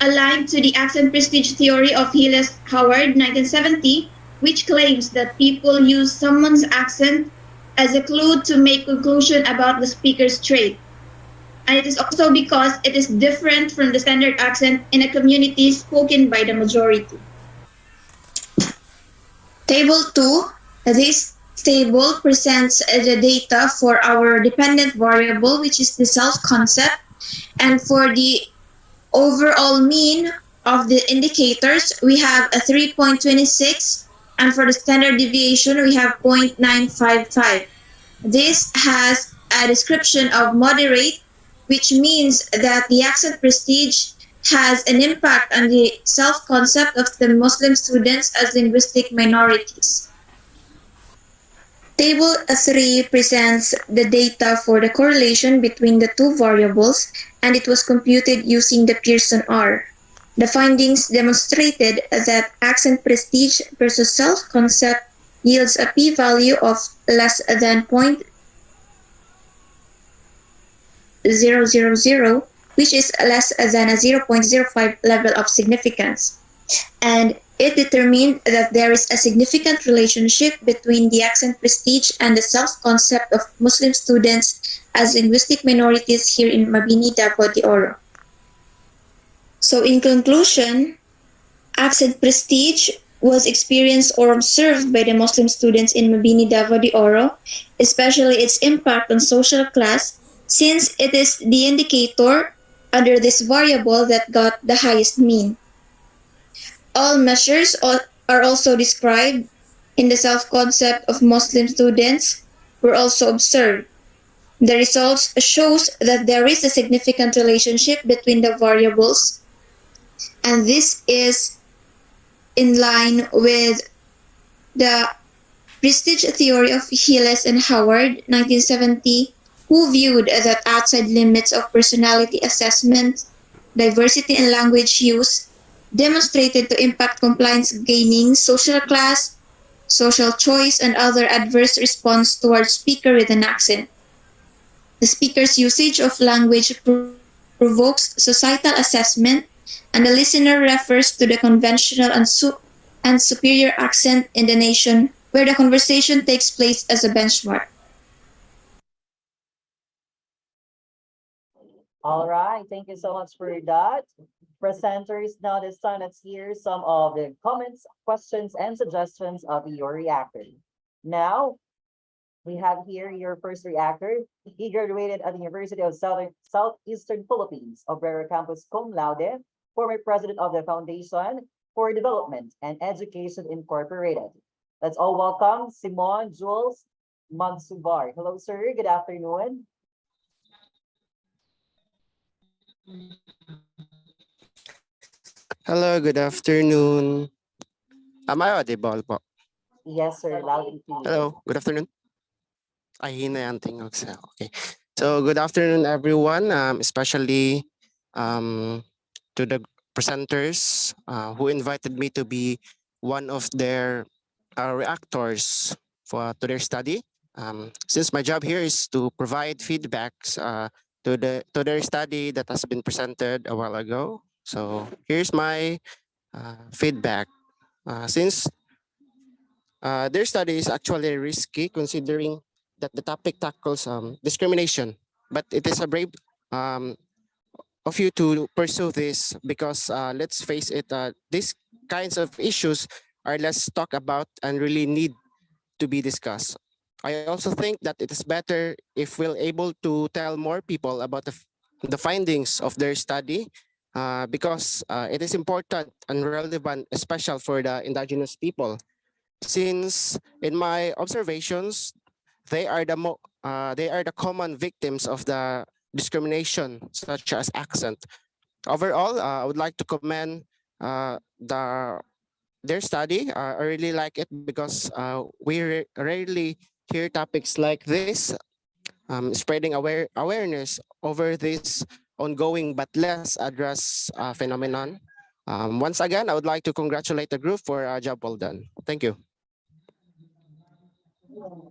aligned to the accent prestige theory of Hillis Howard 1970, which claims that people use someone's accent as a clue to make conclusion about the speaker's trait. And it is also because it is different from the standard accent in a community spoken by the majority. Table 2. This table presents the data for our dependent variable, which is the self-concept, and for the overall mean of the indicators, we have a 3.26, and for the standard deviation, we have 0.955. This has a description of moderate which means that the accent prestige has an impact on the self-concept of the Muslim students as linguistic minorities. Table 3 presents the data for the correlation between the two variables, and it was computed using the Pearson R. The findings demonstrated that accent prestige versus self-concept yields a p-value of less than 0.000, which is less than a 0.05 level of significance. And it determined that there is a significant relationship between the accent prestige and the self-concept of Muslim students as linguistic minorities here in Mabini, Davao de Oro. So in conclusion, accent prestige was experienced or observed by the Muslim students in Mabini, Davao de Oro, especially its impact on social class, since it is the indicator under this variable that got the highest mean. All measures are also described in the self-concept of Muslim students were also observed. The results shows that there is a significant relationship between the variables, and this is in line with the prestige theory of Hilles and Howard, 1970, who viewed that outside limits of personality assessment, diversity in language use, demonstrated to impact compliance gaining, social class, social choice, and other adverse response towards speaker with an accent. The speaker's usage of language provokes societal assessment, and the listener refers to the conventional and superior accent in the nation where the conversation takes place as a benchmark. All right, thank you so much for that. Presenters, now this time let's hear some of the comments, questions, and suggestions of your reactor. Now, we have here your first reactor. He graduated at the University of Southeastern Philippines, Obrera Campus Cum Laude, former president of the Foundation for Development and Education Incorporated. Let's all welcome Simon Jules Magsubar. Hello, sir. Good afternoon. Hello, good afternoon. Am I audible po? Yes, sir. Loud and clear. Hello, good afternoon. Ay, hina yung tingog sa. Okay. So, good afternoon, everyone, especially to the presenters who invited me to be one of their reactors to their study. Since my job here is to provide feedbacks to their study that has been presented a while ago. So, here's my feedback. Since their study is actually risky considering that the topic tackles discrimination, but it is a brave um, of you to pursue this because let's face it, these kinds of issues are less talked about and really need to be discussed. I also think that it is better if we're able to tell more people about the findings of their study because it is important and relevant, especially for the indigenous people. Since in my observations, they are the common victims of the discrimination such as accent. Overall, I would like to commend their study. I really like it because we rarely hear topics like this, spreading awareness over this ongoing but less addressed phenomenon. Once again, I would like to congratulate the group for a job well done. Thank you.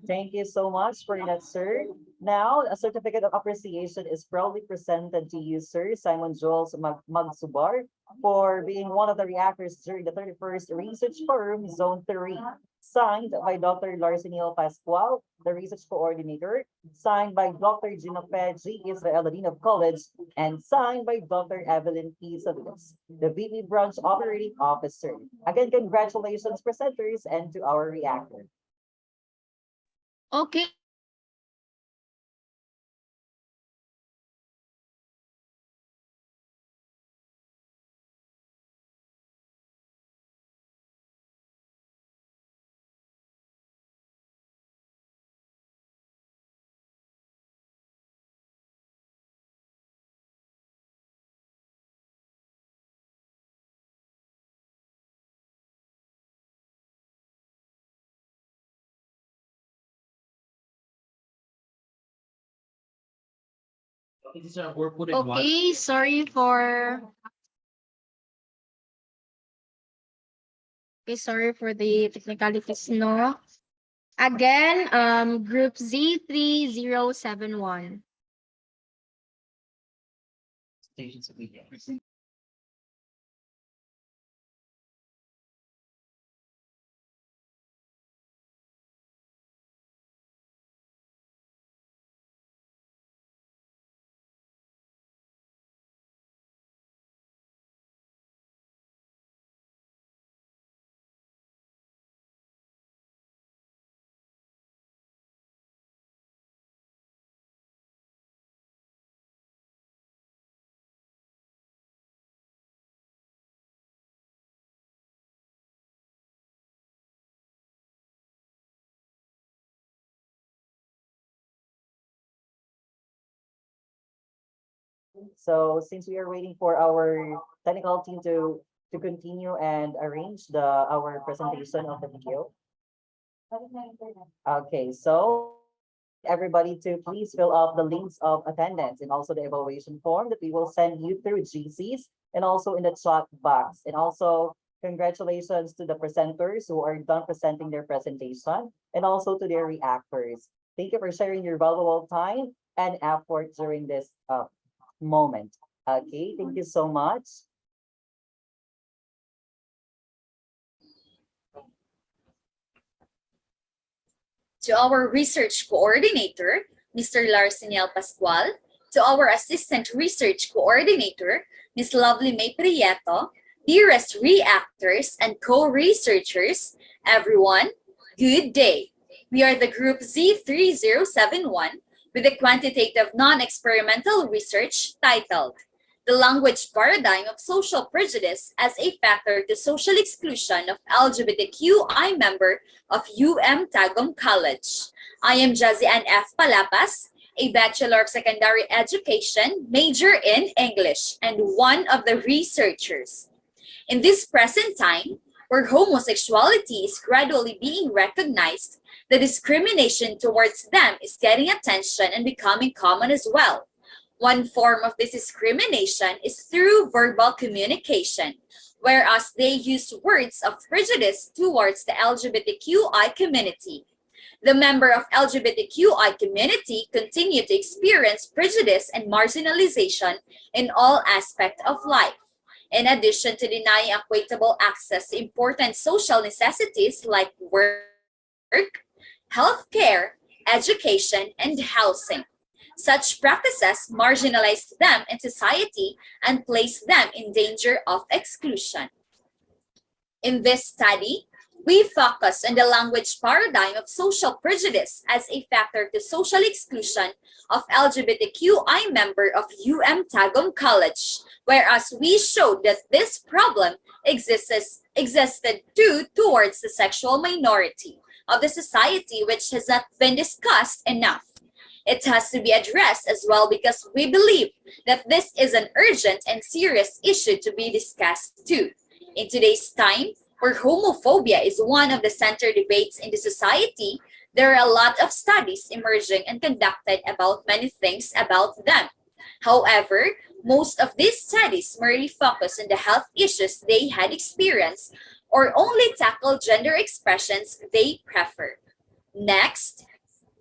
Thank you so much for that, sir. Now, a certificate of appreciation is proudly presented to you, sir, Simon Jules Magsubar, for being one of the reactors during the 31st Research Forum Zone 3, signed by Dr. Larsenil Pascual, the research coordinator, signed by Dr. Ginofe G. Israel Dean of College, and signed by Dr. Evelyn P. Saludos, the VP Branch Operating Officer. Again, congratulations, presenters, and to our reactor. Okay, Okay, sorry for the technicalities, no. Again, group Z3071. So since we are waiting for our technical team to continue and arrange our presentation of the video. Okay, so invite everybody to please fill up the links of attendance and also the evaluation form that we will send you through GCs and also in the chat box. And also congratulations to the presenters who are done presenting their presentation and also to their reactors. Thank you for sharing your valuable time and effort during this moment. Okay, thank you so much. To our research coordinator, Mr. Larseniel Pascual, to our assistant research coordinator, Ms. Lovely May Prieto, dearest reactors and co-researchers, everyone, good day. We are the group Z3071 with a quantitative non-experimental research titled The Language Paradigm of Social Prejudice as a Factor to Social Exclusion of LGBTQI Member of Tagum College. I am Jazian F. Palapas, a Bachelor of Secondary Education, major in English, and one of the researchers. In this present time, where homosexuality is gradually being recognized, the discrimination towards them is getting attention and becoming common as well. One form of this discrimination is through verbal communication, whereas they use words of prejudice towards the LGBTQI community. The member of LGBTQI community continue to experience prejudice and marginalization in all aspects of life. In addition to denying equitable access to important social necessities like work, healthcare, education, and housing. Such practices marginalize them in society and place them in danger of exclusion. In this study, we focus on the language paradigm of social prejudice as a factor to social exclusion of LGBTQI member of Tagum College, whereas we showed that this problem existed too towards the sexual minority of the society, which has not been discussed enough. It has to be addressed as well because we believe that this is an urgent and serious issue to be discussed too. In today's time, where homophobia is one of the center debates in the society, there are a lot of studies emerging and conducted about many things about them. However, most of these studies merely focus on the health issues they had experienced or only tackle gender expressions they prefer. Next,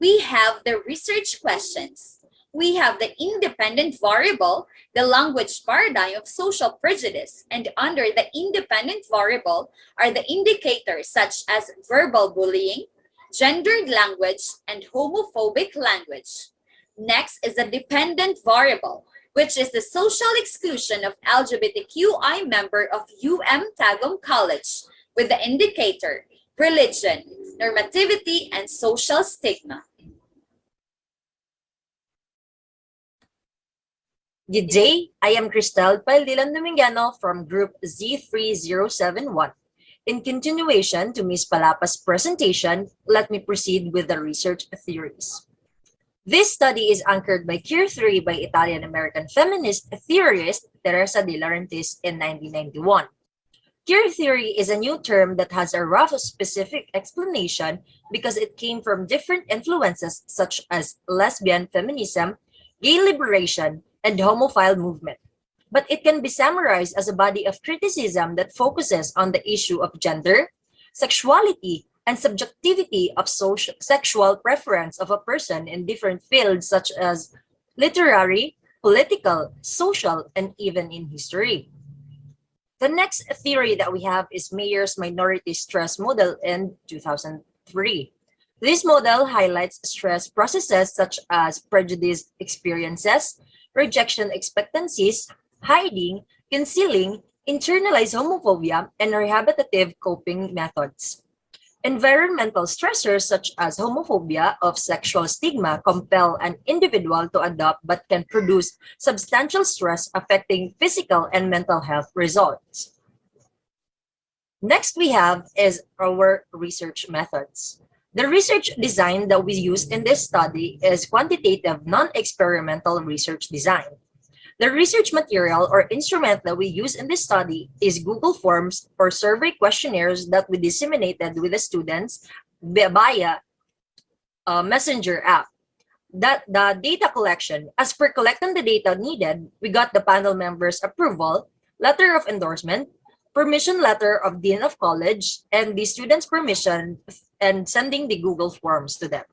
we have the research questions. We have the independent variable, the language paradigm of social prejudice, and under the independent variable are the indicators such as verbal bullying, gendered language, and homophobic language. Next is the dependent variable, which is the social exclusion of LGBTQI member of Tagum College with the indicator religion, normativity, and social stigma. Good day, I am Cristel Paldilan Domingano from Group Z3071. In continuation to Ms. Palapa's presentation, let me proceed with the research theories. This study is anchored by Queer Theory by Italian-American feminist theorist Teresa de Laurentiis in 1991. Queer theory is a new term that has a rough specific explanation because it came from different influences such as lesbian feminism, gay liberation, and homophile movement. But it can be summarized as a body of criticism that focuses on the issue of gender, sexuality, and subjectivity of social sexual preference of a person in different fields such as literary, political, social, and even in history. The next theory that we have is Mayer's minority stress model in 2003. This model highlights stress processes such as prejudice experiences, rejection expectancies, hiding, concealing, internalized homophobia, and rehabilitative coping methods. Environmental stressors such as homophobia of sexual stigma compel an individual to adopt but can produce substantial stress affecting physical and mental health results. Next we have is our research methods. The research design that we used in this study is quantitative non-experimental research design. The research material or instrument that we use in this study is Google Forms or survey questionnaires that we disseminated with the students via a messenger app. That the data collection, as per collecting the data needed, we got the panel members' approval, letter of endorsement, permission letter of Dean of College, and the students' permission and sending the Google Forms to them.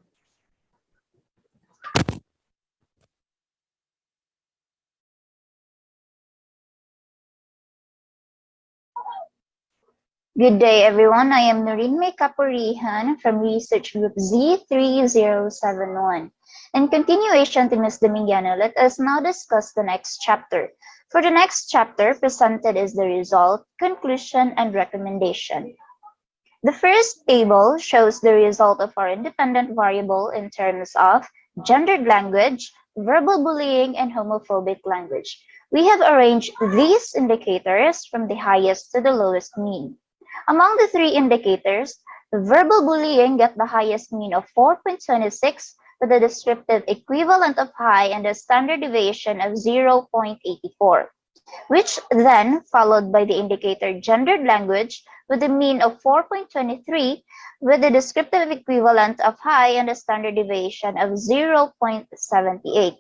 Good day, everyone. I am Noreen May Kapurihan from Research Group Z3071. In continuation to Ms. Dominguiano, let us now discuss the next chapter. For the next chapter, presented is the result, conclusion, and recommendation. The first table shows the result of our independent variable in terms of gendered language, verbal bullying, and homophobic language. We have arranged these indicators from the highest to the lowest mean. Among the three indicators, verbal bullying got the highest mean of 4.26 with a descriptive equivalent of high and a standard deviation of 0.84, which then followed by the indicator gendered language with a mean of 4.23 with a descriptive equivalent of high and a standard deviation of 0.78,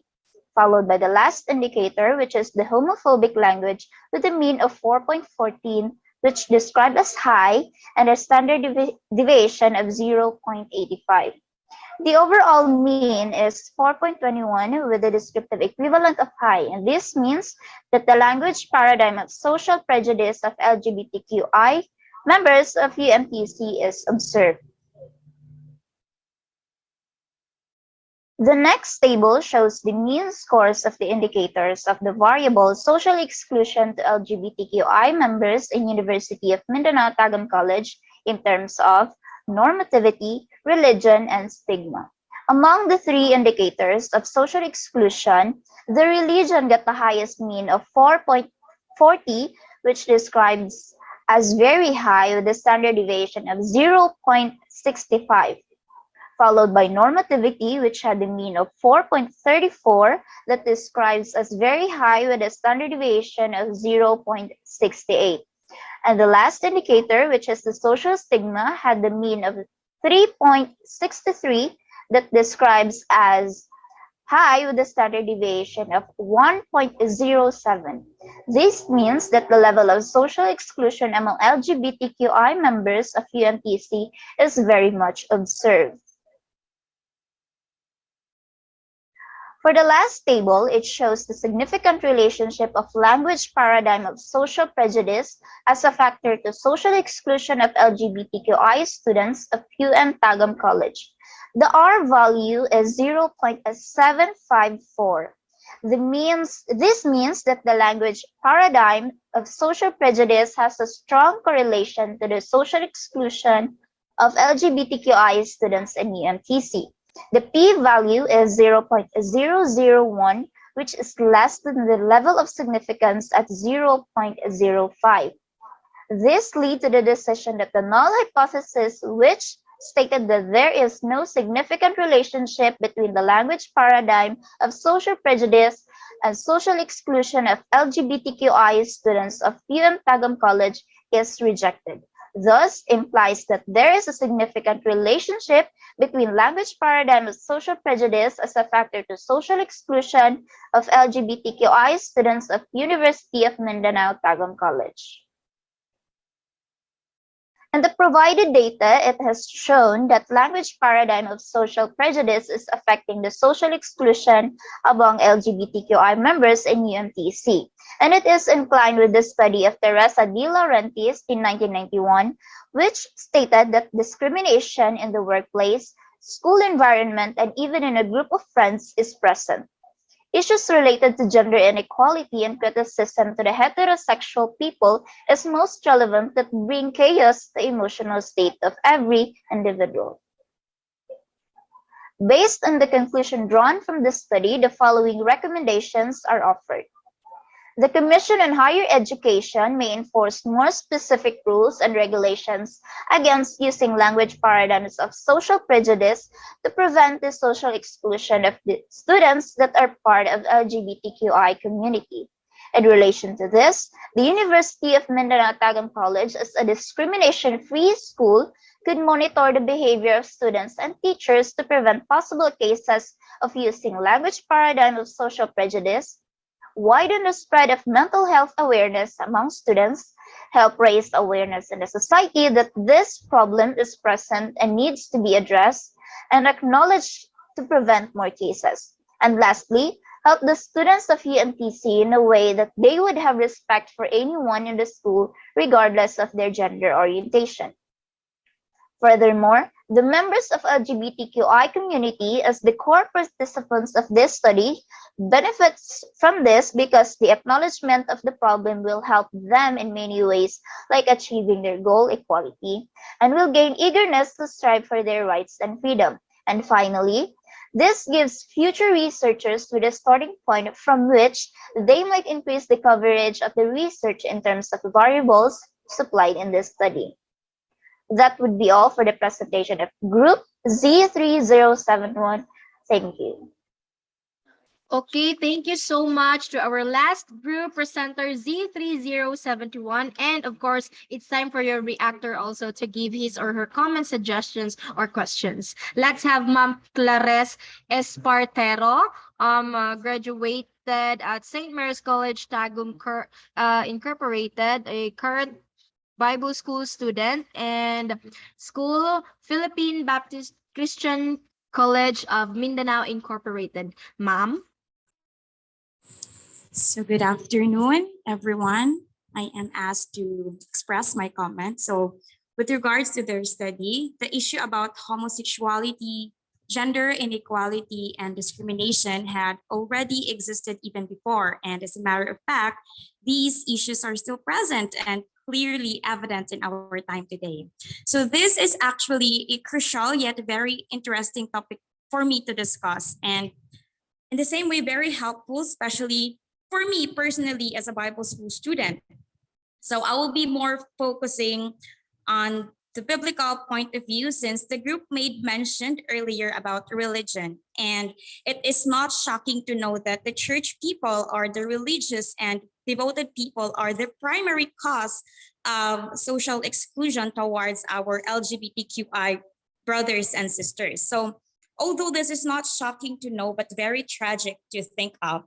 followed by the last indicator, which is the homophobic language with a mean of 4.14, which described as high and a standard deviation of 0.85. The overall mean is 4.21 with a descriptive equivalent of high, and this means that the language paradigm of social prejudice of LGBTQI members of UMTC is observed. The next table shows the mean scores of the indicators of the variable social exclusion to LGBTQI members in University of Mindanao Tagum College in terms of normativity, religion, and stigma. Among the three indicators of social exclusion, the religion got the highest mean of 4.40, which describes as very high with a standard deviation of 0.65. Followed by normativity, which had a mean of 4.34 that describes as very high with a standard deviation of 0.68. And the last indicator, which is the social stigma, had the mean of 3.63 that describes as high with a standard deviation of 1.07. This means that the level of social exclusion among LGBTQI members of UMTC is very much observed. For the last table, it shows the significant relationship of language paradigm of social prejudice as a factor to social exclusion of LGBTQI students of UM Tagum College. The R value is 0.754. This means that the language paradigm of social prejudice has a strong correlation to the social exclusion of LGBTQI students in UMTC. The p-value is 0.001, which is less than the level of significance at 0.05. This leads to the decision that the null hypothesis, which stated that there is no significant relationship between the language paradigm of social prejudice and social exclusion of LGBTQI students of UM Tagum College, is rejected. thus implies that there is a significant relationship between language paradigm of social prejudice as a factor to social exclusion of LGBTQI students of University of Mindanao Tagum College. In the provided data, it has shown that language paradigm of social prejudice is affecting the social exclusion among LGBTQI members in UMTC, and it is in line with the study of Teresa De Laurentiis in 1991, which stated that discrimination in the workplace, school environment, and even in a group of friends is present. Issues related to gender inequality and criticism to the heterosexual people is most relevant that bring chaos to the emotional state of every individual. Based on the conclusion drawn from this study, the following recommendations are offered. The Commission on Higher Education may enforce more specific rules and regulations against using language paradigms of social prejudice to prevent the social exclusion of the students that are part of the LGBTQI community. In relation to this, the University of Mindanao Tagum College, as a discrimination-free school, could monitor the behavior of students and teachers to prevent possible cases of using language paradigm of social prejudice, widen the spread of mental health awareness among students, help raise awareness in the society that this problem is present and needs to be addressed, and acknowledged to prevent more cases. And lastly, help the students of UMTC in a way that they would have respect for anyone in the school regardless of their gender orientation. Furthermore, the members of LGBTQI community as the core participants of this study benefits from this because the acknowledgement of the problem will help them in many ways, like achieving their goal equality, and will gain eagerness to strive for their rights and freedom. And finally, this gives future researchers with a starting point from which they might increase the coverage of the research in terms of variables supplied in this study. That would be all for the presentation of Group Z3071. Thank you. Okay, thank you so much to our last group presenter, Z3071. And of course, it's time for your reactor also to give his or her comments, suggestions, or questions. Let's have Ma'am Clares Espartero, graduated at St. Mary's College, Tagum Incorporated, a current Bible school student, and school Philippine Baptist Christian College of Mindanao Incorporated. Ma'am? So good afternoon, everyone. I am asked to express my comments. So with regards to their study, the issue about homosexuality, gender inequality, and discrimination had already existed even before. And as a matter of fact, these issues are still present and clearly evident in our time today. So this is actually a crucial yet very interesting topic for me to discuss. And in the same way, very helpful, especially for me personally as a Bible school student. So I will be more focusing on the biblical point of view since the group made mentioned earlier about religion. And it is not shocking to know that the church people or the religious and devoted people are the primary cause of social exclusion towards our LGBTQI brothers and sisters. So although this is not shocking to know, but very tragic to think of,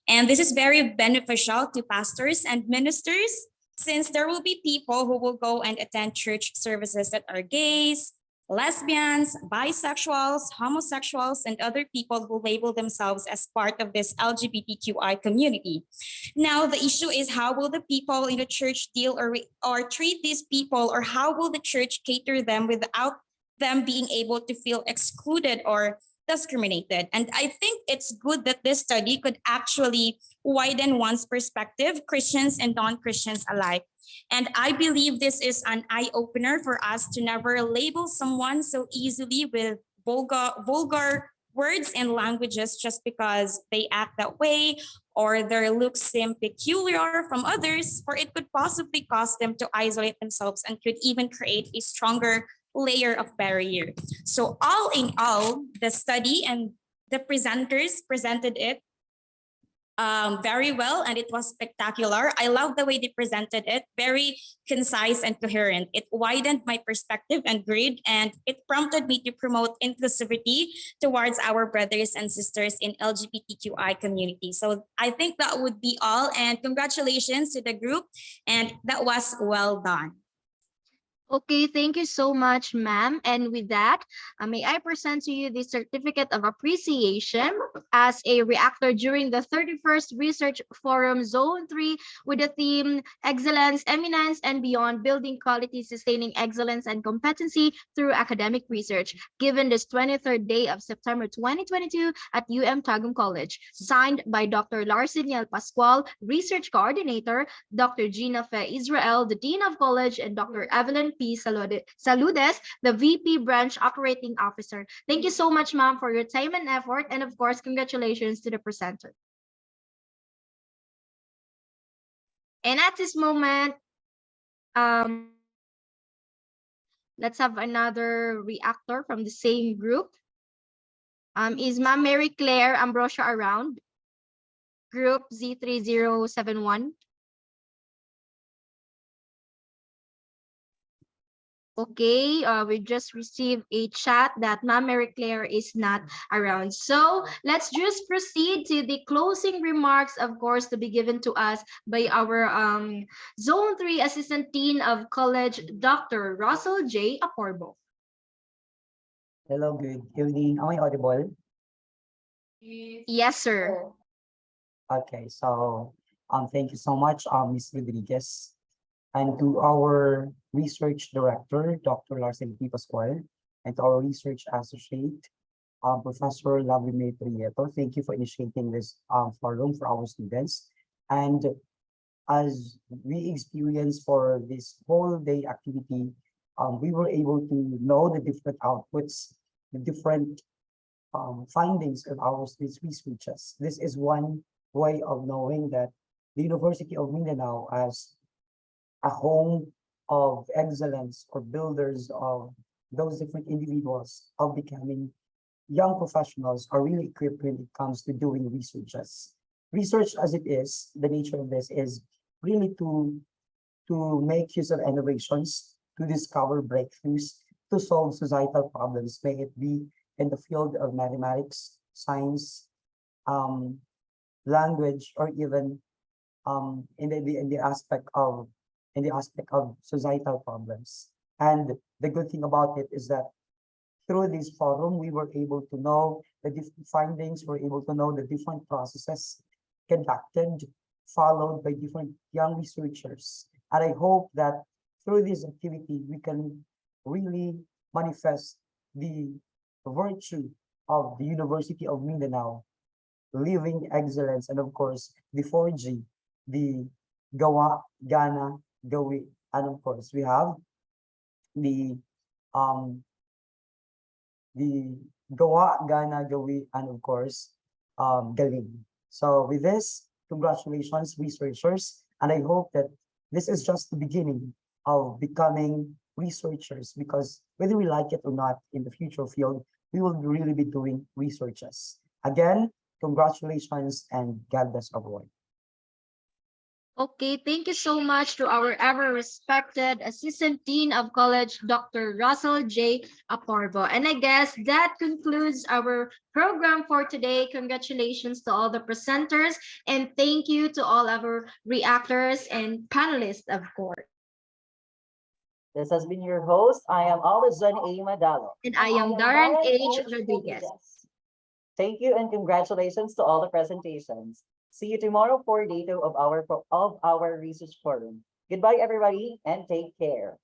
and this is very beneficial to pastors and ministers, since there will be people who will go and attend church services that are gays, lesbians, bisexuals, homosexuals, and other people who label themselves as part of this LGBTQI community. Now, the issue is how will the people in the church deal or treat these people, or how will the church cater them without them being able to feel excluded or discriminated. And I think it's good that this study could actually widen one's perspective, Christians and non-Christians alike. And I believe this is an eye-opener for us to never label someone so easily with vulgar words and languages just because they act that way or their looks seem peculiar from others, for it could possibly cause them to isolate themselves and could even create a stronger layer of barrier. So all in all, the study and the presenters presented it very well, and it was spectacular. I love the way they presented it, very concise and coherent. It widened my perspective and grid, and it prompted me to promote inclusivity towards our brothers and sisters in LGBTQI community. So I think that would be all, and congratulations to the group, and that was well done. Okay, thank you so much, ma'am. And with that, may I present to you the Certificate of Appreciation as a reactor during the 31st Research Forum Zone 3 with the theme Excellence, Eminence, and Beyond, Building Quality, Sustaining Excellence and Competency Through Academic Research, given this 23rd day of September 2022 at Tagum College. Signed by Dr. Larseniel Pascual, Research Coordinator, Dr. Gina Fe Israel, the Dean of College, and Dr. Evelyn P. Saludes, the VP Branch Operating Officer. Thank you so much, ma'am, for your time and effort. And of course, congratulations to the presenter. And at this moment, let's have another reactor from the same group. Is Ma'am Mary Claire Ambrosia around? Group Z3071. Okay, we just received a chat that Ma'am Mary Claire is not around. So let's just proceed to the closing remarks, of course, to be given to us by our Zone 3 Assistant Dean of College, Dr. Russell J. Aporbo. Hello, good evening. Am I audible? Yes, sir. Okay, so thank you so much, Ms. Rodriguez. And to our research director, Dr. Larsen P. Pascual, and to our research associate, Professor Lovely May Prieto, thank you for initiating this forum for our students. And as we experienced for this whole day activity, we were able to know the different outputs, the different findings of our researchers. This is one way of knowing that the University of Mindanao as a home of excellence or builders of those different individuals of becoming young professionals are really equipped when it comes to doing researches. Research as it is, the nature of this is really to make use of innovations, to discover breakthroughs, to solve societal problems, may it be in the field of mathematics, science, language, or even in the aspect of societal problems. And the good thing about it is that through this forum, we were able to know the different findings, we're able to know the different processes conducted, followed by different young researchers. And I hope that through this activity, we can really manifest the virtue of the University of Mindanao, living excellence, and of course, the 4G, the Gawa, Gana, Gawi, and of course, we have the Gawa, Gana, Gawi, and of course, Galing. So with this, congratulations, researchers, and I hope that this is just the beginning of becoming researchers, because whether we like it or not in the future field, we will really be doing researches. Again, congratulations and God bless everyone. Okay, thank you so much to our ever-respected Assistant Dean of College, Dr. Russell J. Aporbo. And I guess that concludes our program for today. Congratulations to all the presenters, and thank you to all our reactors and panelists, of course. This has been your host. I am always Johnny A. Madalo. And I am Darren H. Rodriguez. Thank you and congratulations to all the presentations. See you tomorrow for day 2 of our research forum. Goodbye, everybody, and take care.